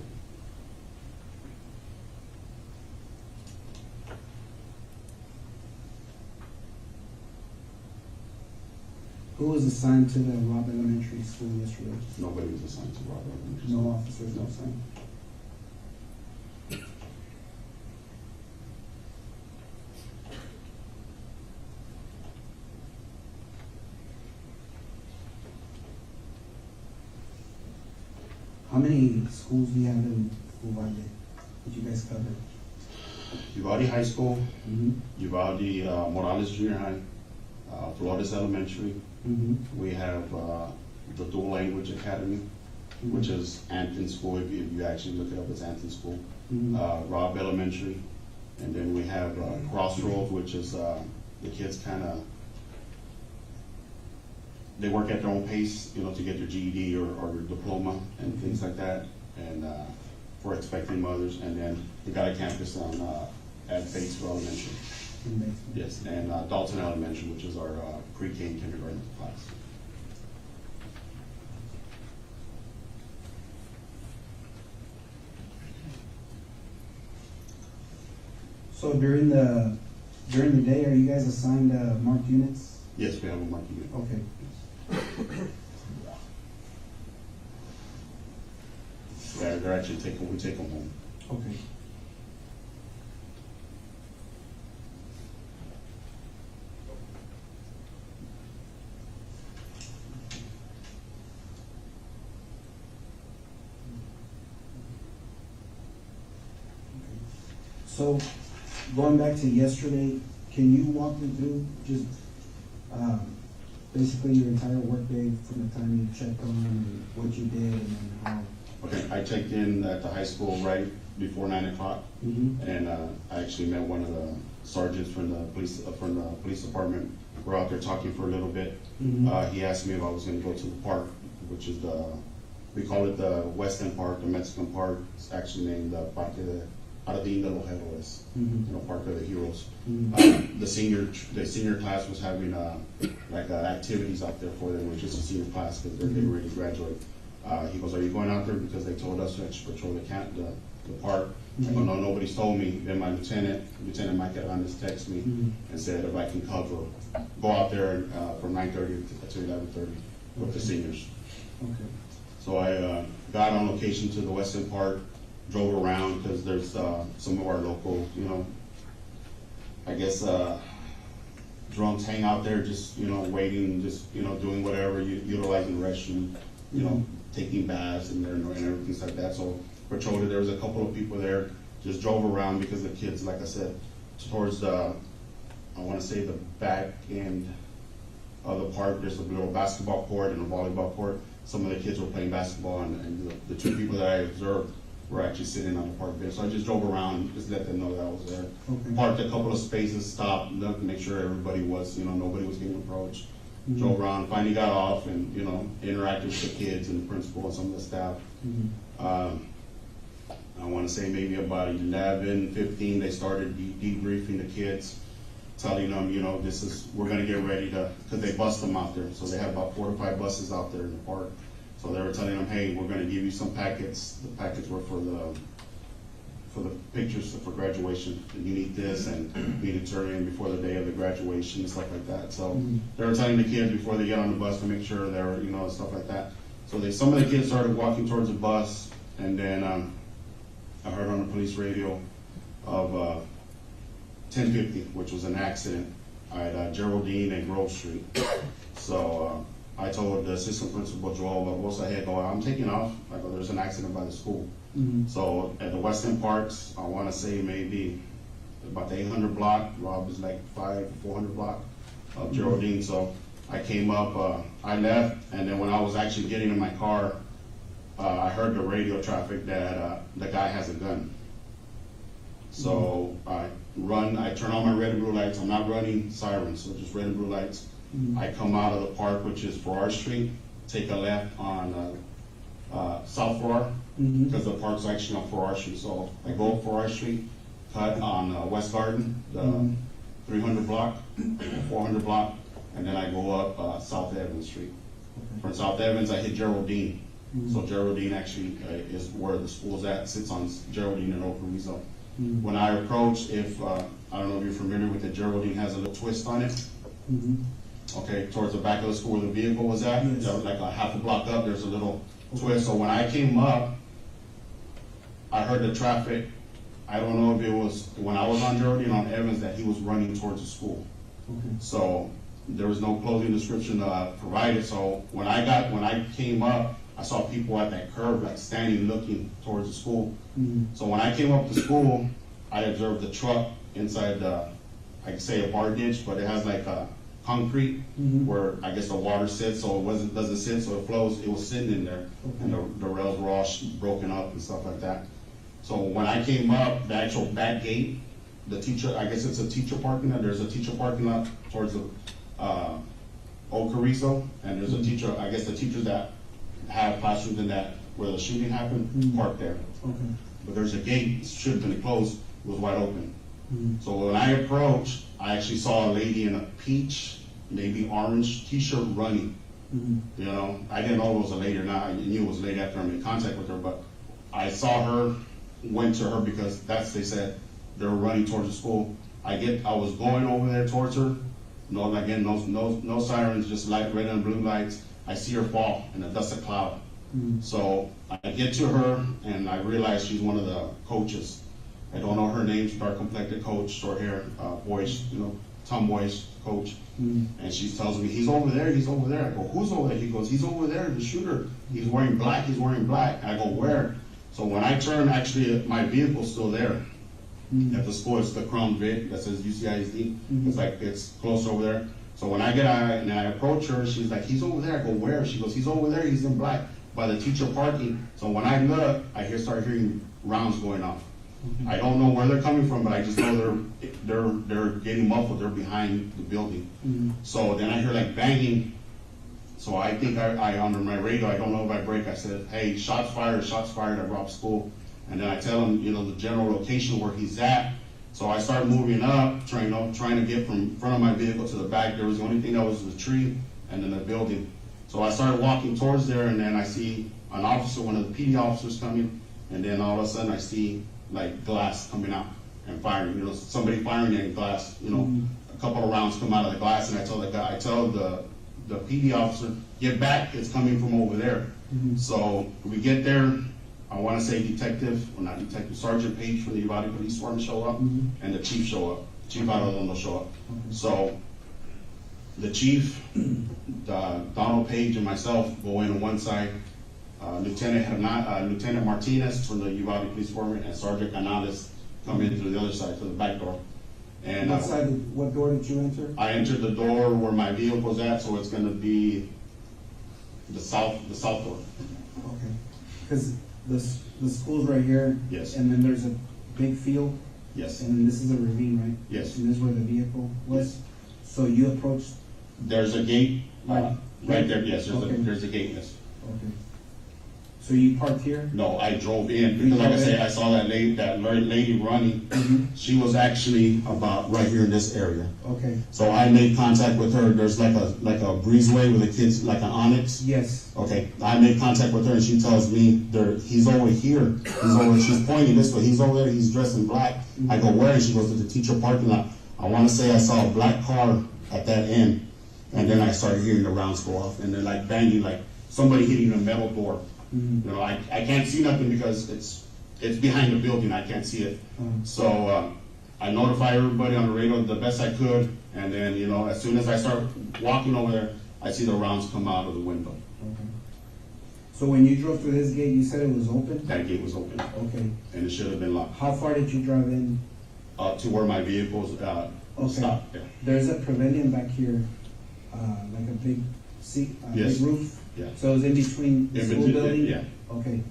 Who was assigned to the Robb Elementary School yesterday? Nobody was assigned to Robb Elementary School. No officers, no assigned. How many schools do you have in Uvalde that you guys cover? Uvalde High School, Uvalde Morales Junior High, Flores Elementary. We have the Dual Language Academy, which is Anthony School. If you actually look it up, it's Anthony School. Robb Elementary, and then we have Crossroads, which is the kids they work at their own pace, to get their GED or their diploma and things like that, and for expecting mothers. And then we got a campus at Batesville Elementary. Yes, and Dalton Elementary, which is our pre-K and kindergarten class. So during the day, are you guys assigned marked units? Yes, we have a marked unit. Okay. They're actually we take them home. Okay. So, going back to yesterday, can you walk me through just basically your entire workday from the time you checked on and what you did and then how? Okay, I checked in at the high school right before 9 o'clock, and I actually met one of the sergeants from the police department. We're out there talking for a little bit. He asked me if I was going to go to the park, which is we call it the West End Park, the Mexican Park. It's actually named the Parque de Jardín de los Héroes, Park of the Heroes. The senior class was having activities out there for them, which is a senior class because they're getting ready to graduate. He goes, "Are you going out there?" Because they told us to actually patrol the park. I go, no, nobody's told me. Then my Lieutenant Mike Hernandez texted me and said if I can go out there from 9:30 to 11:30 with the seniors. Okay. So I got on location to the Western Park, drove around because there's some of our local, I guess, drunks hang out there just, waiting, just, doing whatever, utilizing the restroom, taking baths and everything like that. So patrolled it. There was a couple of people there, just drove around because the kids, like I said, towards I want to say the back end of the park, there's a little basketball court and a volleyball court. Some of the kids were playing basketball, and the two people that I observed were actually sitting on the park bench. So I just drove around, just let them know that I was there. Okay. Parked a couple of spaces, stopped, looked to make sure everybody was, nobody was getting approached. Drove around, finally got off, and interacted with the kids and the principal and some of the staff. I want to say maybe about 11, 15, they started debriefing the kids, telling them, we're going to get ready to, because they bus them out there. So they have about 4 to 5 buses out there in the park. So they were telling them, hey, we're going to give you some packets. The packets were for the pictures for graduation. And you need this, and you need to turn in before the day of the graduation and stuff like that. So they were telling the kids before they get on the bus to make sure they're, and stuff like that. So some of the kids started walking towards the bus, and then I heard on the police radio of 1050, which was an accident at Geraldine and Grove Street. So I told the assistant principal, Joel Barbosa, hey, I'm taking off. I go, there's an accident by the school. So at the Western Parks, I want to say maybe about the 800 block. Robb is like 400 block of Geraldine. So I came up, I left, and then when I was actually getting in my car, I heard the radio traffic that the guy has a gun. So I turn on my red and blue lights. I'm not running sirens, so just red and blue lights. I come out of the park, which is Farrar Street, take a left on South Farrar, because the park's actually on Farrar Street. So I go up Farrar Street, cut on West Garden, the 300 block, 400 block, and then I go up South Evans Street. From South Evans, I hit Geraldine. So Geraldine actually is where the school's at, sits on Geraldine and Oak Rizzo. When I approach, I don't know if you're familiar with it, Geraldine has a little twist on it. Okay, towards the back of the school where the vehicle was at, like a half a block up, there's a little twist. So when I came up, I heard the traffic. I don't know if it was when I was on Geraldine on Evans that he was running towards the school. So there was no clothing description provided. So when I came up, I saw people at that curve, like standing, looking towards the school. So when I came up to school, I observed the truck inside I could say a bar ditch, but it has like a concrete where I guess the water sits, so it doesn't sit, so it flows. It was sitting in there, and the rails were all broken up and stuff like that. So when I came up, the actual back gate, the teacher, I guess it's a teacher parking lot. There's a teacher parking lot towards the Old Carrizo, and there's a teacher, I guess the teachers that have classrooms in that where the shooting happened, parked there. But there's a gate, it should have been closed, it was wide open. So when I approached, I actually saw a lady in a peach, maybe orange t-shirt running. I didn't know it was a lady or not. I knew it was a lady after I made contact with her, but I saw her, went to her because they said they were running towards the school. I was going over there towards her. No sirens, just light, red and blue lights. I see her fall in a dust of cloud. So I get to her and I realize she's one of the coaches. I don't know her name, dark complected coach, short hair, boyish, tomboyish coach. And she tells me, he's over there. I go, who's over there? He goes, he's over there, the shooter. He's wearing black. I go, where? So when I turn, actually, my vehicle's still there. At the school, it's the Crown Vic that says UCISD. It's like, it's close over there. So when I get out and I approach her, she's like, he's over there. I go, where? She goes, he's over there, he's in black, by the teacher parking. So when I look, I start hearing rounds going off. I don't know where they're coming from, but I just know they're getting muffled. They're behind the building. So then I hear like banging. So I think I under my radio, I don't know if I break. I said, hey, shots fired at Robb School. And then I tell him, the general location where he's at. So I start moving up, trying to get from front of my vehicle to the back. There was the only thing that was the tree and then the building. So I started walking towards there, and then I see an officer, one of the PD officers coming. and then all of a sudden I see like glass coming out and firing. You know, somebody firing in glass. You know, a couple of rounds come out of the glass, and I tell the PD officer, get back, it's coming from over there. So we get there, I want to say Sergeant Page from the Uvalde Police Department show up, and the chief show up, Chief Arredondo show up. So the chief, Donald Page and myself go in on one side, Lieutenant Martinez from the Uvalde Police Department and Sergeant Gonzales come in through the other side, through the back door. And what door did you enter? I entered the door where my vehicle's at, so it's gonna be the south door. Okay, because the school's right here. Yes. And then there's a big field. Yes. And then this is a ravine, right? Yes. And this is where the vehicle was? Yes. So you approached? There's a gate, right there, yes, Okay. there's a gate, yes. Okay. So you parked here? No, I drove in, because like I say, I saw that lady running. She was actually about right here in this area. Okay. So I made contact with her. There's like a breezeway with the kids, like an Onyx. Yes. Okay. I made contact with her, and she tells me he's over here. She's pointing this way. He's over there. He's dressed in black. I go, where? And she goes to the teacher parking lot. I want to say I saw a black car at that end, and then I started hearing the rounds go off, and then like banging, like somebody hitting a metal door. You know, I can't see nothing because it's behind the building. I can't see it. So I notify everybody on the radio the best I could, and then, you know, as soon as I start walking over there, I see the rounds come out of the window. Okay. So when you drove through this gate, you said it was open? That gate was open. Okay. And it should have been locked. How far did you drive in? To where my vehicles stopped. Yeah. There's a pavilion back here, like a big seat, Yes. big roof. Yeah. So it's in between the school building? Yeah. Okay.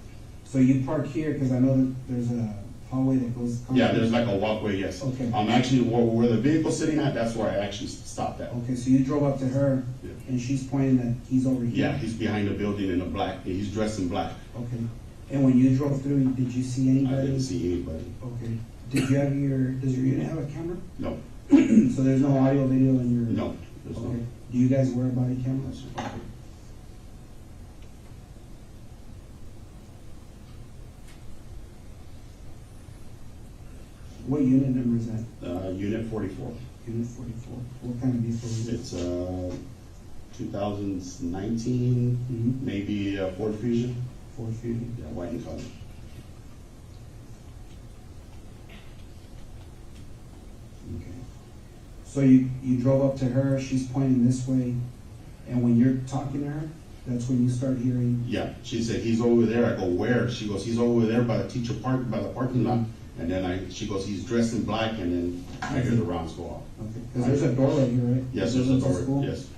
So you park here, because I know that there's a hallway that goes. Yeah, there's like a walkway, yes. Okay. I'm actually, where the vehicle's sitting at, that's where I actually stopped at. Okay, so you drove up to her, Yeah. and she's pointing that he's over here? Yeah, he's behind the building in a black, he's dressed in black. Okay. And when you drove through, did you see anybody? I didn't see anybody. Okay. Does your unit have a camera? No. So there's no audio, video in your? No, there's Okay. no. Do you guys wear body cameras? Okay. What unit number is that? Unit 44. Unit 44. What kind of vehicle is it? It's 2019, maybe Ford Fusion. Ford Fusion. Yeah, white and color. Okay. So you drove up to her, she's pointing this way, and when you're talking to her, that's when you start hearing? Yeah, she said, he's over there. I go, where? She goes, he's over there by the parking lot. And then she goes, he's dressed in black, and then I hear the rounds go off. Okay, because there's a door right here, right? Yes, there's a door, School? yes.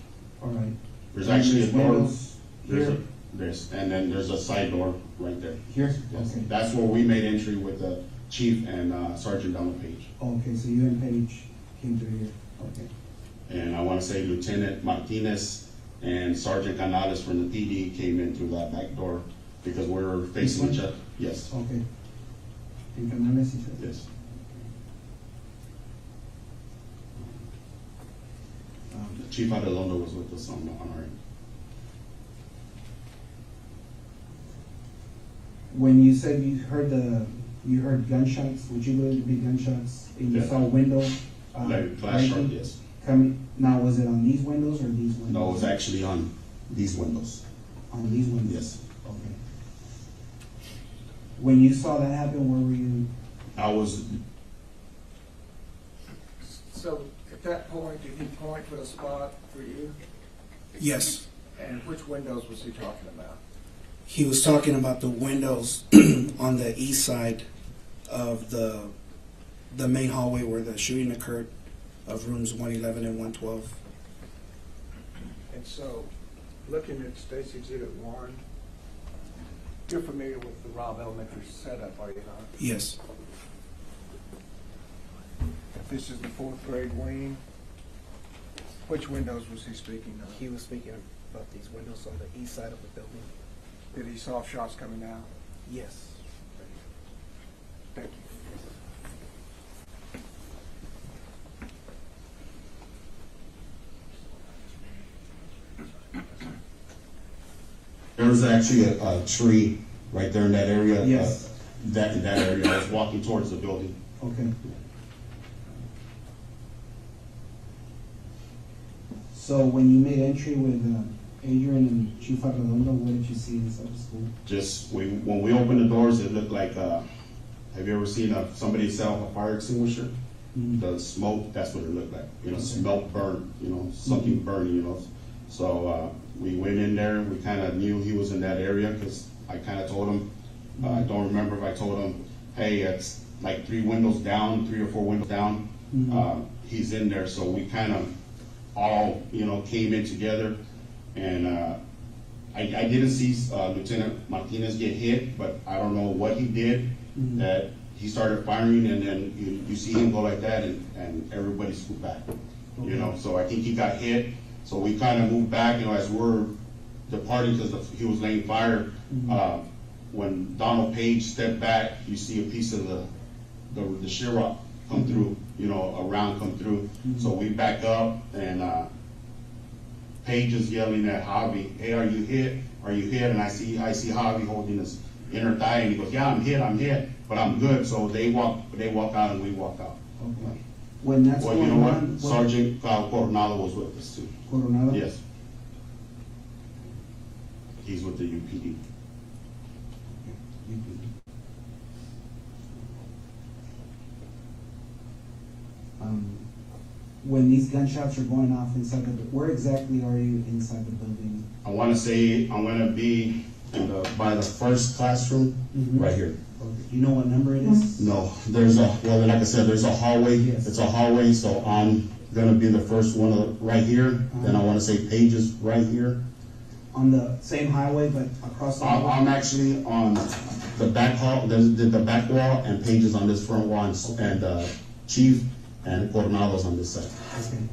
All right. There's actually a door. Windows here? And then there's a side door right there. Here? Yes. Okay. That's where we made entry with the chief and Sergeant Donald Page. Okay, so you and Paige came through here, okay. And I want to say Lieutenant Martinez and Sergeant Gonzales from the PD came in through that back door because we were facing each other. Yes. Okay. And Canales, you said? Yes. Chief Arredondo was with us on our end. When you said you heard gunshots, would you believe to be gunshots, and you Yeah. saw a window? Like glass shot, yes. Now, was it on these windows or these windows? No, it was actually on these windows. On these windows? Yes. Okay. When you saw that happen, where were you? I was, So at that point, did he point to a spot for you? Yes. And which windows was he talking about? He was talking about the windows on the east side of the main hallway where the shooting occurred, of rooms 111 and 112. And so, looking at State's Exhibit 1, you're familiar with the Robb Elementary setup, are you not? Yes. This is the fourth grade wing. Which windows was he speaking of? He was speaking about these windows on the east side of the building. Did he saw shots coming out? Yes. Thank you. there was actually a tree right there in that area. Yes. that area. I was walking towards the building. Okay. So when you made entry with Adrian and Chief Arredondo, what did you see inside the school? Just when we opened the doors, it looked like have you ever seen somebody sell a fire extinguisher? The smoke, that's what it looked like. You know, smoke burn, you know, something burning, you know. So we went in there, we kind of knew he was in that area because I kind of told him, I don't remember if I told him, hey, it's like 3 windows down, 3 or 4 windows down. He's in there, so we kind of all, you know, came in together. And I didn't see Lieutenant Martinez get hit, but I don't know what he did, that he started firing, and then you see him go like that, and everybody scooped back. You know, so I think he got hit. So we kind of moved back, you know, as we're departing because he was laying fire. When Donald Page stepped back, you see a piece of the sheetrock come through, you know, a round come through. So we back up, and Page is yelling at Javi, hey, are you hit? Are you hit? And I see Javi holding his inner thigh, and he goes, yeah, I'm hit, but I'm good. So they walk out, and we walk out. Okay. When that's well, you know what? Sergeant Coronado was with us too. Coronado? Yes. He's with the UPD. When these gunshots are going off inside where exactly are you inside the building? I want to say I'm going to be by the first classroom, right here. Okay. Do you know what number it is? No, like I said, there's a hallway. Yes. It's a hallway, so I'm going to be the first one right here. Then I want to say Pages right here. On the same highway, but across the hallway? I'm actually on the back hall, the back wall, and Pages on this front wall, and Chief and Coronado's on this side. Okay.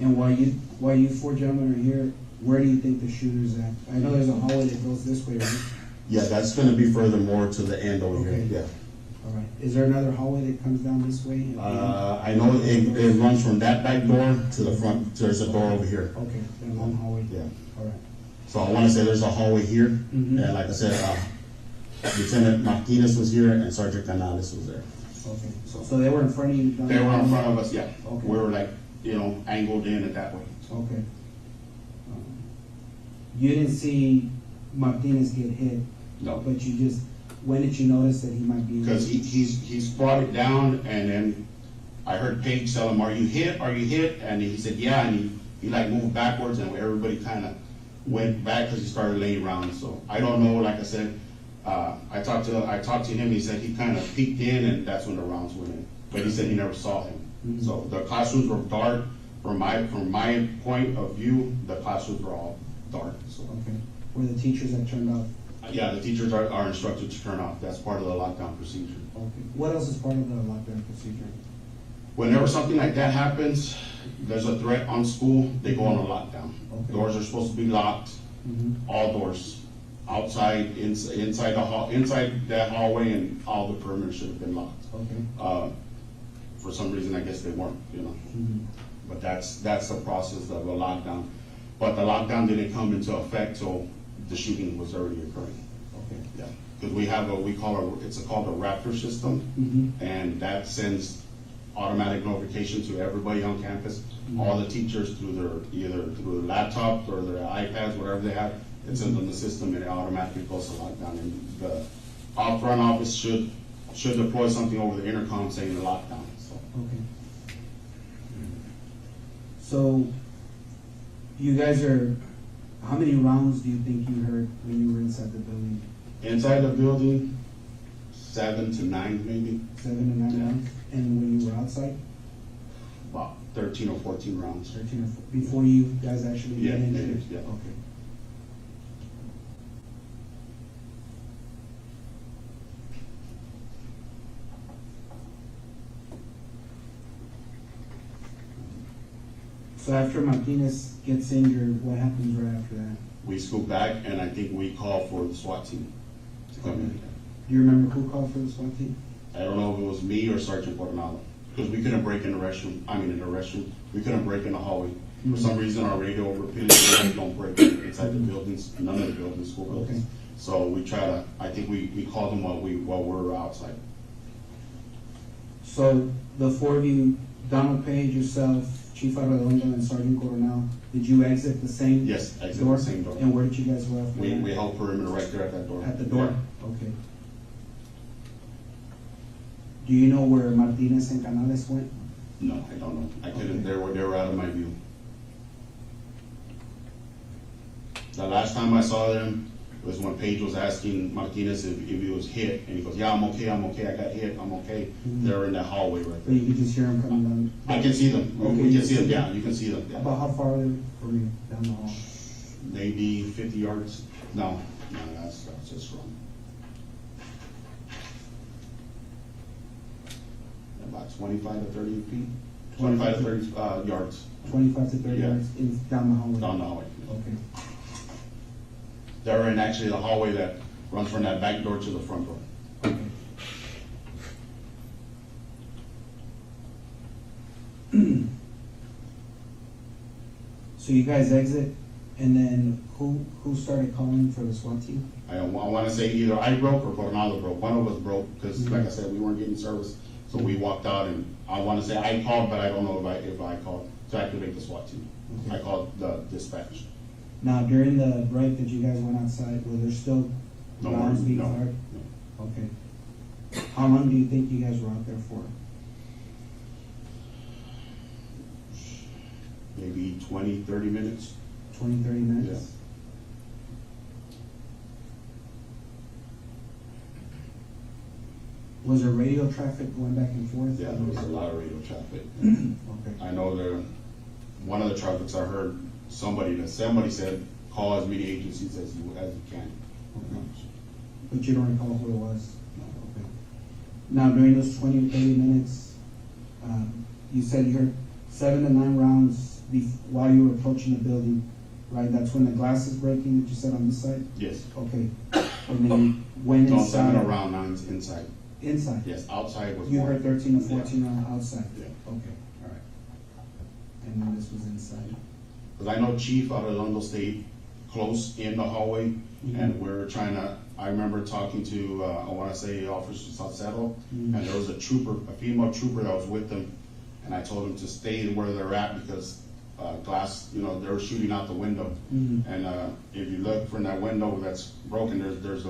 And while you 4 gentlemen are here, where do you think the shooter's at? I know there's a hallway that goes this way, right? Yeah, that's going to be further more to the end over here. Yeah. All right. Is there another hallway that comes down this way? I know it runs from that back door to the front. There's a door over here. Okay, that long hallway. Yeah. All right. So I want to say there's a hallway here, and like I said, Lieutenant Martinez was here, and Sergeant Canales was there. Okay. So they were in front of you? They were in front of us, yeah. Okay. We were like, you know, angled in it that way. Okay. You didn't see Martinez get hit? No. But when did you notice that he might be? Because he's brought it down, and then I heard Paige tell him, are you hit? Are you hit? And he said, yeah, and he like moved backwards, and everybody kind of went back because he started laying around. So I don't know, like I said, I talked to him, he said he kind of peeked in, and that's when the rounds went in. But he said he never saw him. So the classrooms were dark. From my point of view, the classrooms were all dark. So. Okay. Were the teachers that turned off? Yeah, the teachers are instructed to turn off. That's part of the lockdown procedure. Okay. What else is part of the lockdown procedure? Whenever something like that happens, there's a threat on school, they go on a lockdown. Okay. Doors are supposed to be locked, all doors, outside, inside that hallway, and all the perimeter should have been locked. Okay. For some reason, I guess they weren't, you know. But that's the process of a lockdown. But the lockdown didn't come into effect till the shooting was already occurring. Okay. Yeah, because we have it's called a Raptor system, and that sends automatic notification to everybody on campus, all the teachers through either their laptops or their iPads, whatever they have. It sends them the system, and it automatically goes to lockdown. And the front office should deploy something over the intercom saying the lockdown. So. Okay. So, you guys how many rounds do you think you heard when you were inside the building? Inside the building, 7 to 9 maybe. 7 to 9 rounds? And when you were outside? About 13 or 14 rounds. 13 or 14, before you guys actually went in there? Yeah. Okay. So after Martinez gets injured, what happens right after that? We scoot back, and I think we call for the SWAT team to come in. Do you remember who called for the SWAT team? I don't know if it was me or Sergeant Coronado, because we couldn't break in the restroom. We couldn't break in the hallway. For some reason, our radio repeatedly don't break inside the buildings, none of the buildings, school buildings. So we try to, I think we called them while we're outside. So the four of you, Donald Page, yourself, Chief Arredondo, and Sergeant Coronel, did you exit the same Yes, exit door? the same door. And where did you guys go after that? We held perimeter right there at that door. At the door? Yeah. Okay. Do you know where Martinez and Canales went? No, I don't know. I couldn't, they were out of my view. The last time I saw them was when Page was asking Martinez if he was hit, and he goes, yeah, I'm okay, I got hit, I'm okay. They're in that hallway right But there. you could just hear them coming down? I can see them. Okay, We you can see them, yeah, you can see them. Yeah. About how far are they from you down the hall? Maybe 50 yards. No, that's just wrong. About 25 to 30 feet. 25 to 30 yards. 25 to 30 Yeah. yards down the hallway? Down the hallway. Okay. They're in actually the hallway that runs from that back door to the front door. Okay. So you guys exit, and then who started calling for the SWAT team? I want to say either I broke or Coronado broke. One of us broke because, like I said, we weren't getting service. So we walked out, and I want to say I called, but I don't know if I called to activate the SWAT team. Okay. I called the dispatch. Now, during the break that you guys went outside, were there still No rounds worries, being no. fired? Okay. How long do you think you guys were out there for? Maybe 20, 30 minutes. 20, 30 minutes? Yeah. Was there radio traffic going back and forth? Yeah, there was a lot of radio traffic. Okay. I know one of the traffics I heard somebody said, call as many agencies as you can. Okay. But you don't recall who it was? No. Okay. Now, during those 20 to 30 minutes, you said you heard 7 to 9 rounds while you were approaching the building, right? That's when the glass is breaking that you said on this side? Yes. Okay. And then you went No, inside? 7 around 9 inside. Inside? Yes, outside was You more. heard 13 to 14 outside? Yeah. Okay, all right. And then this was inside? Because I know Chief Arredondo stayed close in the hallway, Mhm. and we're trying to, I remember talking to, I want to say Officer Salcedo, Mhm. and there was a female trooper that was with them, and I told them to stay where they're at because glass, they were shooting out the window. Mhm. And if you look from that window that's broken, there's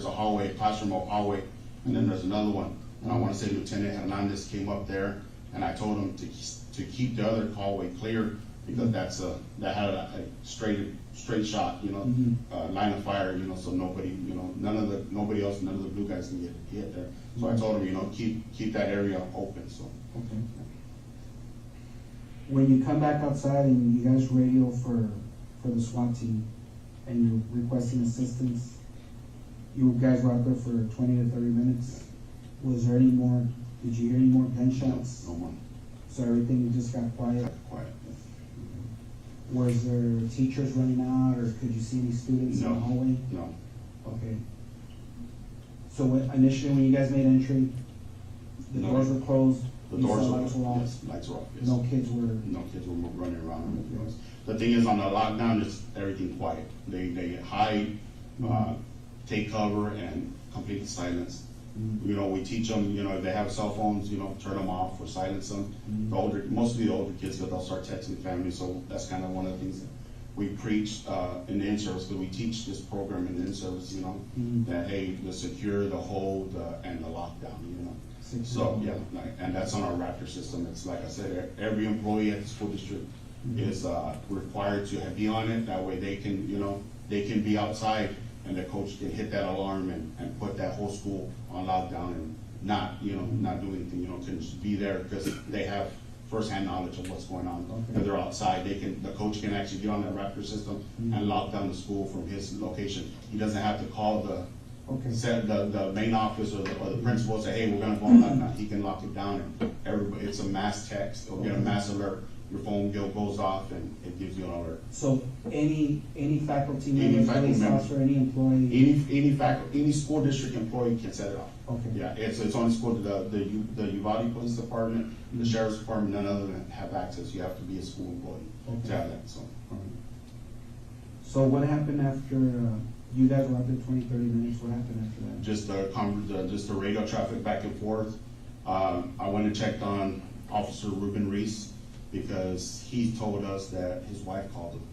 a hallway, a classroom hallway, and then there's another one. And I want to say Lieutenant Hernandez came up there, and I told him to keep the other hallway clear because that had a straight shot, Mhm. line of fire, so nobody, nobody else, none of the blue guys can get hit there. So I told him, keep that area open. So. Okay. When you come back outside and you guys radio for the SWAT team and you're requesting assistance, you guys were out there for 20 to 30 minutes. Was there any more, did you hear any more gunshots? No more. So everything just got quiet? Quiet. Was there teachers running out, or could you see any students in the hallway? No. Okay. So initially, when you guys made entry, the No. doors were closed, The you saw doors lights were off? Yes, lights were off, yes. No kids were? No kids were running around. The thing is, on the lockdown, it's everything quiet. They hide, take cover, and complete silence. We teach them, if they have cell phones, turn them off or silence them. Mostly the older kids, because they'll start texting family, so that's kind of one of the things that we preach in the in-service, because we teach this program in the in-service, that, hey, the secure, the hold, and the lockdown, So, yeah, and that's on our Raptor system. It's like I said, every employee at the school district is required to be on it. That way they can, they can be outside and the coach can hit that alarm and put that whole school on lockdown and not do anything, can just be there because they have first-hand knowledge of what's going on. If they're outside, the coach can actually get on that Raptor system and lock down the school from his location. He doesn't have to call the main office or the principal and say, hey, we're gonna go on lockdown. He can lock it down and it's a mass text. Or get a mass alert. Your phone goes off and it gives you an alert. So any faculty member, police officer, any employee? Any school district employee can set it off. Okay. Yeah, it's only school, the Uvalde Police Department, the Sheriff's Department, none of them have access. You have to be a school employee to have that, so. So what happened after, you guys were out there 20, 30 minutes, what happened after that? Just the radio traffic back and forth. I went and checked on Officer Ruben Reese because he told us that his wife called him,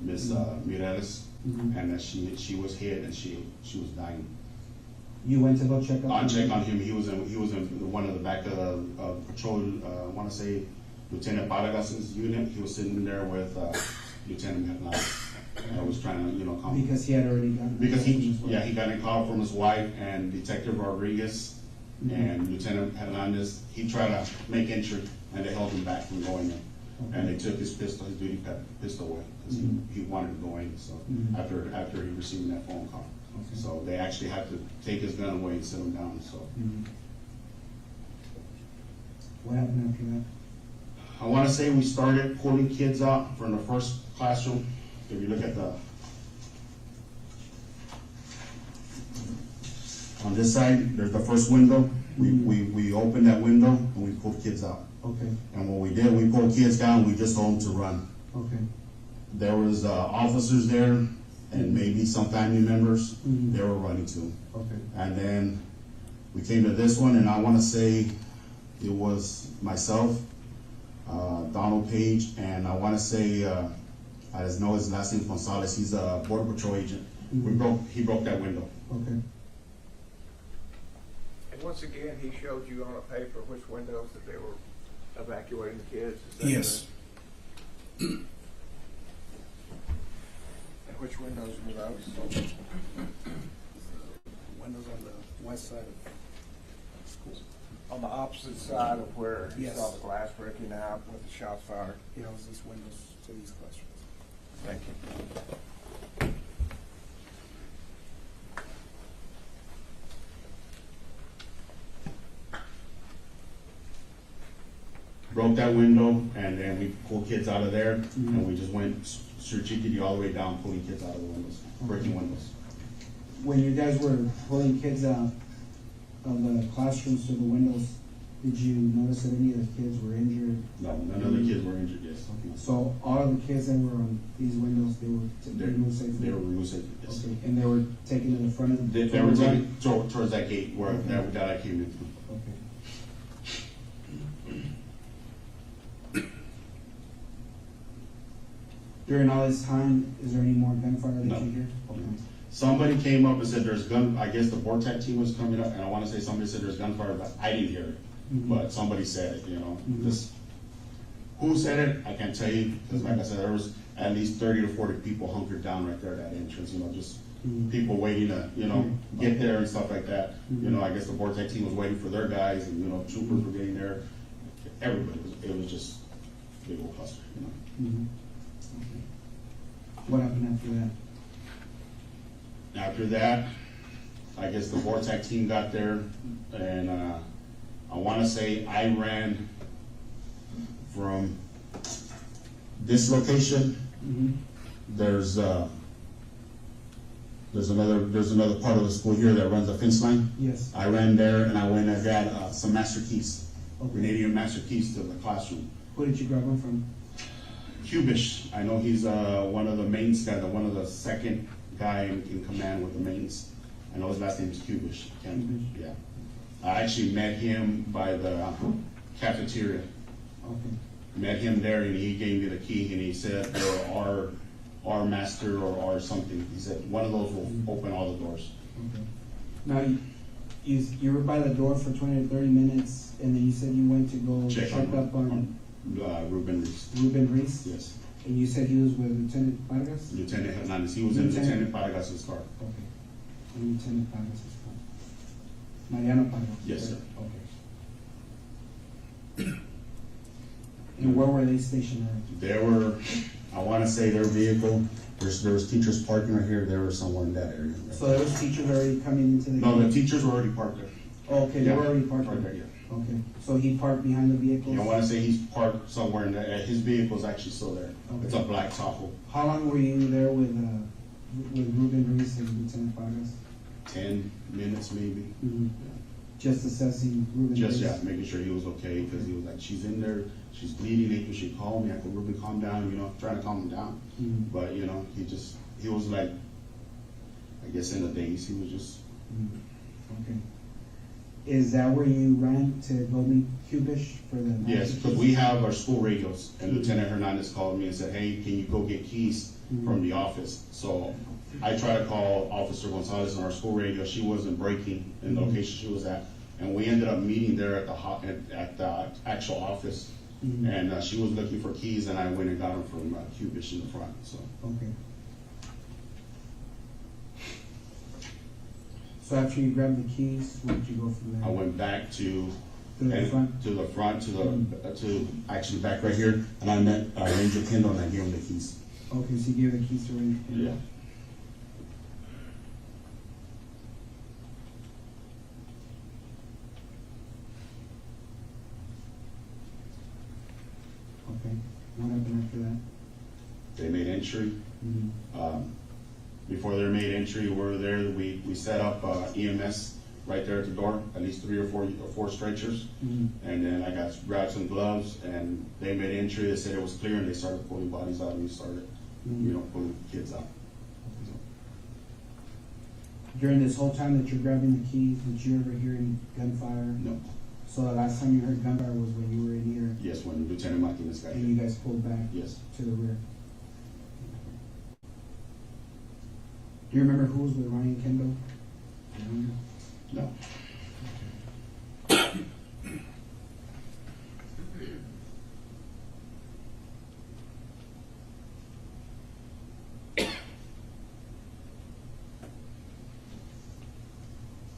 Miss Mireles, and that she was hit and she was dying. You went to go check up? I checked on him. He was in one of the back of patrol. I want to say Lieutenant Vargas's unit. He was sitting there with Lieutenant Hernandez. I was trying to, calm. Because he had already gotten. Because he got a call from his wife and Detective Rodriguez and Lieutenant Hernandez. He tried to make entry and they held him back from going in. And they took his duty pistol away because he wanted to go in. So after he received that phone call. Okay. So they actually had to take his gun away and sit him down. So what happened after that? I want to say we started pulling kids out from the first classroom. If you look at on this side, there's the first window. We opened that window and we pulled kids out. Okay. And what we did, we pulled kids down. We just told them to run. Okay. There was officers there and maybe some family members. They were running too. Okay. And then we came to this one, and I want to say it was myself, Donald Page, and I want to say I just know his last name Gonzales. He's a Border Patrol agent. He broke that window. Okay. And once again, he showed you on a paper which windows that they were evacuating the kids. Is that yes. correct? And which windows were those? Windows on the west side of school. On the opposite side of where you Yes. saw the glass breaking out with the shots fired? Yeah, it was these windows to these classrooms. Thank you. Broke that window, and then we pulled kids out of there, and we just went strategically all the way down, pulling kids out of the windows, breaking windows. When you guys were pulling kids out of the classrooms to the windows, did you notice that any of the kids were injured? No, none of the kids were injured, yes. So all of the kids that were on these windows, they were removed safely? They were removed safely, yes. Okay, and they were taken to the front of the... They were taken towards that gate where that I came in through. Okay. During all this time, is there any more gunfire that you hear? Okay. Somebody came up and said there's gun, I guess the Vortex team was coming up, and I want to say somebody said there's gunfire, but I didn't hear it. But somebody said it, Just, who said it, I can't tell you, because like I said, there was at least 30 to 40 people hunkered down right there at that entrance, just people waiting to, get there and stuff like that. I guess the Vortex team was waiting for their guys, and, troopers were getting there. Everybody, it was just a big old cluster, What happened after that? After that, I guess the Vortex team got there, and I want to say I ran from this location. There's another part of the school here that runs a fence line. Yes. I ran there, and I went and got some master keys, Canadian master keys to the classroom. Who did you grab them from? Cubish, I know he's one of the mains guys, one of the second guy in command with the mains. I know his last name is Cubish. Yeah. I actually met him by the cafeteria. Okay. Met him there, and he gave me the key, and he said, our master or something. He said, one of those will open all the doors. Okay. Now, you were by the door for 20 to 30 minutes, and then you said you went to go check up on Ruben Reese. Ruben Reese? Yes. And you said he was with Lieutenant Vargas? Lieutenant Hernandez. He was in Lieutenant Vargas' car. Okay. In Lieutenant Vargas' car. Mariano Vargas? Yes, sir. Okay. And where were they stationed at? They were, I want to say their vehicle, there was teachers parking right here, they were somewhere in that area. So there was teachers already coming into the No, gate? the teachers were already parked there. Oh, okay, they were already parked there? Yeah. Okay, so he parked behind the vehicles? I want to say he's parked somewhere in there. His vehicle's actually still there. Okay. It's a black Tahoe. How long were you there with Ruben Reese and Lieutenant Vargas? 10 minutes maybe. Just assessing Ruben. Just, Davis. yeah, making sure he was okay, because he was like, she's in there, she's bleeding, April, she called me, I said, Ruben, calm down, you know, trying to calm him down. Mhm. But, you know, he was like, I guess in the days, he was just, Okay. Is that where you ran to go meet Cubish for the? yes, because we have our school radios, and Lieutenant Hernandez called me and said, hey, can you go get keys from the office? So I tried to call Officer Gonzales on our school radio, she wasn't breaking in the location she was at, and we ended up meeting there at the actual office, and she was looking for keys, and I went and got them from Cubish in the front, so. Okay. So after you grabbed the keys, where did you go from there? I went back to the front? to actually back right here, and I met Ranger Kendall, and I gave him the keys. Okay, so you gave the keys to Ranger Kendall? Yeah. Okay. What happened after that? They made entry. Before they made entry, we set up EMS right there at the door, at least 3 or 4 stretchers. And then I grabbed some gloves, and they made entry. They said it was clear, and they started pulling bodies out, and we started, pulling kids out. During this whole time that you're grabbing the keys, did you ever hear any gunfire? No. So the last time you heard gunfire was when you were in here? Yes, when Lieutenant Martinez got and you guys pulled back? Yes. To the rear? Do you remember who was with Ryan Kendall? No.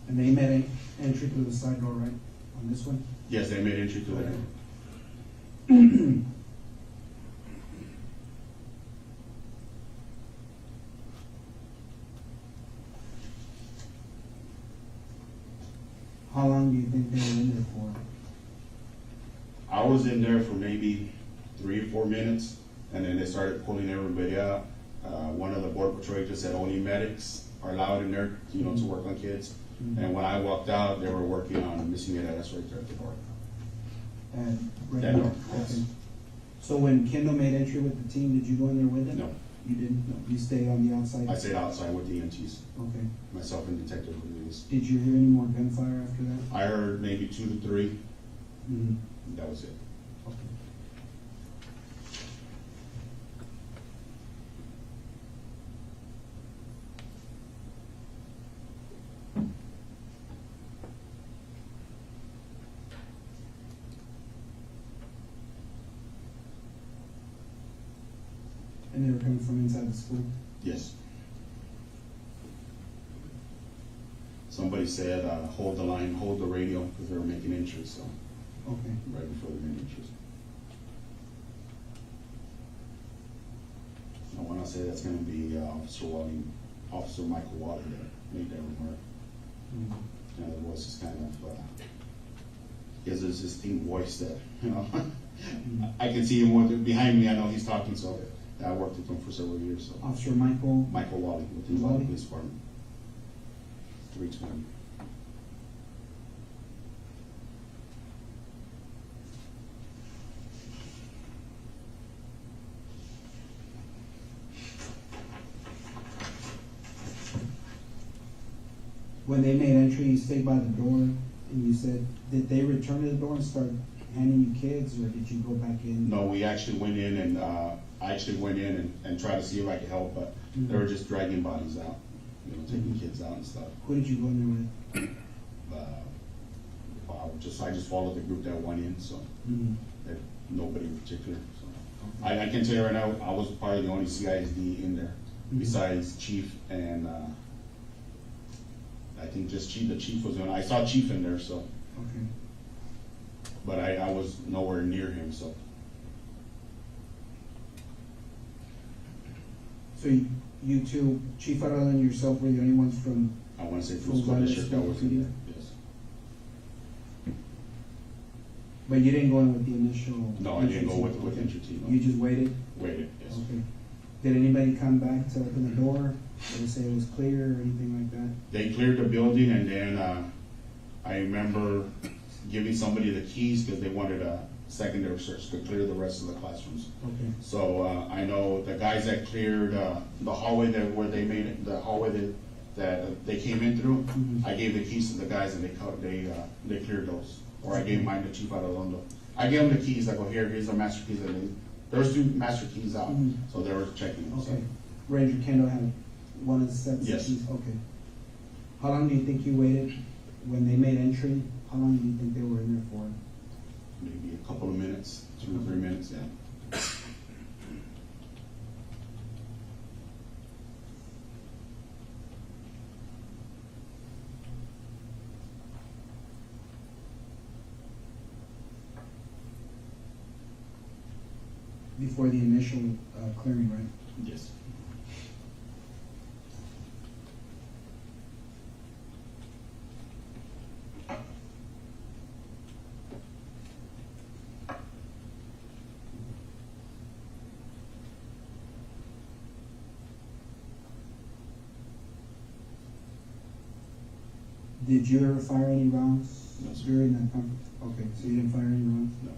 And they made entry through the side door, right? On this one? Yes, they made entry through there. How long do you think they were in there for? I was in there for maybe 3 or 4 minutes, and then they started pulling everybody out. One of the border patrol agents said only medics are allowed in there, to work on kids. And when I walked out, they were working on missing ALS right there at the door. And right That now? door, yes. Okay. So when Kendall made entry with the team, did you go in there with them? No. You didn't? No. You stayed on the outside? I stayed outside with the EMTs. Okay. Myself and Detective Rodriguez. Did you hear any more gunfire after that? I heard maybe 2 to 3. That was it. Okay. And they were coming from inside the school? Yes. Somebody said, hold the line, hold the radio, because they were making entries, so. Okay. Right before they made entries. I want to say that's going to be Officer Michael Water that made that remark. The voice is kind of, he has this distinct voice that, I can see him behind me, I know he's talking, so I worked with him for several years. So. Officer Michael Wally with the Uvalde Police Department. 320. When they made entry, you stayed by the door, and you said, did they return to the door and start handing you kids, or did you go back in? No, we actually went in, and I actually went in and tried to see if I could help, but they were just dragging bodies out, taking kids out and stuff. Who did you go in there with? I just followed the group that went in, so nobody in particular. So. I can tell you right now, I was probably the only CISD in there, besides Chief and I think just Chief. The Chief was I saw Chief in there, so. Okay. But I was nowhere near him, so. So you two, Chief Arada and yourself, were the only ones from? I want to say from school district that was in there. Yes. But you didn't go in with the initial? No, I didn't go with entry team. You just waited? Waited, yes. Okay. Did anybody come back to open the door, or say it was clear, or anything like that? They cleared the building, and then I remember giving somebody the keys because they wanted a secondary search to clear the rest of the classrooms. Okay. So I know the guys that cleared the hallway where they made it, the hallway that they came in through. I gave the keys to the guys and they cleared those. Or I gave mine to Chief Arredondo. I gave them the keys. I go, here's the master keys. And there's 2 master keys out, so they were checking them. Okay. Ranger Kendall had one of the sets Yes. of keys? Okay. How long do you think you waited when they made entry? How long do you think they were in there for? Maybe a couple of minutes, 2 or 3 minutes, yeah. Before the initial clearing, right? Yes. Did you ever fire any rounds No, sir. during that conference? Okay, so you didn't fire any rounds? No.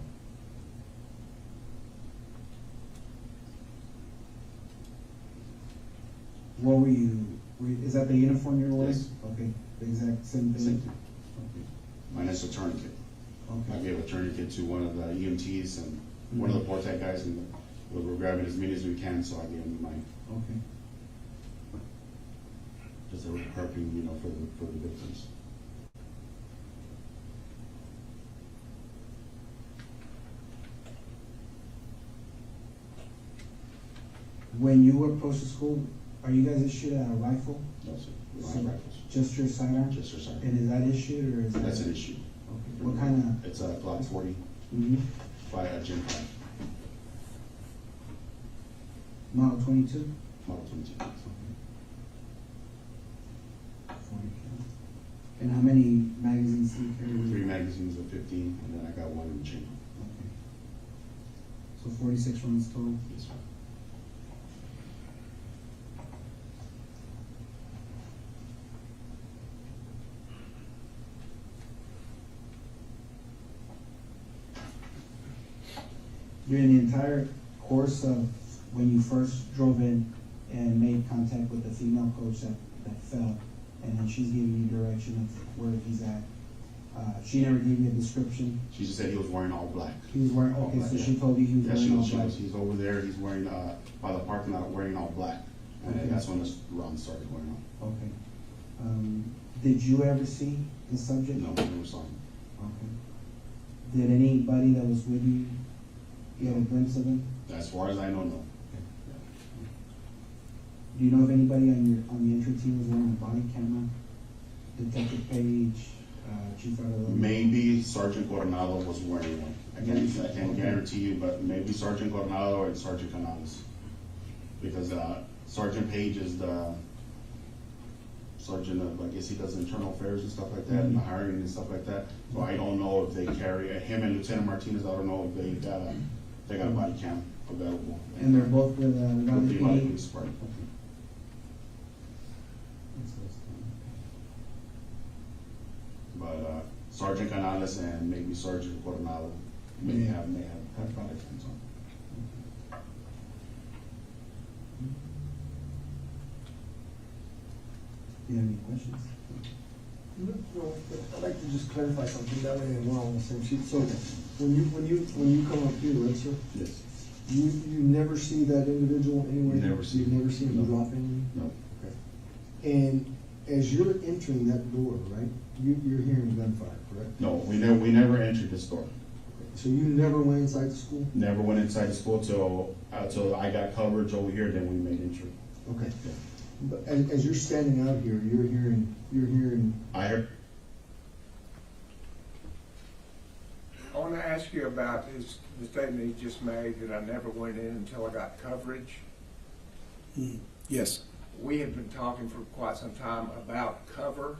What were you, is that the uniform you're wearing? Yes. Okay, the exact same thing? Same thing. Okay. Minus a tourniquet. I Okay. gave a tourniquet to one of the EMTs and one of the Portec guys, and we were grabbing as many as we can, so I gave him mine. Okay. Just a prepping, for the victims. When you were approached to school, are you guys issued a rifle? No, sir. We don't So, have rifles. just your sidearm? Just your sidearm. And is that issued or is that? That's an issue. Okay. What kind of? It's a Glock 40 Mm-hmm. by a Gen 5, Model 22? Model 22. 40 cal. And how many magazines do you carry? 3 magazines of 15, and then I got 1 in the chamber. Okay. So 46 rounds total? Yes, sir. During the entire course of when you first drove in and made contact with the female coach that fell, and then she's giving you direction of where he's at, she never gave you a description? She just said he was wearing all black. He was wearing, okay, so she told you he was wearing all black? He's over there, he's wearing, by the parking lot, wearing all black. And Okay. that's when the round started going on. Okay. Did you ever see the subject? No, I never saw him. Okay. Did anybody that was with you get a glimpse of him? As far as I know, no. Do you know if anybody on the entry team was wearing a body camera? Detective Page, Chief Arredondo? Maybe Sergeant Coronado was wearing one. I can't guarantee you, but maybe Sergeant Coronado or Sergeant Canales. Because Sergeant Page is the sergeant of, I guess he does internal affairs and stuff like that, and the hiring and stuff like that. So I don't know if they carry, him and Lieutenant Martinez, I don't know if they got a body cam available. And they're both with With the Uvalde police PD? department. But Sergeant Canales and maybe Sergeant Coronado may have body cams on. Do you have any questions? No, I'd like to just clarify something, that way we're all on the same sheet. So when you come up here, right, sir? Yes. You never see that individual anywhere? Never see You've him. never seen him No. drop anything? No. Okay. And as you're entering that door, right, you're hearing gunfire, correct? No, we never entered the store. So you never went inside the school? Never went inside the school till I got coverage over here, then we made entry. Okay. But as you're standing out here, you're hearing. I heard. I want to ask you about the statement he just made that I never went in until I got coverage. Yes. We had been talking for quite some time about cover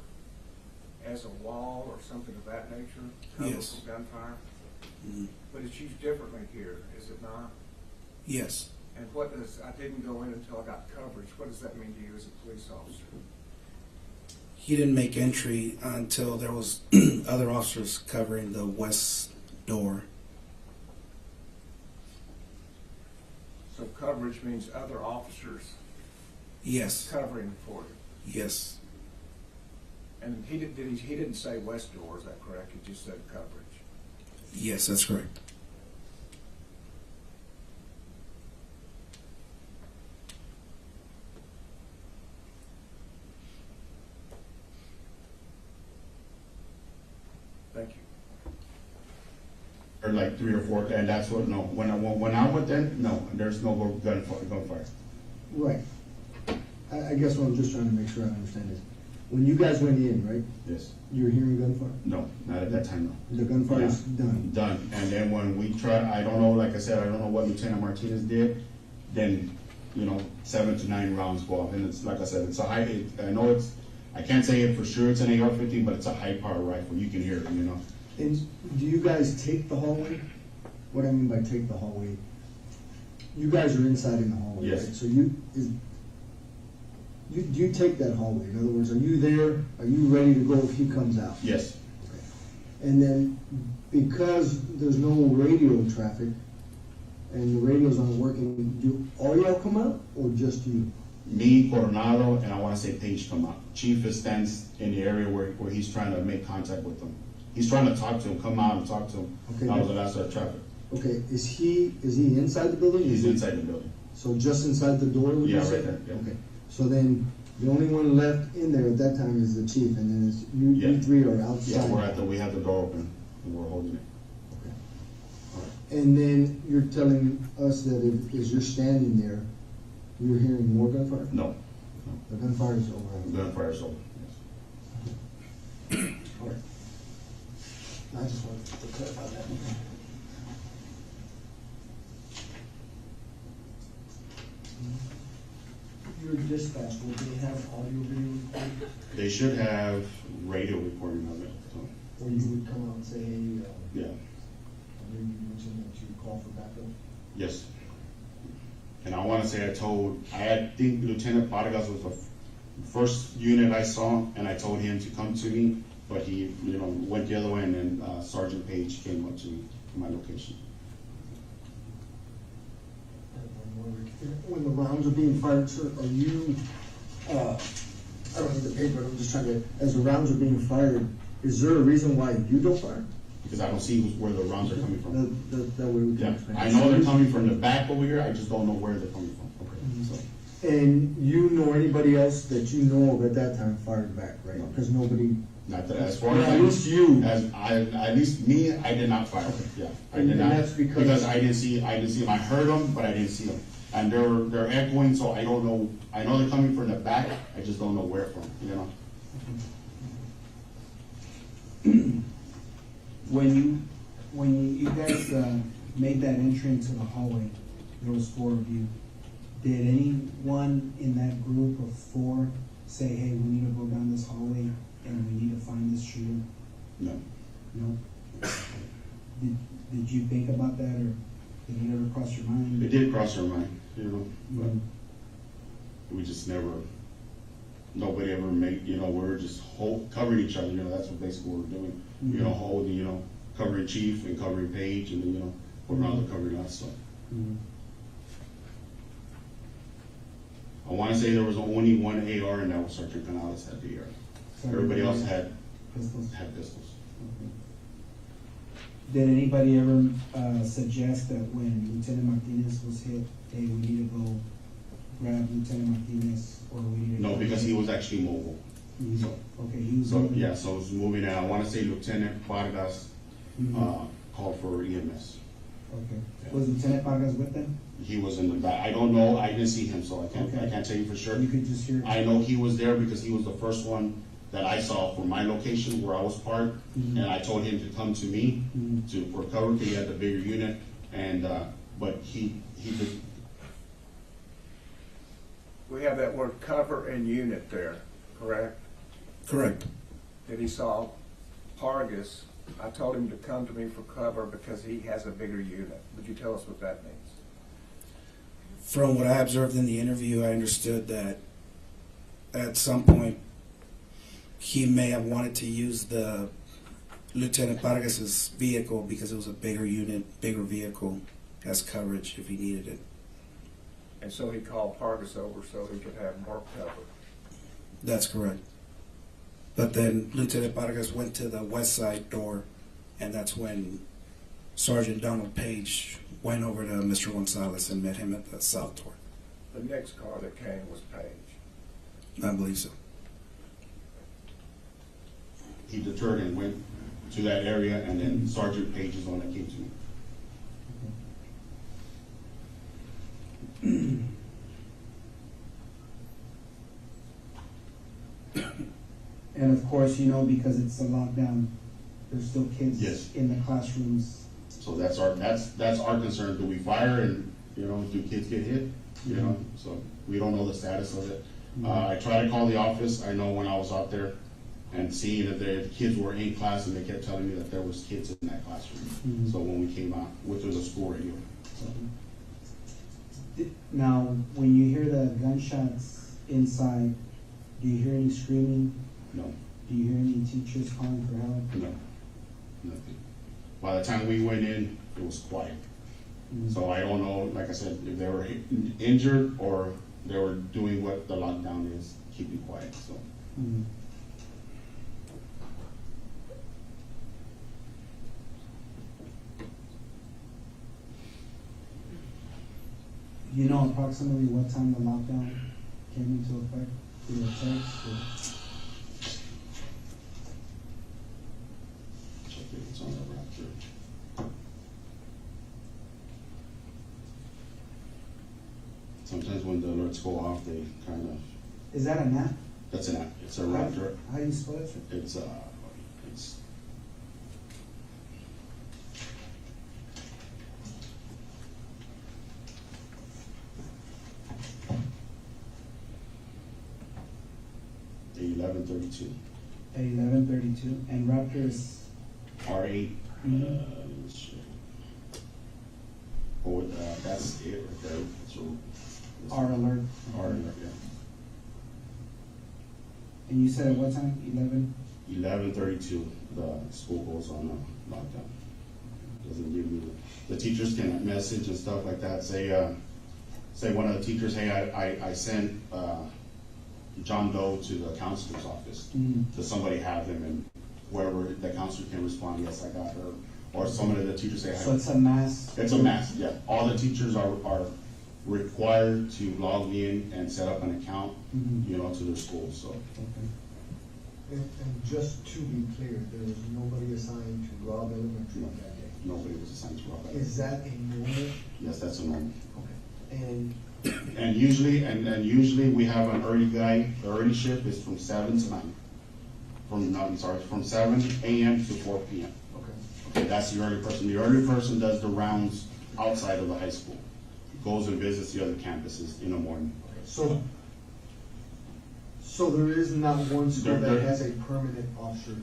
as a wall or something of that nature. Cover Yes. from gunfire. Mhm. But it's used differently here, is it not? Yes. And what does, I didn't go in until I got coverage, what does that mean to you as a police officer? he didn't make entry until there was other officers covering the west door. So coverage means other officers Yes. covering for you. Yes. And he didn't say west door, is that correct? He just said coverage. Yes, that's correct. Thank you. Or like 3 or 4, and that's what, no, when I went in, no, there's no gunfire. Right. I guess what I'm just trying to make sure I understand is, when you guys went in, right, Yes. you were hearing gunfire? No, not at that time, no. The gunfire is done? Done, and then when we tried, I don't know, like I said, I don't know what Lieutenant Martinez did, then, 7 to 9 rounds go off, and it's, like I said, it's a high, I know it's, I can't say it for sure it's an AR-15, but it's a high-power rifle, you can hear it, And do you guys take the hallway? What I mean by take the hallway, you guys are inside in the hallway, Yes. right? So do you take that hallway? In other words, are you there? Are you ready to go if he comes out? Yes. Okay. And then, because there's no radio traffic and the radios aren't working, do all y'all come out or just you? Me, Coronado, and I want to say Page come out. Chief stands in the area where he's trying to make contact with them. He's trying to talk to him, come out and talk to him. Okay. That was the last of traffic. Okay, is he inside the building? He's inside the building. So just inside the door, would you Yeah, say? right there, yeah. Okay, so then the only one left in there at that time is the chief, and then it's you three are outside. Yeah, we have the door open, and we're holding it. And then you're telling us that as you're standing there, you're hearing more gunfire? No. The gunfire is over. The gunfire is over, yes. All right. I just wanted to clarify that. Your dispatch, will they have audio video recording? They should have radio recording of it, so. Or you would come out and say, Yeah, I believe you mentioned that you call for backup? yes. And I want to say I think Lieutenant Vargas was the first unit I saw, and I told him to come to me, but he, went the other way, and then Sergeant Page came up to me, to my location. When the rounds are being fired, sir, are you, I don't need the paper, I'm just trying to, as the rounds are being fired, is there a reason why you don't fire? Because I don't see where the rounds are coming from. That way we can Yeah, explain. I know they're coming from the back over here, I just don't know where they're coming from. So, And you know anybody else that you know of at that time fired back, right? Because nobody. not that, as far as. At least you. At least me, I did not fire, yeah. I And did not. that's because- I didn't see them, I heard them, but I didn't see them. And they're echoing, so I don't know, I know they're coming from the back, I just don't know where from, When you guys made that entry into the hallway, there was 4 of you. Did anyone in that group of 4 say, hey, we need to go down this hallway and we need to find this shooter? No. No? Did you think about that, or did it ever cross your mind? It did cross our mind, but we just never, nobody ever made, we were just covering each other, that's what basically what we're doing. Holding, covering Chief and covering Page, and then, Ronaldo covering us, so. I want to say there was only one AR, and that was Sergeant Gonzales had the AR. Everybody else had pistols. Did anybody ever suggest that when Lieutenant Martinez was hit, hey, we need to go grab Lieutenant Martinez, or we need to... No, because he was actually mobile. Okay, he was... So it was moving, and I want to say Lieutenant Vargas called for EMS. Okay. Was Lieutenant Vargas with them? He was in the back. I don't know, I didn't see him, so I can't tell you for sure. You could just hear... I know he was there because he was the first one that I saw from my location where I was parked, and I told him to come to me for cover, because he had the bigger unit, and but he just... We have that word cover and unit there, correct? Correct. That he saw Vargas, I told him to come to me for cover because he has a bigger unit. Would you tell us what that means? From what I observed in the interview, I understood that at some point he may have wanted to use the Lieutenant Vargas's vehicle because it was a bigger unit, bigger vehicle as coverage if he needed it. And so he called Pargas over so he could have more cover. That's correct. But then Lieutenant Vargas went to the west side door, and that's when Sergeant Donald Page went over to Mr. Gonzales and met him at the south door. The next car that came was Page. I believe so. He deterred and went to that area, and then Sergeant Page is the one that came to me. And of course, you know, because it's a lockdown, there's still kids Yes. in the classrooms. So that's our concern. Do we fire and, you know, do kids get hit? You know, so we don't know the status of it. I tried to call the office. I know when I was out there and seeing that the kids were in class, and they kept telling me that there was kids in that classroom. So when we came out, which was a school radio. Now, when you hear the gunshots inside, do you hear any screaming? No. Do you hear any teachers calling for help? No, nothing. By the time we went in, it was quiet. So I don't know, like I said, if they were injured or they were doing what the lockdown is, keeping quiet, so. Do you know approximately what time the lockdown came into effect? Through a text or? It's on the Raptor. Sometimes when the alerts go off, they kind of. Is that an app? That's an app. It's a Raptor. How do you spell it? It's A1132. A1132. And Raptor is? R8. That's it right there. So, R alert. R alert, yeah. And you said at what time? 11:32. The school goes on a lockdown. Doesn't give you the teachers can message and stuff like that. Say one of the teachers, hey, I sent John Doe to the counselor's office. Does somebody have them? And whoever the counselor can respond, yes, I got her. Or some of the teachers say, so it's a mass? It's a mass, yeah. All the teachers are required to log in and set up an account, you know, to their school, so. Okay. And just to be clear, there was nobody assigned to Robb Elementary that day? Nobody was assigned to Robb Elementary. Is that a normal? Yes, that's a normal. Okay. And usually we have an early guy. The early shift is from 7 to 9. From 7 a.m. to 4 p.m. Okay, that's the early person. The early person does the rounds outside of the high school. Goes and visits the other campuses in the morning. So there is not one school that has a permanent officer,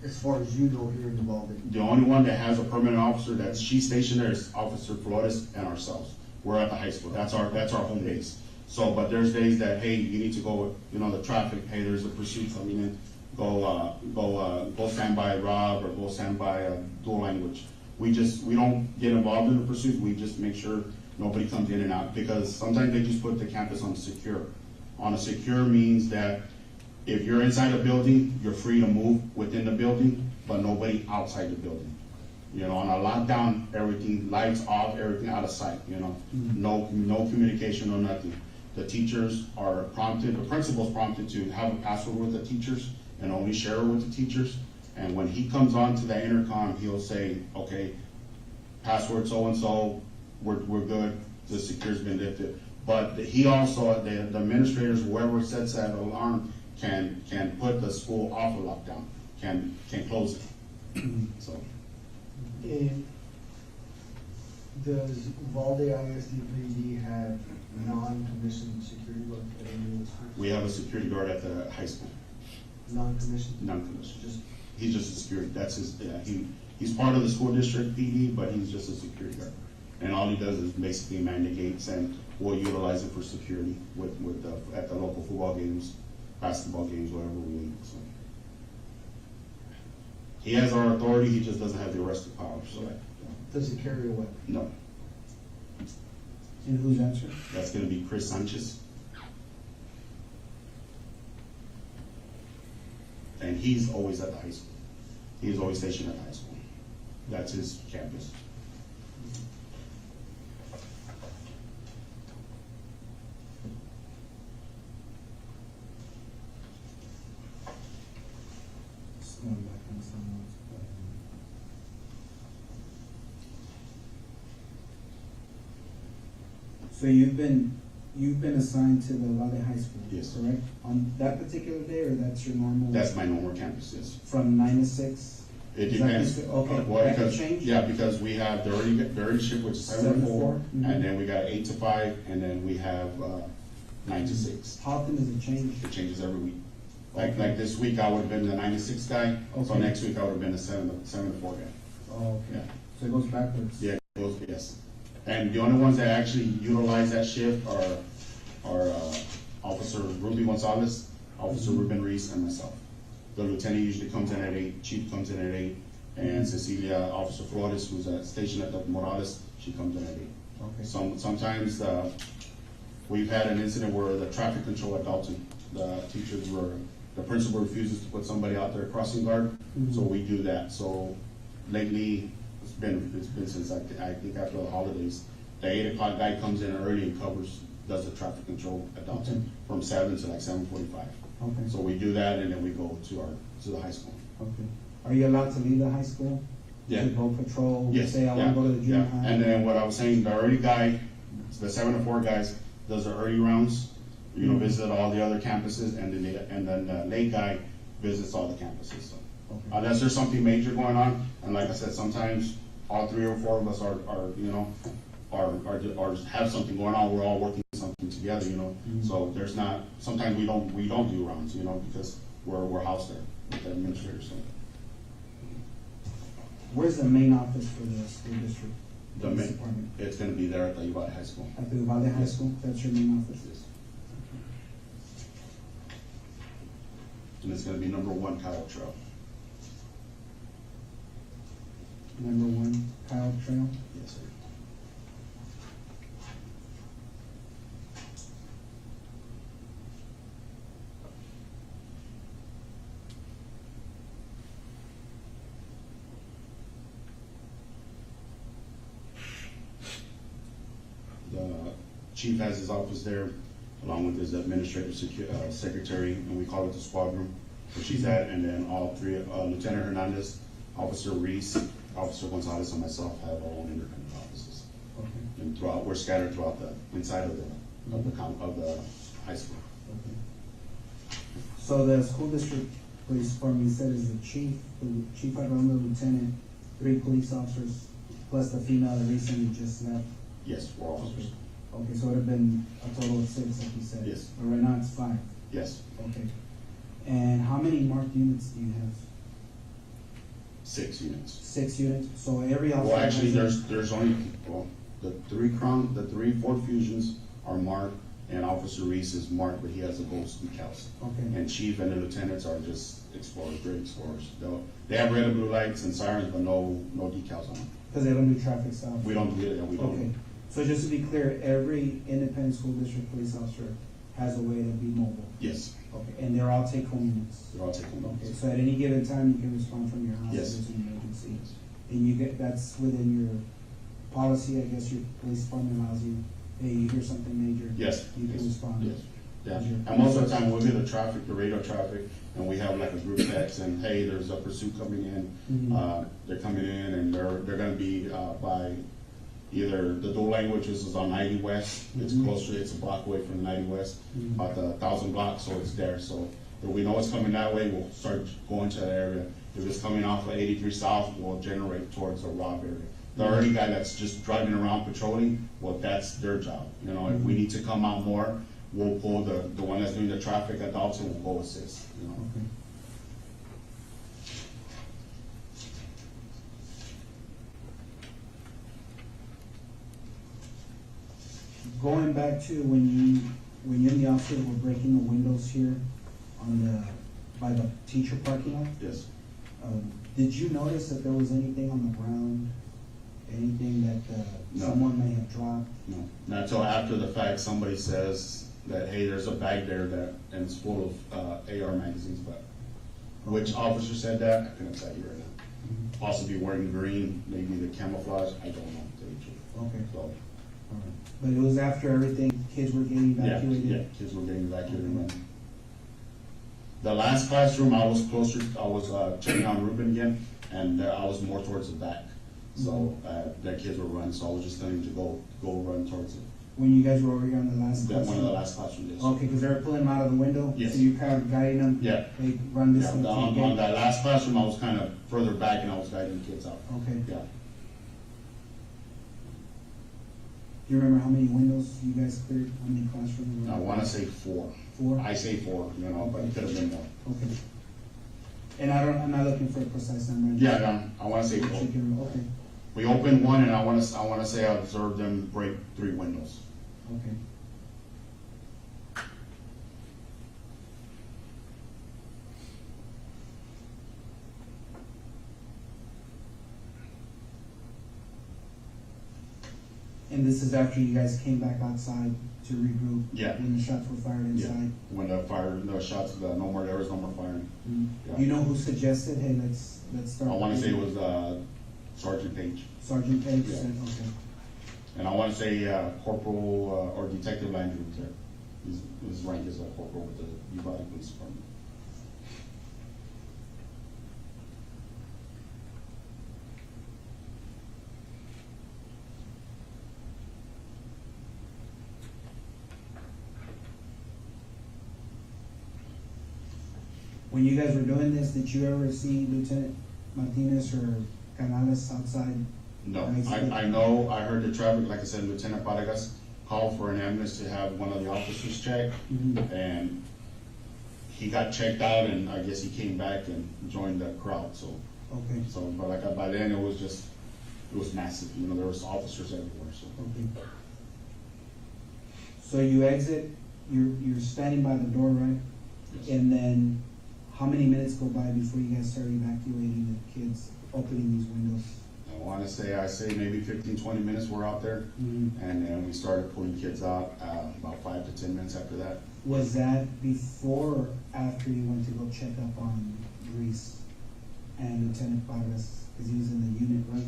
as far as you know, here in Uvalde? The only one that has a permanent officer that she's stationed there is Officer Flores and ourselves. We're at the high school. That's our home base. So, but there's days that, hey, you need to go, you know, the traffic, hey, there's a pursuit coming in. Go stand by Rob, or go stand by dual language. We don't get involved in the pursuit. We just make sure nobody comes in and out, because sometimes they just put the campus on secure. On a secure means that if you're inside a building, you're free to move within the building, but nobody outside the building. You know, on a lockdown, everything, lights off, everything out of sight, you know. No communication, no nothing. The teachers are prompted, the principal's prompted to have a password with the teachers and only share it with the teachers. And when he comes on to that intercom, he'll say, okay, password so-and-so, we're good, the secure's been lifted. But he also, the administrators, whoever sets that alarm, can put the school off of lockdown, can close it. So. And does Uvalde ISD have non-commissioned security guard at any of the schools? We have a security guard at the high school. Non-commissioned? Non-commissioned. He's just a security. That's his. Yeah, he's part of the school district PD, but he's just a security guard. And all he does is basically man the gates, and we'll utilize it for security at the local football games, basketball games, whatever we need. So. He has our authority, he just doesn't have the arresting power, so. Does he carry a weapon? No, And who's answering? that's gonna be Chris Sanchez. And he's always at the high school. He's always stationed at the high school. That's his campus. Just going back on someone's. So you've been assigned to the Uvalde High School, Yes. correct? On that particular day, or that's your normal? That's my normal campus, yes. From 9 to 6? It Is that depends. considered- Okay, Well, that can because, change? yeah, because we have the early shift, which is 7 to 4, and then we got 8 to 5, and then we have 9 to 6. How often does it change? It changes every week. Like this week, I would have been the 9 to 6 guy, so Okay. next week I would have been the 7 to 4 guy. Oh, okay. Yeah. So it goes backwards? Yeah, it goes, yes. And the only ones that actually utilize that shift are Officer Ruby Gonzales, Officer Ruben Reese, and myself. The lieutenant usually comes in at 8, chief comes in at 8, and Cecilia, Officer Flores, who's stationed at the Morales, she comes in at 8. Okay. Sometimes we've had an incident where the traffic control at Dalton, the principal refuses to put somebody out there crossing guard, so we do that. So lately, it's been since I think after the holidays, the 8 o'clock guy comes in early and does the traffic control at Dalton from 7 to like 7:45. Okay. So we do that, and then we go to the high school. Okay. Are you allowed to leave the high school? Yeah. To go patrol? Yes, Say, I want to go to the junior high? And then what I was saying, the early guy, the 7 to 4 guys, does the early rounds, visit all the other campuses, and then the late guy visits all the campuses. So unless there's something major going on, and like I said, sometimes all 3 or 4 of us are have something going on. We're all working something together, So there's not. Sometimes we don't do rounds, because we're housed there with the administrators. So. Where's the main office for the school district? The police main, department? it's going to be there at the Uvalde High School. At the Uvalde High School? That's your main office? Yes. And it's going to be number 1 Kyle Trail. Number 1 Kyle Trail? Yes, sir. The chief has his office there, along with his administrative secretary, and we call it the squad room, where she's at, and then all 3, Lieutenant Hernandez, Officer Reese, Officer Gonzales, and myself have our own independent offices. Okay. And we're scattered throughout the inside of the high school. Okay. So the school district police department, you said, is the chief Arredondo, lieutenant, 3 police officers, plus the female that recently just left? Yes, 4 officers. Okay, so it would have been a total of 6, like you said? Yes. But right now it's 5? Yes. Okay. And how many marked units do you have? 6 units. 6 units? So every officer? Well, actually, has there's only, the 3 Ford Fusions are marked, and Officer Reese is marked, but he has the ghost decals. Okay. And Chief and the lieutenants are just explorers, great explorers. They have red and blue lights and sirens, but no decals on them. Because they don't do traffic stops? We don't do it, we don't. Okay. So just to be clear, every independent school district police officer has a way to be mobile? Yes. Okay, and they're all take-home units? They're all take-home units. Okay, so at any given time, you can respond from your house Yes. if there's an emergency? And that's within your policy, I guess your police department allows you, hey, you hear something major? Yes. You can respond? Yes. Yeah. Your- And most of the time, we'll get the radar traffic, and we have like a group text, and hey, there's a pursuit coming in. Mhm. They're coming in, and they're gonna be by either the dual languages is on 90 West. It's closer, it's a block away from 90 West, about the 1,000 blocks, so it's there. So if we know it's coming that way, we'll start going to that area. If it's coming off of 83 South, we'll generate towards the Robb area. The early guy that's just driving around patrolling, well, that's their job. If we need to come out more, we'll pull the one that's doing the traffic at Dalton, will go assist. Okay. Going back to when you and the officers were breaking the windows here by the teacher parking lot, Yes. Did you notice that there was anything on the ground? Anything that No. someone may have dropped? No, not until after the fact, somebody says that, hey, there's a bag there that, and it's full of AR magazines, but which officer said that, I couldn't tell you right now. Possibly wearing green, maybe the camouflage, I don't know, to tell you the truth. Okay. So, But it was after everything, kids were getting evacuated? yeah, kids were getting evacuated. And the last classroom, I was closer, I was checking on Ruben again, and I was more towards the back. So the kids were running, so I was just telling them to go run towards it. When you guys were over here on the last classroom? One of the last classrooms, yes. Okay, because they were pulling them out of the window? Yes. So you kind of guiding them? Yeah. They run this Yeah, way to the on gate? that last classroom, I was kind of further back and I was guiding the kids out. Okay. Yeah. Do you remember how many windows you guys cleared? How many classrooms? I want to say 4. 4? I say 4, you know, but it could have been more. Okay. And I'm not looking for a precise number. Yeah, no, I want to say 4. Okay, We opened one, and I want to say I observed them break 3 windows. okay. And this is after you guys came back outside to regroup? Yeah. When the shots were fired inside? When the shots, there was no more firing. Yeah. You know who suggested, hey, let's start? I want to say it was Sergeant Page. Sergeant Page Yeah. said, okay. And I want to say Corporal or Detective Landry was there. His rank is a corporal with the Uvalde Police Department. When you guys were doing this, did you ever see Lieutenant Martinez or Canales outside? No, I heard the traffic, like I said, Lieutenant Vargas called for an ambulance to have one of the officers check, and he got checked out, and I guess he came back and joined the crowd, so. Okay. So, but like, by then, it was massive, you know, there was officers everywhere, so. Okay. So you exit, you're standing by the door, right? Yes. And then how many minutes go by before you guys start evacuating the kids, opening these windows? I want to say, maybe 15, 20 minutes we're out there, and then we started pulling kids out about 5 to 10 minutes after that. Was that before or after you went to go check up on Grease and Lieutenant Vargas? Because he was in the unit, right?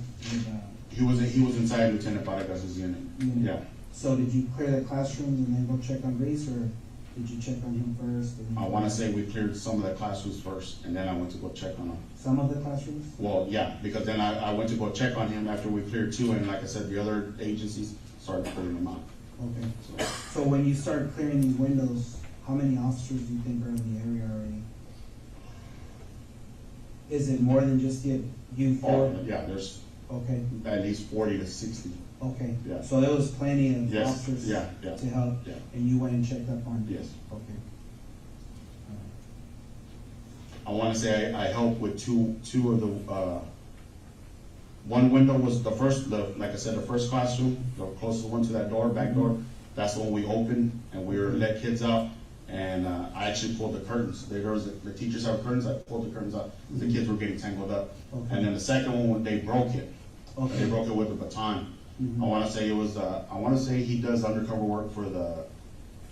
With, He was inside Lieutenant Vargas' unit. Yeah. So did you clear the classrooms and then go check on Grease, or did you check on him first? I want to say we cleared some of the classrooms first, and then I went to go check on him. Some of the classrooms? Well, yeah, because then I went to go check on him after we cleared 2, and like I said, the other agencies started clearing them out. Okay. So when you started clearing these windows, how many officers do you think are in the area already? Is it more than just you four? Oh, yeah, there's Okay. at least 40 to 60. Okay. Yeah. So there was plenty of Yes. officers Yeah. to help, Yeah. and you went and checked up on? Yes. Okay. I want to say I helped with two of the, one window was the first, like I said, the first classroom, the closest one to that door, back door. That's when we opened and we were let kids out, and I actually pulled the curtains. The teachers have curtains, I pulled the curtains out. The kids were getting tangled up. Okay. And then the second one, when they broke it. Okay. They broke it with a baton. I want to say it was, I want to say he does undercover work for the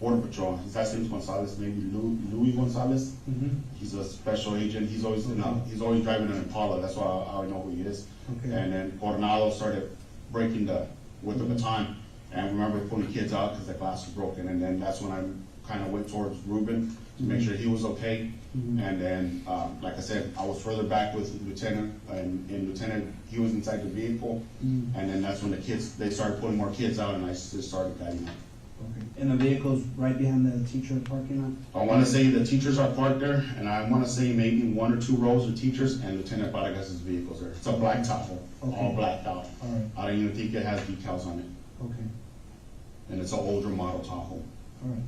Border Patrol. His last name's Gonzales, maybe Louis Gonzales. He's a special agent. He's always he's always driving an Impala. That's why I know who he is. Okay. And then Coronado started breaking with the baton, and remember pulling kids out because the glass was broken. And then that's when I kind of went towards Ruben to make sure he was okay. And then, like I said, I was further back with Lieutenant, and Lieutenant, he was inside the vehicle. And then that's when they started pulling more kids out, and I just started guiding them. Okay. And the vehicle's right behind the teacher parking lot? I want to say the teachers are parked there, and I want to say maybe 1 or 2 rows of teachers, and Lieutenant Vargas' vehicle's there. It's a black Tahoe, all blacked out. All right. I don't even think it has decals on it. Okay. And it's an older model Tahoe. All right.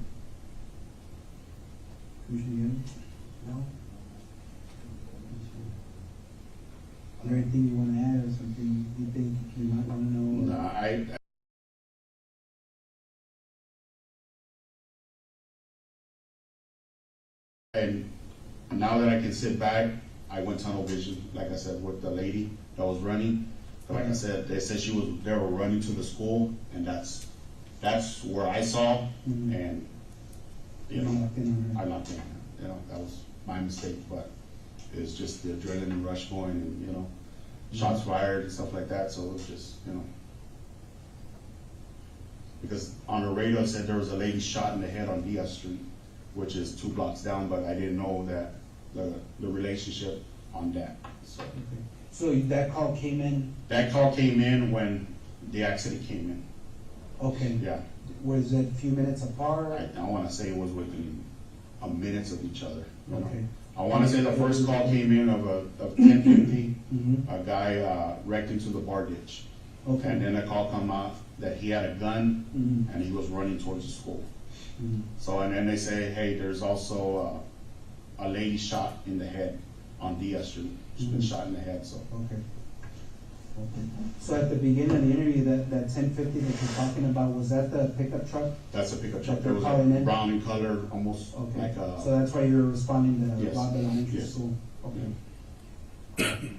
Commissioner Young? No? Is there anything you want to add or something you think you might want to know? No, and now that I can sit back I went tunnel vision, like I said, with the lady that was running. But like I said, they said they were running to the school, and that's where I saw, and you know, I knocked in on her. You know, that was my mistake, but it's just the adrenaline rush going, and you know, shots fired and stuff like that. So it was just, you know, because on the radio it said there was a lady shot in the head on Diaz Street, which is 2 blocks down, but I didn't know that the relationship on that. So that call came in? That call came in when the accident came in. Okay. Yeah. Was it a few minutes apart? I want to say it was within a minutes of each other. You know? Okay. I want to say the first call came in of 10:50. A guy wrecked into the bar ditch. Okay. And then a call come out that he had a gun and he was running towards the school. So, and then they say, hey, there's also a lady shot in the head on Diaz Street. She's been shot in the head, so. Okay. So at the beginning of the interview, that 1050 that you're talking about, was that the pickup truck? That's a pickup truck. That It was they're calling like in? brown in color, almost Okay. like a. So that's why you're responding to Yes. Robb Elementary Yes. School? Okay.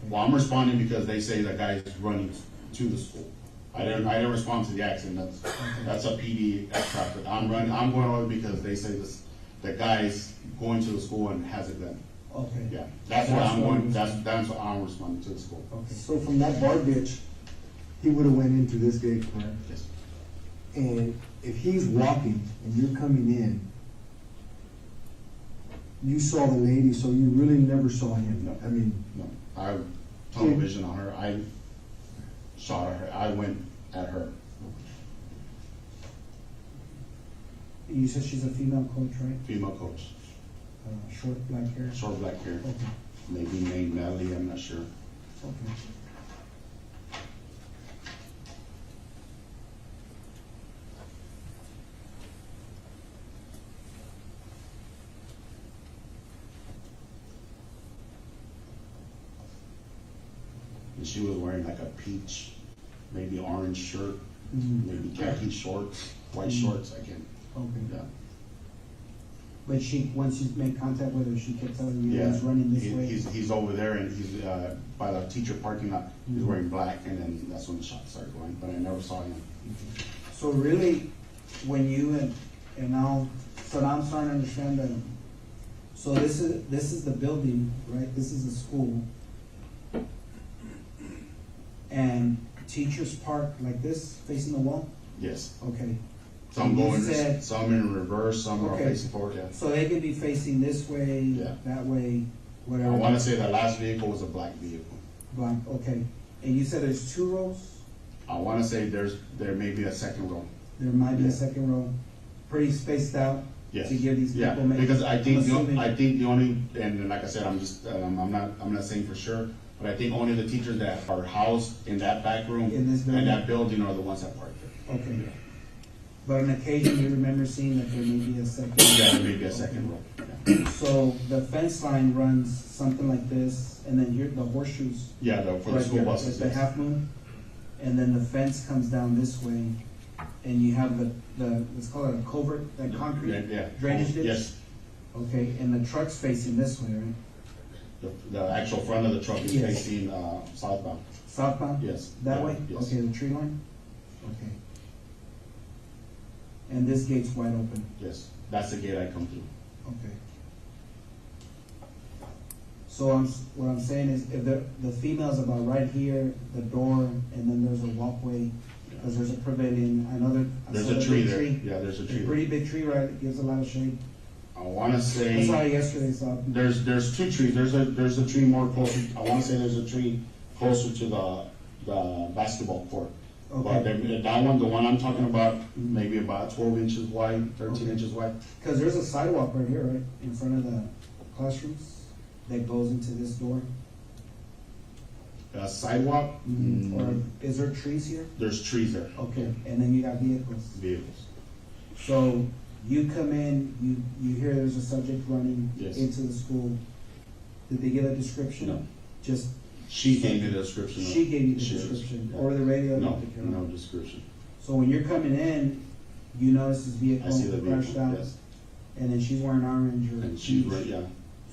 Well, I'm responding because they say the guy is running to the school. I didn't respond to the accident. That's a PD traffic. I'm going over because they say the guy's going to the school and has a gun. Okay. Yeah, that's where I'm going. That's what I'm responding to the school. Okay. So from that bar ditch, he would have went into this gate, correct? Yes. And if he's walking and you're coming in, you saw the lady, so you really never saw him. No. I mean, No, I tunnel vision on her. I shot at her. I went at her. You said she's a female coach, right? Female coach. Short black hair? Short black hair. Okay. Maybe named Natalie. I'm not sure. Okay. And she was wearing like a peach, maybe orange shirt, maybe khaki shorts, white shorts. I can't. Okay. Yeah. But once you make contact with her, she kept telling you Yeah. he's running this way? He's over there, and he's by the teacher parking lot. He's wearing black, and then that's when the shots started going. But I never saw him. So really, when you and now, so now I'm starting to understand that. So this is the building, right? This is the school, and teachers park like this, facing the wall. Yes. Okay. Some You going, said- some in reverse, some are Okay. facing forward. Yeah. So they could be facing this way, Yeah. that way, I whatever. want to say the last vehicle was a black vehicle. Black, okay. And you said there's 2 rows? I want to say there may be a second row. There might be a Yeah. second row, pretty spaced out Yes. to give these people. Yeah, maybe- because I think I'm assuming- the only, and like I said, I'm just I'm not saying for sure, but I think only the teachers that are housed in that back room In this building? and that building are the ones that park there. Okay. But on occasion, you remember seeing that there may be a second. Yeah, there may be a second row. Yeah. So the fence line runs something like this, and then here, the horseshoes. Yeah, for the right school there, buses. The yes. half moon, and then the fence comes down this way, and you have the let's call it a culvert, that concrete Yeah. drainage ditch? Yes. Okay, and the truck's facing this way, right? The actual front of the truck is Yes. facing southbound. Southbound? Yes. That Yeah, way? yes. Okay, the tree line? Okay. And this gate's wide open? Yes, that's the gate I come through. Okay. So what I'm saying is, if the female's about right here, the door, and then there's a walkway, because there's a pavilion, I know I There's saw a that tree big there. Yeah, there's a tree there. Pretty big tree, right, it gives a lot of shade. I want to say. I saw it yesterday, so. There's 2 trees. There's a tree more closer. I want to say there's a tree closer to the basketball court. Okay. But that one, the one I'm talking about, maybe about 12 inches wide, 13 inches wide. Because there's a sidewalk right here, right, in front of the classrooms, that goes into this door? A sidewalk? Or is there trees here? There's trees there. Okay, and then you got vehicles? Vehicles. So you come in, you hear there's a subject running Yes. into the school. Did they give a description? No. Just. She gave me the description. She gave you the She- description, yeah. or the radio? No, no description. So when you're coming in, you notice this vehicle I see the crashed vehicle, out? yes. And then she's wearing orange or And she's peach. right, yeah.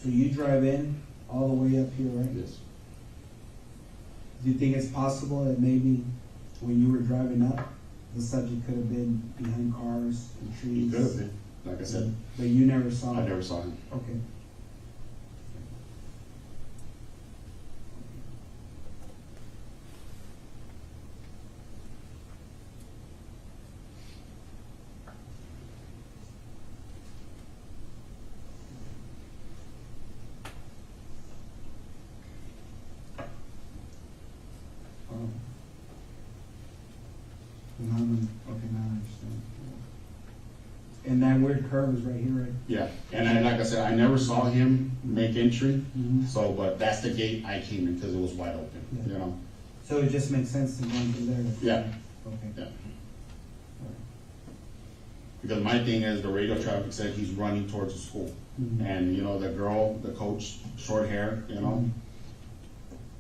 So you drive in all the way up here, right? Yes. Do you think it's possible that maybe when you were driving up, the subject could have been behind cars and He trees? could have been, like I said. But you never saw him? I never saw him. Okay. Okay, now I understand. And that weird curve is right here, right? Yeah, and I, like I said, I never saw him make entry, Mhm. so, but that's the gate I came in because it was wide open, Yeah. you know? So it just makes sense to go through there? Yeah. Okay. Yeah. Because my thing is, the radio traffic said he's running towards the school. Mhm. And, you know, the girl, the coach, short hair, you know?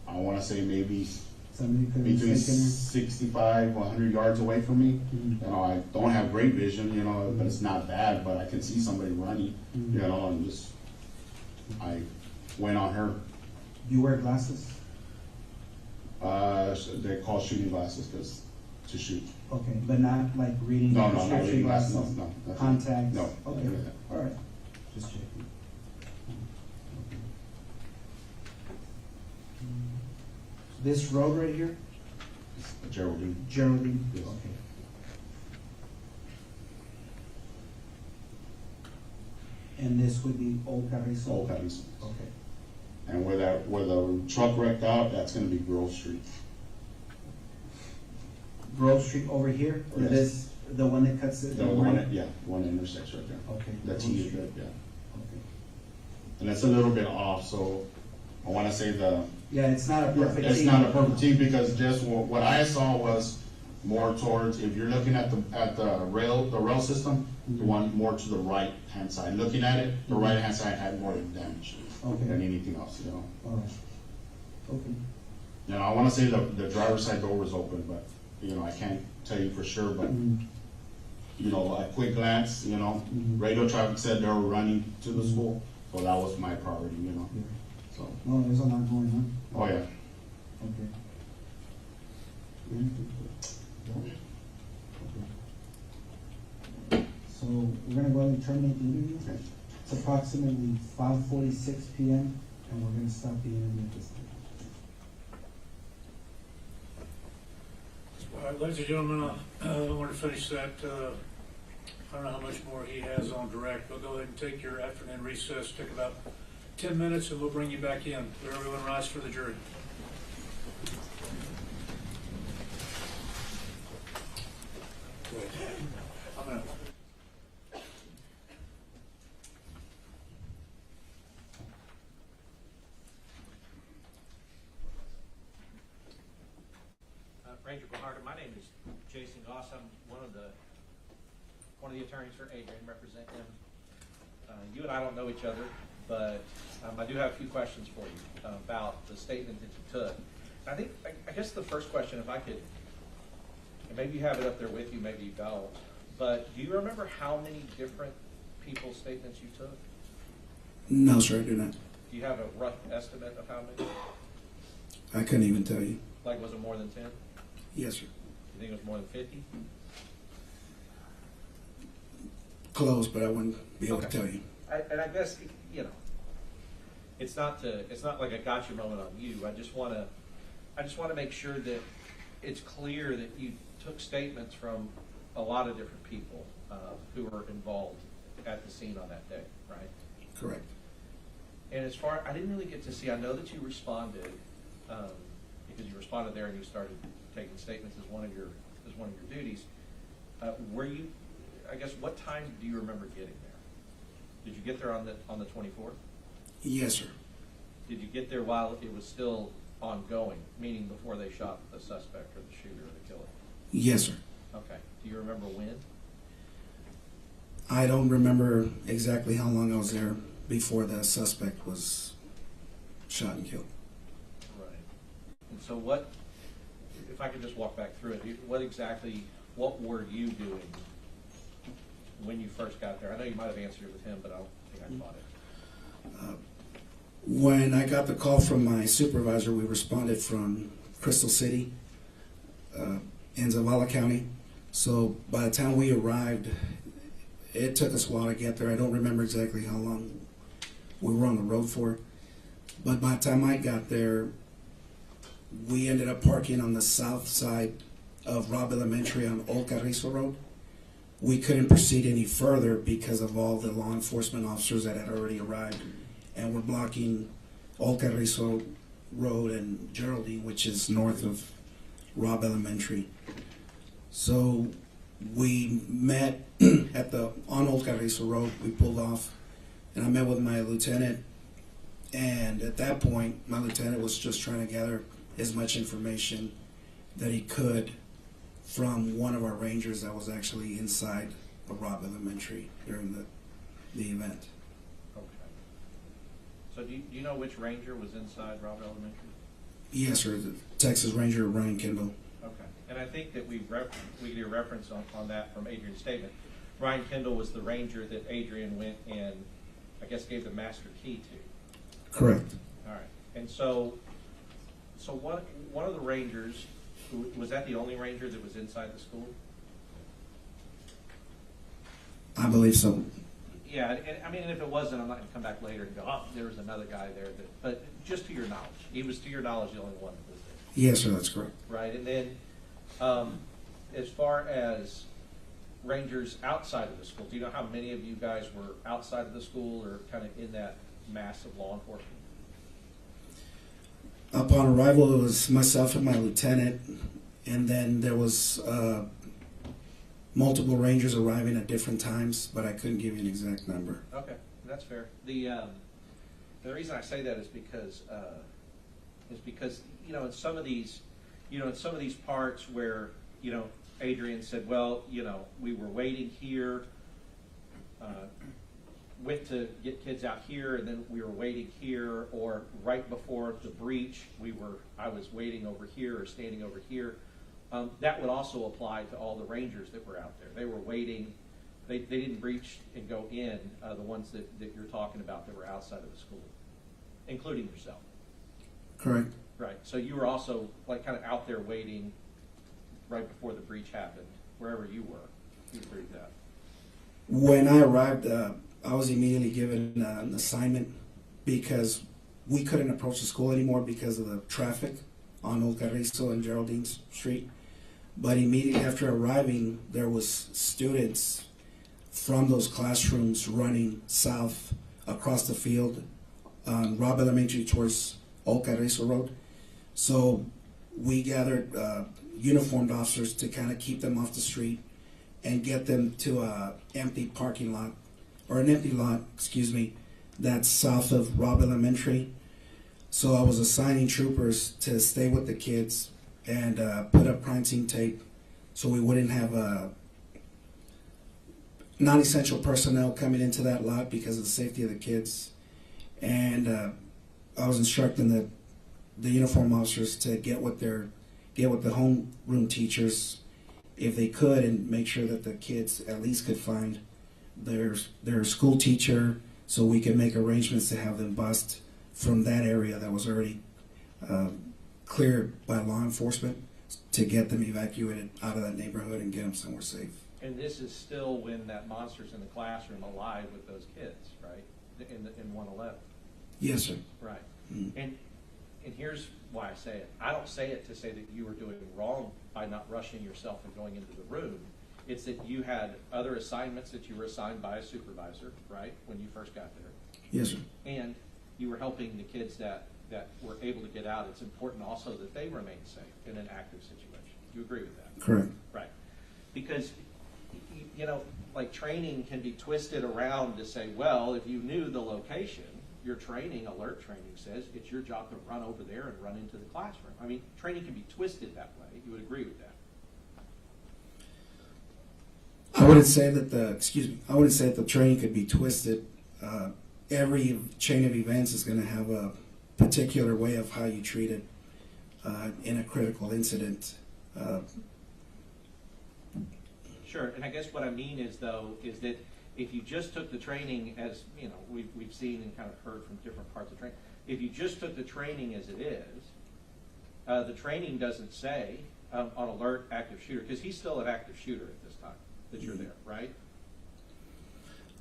I wanna say maybe Somebody could have between mistaken her? 65, 100 yards away from me. Mhm. You know, I don't have great vision, you know, but it's not bad, but I can see somebody running, Mhm. you know, and just, I went on her. Do you wear glasses? They call shooting glasses, because to shoot. Okay, but not like reading No, no, not prescription reading glasses, glasses? no, nothing. Contacts? No, Okay, nothing like that. all right, just checking. This road right here? Geraldine. Geraldine? Yes. Okay. And this would be Old Carrizo? Old Carrizo. Okay. And where the truck wrecked out, that's gonna be Grove Street. Grove Street over here? Or Yes. this, the one that cuts it? The one, yeah, one intersects right there. Okay. The Grove T is Street. good, yeah. Okay. And it's a little bit off, so I wanna say Yeah, it's not a perfect it's team. not a perfect team, because just what I saw was more towards, if you're looking at the rail system, the one more to the right hand side. Looking at it, the right hand side had more damage Okay. than anything else, you know. All right. Okay. You know, I wanna say the driver's side door was open, but, you know, I can't tell you for sure, but, you know, a quick glance, you know, radio traffic said they were running to the school, so that was my priority, you know, so. No, there's a lot going on. Oh, yeah. Okay. So we're gonna go ahead and terminate the interview. It's approximately 5:46 p.m. and we're gonna stop the interview at this time. All right, ladies and gentlemen, I want to finish that. I don't know how much more he has on direct, but go ahead and take your afternoon recess. Take about 10 minutes and we'll bring you back in. Will everyone rise for the jury? Good. I'm gonna Ranger Bernardo, my name is Jason Goss. I'm one of the attorneys for Adrian, represent him. You and I don't know each other, but I do have a few questions for you about the statement that you took. I guess the first question, if I could, and maybe you have it up there with you, maybe you don't, but do you remember how many different people's statements you took? No, sir, I do not. Do you have a rough estimate of how many? I couldn't even tell you. Like, was it more than 10? Yes, sir. You think it was more than 50? Close, but I wouldn't be able Okay. to tell you. And I guess, you know, it's not like a gotcha moment on you. I just want to make sure that it's clear that you took statements from a lot of different people who were involved at the scene on that day, right? Correct. And as far, I didn't really get to see, I know that you responded, because you responded there and you started taking statements as one of your duties. Were you, I guess, what time do you remember getting there? Did you get there on the 24th? Yes, sir. Did you get there while it was still ongoing, meaning before they shot the suspect or the shooter or the killer? Yes, sir. Okay. Do you remember when? I don't remember exactly how long I was there before the suspect was shot and killed. Right. And so what, if I could just walk back through it, what were you doing when you first got there? I know you might have answered it with him, but I don't think I caught it. When I got the call from my supervisor, we responded from Crystal City in Zavala County. So by the time we arrived, it took us a while to get there. I don't remember exactly how long we were on the road for. But by the time I got there, we ended up parking on the south side of Robb Elementary on Old Carrizo Road. We couldn't proceed any further because of all the law enforcement officers that had already arrived and were blocking Old Carrizo Road and Geraldine, which is north of Robb Elementary. So we met on Old Carrizo Road. We pulled off, and I met with my lieutenant. And at that point, my lieutenant was just trying to gather as much information that he could from one of our rangers that was actually inside of Robb Elementary during the event. Okay. So do you know which ranger was inside Robb Elementary? Yes, sir. The Texas Ranger Ryan Kendall. Okay. And I think that we get a reference on that from Adrian's statement. Ryan Kendall was the ranger that Adrian went and, I guess, gave the master key to. Correct. All right. And so one of the rangers, was that the only ranger that was inside the school? I believe so. Yeah, and I mean, if it wasn't, I'm not going to come back later and go, oh, there was another guy there. But just to your knowledge, he was, to your knowledge, the only one that was there. Yes, sir, that's correct. Right, and then as far as rangers outside of the school, do you know how many of you guys were outside of the school or kind of in that mass of law enforcement? Upon arrival, it was myself and my lieutenant, and then there was multiple rangers arriving at different times, but I couldn't give you an exact number. Okay, that's fair. The reason I say that is because in some of these parts where Adrian said, well, we were waiting here, went to get kids out here, and then we were waiting here, or right before the breach, I was waiting over here or standing over here. That would also apply to all the rangers that were out there. They were waiting. They didn't breach and go in, the ones that you're talking about that were outside of the school, including yourself. Correct. Right. So you were also like kind of out there waiting right before the breach happened, wherever you were. You agree with that? When I arrived, I was immediately given an assignment because we couldn't approach the school anymore because of the traffic on Old Carrizo and Geraldine Street. But immediately after arriving, there was students from those classrooms running south across the field on Robb Elementary towards Old Carrizo Road. So we gathered uniformed officers to kind of keep them off the street and get them to an empty parking lot, or an empty lot, that's south of Robb Elementary. So I was assigning troopers to stay with the kids and put up crime scene tape so we wouldn't have non-essential personnel coming into that lot because of the safety of the kids. And I was instructing the uniform officers to get with the homeroom teachers if they could, and make sure that the kids at least could find their school teacher, so we could make arrangements to have them bused from that area that was already cleared by law enforcement to get them evacuated out of that neighborhood and get them somewhere safe. And this is still when that monster's in the classroom alive with those kids, right? In 111. Yes, sir. Right. Mm-hmm. And here's why I say it. I don't say it to say that you were doing wrong by not rushing yourself and going into the room. It's that you had other assignments that you were assigned by a supervisor, right, when you first got there. Yes, sir. And you were helping the kids that were able to get out. It's important also that they remain safe in an active situation. Do you agree with that? Correct. Right. Because, like training can be twisted around to say, well, if you knew the location, your alert training says it's your job to run over there and run into the classroom. I mean, training can be twisted that way. You would agree with that? I wouldn't say that the training could be twisted. Every chain of events is going to have a particular way of how you treat it in a critical incident. Sure, and I guess what I mean is, though, is that if you just took the training as, you know, we've seen and kind of heard from different parts of training, if you just took the training as it is, the training doesn't say on alert active shooter, because he's still an active shooter at this time that you're there, right?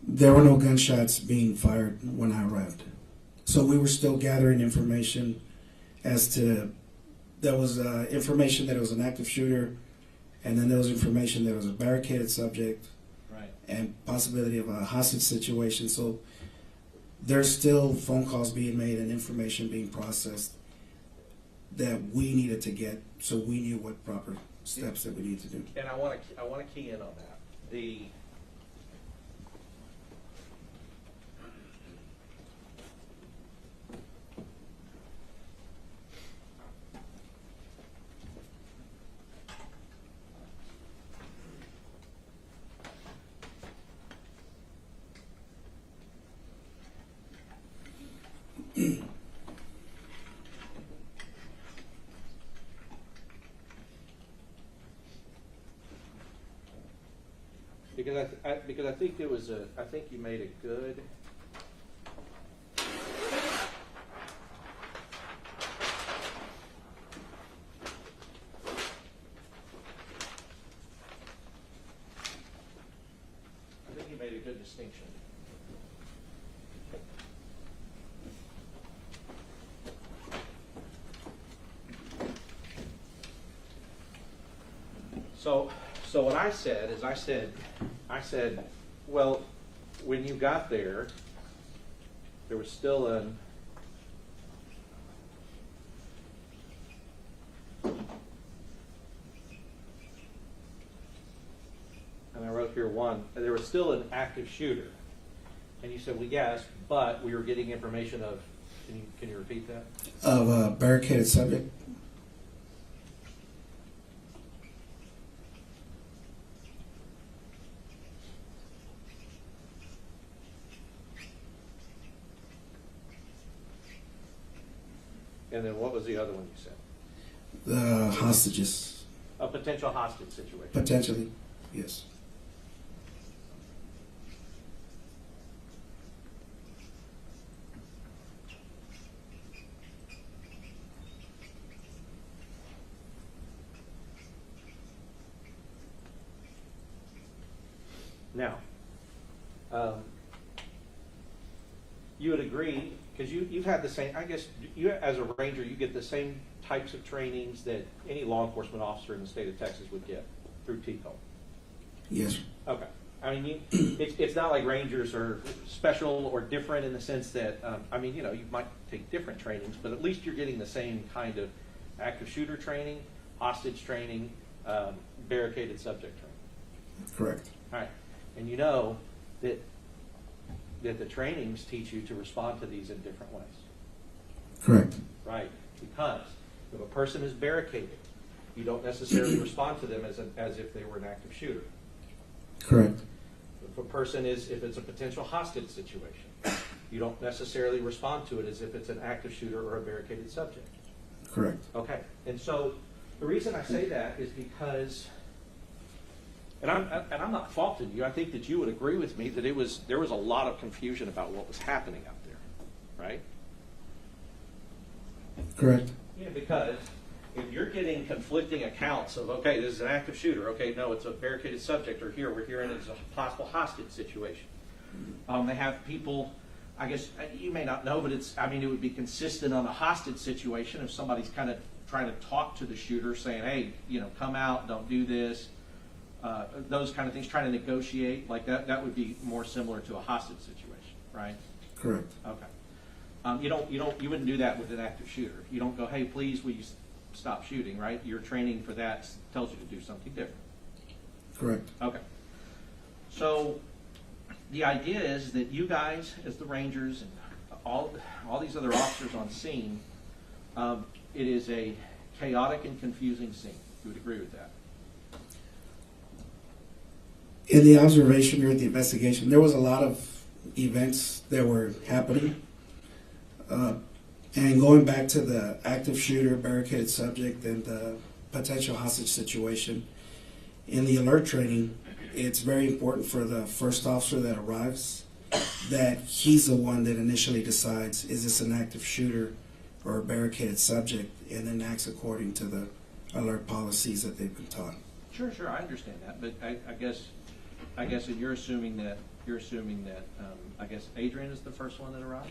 There were no gunshots being fired when I arrived. So we were still gathering information as to, there was information that it was an active shooter, and then there was information that it was a barricaded subject, right, and possibility of a hostage situation. So there's still phone calls being made and information being processed that we needed to get, so we knew what proper steps that we need to do. And I want to key in on that. Because I think I think you made a good. I think you made a good distinction. So what I said is I said, well, when you got there, there was still an and I wrote here one, there was still an active shooter. And you said, well, yes, but we were getting information of, can you repeat that? Of a barricaded subject. And then what was the other one you said? The hostages. A potential hostage situation. Potentially, yes. Now, you would agree, because you've had the same, I guess, you as a ranger, you get the same types of trainings that any law enforcement officer in the state of Texas would get through TCO. Yes. Okay. I mean, it's not like rangers are special or different in the sense that, I mean, you know, you might take different trainings, but at least you're getting the same kind of active shooter training, hostage training, barricaded subject training. Correct. All right. And you know that the trainings teach you to respond to these in different ways. Correct. Right. Because if a person is barricaded, you don't necessarily respond to them as if they were an active shooter. Correct. If a person if it's a potential hostage situation, you don't necessarily respond to it as if it's an active shooter or a barricaded subject. Correct. Okay. And so the reason I say that is because, and I'm not faulting you. I think that you would agree with me that there was a lot of confusion about what was happening out there, right? Correct. Yeah, because if you're getting conflicting accounts of, okay, this is an active shooter, okay, no, it's a barricaded subject, or here we're hearing it's a possible hostage situation. They have people, I guess you may not know, but it would be consistent on a hostage situation if somebody's kind of trying to talk to the shooter, saying, hey, you know, come out, don't do this. Those kind of things, trying to negotiate, like that would be more similar to a hostage situation, right? Correct. Okay. You wouldn't do that with an active shooter. You don't go, hey, please, will you stop shooting, right? Your training for that tells you to do something different. Correct. Okay. So the idea is that you guys, as the Rangers and all these other officers on scene, it is a chaotic and confusing scene. You would agree with that? In the observation or the investigation, there was a lot of events that were happening. And going back to the active shooter, barricaded subject, and the potential hostage situation, in the alert training, it's very important for the first officer that arrives that he's the one that initially decides, is this an active shooter or a barricaded subject, and then acts according to the alert policies that they've been taught. Sure, I understand that, but I guess that you're assuming that I guess Adrian is the first one that arrived.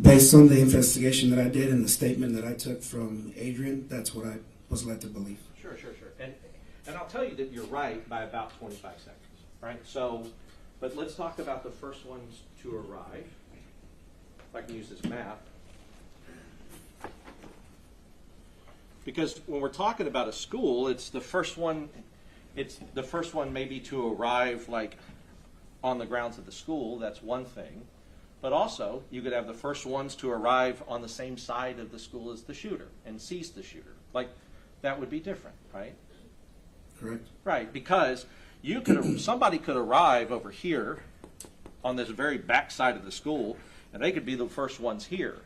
Based on the investigation that I did and the statement that I took from Adrian, that's what I was led to believe. Sure. And I'll tell you that you're right by about 25 seconds, right? So, but let's talk about the first ones to arrive. If I can use this map. Because when we're talking about a school, it's the first one maybe to arrive like on the grounds of the school. That's one thing. But also, you could have the first ones to arrive on the same side of the school as the shooter and seize the shooter. Like, that would be different, right? Correct. Right, because somebody could arrive over here on this very back side of the school, and they could be the first ones here,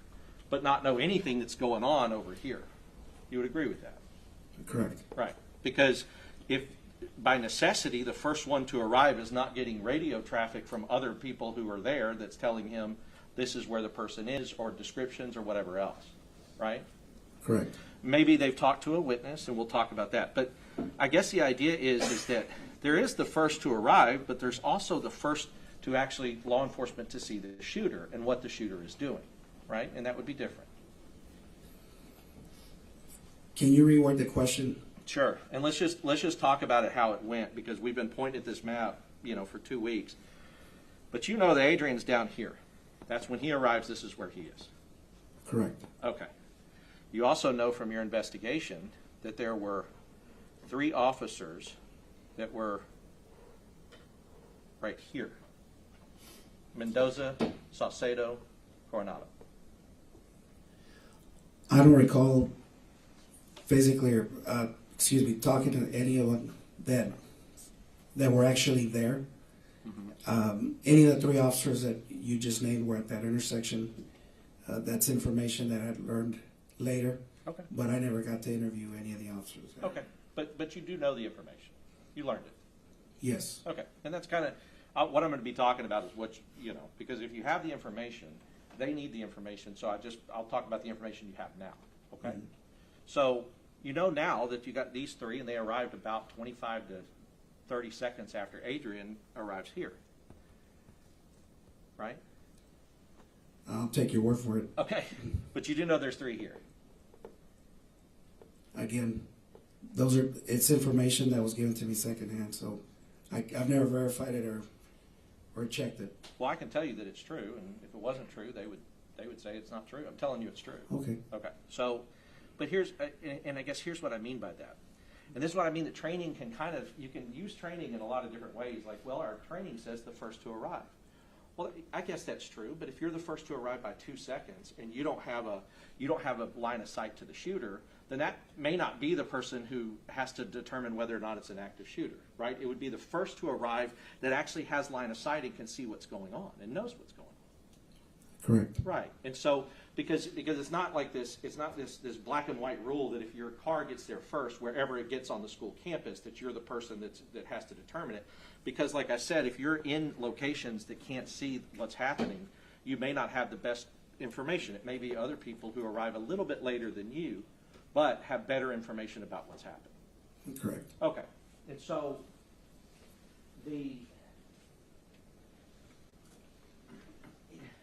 but not know anything that's going on over here. You would agree with that? Correct. Right, because if by necessity the first one to arrive is not getting radio traffic from other people who are there that's telling him this is where the person is, or descriptions or whatever else, right? Correct. Maybe they've talked to a witness, and we'll talk about that. But I guess the idea is that there is the first to arrive, but there's also the first to actually law enforcement to see the shooter and what the shooter is doing, right? And that would be different. Can you reword the question? Sure. And let's just talk about it how it went, because we've been pointing at this map, for 2 weeks. But you know that Adrian's down here. That's when he arrives, this is where he is. Correct. Okay. You also know from your investigation that there were 3 officers that were right here. Mendoza, Saucedo, Coronado. I don't recall physically or talking to any of them that were actually there. Any of the 3 officers that you just named were at that intersection. That's information that I had learned later. Okay. But I never got to interview any of the officers. Okay. But you do know the information. You learned it. Yes. Okay. And that's kind of what I'm going to be talking about is what because if you have the information, they need the information. So I'll talk about the information you have now. Okay. So you know now that you got these 3, and they arrived about 25 to 30 seconds after Adrian arrives here. Right? I'll take your word for it. Okay. But you do know there's 3 here. Again, it's information that was given to me secondhand, so I've never verified it or checked it. Well, I can tell you that it's true, and if it wasn't true, they would say it's not true. I'm telling you it's true. Okay. Okay. So, but I guess here's what I mean by that. And this is what I mean that training can you can use training in a lot of different ways. Like, well, our training says the first to arrive. Well, I guess that's true, but if you're the first to arrive by 2 seconds and you don't have a line of sight to the shooter, then that may not be the person who has to determine whether or not it's an active shooter, right? It would be the first to arrive that actually has line of sight and can see what's going on and knows what's going on. Correct. Right. And so because it's not like this, it's not this black and white rule that if your car gets there first, wherever it gets on the school campus, that you're the person that has to determine it. Because like I said, if you're in locations that can't see what's happening, you may not have the best information. It may be other people who arrive a little bit later than you, but have better information about what's happening. Correct. Okay. And so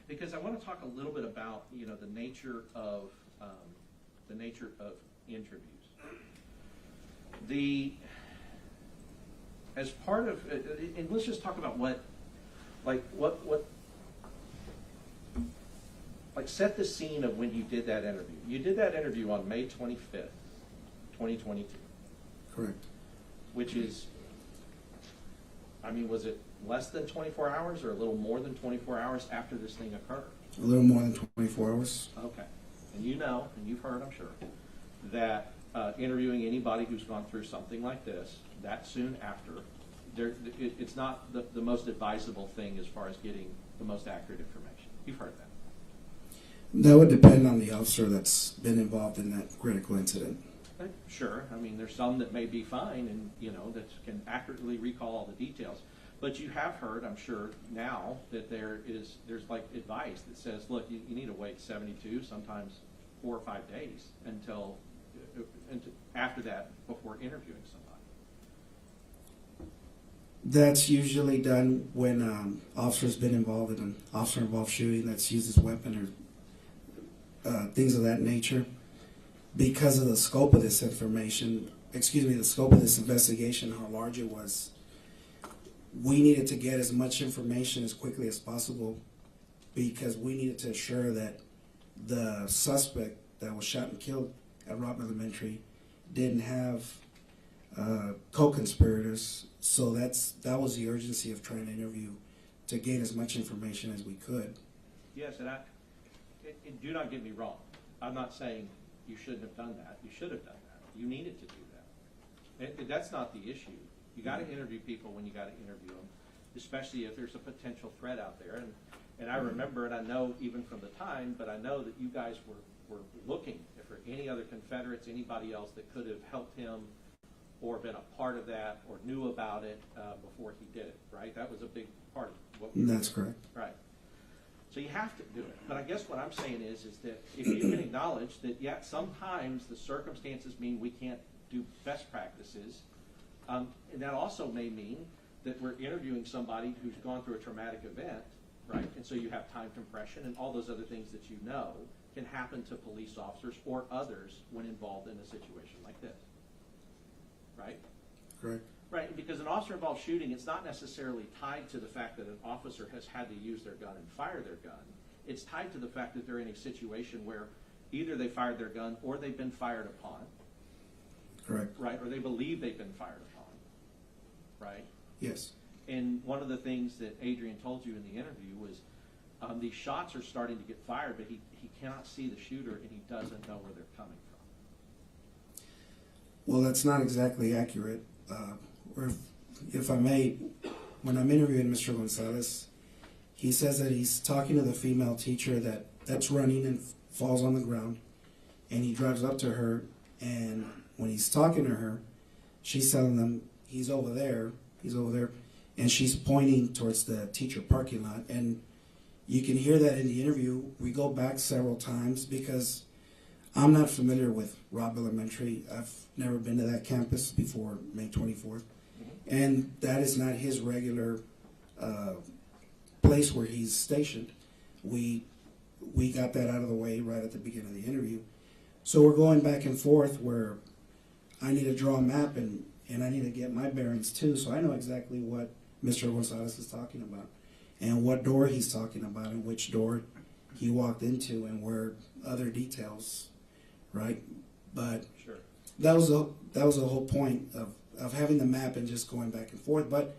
because I want to talk a little bit about the nature of interviews. As part of and let's just talk about what set the scene of when you did that interview. You did that interview on May 25th, 2022. Correct. Which is, was it less than 24 hours or a little more than 24 hours after this thing occurred? A little more than 24 hours. Okay. And and you've heard, I'm sure, that interviewing anybody who's gone through something like this that soon after, it's not the most advisable thing as far as getting the most accurate information. You've heard that. That would depend on the officer that's been involved in that critical incident. Sure. I mean, there's some that may be fine and, you know, that can accurately recall all the details. But you have heard, I'm sure, now that there's like advice that says, look, you need to wait 72, sometimes 4 or 5 days until after that before interviewing somebody. That's usually done when officer's been involved in an officer-involved shooting that's used his weapon or things of that nature. Because of the scope of this information, the scope of this investigation, how large it was, we needed to get as much information as quickly as possible because we needed to assure that the suspect that was shot and killed at Robb Elementary didn't have co-conspirators. So that was the urgency of trying to interview to gain as much information as we could. Yes, and do not get me wrong. I'm not saying you shouldn't have done that. You should have done that. You needed to do that. That's not the issue. You got to interview people when you got to interview them, especially if there's a potential threat out there. And I remember, and I know even from the time, but I know that you guys were looking for any other Confederates, anybody else that could have helped him or been a part of that or knew about it before he did it, right? That was a big part of what we did. That's correct. Right. So you have to do it. But I guess what I'm saying is that if you can acknowledge that, yeah, sometimes the circumstances mean we can't do best practices, and that also may mean that we're interviewing somebody who's gone through a traumatic event, right? And so you have time compression and all those other things that you know can happen to police officers or others when involved in a situation like this, right? Correct. Right, because an officer-involved shooting, it's not necessarily tied to the fact that an officer has had to use their gun and fire their gun. It's tied to the fact that they're in a situation where either they fired their gun or they've been fired upon. Correct. Right, or they believe they've been fired upon. Right? Yes. And one of the things that Adrian told you in the interview was these shots are starting to get fired, but he cannot see the shooter and he doesn't know where they're coming from. Well, that's not exactly accurate. If I may, when I'm interviewing Mr. Gonzales, he says that he's talking to the female teacher that's running and falls on the ground, and he drives up to her, and when he's talking to her, she's telling him he's over there, and she's pointing towards the teacher parking lot, and you can hear that in the interview. We go back several times because I'm not familiar with Robb Elementary. I've never been to that campus before May 24th. And that is not his regular place where he's stationed. We got that out of the way right at the beginning of the interview. So we're going back and forth where I need to draw a map and I need to get my bearings too, so I know exactly what Mr. Gonzales is talking about and what door he's talking about and which door he walked into and where other details, right? But sure. That was the whole point of having the map and just going back and forth. But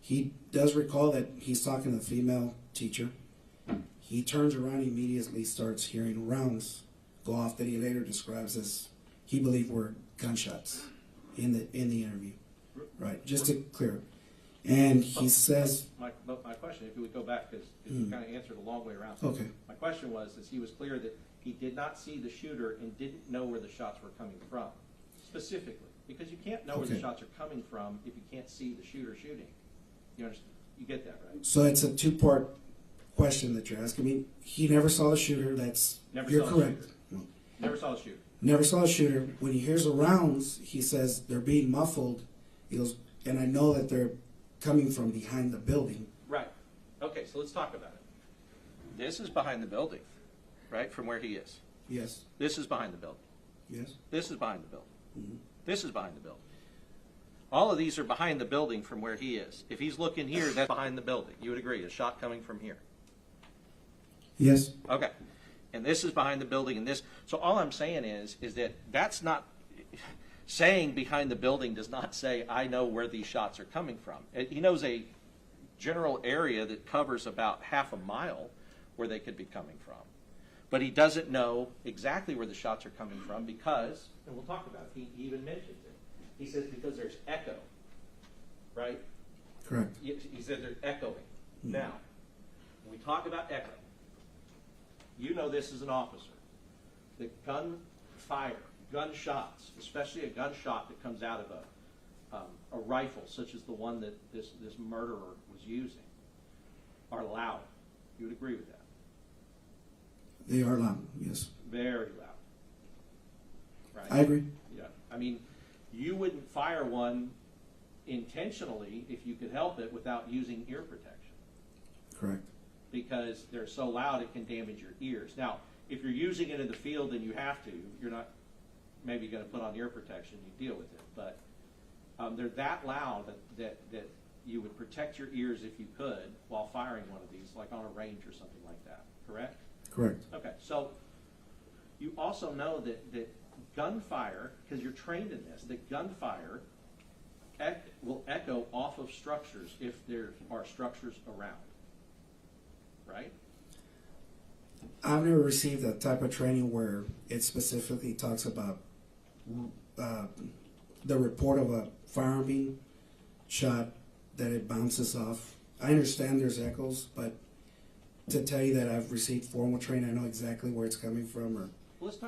he does recall that he's talking to the female teacher. He turns around and immediately starts hearing rounds go off that he later describes as he believed were gunshots in the interview. Right, just to clear it. And he says... But my question, if you would go back, because you kind of answered a long way around. Okay. My question was, he was clear that he did not see the shooter and didn't know where the shots were coming from, specifically. Because you can't know where the shots are coming from if you can't see the shooter shooting. You understand? You get that, right? So it's a two-part question that you're asking me. He never saw the shooter. You're correct. Never saw the shooter. Never saw the shooter. When he hears the rounds, he says they're being muffled. He goes, and I know that they're coming from behind the building. Right. Okay, so let's talk about it. This is behind the building, right, from where he is. Yes. This is behind the building. Yes. This is behind the building. Mm-hmm. This is behind the building. All of these are behind the building from where he is. If he's looking here, that's behind the building. You would agree, a shot coming from here. Yes. Okay. And this is behind the building, and this. So all I'm saying is that that's not saying behind the building does not say I know where these shots are coming from. He knows a general area that covers about half a mile where they could be coming from. But he doesn't know exactly where the shots are coming from because, and we'll talk about it, he even mentions it. He says because there's echo, right? Correct. He said they're echoing. Now, when we talk about echo, you know this as an officer. The gunfire gunshots, especially a gunshot that comes out of a rifle, such as the one that this murderer was using, are loud. You would agree with that? They are loud, yes. Very loud. Right? I agree. Yeah. I mean, you wouldn't fire one intentionally, if you could help it, without using ear protection. Correct. Because they're so loud it can damage your ears. Now, if you're using it in the field and you have to, you're not maybe going to put on ear protection, you deal with it. But they're that loud that you would protect your ears if you could while firing one of these, like on a range or something like that, correct? Correct. Okay, so you also know that gunfire, because you're trained in this, that gunfire will echo off of structures if there are structures around, right? I've never received that type of training where it specifically talks about the report of a firearm being shot, that it bounces off. I understand there's echoes, but to tell you that I've received formal training, I know exactly where it's coming from or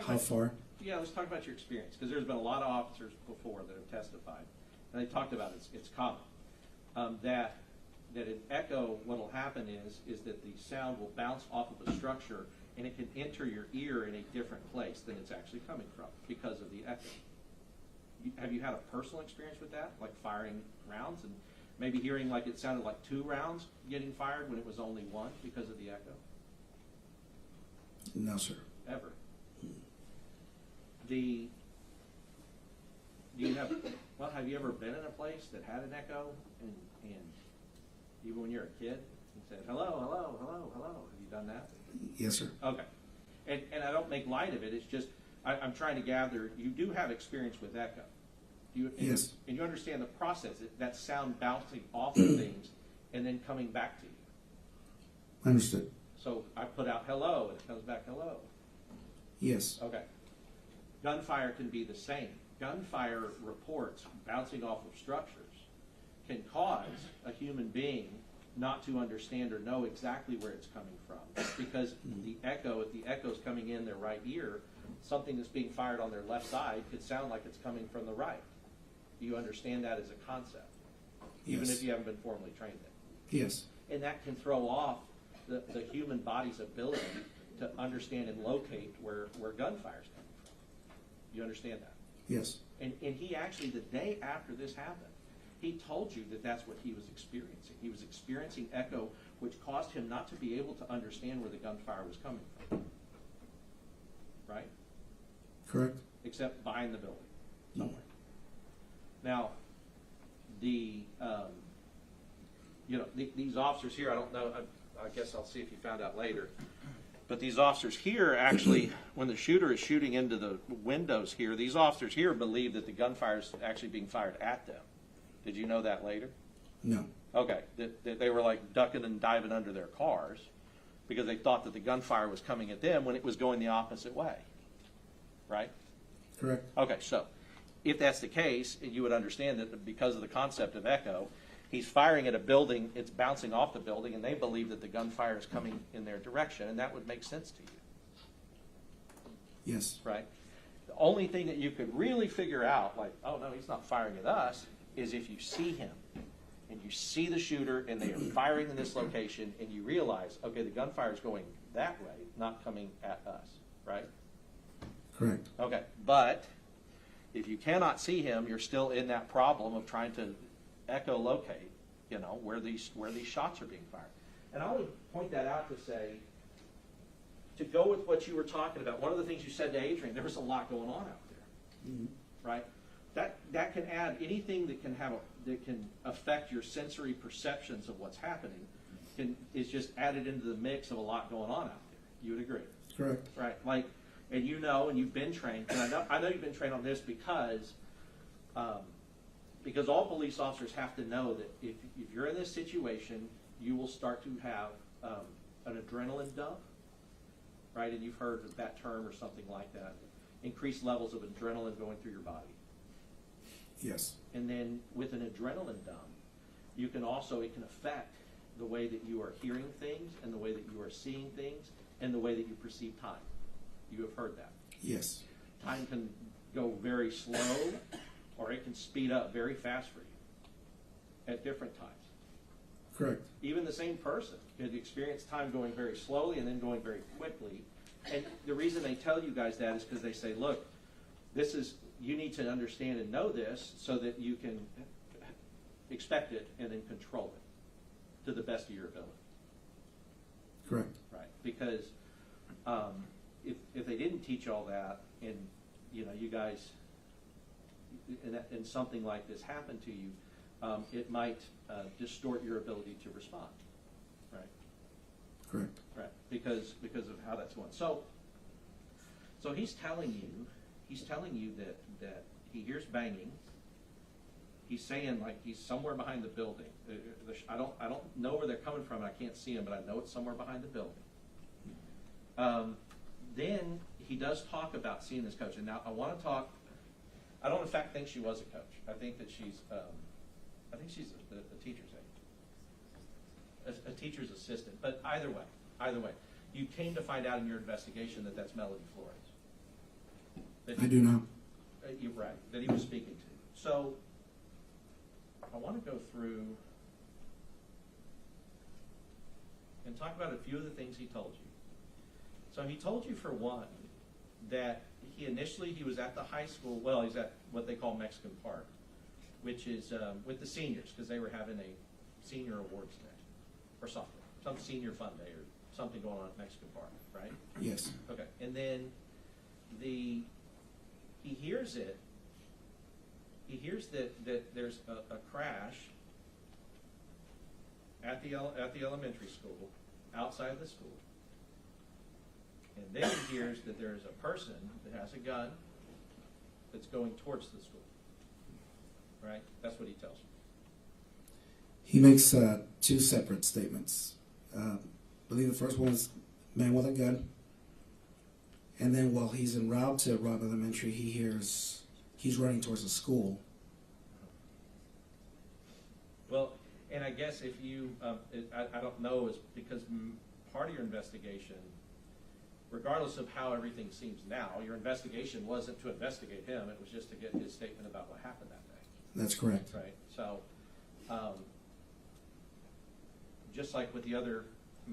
how far. Yeah, let's talk about your experience, because there's been a lot of officers before that have testified, and they talked about it's common. That an echo, what will happen is that the sound will bounce off of a structure, and it can enter your ear in a different place than it's actually coming from because of the echo. Have you had a personal experience with that, like firing rounds and maybe hearing like it sounded like 2 rounds getting fired when it was only 1 because of the echo? No, sir. Ever? Have you ever been in a place that had an echo and even when you're a kid and said, hello, hello, hello, hello? Have you done that? Yes, sir. Okay. And I don't make light of it. It's just I'm trying to gather, you do have experience with echo. Yes. And you understand the process, that sound bouncing off of things and then coming back to you. Understood. So I put out hello and it comes back hello. Yes. Okay. Gunfire can be the same. Gunfire reports bouncing off of structures can cause a human being not to understand or know exactly where it's coming from, because the echo, if the echo's coming in their right ear, something that's being fired on their left side could sound like it's coming from the right. Do you understand that as a concept? Yes. Even if you haven't been formally trained in it? Yes. And that can throw off the human body's ability to understand and locate where gunfire is coming from. You understand that? Yes. And he actually, the day after this happened, he told you that that's what he was experiencing. He was experiencing echo, which caused him not to be able to understand where the gunfire was coming from. Right? Correct. Except behind the building somewhere. Now, these officers here, I don't know, I guess I'll see if you found out later, but these officers here actually, when the shooter is shooting into the windows here, these officers here believe that the gunfire is actually being fired at them. Did you know that later? No. Okay, that they were like ducking and diving under their cars because they thought that the gunfire was coming at them when it was going the opposite way. Right? Correct. Okay, so if that's the case, you would understand that because of the concept of echo, he's firing at a building, it's bouncing off the building, and they believe that the gunfire is coming in their direction, and that would make sense to you. Yes. Right? The only thing that you could really figure out, like, oh no, he's not firing at us, is if you see him, and you see the shooter, and they are firing in this location, and you realize, okay, the gunfire is going that way, not coming at us, right? Correct. Okay, but if you cannot see him, you're still in that problem of trying to echolocate, where these shots are being fired. And I would point that out to say, to go with what you were talking about, one of the things you said to Adrian, there was a lot going on out there, right? That can add anything that can affect your sensory perceptions of what's happening is just added into the mix of a lot going on out there. You would agree? Correct. Right. Like, and and you've been trained, and I know you've been trained on this because all police officers have to know that if you're in this situation, you will start to have an adrenaline dump, right? And you've heard of that term or something like that. Increased levels of adrenaline going through your body. Yes. And then with an adrenaline dump, it can affect the way that you are hearing things and the way that you are seeing things and the way that you perceive time. You have heard that. Yes. Time can go very slow, or it can speed up very fast for you at different times. Correct. Even the same person could experience time going very slowly and then going very quickly. And the reason they tell you guys that is because they say, look, you need to understand and know this so that you can expect it and then control it to the best of your ability. Correct. Right. Because if they didn't teach all that, and you guys, and something like this happened to you, it might distort your ability to respond. Right. Correct. Right. Because of how that's going. So he's telling you that he hears banging. He's saying like he's somewhere behind the building. I don't know where they're coming from. I can't see him, but I know it's somewhere behind the building. Then he does talk about seeing this coach. And now I want to talk. I don't in fact think she was a coach. I think that she's a teacher's aide, a teacher's assistant. But either way, you came to find out in your investigation that that's Melody Flores. I do not. You're right, that he was speaking to. So I want to go through and talk about a few of the things he told you. So he told you, for one, that he was at the high school, well, he's at what they call Mexican Park, which is with the seniors, because they were having a senior awards day or something, some senior fun day or something going on at Mexican Park, right? Yes. Okay, and then he hears it. He hears that there's a crash at the elementary school, outside the school. And then he hears that there's a person that has a gun that's going towards the school. Right? That's what he tells you. He makes two separate statements. I believe the first one is man with a gun. And then while he's en route to Robb Elementary, he hears he's running towards the school. Well, and I guess if you, I don't know, is because part of your investigation, regardless of how everything seems now, your investigation wasn't to investigate him. It was just to get his statement about what happened that day. That's correct. Right. So, just like with the other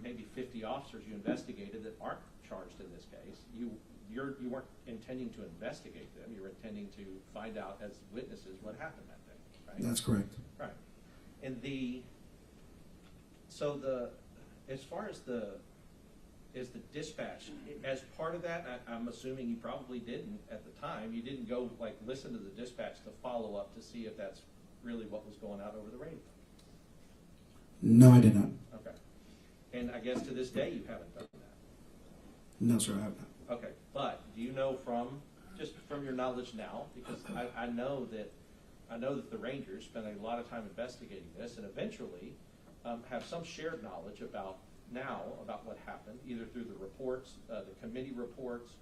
maybe 50 officers you investigated that aren't charged in this case, you weren't intending to investigate them. You were intending to find out as witnesses what happened that day. Right. That's correct. Right. And as far as the dispatch, as part of that, I'm assuming you probably didn't at the time. You didn't go like listen to the dispatch to follow up to see if that's really what was going out over the radio. No, I did not. Okay. And I guess to this day you haven't done that. No, sir, I have not. Okay. But do you know from your knowledge now, because I know that the Rangers spent a lot of time investigating this and eventually have some shared knowledge about what happened, either through the reports, the committee reports,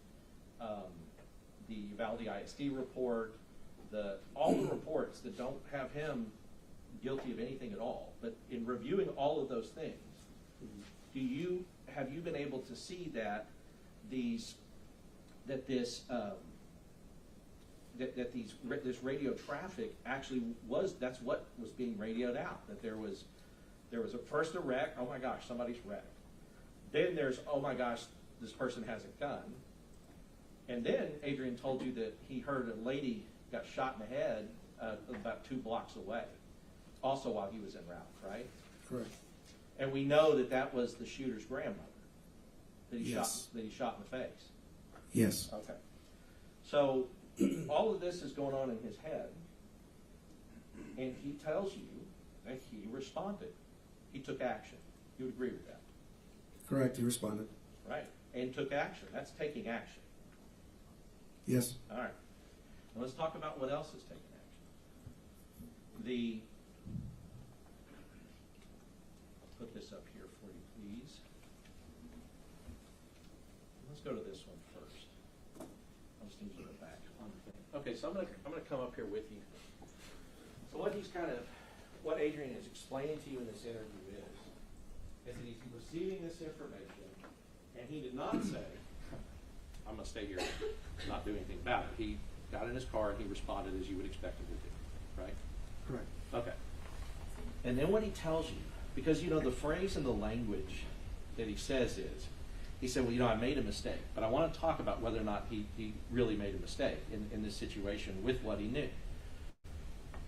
the Uvalde ISD report, all the reports that don't have him guilty of anything at all. But in reviewing all of those things, have you been able to see that this radio traffic actually that's what was being radioed out, that there was first a wreck, oh my gosh, somebody's wrecked. Then there's, oh my gosh, this person has a gun. And then Adrian told you that he heard a lady got shot in the head about 2 blocks away, also while he was en route, right? Correct. And we know that was the shooter's grandmother that he Yes. shot in the face. Yes. Okay. So all of this is going on in his head, and he tells you that he responded. He took action. You would agree with that? Correct, he responded. Right. And took action. That's taking action. Yes. All right. Now let's talk about what else is taking action. I'll put this up here for you, please. Let's go to this one first. I'll just need to go back on the thing. Okay, so I'm gonna come up here with you. So what Adrian is explaining to you in this interview is that he's receiving this information, and he did not say, I'm going to stay here and not do anything about it. got in his car, and he responded as you would expect him to do, right? Correct. Okay. And then what he tells you, because you know the phrase and the language that he says is, he said, well, you know, I made a mistake, but I want to talk about whether or not he really made a mistake in this situation with what he knew.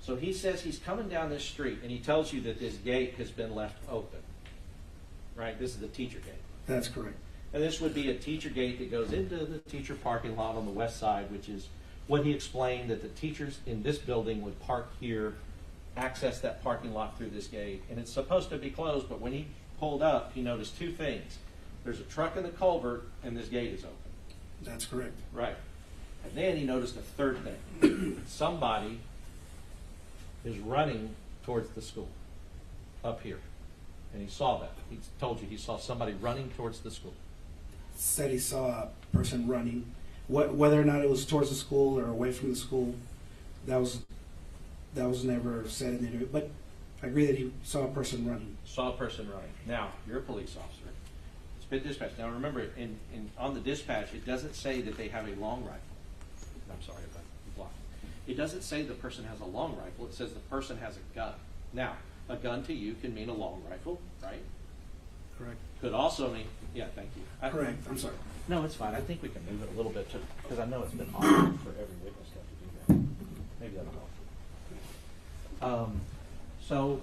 So he says he's coming down this street, and he tells you that this gate has been left open, right? This is the teacher gate. That's correct. And this would be a teacher gate that goes into the teacher parking lot on the west side, which is what he explained that the teachers in this building would park here, access that parking lot through this gate. And it's supposed to be closed, but when he pulled up, he noticed two things. There's a truck in the culvert, and this gate is open. That's correct. Right. And then he noticed a third thing. Somebody is running towards the school up here. And he saw that. He told you he saw somebody running towards the school. Said he saw a person running. Whether or not it was towards the school or away from the school, that was never said in the interview. But I agree that he saw a person running. Saw a person running. Now, you're a police officer. It's been dispatched. Now remember, on the dispatch, it doesn't say that they have a long rifle. I'm sorry about the block. It doesn't say the person has a long rifle. It says the person has a gun. Now, a gun to you can mean a long rifle, right? Correct. Could also mean, yeah, thank you. Correct. I'm sorry. No, it's fine. I think we can move it a little bit because I know it's been awkward for every witness to have to do that. Maybe that'll help. So,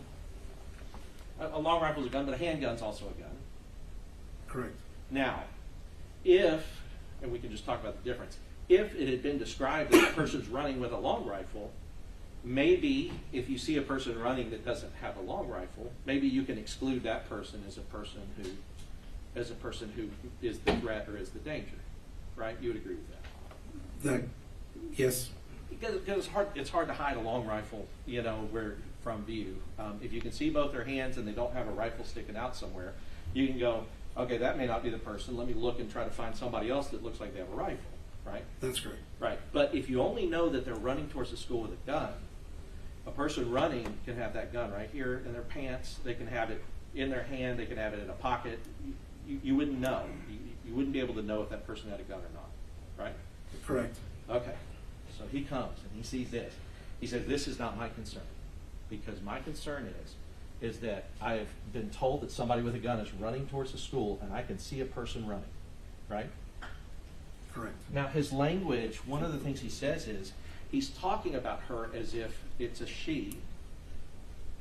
a long rifle is a gun, but a handgun's also a gun. Correct. Now, if, and we can just talk about the difference, if it had been described that the person's running with a long rifle, maybe if you see a person running that doesn't have a long rifle, maybe you can exclude that person as a person who is the threat or is the danger, right? You would agree with that? Yes. Because it's hard to hide a long rifle, you know, from view. If you can see both their hands and they don't have a rifle sticking out somewhere, you can go, okay, that may not be the person. Let me look and try to find somebody else that looks like they have a rifle, right? That's correct. Right. But if you only know that they're running towards the school with a gun, a person running can have that gun right here in their pants. They can have it in their hand. They can have it in a pocket. You wouldn't know. You wouldn't be able to know if that person had a gun or not, right? Correct. Okay. So he comes and he sees this. He says, this is not my concern, because my concern is that I have been told that somebody with a gun is running towards the school, and I can see a person running, right? Correct. Now, his language, one of the things he says is, he's talking about her as if it's a she,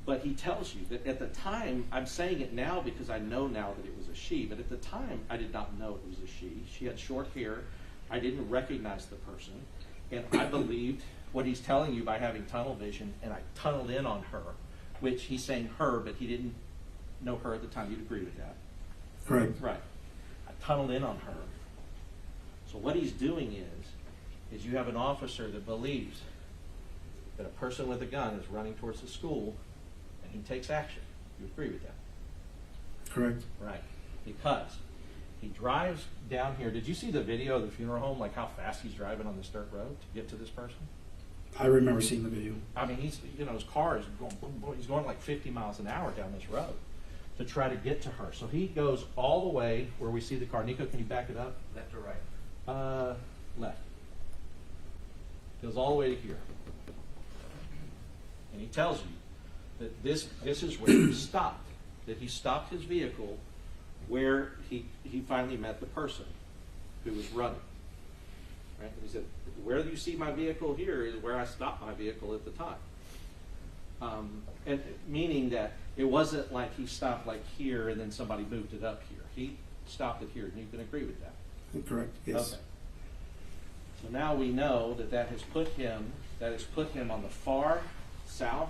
but he tells you that at the time, I'm saying it now because I know now that it was a she, but at the time, I did not know it was a she. She had short hair. I didn't recognize the person, and I believed what he's telling you by having tunnel vision, and I tunneled in on her, which he's saying her, but he didn't know her at the time. You'd agree with that? Correct. Right. I tunneled in on her. So what he's doing is you have an officer that believes that a person with a gun is running towards the school, and he takes action. You agree with that? Correct. Right. Because he drives down here. Did you see the video of the funeral home, like how fast he's driving on this dirt road to get to this person? I remember seeing the video. I mean, his car is going, boom, boom, he's going like 50 miles an hour down this road to try to get to her. So he goes all the way where we see the car. Nico, can you back it up? Left or right? Left. Goes all the way to here. And he tells you that this is where he stopped. That he stopped his vehicle where he finally met the person who was running. Right? And he said, where you see my vehicle here is where I stopped my vehicle at the time. And meaning that it wasn't like he stopped like here and then somebody moved it up here. He stopped it here, and you can agree with that. Correct. Yes. Okay. So now we know that has put him on the far south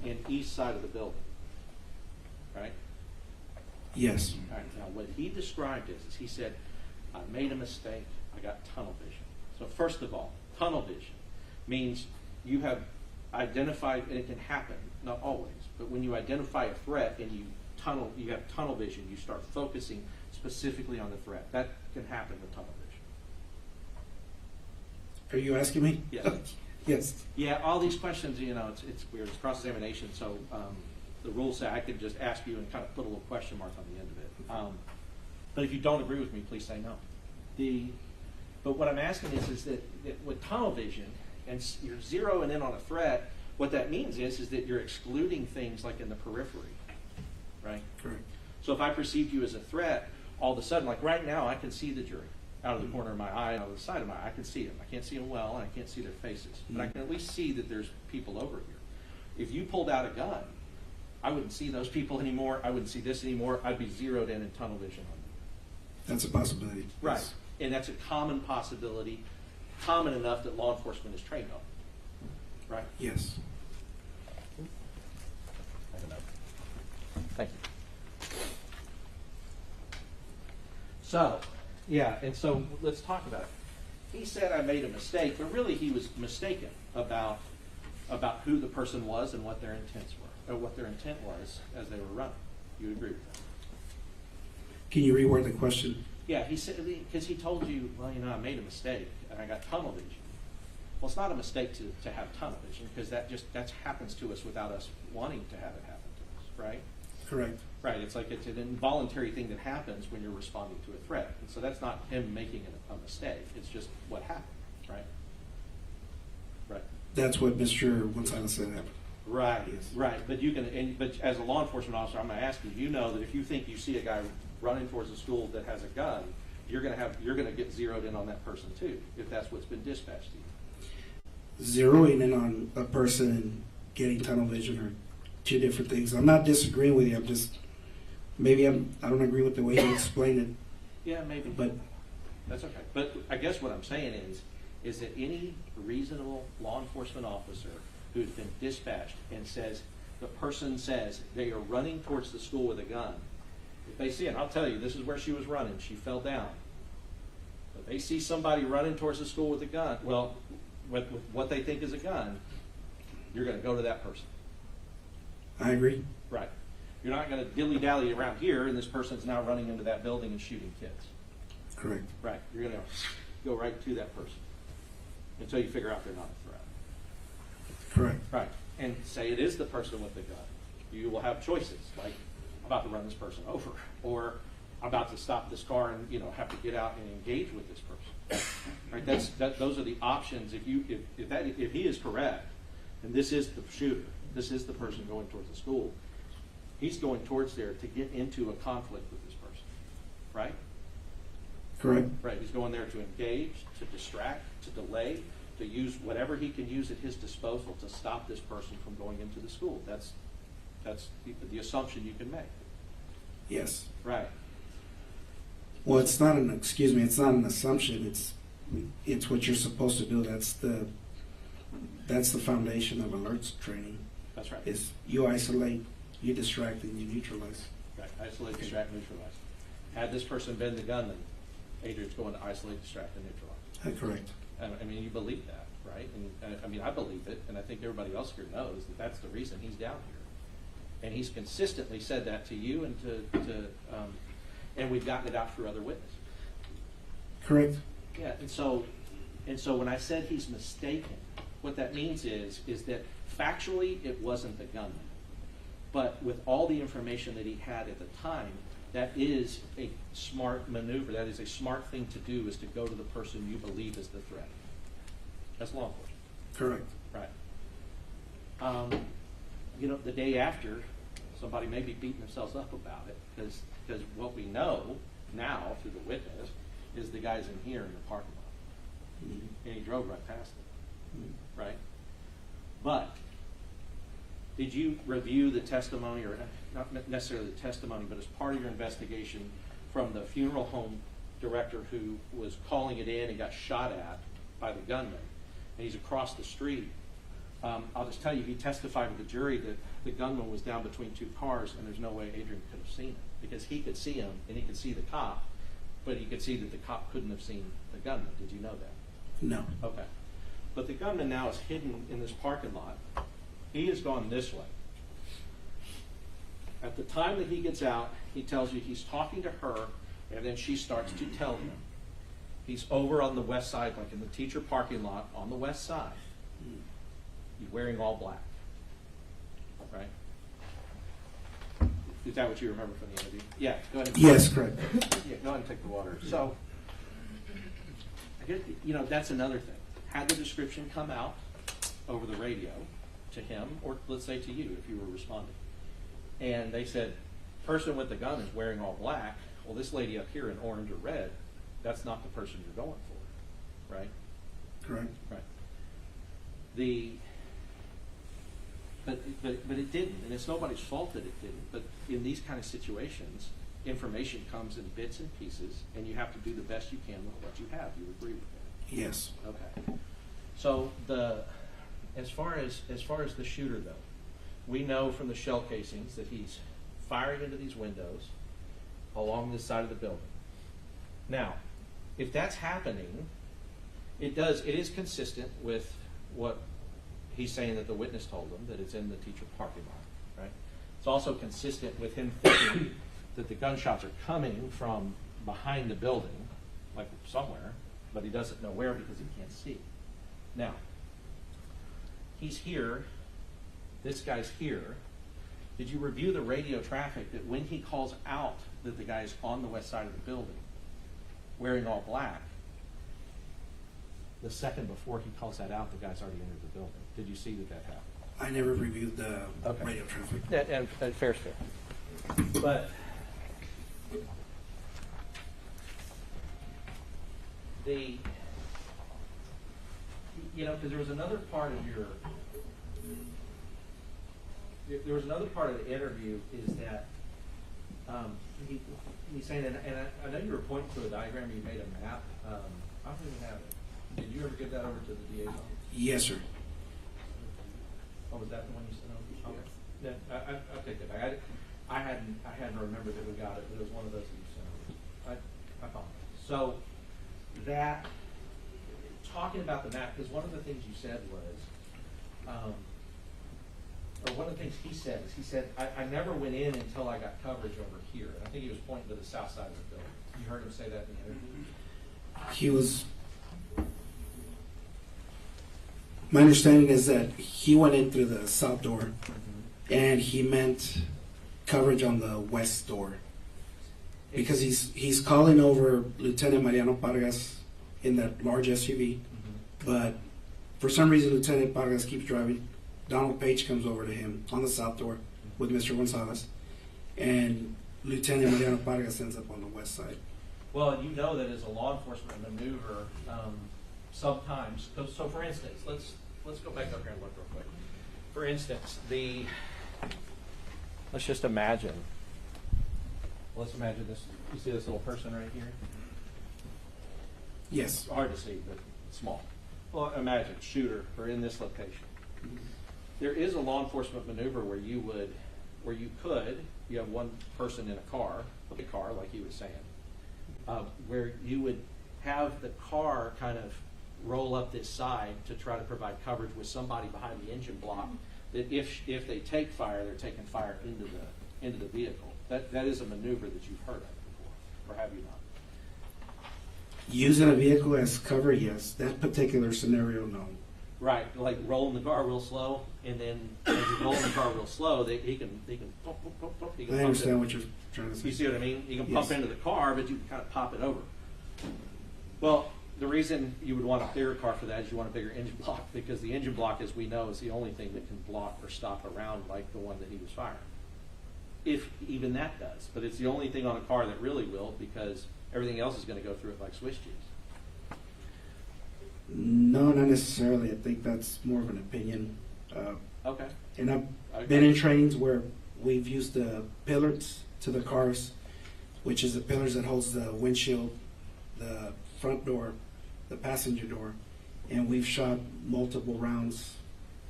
and east side of the building. Right? Yes. All right. Now what he described is he said, I made a mistake. I got tunnel vision. So first of all, tunnel vision means you have identified, and it can happen, not always, but when you identify a threat and you have tunnel vision, you start focusing specifically on the threat. That can happen with tunnel vision. Are you asking me? Yes. Yes. Yeah, all these questions, it's weird. It's cross-examination, so the rules say I could just ask you and kind of put a little question mark on the end of it. But if you don't agree with me, please say no. But what I'm asking is that with tunnel vision, and you're zeroing in on a threat, what that means is that you're excluding things like in the periphery, right? Correct. So if I perceived you as a threat, all of a sudden, like right now, I can see the jury out of the corner of my eye, out of the side of my eye. I can see them. I can't see them well, and I can't see their faces. But I can at least see that there's people over here. If you pulled out a gun, I wouldn't see those people anymore. I wouldn't see this anymore. I'd be zeroed in tunnel vision on them. That's a possibility. Right. Yes. And that's a common possibility, common enough that law enforcement is trained on. Right? Yes. I don't know. Thank you. So, yeah, and so let's talk about it. He said I made a mistake, but really he was mistaken about who the person was and what their intents were, or what their intent was as they were running. You agree with that? Can you reword the question? Yeah, he said, because he told you, well, I made a mistake and I got tunnel vision. Well, it's not a mistake to have tunnel vision, because that happens to us without us wanting to have it happen to us, right? Correct. Right, it's like it's an involuntary thing that happens when you're responding to a threat. And so that's not him making a mistake, it's just what happened, right? Right. That's what Mr. Gonzales said happened. Right, Yes. right. But but as a law enforcement officer, I'm going to ask you, you know that if you think you see a guy running towards a school that has a gun, you're going to get zeroed in on that person too, if that's what's been dispatched to you. Zeroing in on a person and getting tunnel vision are two different things. I'm not disagreeing with you. I'm just I don't agree with the way you explained it. Yeah, maybe. But that's okay. But I guess what I'm saying is that any reasonable law enforcement officer who's been dispatched and the person says they are running towards the school with a gun, if they see it, I'll tell you, this is where she was running. She fell down. But they see somebody running towards the school with a gun, well, with what they think is a gun, you're going to go to that person. I agree. Right. You're not going to dilly-dally around here and this person's now running into that building and shooting kids. Correct. Right. You're going to go right to that person until you figure out they're not a threat. Correct. Right. And say it is the person with the gun. You will have choices, like I'm about to run this person over, or I'm about to stop this car and have to get out and engage with this person. Right. Those are the options. If he is correct, and this is the shooter, this is the person going towards the school, he's going towards there to get into a conflict with this person. Right? Correct. Right. He's going there to engage, to distract, to delay, to use whatever he can use at his disposal to stop this person from going into the school. That's the assumption you can make. Yes. Right. Well, it's not an assumption. It's what you're supposed to do. That's the foundation of alerts training. That's right. Is you isolate, you distract, and you neutralize. Right. Isolate, distract, neutralize. Had this person been the gunman, Adrian's going to isolate, distract, and neutralize. Correct. I mean, you believe that, right? And I believe it, and I think everybody else here knows that that's the reason he's down here. And he's consistently said that to you and and we've gotten it out through other witnesses. Correct. Yeah, and so when I said he's mistaken, what that means is that factually it wasn't the gunman. But with all the information that he had at the time, that is a smart maneuver. That is a smart thing to do, is to go to the person you believe is the threat. That's law enforcement. Correct. Right. The day after, somebody may be beating themselves up about it, because what we know now through the witness is the guy's in here in the parking lot. Mm-hmm. And he drove right past it. Mm-hmm. Right? But did you review the testimony, or not necessarily the testimony, but as part of your investigation from the funeral home director who was calling it in and got shot at by the gunman, and he's across the street? I'll just tell you, he testified to the jury that the gunman was down between two cars, and there's no way Adrian could have seen him, because he could see him and he could see the cop, but he could see that the cop couldn't have seen the gunman. Did you know that? No. Okay. But the gunman now is hidden in this parking lot. He has gone this way. At the time that he gets out, he tells you he's talking to her, and then she starts to tell him. He's over on the west side, like in the teacher parking lot on the west side. He's wearing all black. Right? Is that what you remember from the interview? Yeah, go ahead. Yes, correct. Yeah, go ahead and take the water. So, I you know, that's another thing. Had the description come out over the radio to him, or let's say to you if you were responding, and they said, person with the gun is wearing all black, well, this lady up here in orange or red, that's not the person you're going for, right? Correct. Right. But it didn't, and it's nobody's fault that it didn't. But in these kind of situations, information comes in bits and pieces, and you have to do the best you can with what you have. You agree with that? Yes. Okay. So as far as the shooter though, we know from the shell casings that he's firing into these windows along this side of the building. Now, if that's happening, it is consistent with what he's saying that the witness told him, that it's in the teacher parking lot, right? It's also consistent with him thinking that the gunshots are coming from behind the building, like somewhere, but he doesn't know where because he can't see. Now, he's here, this guy's here. Did you review the radio traffic that when he calls out that the guy is on the west side of the building, wearing all black, the second before he calls that out, the guy's already entered the building? Did you see that happened? I never reviewed the radio traffic. And fair's fair. But because there was another part of the interview is that he's saying, and I know you were pointing to a diagram, you made a map. I don't even have it. Did you ever give that over to the DA's office? Yes, sir. Oh, was that the one you sent over? Okay. Yeah, I'll take it back. I hadn't remembered that we got it, but it was one of those that you sent over. I apologize. So that, talking about the map, because one of the things you said was, or one of the things he said is, he said, I never went in until I got coverage over here. And I think he was pointing to the south side of the building. You heard him say that in the interview? He was. My understanding is that he went in through the south door, and he meant coverage on the west door, because he's calling over Lieutenant Mariano Pargas in that large SUV, but for some reason Lieutenant Pargas keeps driving. Donald Page comes over to him on the south door with Mr. Gonzales, and Lieutenant Mariano Pargas ends up on the west side. Well, you know that as a law enforcement maneuver, sometimes, so for instance, let's go back up here and look real quick. For instance, let's just imagine, let's imagine this, you see this little person right here? Yes. Hard to see, but small. Well, imagine, shooter, or in this location. There is a law enforcement maneuver where you have one person in a car, like he was saying, where you would have the car kind of roll up this side to try to provide coverage with somebody behind the engine block, that if they take fire, they're taking fire into the vehicle. That is a maneuver that you've heard of before, or have you not? Using a vehicle as cover, yes. That particular scenario, no. Right, like rolling the car real slow, and then as you're rolling the car real slow, he can pump, pump, pump, pump. He can I understand what you're trying to say. You see what I mean? You can pump into the car, but you can kind of pop it over. Well, the reason you would want a bigger car for that is you want a bigger engine block, because the engine block, as we know, is the only thing that can block or stop a round like the one that he was firing. If even that does, but it's the only thing on a car that really will, because everything else is going to go through it like Swiss cheese. No, not necessarily. I think that's more of an opinion. Okay. And I've been in trainings where we've used the pillars to the cars, which is the pillars that holds the windshield, the front door, the passenger door, and we've shot multiple rounds,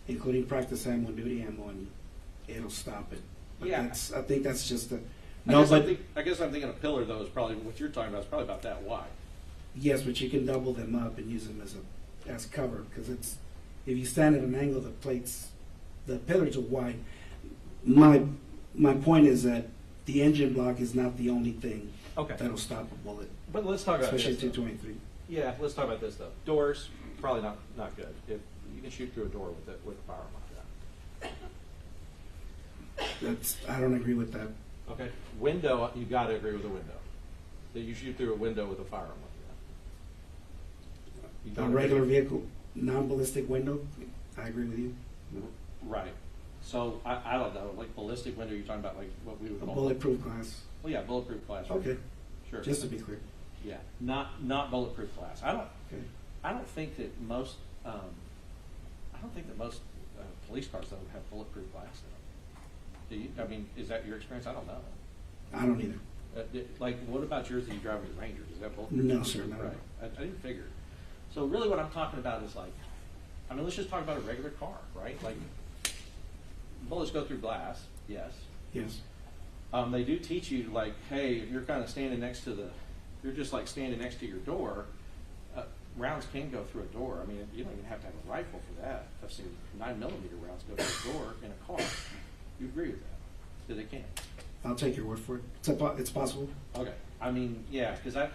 including practice ammo and duty ammo, and it'll stop it. But Yeah. I think that's just a. I guess I'm thinking a pillar, though, is probably what you're talking about. It's probably about that wide. Yes, but you can double them up and use them as cover, because if you stand at an angle, the pillars are wide. My point is that the engine block is not the only thing that'll stop a bullet. But let's talk about especially this, though. 223. Yeah, let's talk about this though. Doors, probably not good. If you can shoot through a door with a firearm like that. I don't agree with that. Okay. Window, you got to agree with the window. That you shoot through a window with a firearm like You A don't regular agree? vehicle, non-ballistic window, I agree with you. Right. So I don't know, like ballistic window, you're talking about like what we would A call. bulletproof glass. Well, yeah, bulletproof glass. Okay. Sure. Just to be clear. Yeah, not bulletproof glass. Okay. I don't think that most police cars though have bulletproof glass in them. Do you? I mean, is that your experience? I don't know. I don't either. Like, what about yours that you drive with the Rangers? Is that both? No, sir, no. Right. I didn't figure. So really, what I'm talking about is like, I mean, let's just talk about a regular car, right? Like, bullets go through glass. Yes. Yes. They do teach you like, hey, if you're kind of standing next to you're just like standing next to your door. Rounds can go through a door. I mean, you don't even have to have a rifle for that. I've seen 9mm rounds go through a door in a car. You agree with that? That they can? I'll take your word for it. It's possible. Okay. I mean, yeah, because as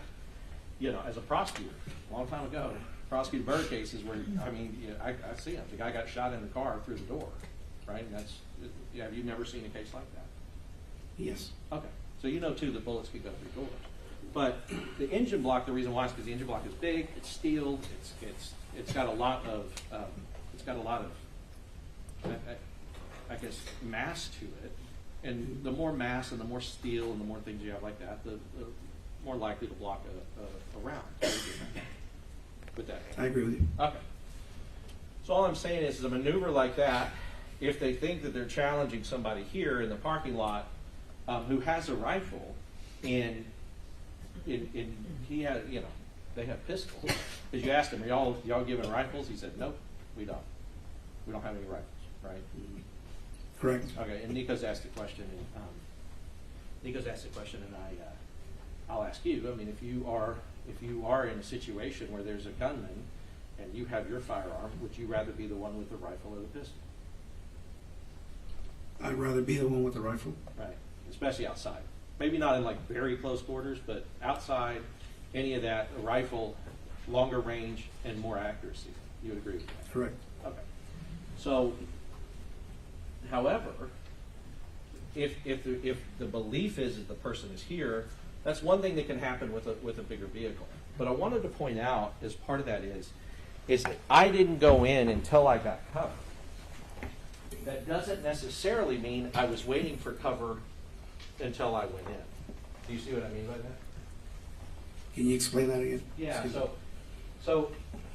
a prosecutor, a long time ago, prosecuted murder cases where, I mean, I see them. The guy got shot in the car through the door, right? And have you never seen a case like that? Yes. Okay. So you know, too, that bullets can go through doors. But the engine block, the reason why is because the engine block is big, it's steel, it's got a lot of, I guess, mass to it. And the more mass and the more steel and the more things you have like that, the more likely to block a round. With that. I agree with you. Okay. So all I'm saying is a maneuver like that, if they think that they're challenging somebody here in the parking lot who has a rifle, and he has, they have pistols. Because you asked him, are y'all giving rifles? He said, nope, we don't. We don't have any rifles, right? Correct. Okay, and Nico's asked the question, and I'll ask you. I mean, if you are in a situation where there's a gunman and you have your firearm, would you rather be the one with the rifle or the pistol? I'd rather be the one with the rifle. Right, especially outside. Maybe not in like very close quarters, but outside, any of that, a rifle, longer range and more accuracy. You would agree with that? Correct. Okay. So, however, if the belief is that the person is here, that's one thing that can happen with a bigger vehicle. But I wanted to point out, as part of that is that I didn't go in until I got cover. That doesn't necessarily mean I was waiting for cover until I went in. Do you see what I mean by that? Can you explain that again? Yeah. So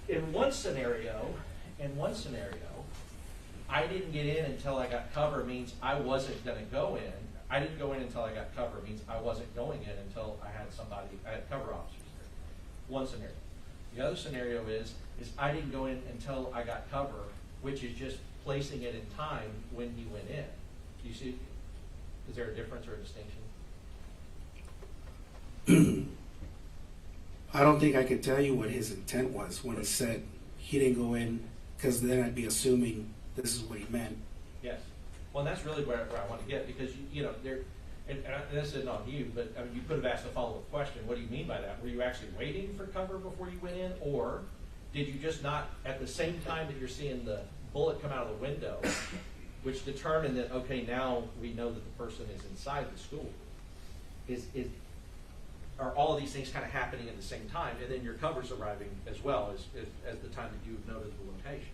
in one scenario, I didn't get in until I got cover means I wasn't going to go in. I didn't go in until I got cover means I wasn't going in until I had cover officers there. One scenario. The other scenario is I didn't go in until I got cover, which is just placing it in time when he went in. Do you see? Is there a difference or a distinction? I don't think I could tell you what his intent was when he said he didn't go in, because then I'd be assuming this is what he meant. Yes. Well, and that's really where I want to get, because and this isn't on you, but I mean, you could have asked a follow-up question. What do you mean by that? Were you actually waiting for cover before you went in, or did you just not, at the same time that you're seeing the bullet come out of the window, which determined that, okay, now we know that the person is inside the school? Are all of these things kind of happening at the same time, and then your cover's arriving as well as the time that you've noted the location?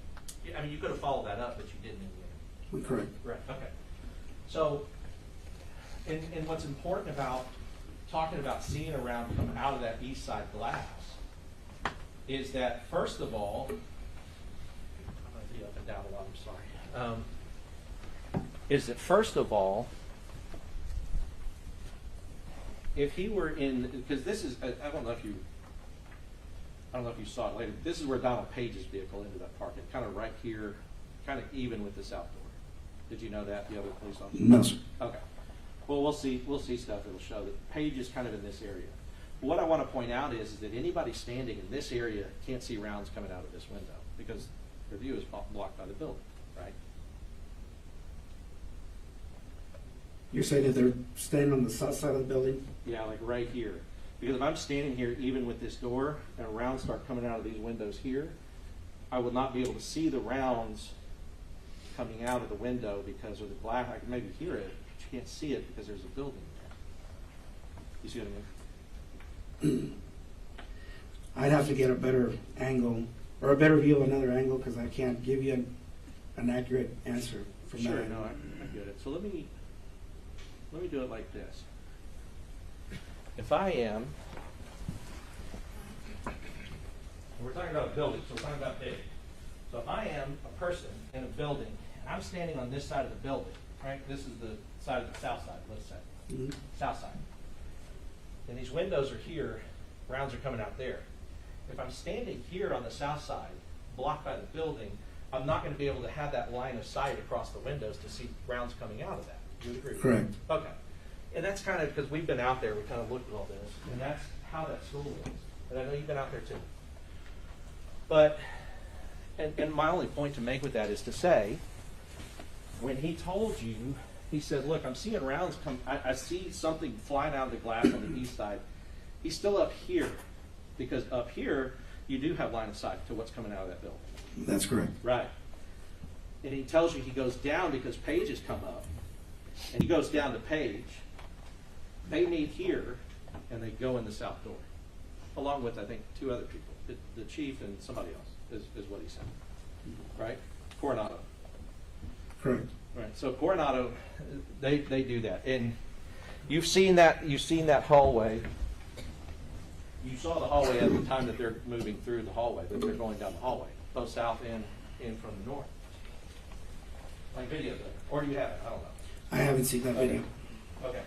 I mean, you could have followed that up, but you didn't in the end. Correct. Right. Okay. So, and what's important about talking about seeing a round come out of that east side glass is that, first of all, I'm going to be up and down a lot. I'm sorry. Is that first of all, if he were in, because this is, I don't know if you saw it later. This is where Donald Page's vehicle ended up parking, kind of right here, kind of even with the south door. Did you know that, the other police officer? No, sir. Okay. Well, we'll see stuff that'll show that Page is kind of in this area. But what I want to point out is that anybody standing in this area can't see rounds coming out of this window because their view is blocked by the building, right? You're saying if they're standing on the south side of the building? Yeah, like right here. Because if I'm standing here even with this door and rounds start coming out of these windows here, I will not be able to see the rounds coming out of the window because of the glass. I can maybe hear it, but you can't see it because there's a building there. You see what I mean? I'd have to get a better angle, or a better view of another angle, because I can't give you an accurate answer from Sure, that. no, I get it. So let me do it like this. If I am, we're talking about a building, so we're talking about big. So if I am a person in a building, and I'm standing on this side of the building, right? This is the side of the south side, let's say. Mhm. South side. And these windows are here, rounds are coming out there. If I'm standing here on the south side, blocked by the building, I'm not going to be able to have that line of sight across the windows to see rounds coming out of that. Do you agree? Correct. Okay. And that's kind of, because we've been out there, we kind of looked at all this, and that's how that school is. And I know you've been out there too. But, and my only point to make with that is to say, when he told you, he said, look, I'm seeing rounds come, I see something flying out of the glass on the east side. He's still up here, because up here, you do have line of sight to what's coming out of that building. That's correct. Right. And he tells you he goes down because Page has come up. And he goes down to Page. They meet here, and they go in the south door. Along with, I think, two other people. The chief and somebody else is what he said. Right? Coronado. Correct. Right. So Coronado, they do that. And you've seen that hallway. You saw the hallway at the time that they're moving through the hallway, that they're going down the hallway, both south and in from the north. Like video there. Or do you have it? I don't know. I haven't seen that video. Okay.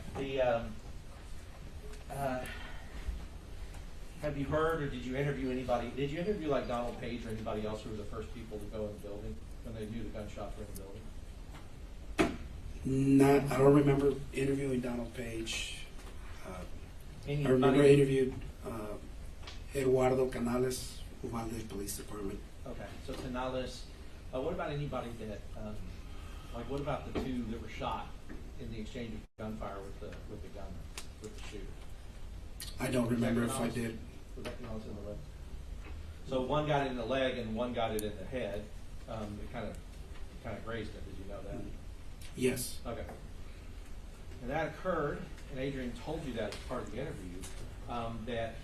Have you heard, or did you interview anybody? Did you interview like Donald Page or anybody else who were the first people to go in the building when they knew the gunshots were in the building? I don't remember interviewing Donald Page. I Anybody? remember I interviewed Eduardo Canales, Uvalde Police Department. Okay. So Canales. What about anybody that, like, what about the two that were shot in the exchange of gunfire with the gunman, with the shooter? I don't remember if I did. Was that Canales in the leg? So one got it in the leg and one got it in the head. It kind of grazed it. Did you know that? Yes. Okay. And that occurred, and Adrian told you that as part of the interview, that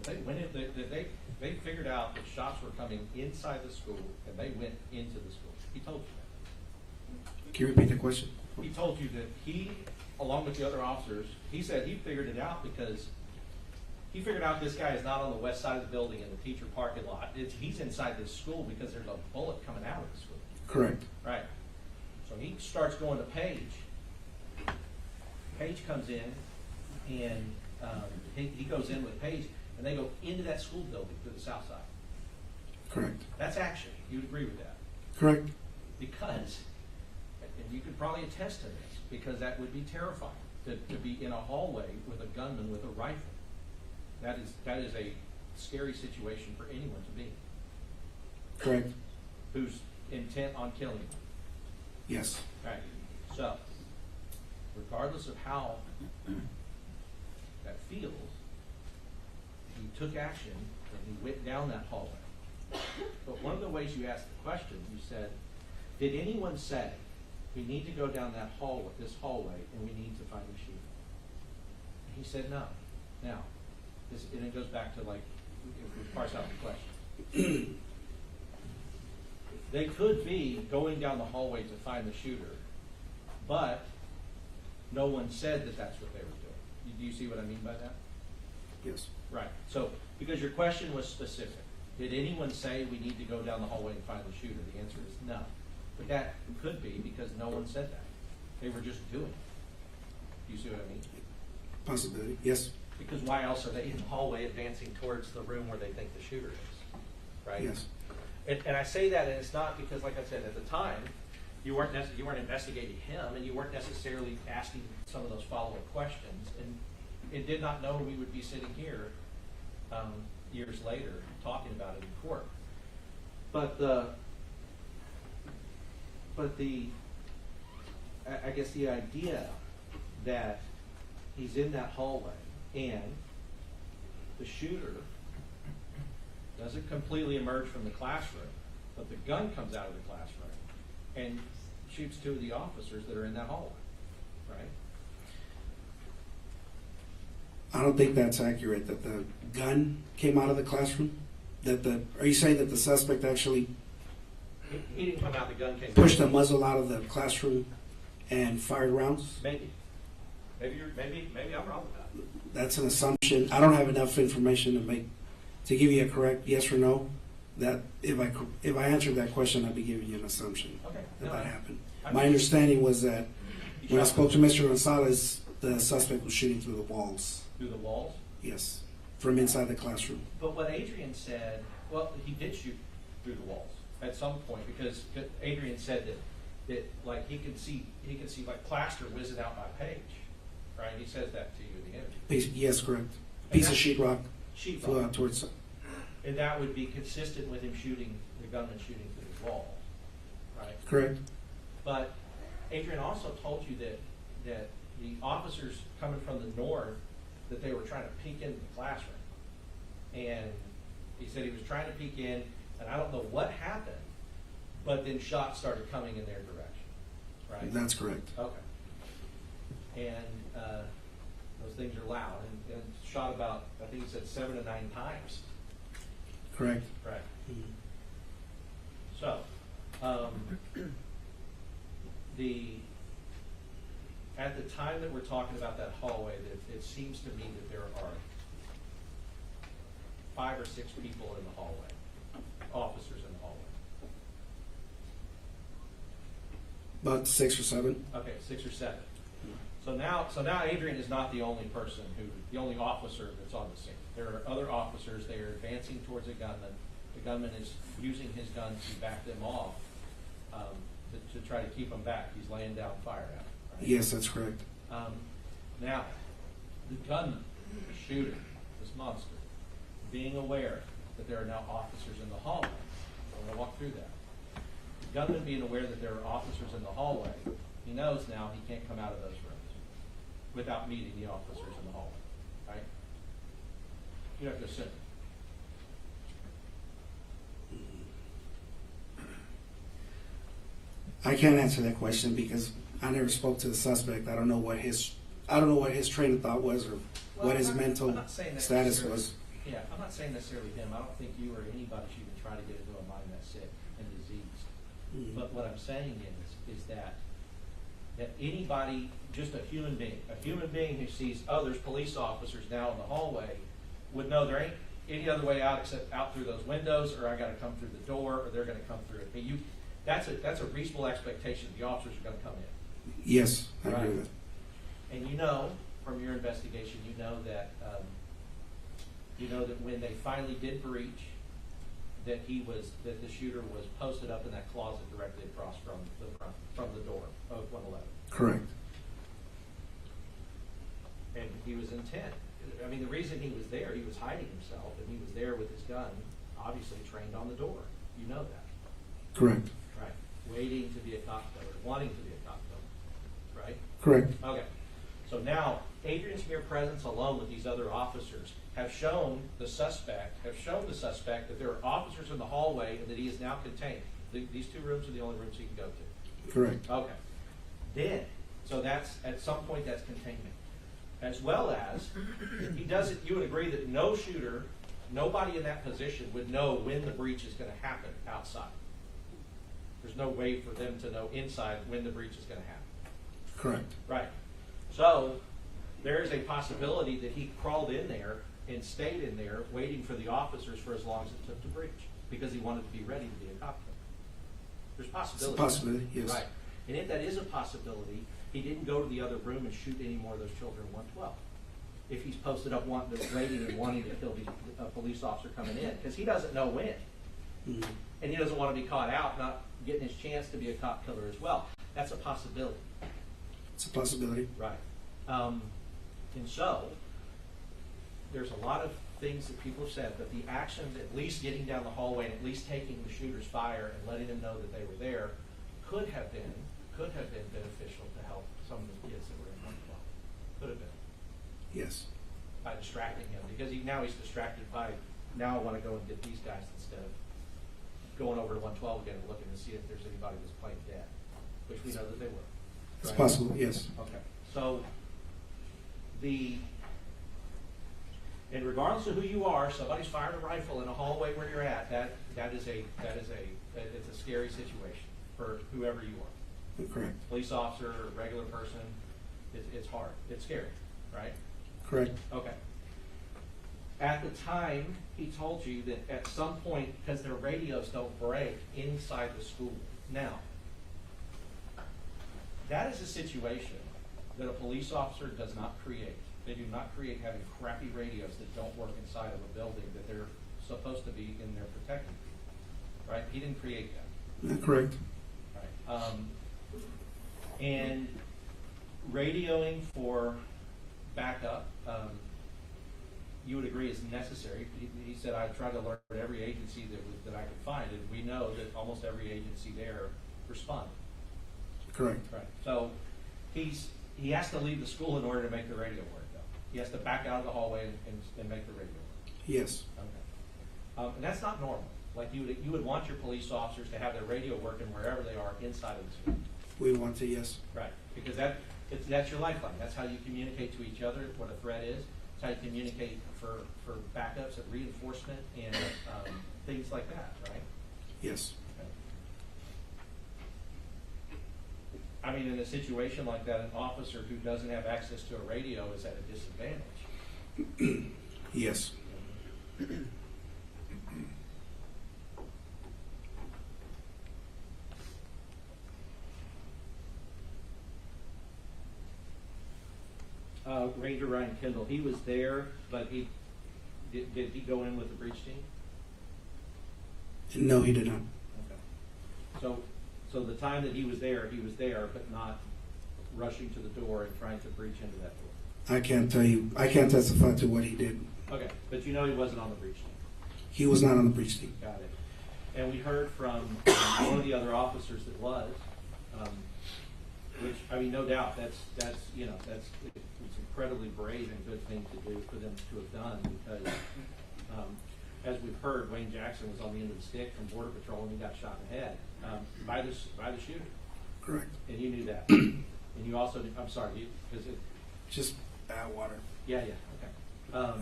they went in, that they figured out that shots were coming inside the school, and they went into the school. He told you that. Can you repeat the question? He told you that he, along with the other officers, he said he figured it out because he figured out this guy is not on the west side of the building in the teacher parking lot. He's inside this school because there's a bullet coming out of the school. Correct. Right. So he starts going to Page. Page comes in, and he goes in with Page, and they go into that school building to the south side. Correct. That's action. You'd agree with that? Correct. Because, and you could probably attest to this, because that would be terrifying to be in a hallway with a gunman with a rifle. That is a scary situation for anyone to be. Correct. Who's intent on killing you. Yes. Right. So, regardless of how that feels, he took action and he went down that hallway. But one of the ways you asked the question, you said, did anyone say, we need to go down that hallway, this hallway, and we need to find the shooter? And he said no. Now, and it goes back to, like, if we parse out the question. They could be going down the hallway to find the shooter, but no one said that that's what they were doing. Do you see what I mean by that? Yes. Right. So, because your question was specific. Did anyone say we need to go down the hallway and find the shooter? The answer is no. But that could be because no one said that. They were just doing it. Do you see what I mean? Possibility. Yes. Because why else are they in the hallway advancing towards the room where they think the shooter is? Right? Yes. And I say that, and it's not because, like I said, at the time, you weren't investigating him, and you weren't necessarily asking some of those follow-up questions, and it did not know we would be sitting here years later talking about it in court. But I guess the idea that he's in that hallway and the shooter doesn't completely emerge from the classroom, but the gun comes out of the classroom and shoots two of the officers that are in that hallway, right? I don't think that's accurate, that the gun came out of the classroom? Are you saying that the suspect actually He didn't come out, the gun came out. pushed the muzzle out of the classroom and fired rounds? Maybe. Maybe I'm wrong with that. That's an assumption. I don't have enough information to give you a correct yes or no. That if I answered that question, I'd be giving you an assumption that happened. My understanding was that when I spoke to Mr. Gonzales, the suspect was shooting through the walls. Through the walls? Yes, from inside the classroom. But what Adrian said, well, he did shoot through the walls at some point, because Adrian said that like he could see like plaster whizzing out my page, right? He says that to you in the interview. Yes, correct. Piece of sheetrock flew Sheetrock. out towards. And that would be consistent with him shooting, the gunman shooting through the walls, right? Correct. But Adrian also told you that the officers coming from the north, that they were trying to peek into the classroom. And he said he was trying to peek in, and I don't know what happened, but then shots started coming in their direction, right? That's correct. Okay. And those things are loud, and shot about, I think he said 7 to 9 times. Correct. Right. Mm-hmm. So, at the time that we're talking about that hallway, it seems to me that there are 5 or 6 people in the hallway, officers in the hallway. About 6 or 7. Okay, 6 or 7. So now Adrian is not the only officer that's on the scene. There are other officers. They are advancing towards a gunman. The gunman is using his gun to back them off, to try to keep them back. He's laying down fire at them. Right? Yes, that's correct. Now, the gunman, the shooter, this monster, being aware that there are now officers in the hallway. I'm going to walk through that. The gunman being aware that there are officers in the hallway, he knows now he can't come out of those rooms without meeting the officers in the hallway, right? You have to assume. I can't answer that question because I never spoke to the suspect. I don't know what his train of thought was or what his mental status was. Yeah, I'm not saying necessarily him. I don't think you or anybody should even try to get into a mind that's sick and diseased. Mm-hmm. But what I'm saying is that anybody, just a human being who sees, oh, there's police officers now in the hallway, would know there ain't any other way out except out through those windows, or I got to come through the door, or they're going to come through it. But that's a reasonable expectation that the officers are going to come in. Yes, I agree with that. And you know from your investigation, you know that when they finally did breach, that the shooter was posted up in that closet directly across from the door of 111. Correct. And he was intent. I mean, the reason he was there, he was hiding himself, and he was there with his gun, obviously trained on the door. You know that. Correct. Right. Waiting to be a cop killer, wanting to be a cop killer. Right? Correct. Okay. So now, Adrian's mere presence alone with these other officers have shown the suspect that there are officers in the hallway and that he is now contained. These 2 rooms are the only rooms he can go to. Correct. Okay. Then, so that's, at some point, that's containment. As well as, you would agree that no shooter, nobody in that position would know when the breach is going to happen outside. There's no way for them to know inside when the breach is going to happen. Correct. Right. So, there is a possibility that he crawled in there and stayed in there waiting for the officers for as long as it took to breach, because he wanted to be ready to be a cop killer. There's possibility. It's a possibility, yes. Right. And if that is a possibility, he didn't go to the other room and shoot any more of those children in 112. If he's posted up waiting and wanting to kill a police officer coming in, because he doesn't know when. Mm-hmm. And he doesn't want to be caught out, not getting his chance to be a cop killer as well. That's a possibility. It's a possibility. Right. And so, there's a lot of things that people have said, but the action, at least getting down the hallway and at least taking the shooter's fire and letting them know that they were there, could have been beneficial to help some of the kids that were in 112. Could have been. Yes. By distracting him, because now he's distracted by, now I want to go and get these guys instead of going over to 112 again and looking to see if there's anybody that's playing dead, which we know that they were. It's Right? possible, yes. Okay. So And regardless of who you are, somebody's firing a rifle in a hallway where you're at. It's a scary situation for whoever you are. Correct. Police officer, or regular person. It's hard. It's scary, right? Correct. Okay. At the time, he told you that at some point, because their radios don't break inside the school. Now, that is a situation that a police officer does not create. They do not create having crappy radios that don't work inside of a building that they're supposed to be in there protecting. Right? He didn't create that. Correct. Right. And radioing for backup, you would agree is necessary. He said, I tried to learn at every agency that I could find, and we know that almost every agency there responded. Correct. Right. So he has to leave the school in order to make the radio work, though. He has to back out of the hallway and make the radio work. Yes. Okay. And that's not normal. Like you would want your police officers to have their radio working wherever they are inside of the school. We want to, yes. Right. Because that's your lifeline. That's how you communicate to each other what a threat is. It's how you communicate for backups and reinforcement and things like that, right? Yes. I mean, in a situation like that, an officer who doesn't have access to a radio is at a disadvantage. Yes. Ranger Ryan Kendall, he was there, but did he go in with the breach team? No, he did not. Okay. So the time that he was there, but not rushing to the door and trying to breach into that door. I can't tell you. I can't testify to what he did. Okay, but you know he wasn't on the breach team. He was not on the breach team. Got it. And we heard from one of the other officers that was, which I mean, no doubt it's incredibly brave and good thing to do for them to have done because, as we've heard, Wayne Jackson was on the end of the stick from Border Patrol and he got shot in the head by the shooter. Correct. And you knew that. And you also knew, I'm sorry, is it? Just bad water. Yeah, okay.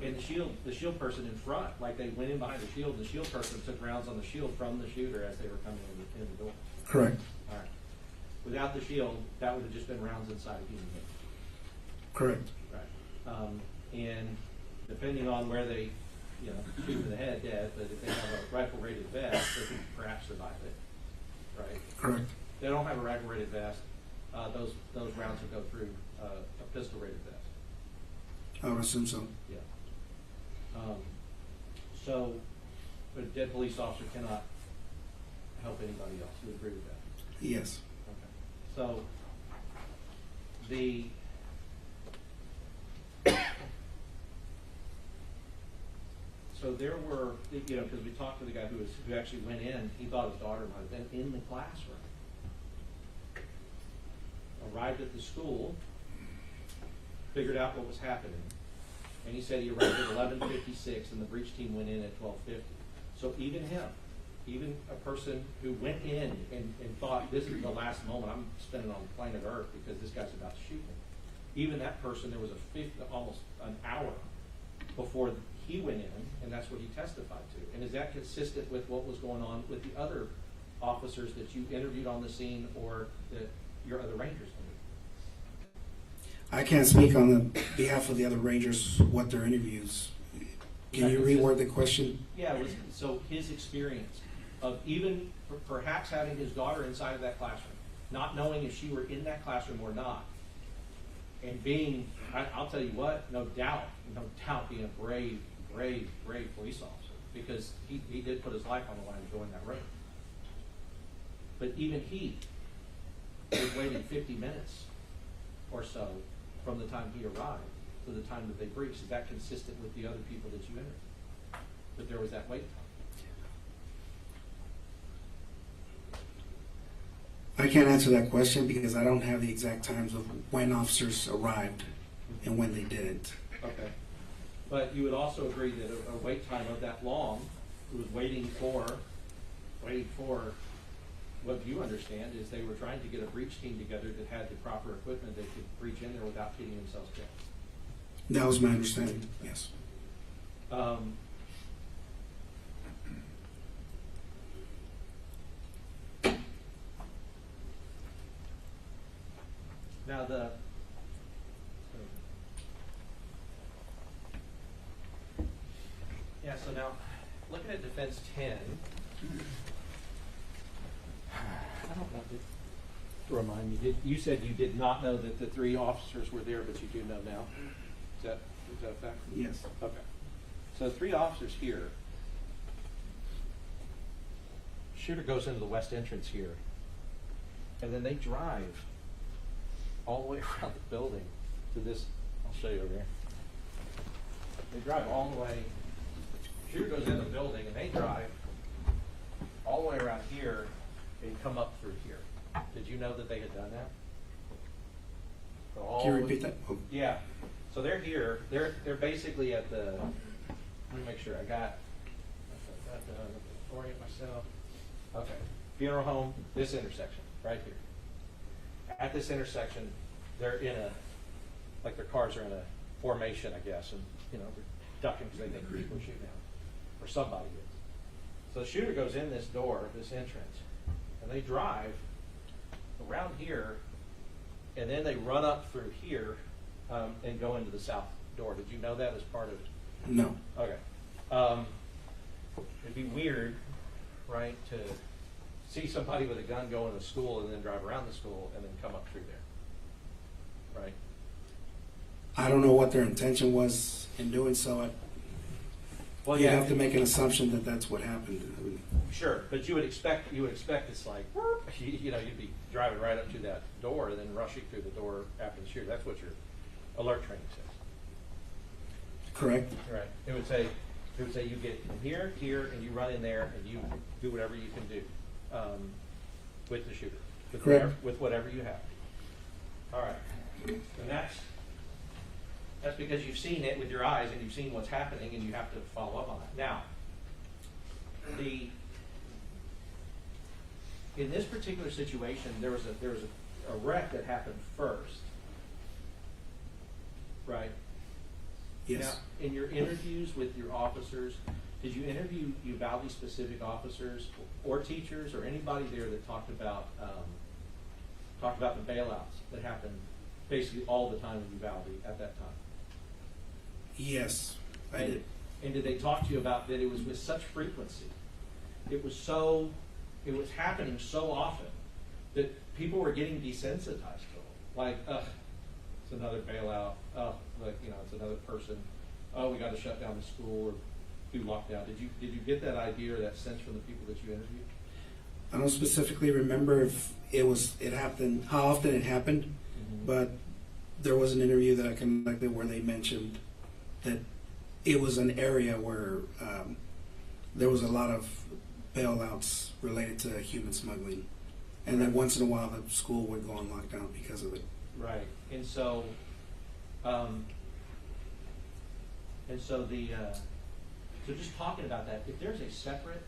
And the shield person in front, like they went in behind the shield person took rounds on the shield from the shooter as they were coming in the door. Correct. All right. Without the shield, that would have just been rounds inside a human being. Correct. Right. And depending on where they, shoot in the head, dead, but if they have a rifle-rated vest, they can perhaps survive it. Right? Correct. If they don't have a rifle-rated vest, those rounds will go through a pistol-rated vest. I would assume so. Yeah. So, a dead police officer cannot help anybody else. You agree with that? Yes. Okay. So, there were, because we talked to the guy who actually went in, he thought his daughter might have been in the classroom. Arrived at the school, figured out what was happening, and he said he arrived at 11:56 and the breach team went in at 12:50. So even a person who went in and thought this is the last moment I'm spending on planet Earth because this guy's about to shoot me. Even that person, there was almost an hour before he went in, and that's what he testified to. And is that consistent with what was going on with the other officers that you interviewed on the scene or that your other Rangers interviewed? I can't speak on the behalf of the other Rangers what their interviews. Can you reword the question? Yeah, so his experience of even perhaps having his daughter inside of that classroom, not knowing if she were in that classroom or not, and being, I'll tell you what, no doubt being a brave police officer, because he did put his life on the line going that road. But even he was waiting 50 minutes or so from the time he arrived to the time that they breached. Is that consistent with the other people that you interviewed? That there was that wait time? I can't answer that question because I don't have the exact times of when officers arrived and when they didn't. Okay. But you would also agree that a wait time of that long, who was waiting for what you understand is they were trying to get a breach team together that had the proper equipment that could breach in there without getting themselves killed. That was my understanding, yes. Now so now, looking at defense 10, I don't know, remind me, you said you did not know that the 3 officers were there, but you do know now? Is that a fact? Yes. Okay. So 3 officers here. Shooter goes into the west entrance here, and then they drive all the way around the building to this. I'll show you over here. They drive all the way. Shooter goes in the building, and they drive all the way around here and come up through here. Did you know that they had done that? So Can you repeat that? Oh. Yeah. So they're here. They're basically at the. Let me make sure I got to orient myself. Okay. Funeral home. This intersection right here. At this intersection, they're in a, like their cars are in a formation, I guess, and they're ducking because they think people are shooting at, or somebody is. So the shooter goes in this door, this entrance, and they drive around here, and then they run up through here and go into the south door. Did you know that as part of it? No. Okay. It'd be weird, right, to see somebody with a gun go into school and then drive around the school and then come up through there, right? I don't know what their intention was in doing so. Well, you yeah, have to make an assumption that that's what happened. I mean, sure, but you would expect it's like you'd be driving right up to that door and then rushing through the door after the shooter. That's what your alert training says. Correct. Right. It would say you get from here, and you run in there and you do whatever you can do with the shooter, with whatever you have. All right, and that's because you've seen it with your eyes and you've seen what's happening and you have to follow up on that. Now, in this particular situation, there was a wreck that happened first, right? Yes. Now, in your interviews with your officers, did you interview Uvalde specific officers or teachers or anybody there that talked about the bailouts that happened basically all the time in Uvalde at that time? Yes, I did. And did they talk to you about that it was with such frequency? It was happening so often that people were getting desensitized to it. Like, it's another bailout. It's another person. Oh, we got to shut down the school or do lockdown. Did you get that idea or that sense from the people that you interviewed? I don't specifically remember if it happened, how often it happened, but there was an interview that I conducted where they mentioned that it was an area where there was a lot of bailouts related to human smuggling, and then once in a while the school would go on lockdown because of it. Right, and so just talking about that, if there's a separate,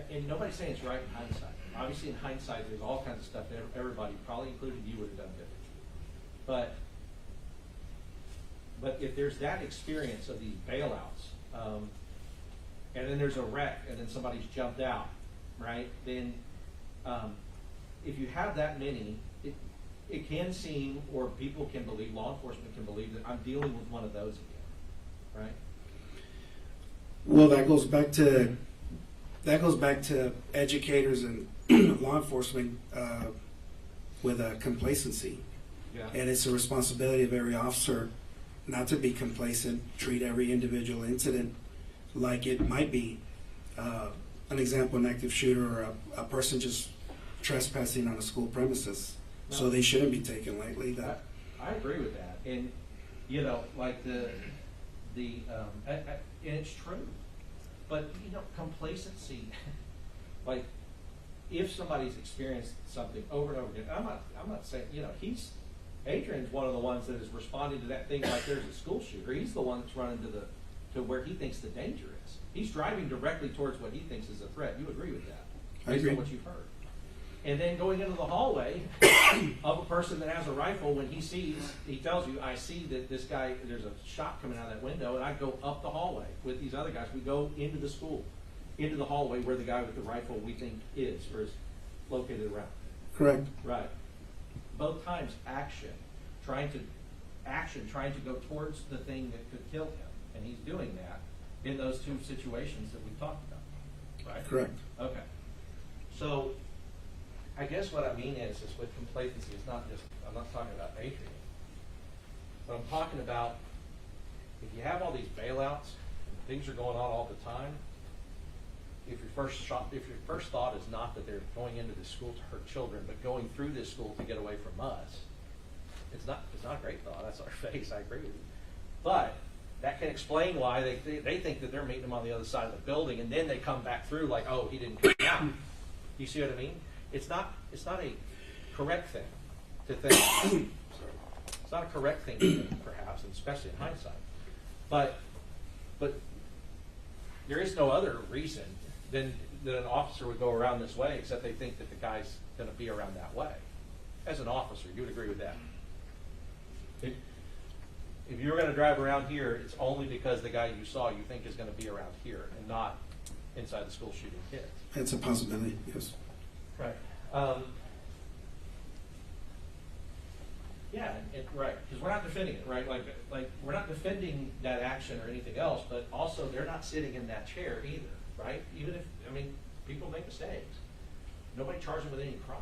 and nobody's saying it's right in hindsight. Obviously, in hindsight, there's all kinds of stuff that everybody, probably including you, would have done different. But if there's that experience of these bailouts, and then there's a wreck, and then somebody's jumped out, right? Then, if you have that many, it can seem, or people can believe, law enforcement can believe that I'm dealing with one of those again, right? Well, that goes back to educators and law enforcement with complacency. Yeah. And it's a responsibility of every officer not to be complacent, treat every individual incident like it might be an example, an active shooter or a person just trespassing on a school premises. No. So they shouldn't be taken lightly. I agree with that. And, and it's true. But, complacency, like, if somebody's experienced something over and over again, I'm not saying, Adrian's one of the ones that is responding to that thing like there's a school shooter. He's the one that's running to where he thinks the danger is. He's driving directly towards what he thinks is a threat. You agree with that? I agree. Based on what you've heard. And then going into the hallway of a person that has a rifle, when he tells you, I see that this guy, there's a shot coming out of that window, and I go up the hallway with these other guys. We go into the school, into the hallway where the guy with the rifle we think is, or is located around. Correct. Right. Both times trying to go towards the thing that could kill him. And he's doing that in those two situations that we talked about. Right? Correct. Okay. So I guess what I mean is with complacency, it's not just, I'm not talking about Adrian, but I'm talking about if you have all these bailouts and things are going on all the time, if your first thought is not that they're going into this school to hurt children, but going through this school to get away from us, it's not a great thought. That's our face. I agree with you. But that can explain why they think that they're meeting them on the other side of the building, and then they come back through like, oh, he didn't come out. You see what I mean? It's not a correct thing to think. It's not a correct thing to think, perhaps, and especially in hindsight. But there is no other reason than that an officer would go around this way, except they think that the guy's going to be around that way. As an officer, you would agree with that? If you were going to drive around here, it's only because the guy you saw you think is going to be around here and not inside the school shooting kids. It's a possibility, yes. Right. Yeah, right. Because we're not defending it, right? Like we're not defending that action or anything else, but also they're not sitting in that chair either, right? Even if, people make mistakes. Nobody charged them with any crime.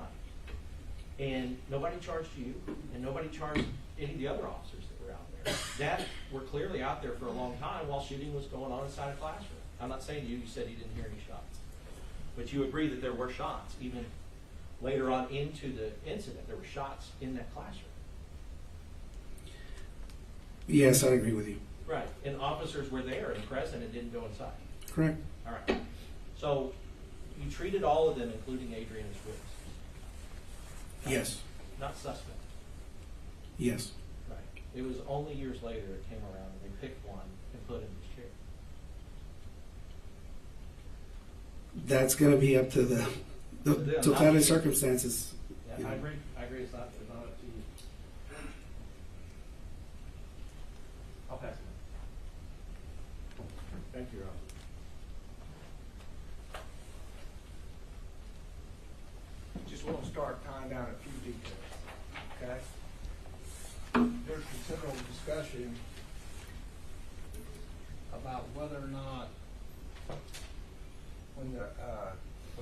And nobody charged you, and nobody charged any of the other officers that were out there. That were clearly out there for a long time while shooting was going on inside a classroom. I'm not saying to you, you said you didn't hear any shots. But you agree that there were shots. Even later on into the incident, there were shots in that classroom. Yes, I agree with you. Right. And officers were there and present and didn't go inside. Correct. All right. So you treated all of them, including Adrian, as witnesses. Yes. Not suspect. Yes. Right. It was only years later it came around and they picked one and put him in his chair. That's going to be up to the totality of circumstances. Yeah, I agree. I agree. It's not up to you. I'll pass it. Thank you, Rob. Just want to start tying down a few details, okay? There's considerable discussion about whether or not when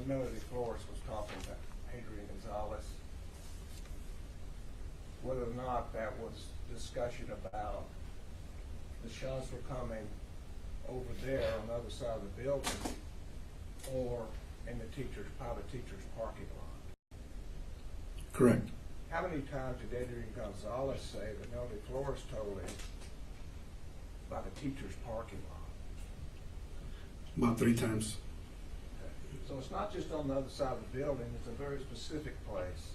Melody Flores was talking to Adrian Gonzales, whether or not that was discussion about the shots were coming over there on the other side of the building or in the private teacher's parking lot. Correct. How many times did Adrian Gonzales say that Melody Flores told him about the teacher's parking lot? About 3 times. So it's not just on the other side of the building, it's a very specific place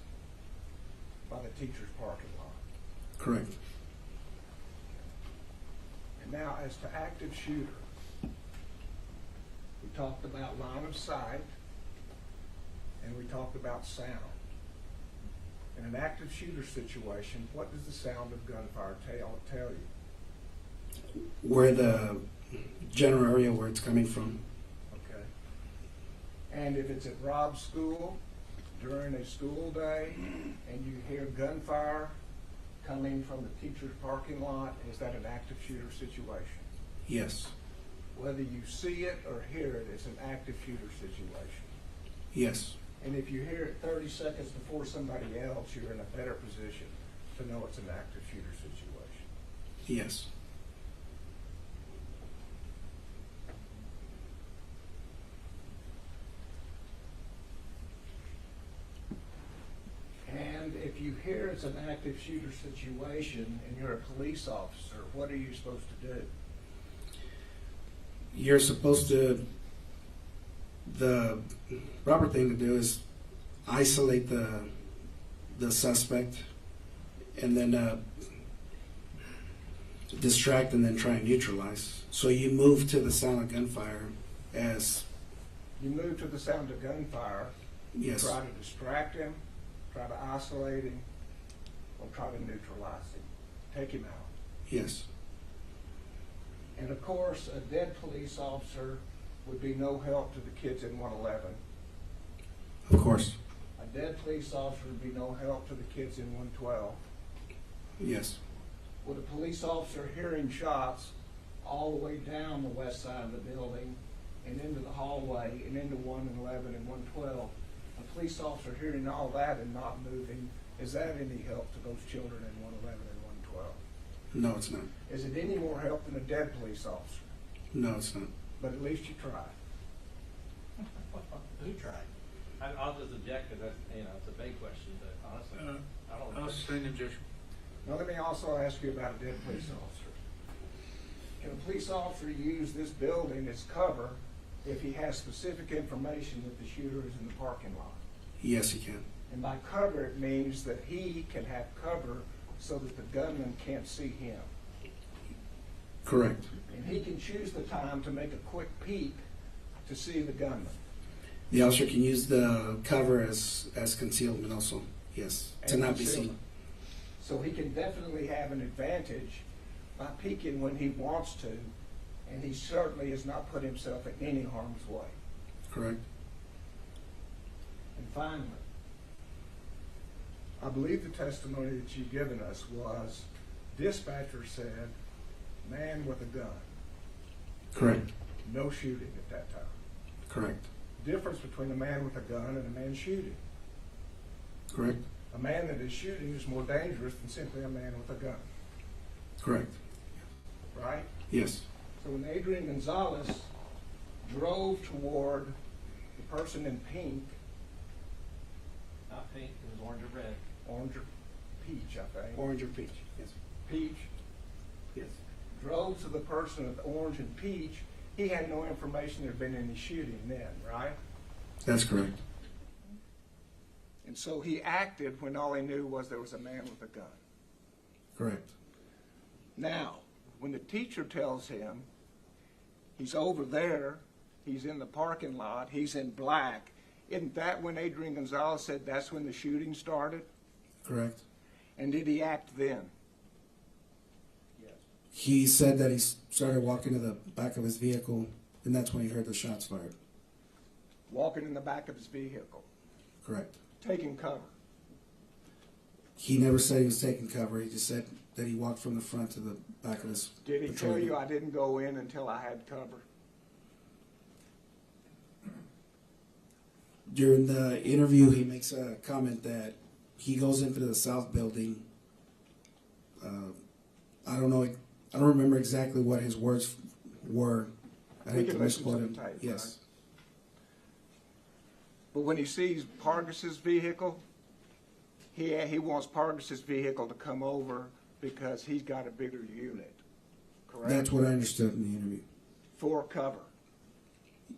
by the teacher's parking lot. Correct. And now as to active shooter, we talked about line of sight and we talked about sound. In an active shooter situation, what does the sound of gunfire tell you? Where the general area where it's coming from. Okay. And if it's at Robb's school during a school day and you hear gunfire coming from the teacher's parking lot, is that an active shooter situation? Yes. Whether you see it or hear it, it's an active shooter situation. Yes. And if you hear it 30 seconds before somebody else, you're in a better position to know it's an active shooter situation. Yes. And if you hear it's an active shooter situation and you're a police officer, what are you supposed to do? You're supposed to, the proper thing to do is isolate the suspect and then distract and then try and neutralize. So you move to the sound of gunfire as... You move to the sound of gunfire Yes. Try to distract him, try to isolate him, or try to neutralize him, take him out. Yes. And of course, a dead police officer would be no help to the kids in 111. Of course. A dead police officer would be no help to the kids in 112. Yes. With a police officer hearing shots all the way down the west side of the building and into the hallway and into 111 and 112, a police officer hearing all that and not moving, is that any help to those children in 111 and 112? No, it's not. Is it any more help than a dead police officer? No, it's not. But at least you tried. Who tried? I'll just object because that's, it's a big question, but honestly, I don't know. I'll sustain the objection. Now let me also ask you about a dead police officer. Can a police officer use this building as cover if he has specific information that the shooter is in the parking lot? Yes, he can. And by cover, it means that he can have cover so that the gunman can't see him. Correct. And he can choose the time to make a quick peek to see the gunman. The officer can use the cover as concealment also. Yes, to And not be concealment. seen. So he can definitely have an advantage by peeking when he wants to, and he certainly has not put himself in any harm's way. Correct. And finally, I believe the testimony that you've given us was dispatcher said, man with a gun. Correct. No shooting at that time. Correct. Difference between a man with a gun and a man shooting. Correct. A man that is shooting is more dangerous than simply a man with a gun. Correct. Right? Yes. So when Adrian Gonzales drove toward the person in pink, Not pink, it was orange or red. orange or peach, I think. Orange or peach. Yes. Peach. Yes. Drove to the person with orange and peach. He had no information there had been any shooting then, right? That's correct. And so he acted when all he knew was there was a man with a gun. Correct. Now, when the teacher tells him he's over there, he's in the parking lot, he's in black, isn't that when Adrian Gonzales said that's when the shooting started? Correct. And did he act then? He said that he started walking to the back of his vehicle, and that's when he heard the shots fired. Walking in the back of his vehicle, Correct. taking cover. He never said he was taking cover. He just said that he walked from the front to the back of his Did he patrol tell you vehicle. I didn't go in until I had cover? During the interview, he makes a comment that he goes into the south building. I don't remember exactly what his words were. I We hate can to listen to misquote the him. tape, Yes. But when he sees Pargas's vehicle, he wants Pargas's vehicle to come over because he's got a bigger unit, correct? That's what I understood in the interview. For cover.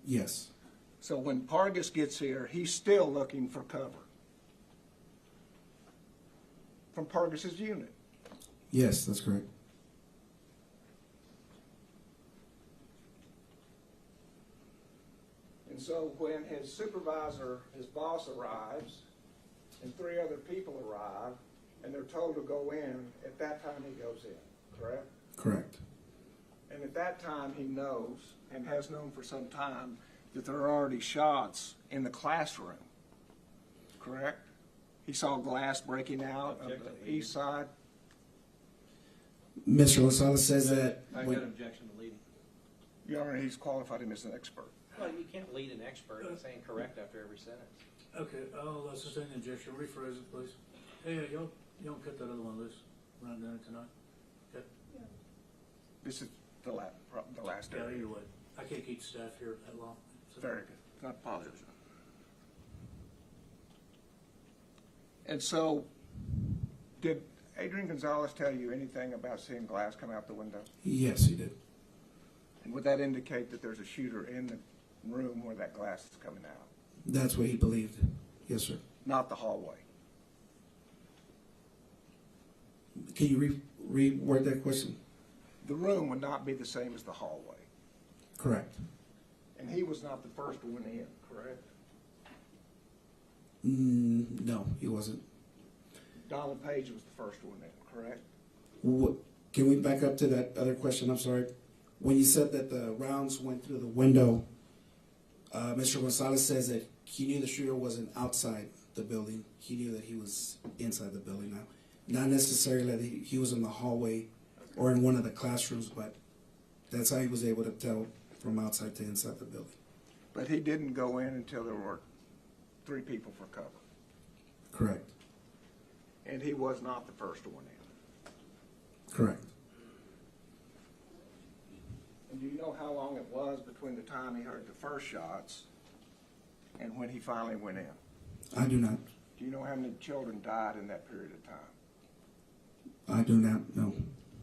Yes. So when Pargas gets here, he's still looking for cover from Pargas's unit. Yes, that's correct. And so when his supervisor, his boss arrives, and 3 other people arrive, and they're told to go in, at that time he goes in, correct? Correct. And at that time he knows, and has known for some time, that there are already shots in the classroom, correct? He saw glass breaking out of the east side. Mr. Gonzalez says that I got an objection to leading. Your Honor, he's qualified him as an expert. Well, you can't lead an expert in saying correct after every sentence. Okay, I'll sustain the objection. Rephrase it, please. Hey, y'all don't cut that other one loose. We're not doing it tonight. Okay? This is the last Yeah, area. either way. I can't keep staff here that long. So- Very good. Not apologize. And so, did Adrian Gonzales tell you anything about seeing glass come out the window? Yes, he did. And would that indicate that there's a shooter in the room where that glass is coming out? That's what he believed. Yes, sir. Not the hallway. Can you reword that question? The room would not be the same as the hallway. Correct. And he was not the first one in, correct? No, he wasn't. Donald Page was the first one in, correct? What, can we back up to that other question? I'm sorry. When you said that the rounds went through the window, Mr. Gonzales says that he knew the shooter wasn't outside the building. He knew that he was inside the building now. Not necessarily that he was in the hallway or in one of the classrooms, but that's how he was able to tell from outside to inside the building. But he didn't go in until there were 3 people for cover. Correct. And he was not the first one in. Correct. And do you know how long it was between the time he heard the first shots and when he finally went in? I do not. Do you know how many children died in that period of time? I do not know.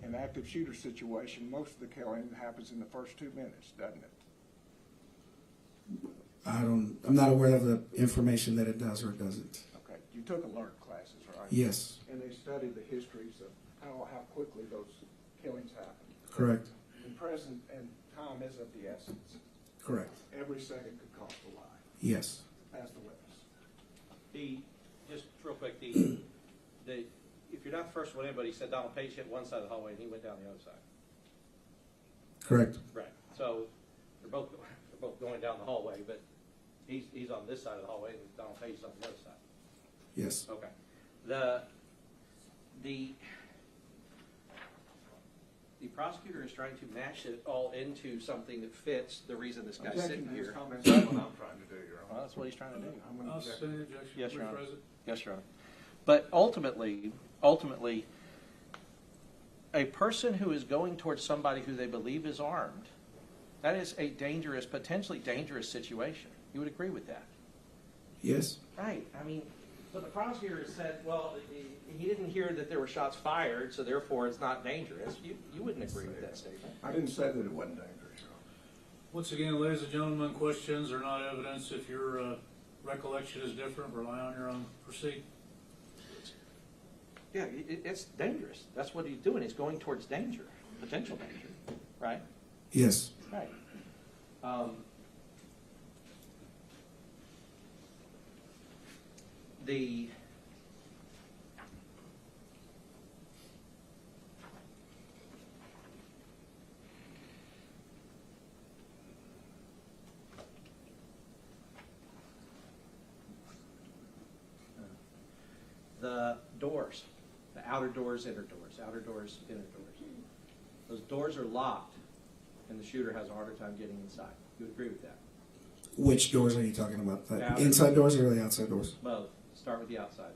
In an active shooter situation, most of the killing happens in the first 2 minutes, doesn't it? I'm not aware of the information that it does or doesn't. Okay. You took alert classes, right? Yes. And they studied the histories of how quickly those killings happen. Correct. And present and time is of the essence. Correct. Every second could cost a life. Yes. Ask the witness. Just real quick, if you're not the first one in, but he said Donald Page hit one side of the hallway and he went down the other side. Correct. Right. So they're both going down the hallway, but he's on this side of the hallway and Donald Page is on the other side. Yes. Okay. The prosecutor is trying to mash it all into something that fits the reason this guy's sitting here. Comments on what I'm trying to do, Your Honor. Well, that's what he's trying to do. I'm gonna I'll object. send an objection. Yes, Your Honor. Rephrase it. Yes, Your Honor. But ultimately, a person who is going towards somebody who they believe is armed, that is a dangerous, potentially dangerous situation. You would agree with that? Yes. Right. I mean, but the prosecutor said, well, he didn't hear that there were shots fired, so therefore it's not dangerous. You wouldn't agree with that statement. I didn't say that it wasn't dangerous, Your Honor. Once again, ladies and gentlemen, questions are not evidence. If your recollection is different, rely on your own. Proceed. Yeah, it's dangerous. That's what he's doing. He's going towards danger, potential danger, right? Yes. Right. The doors, the outer doors, inner doors, outer doors, inner doors. Those doors are locked, and the shooter has a harder time getting inside. You would agree with that? Which doors are you talking about? The Outer. inside doors or the outside doors? Both. Start with the outside.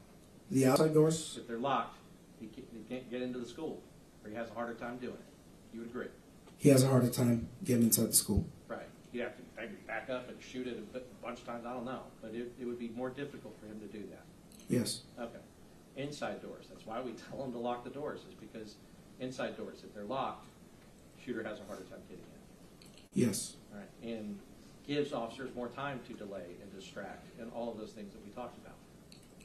The outside doors? If they're locked, he can't get into the school, or he has a harder time doing it. You would agree? He has a harder time getting inside the school. Right. He'd have to maybe back up and shoot it a bunch of times. I don't know, but it would be more difficult for him to do that. Yes. Okay. Inside doors. That's why we tell them to lock the doors, is because inside doors, if they're locked, shooter has a harder time getting in. Yes. All right. And gives officers more time to delay and distract and all of those things that we talked about.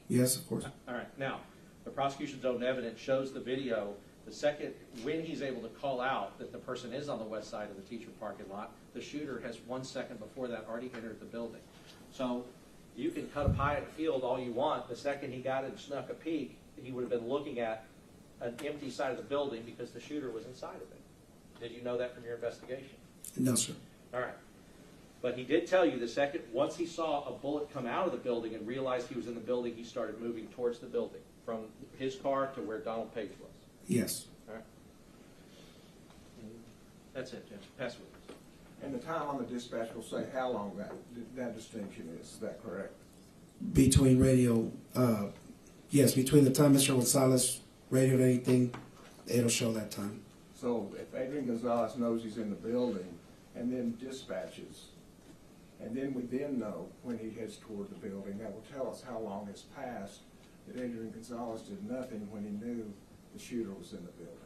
Yes, of course. All right. Now, the prosecution's own evidence shows the video. The second, when he's able to call out that the person is on the west side of the teacher parking lot, the shooter has 1 second before that already entered the building. So you can cut a pie in the field all you want. The second he got it and snuck a peek, he would have been looking at an empty side of the building because the shooter was inside of it. Did you know that from your investigation? No, sir. All right. But he did tell you the second, once he saw a bullet come out of the building and realized he was in the building, he started moving towards the building from his car to where Donald Page was. Yes. All right. That's it, Jim. Pass with us. And the time on the dispatch will say how long that distinction is. Is that correct? Between radio, yes, between the time Mr. Gonzales radioed anything, it'll show that time. So if Adrian Gonzales knows he's in the building and then dispatches, and then we then know when he heads toward the building, that will tell us how long has passed that Adrian Gonzales did nothing when he knew the shooter was in the building.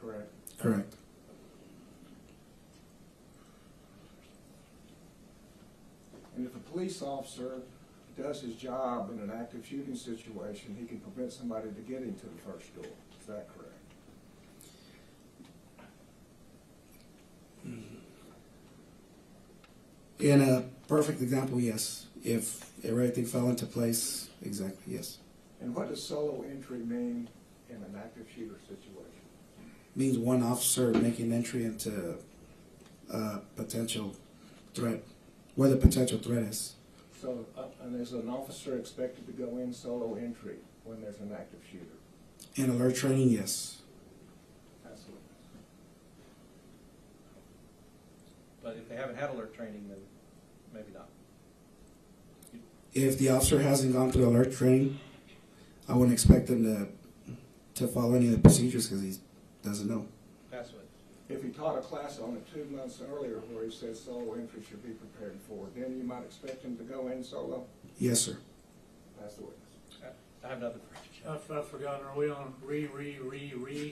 Correct? Correct. And if a police officer does his job in an active shooting situation, he can prevent somebody to get into the first door. Is that correct? In a perfect example, yes. If everything fell into place, exactly, yes. And what does solo entry mean in an active shooter situation? Means one officer making entry into a potential threat, where the potential threat is. So, and is an officer expected to go in solo entry when there's an active shooter? In alert training, yes. Absolutely. But if they haven't had alert training, then maybe not. If the officer hasn't gone through alert training, I wouldn't expect them to follow any of the procedures because he doesn't know. That's what. If he taught a class on it 2 months earlier where he said solo entry should be prepared for, then you might expect him to go in solo? Yes, sir. That's the witness. I have nothing for you. I've forgotten, are we on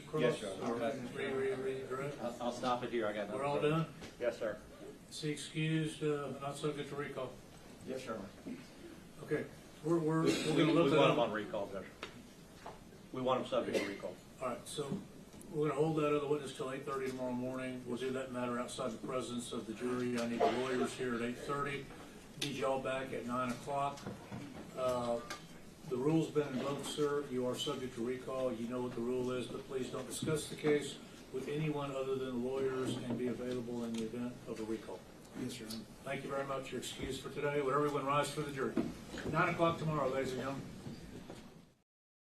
cross? Yes, sir. All right, direct? I'll stop it here. I got nothing. We're all further. done? Yes, sir. Is he excused, not subject to recall? Yes, sir. Okay, we're We gonna look want at them on recall, Judge. We want them subject to recall. All right, so we're gonna hold that other witness till 8:30 tomorrow morning. We'll do that matter outside the presence of the jury. I need the lawyers here at 8:30. Need y'all back at 9 o'clock. The rule's been invoked, sir. You are subject to recall. You know what the rule is, but please don't discuss the case with anyone other than the lawyers and be available in the event of a recall. Yes, sir. Thank you very much. You're excused for today. Would everyone rise for the jury? 9 o'clock tomorrow, ladies and gentlemen.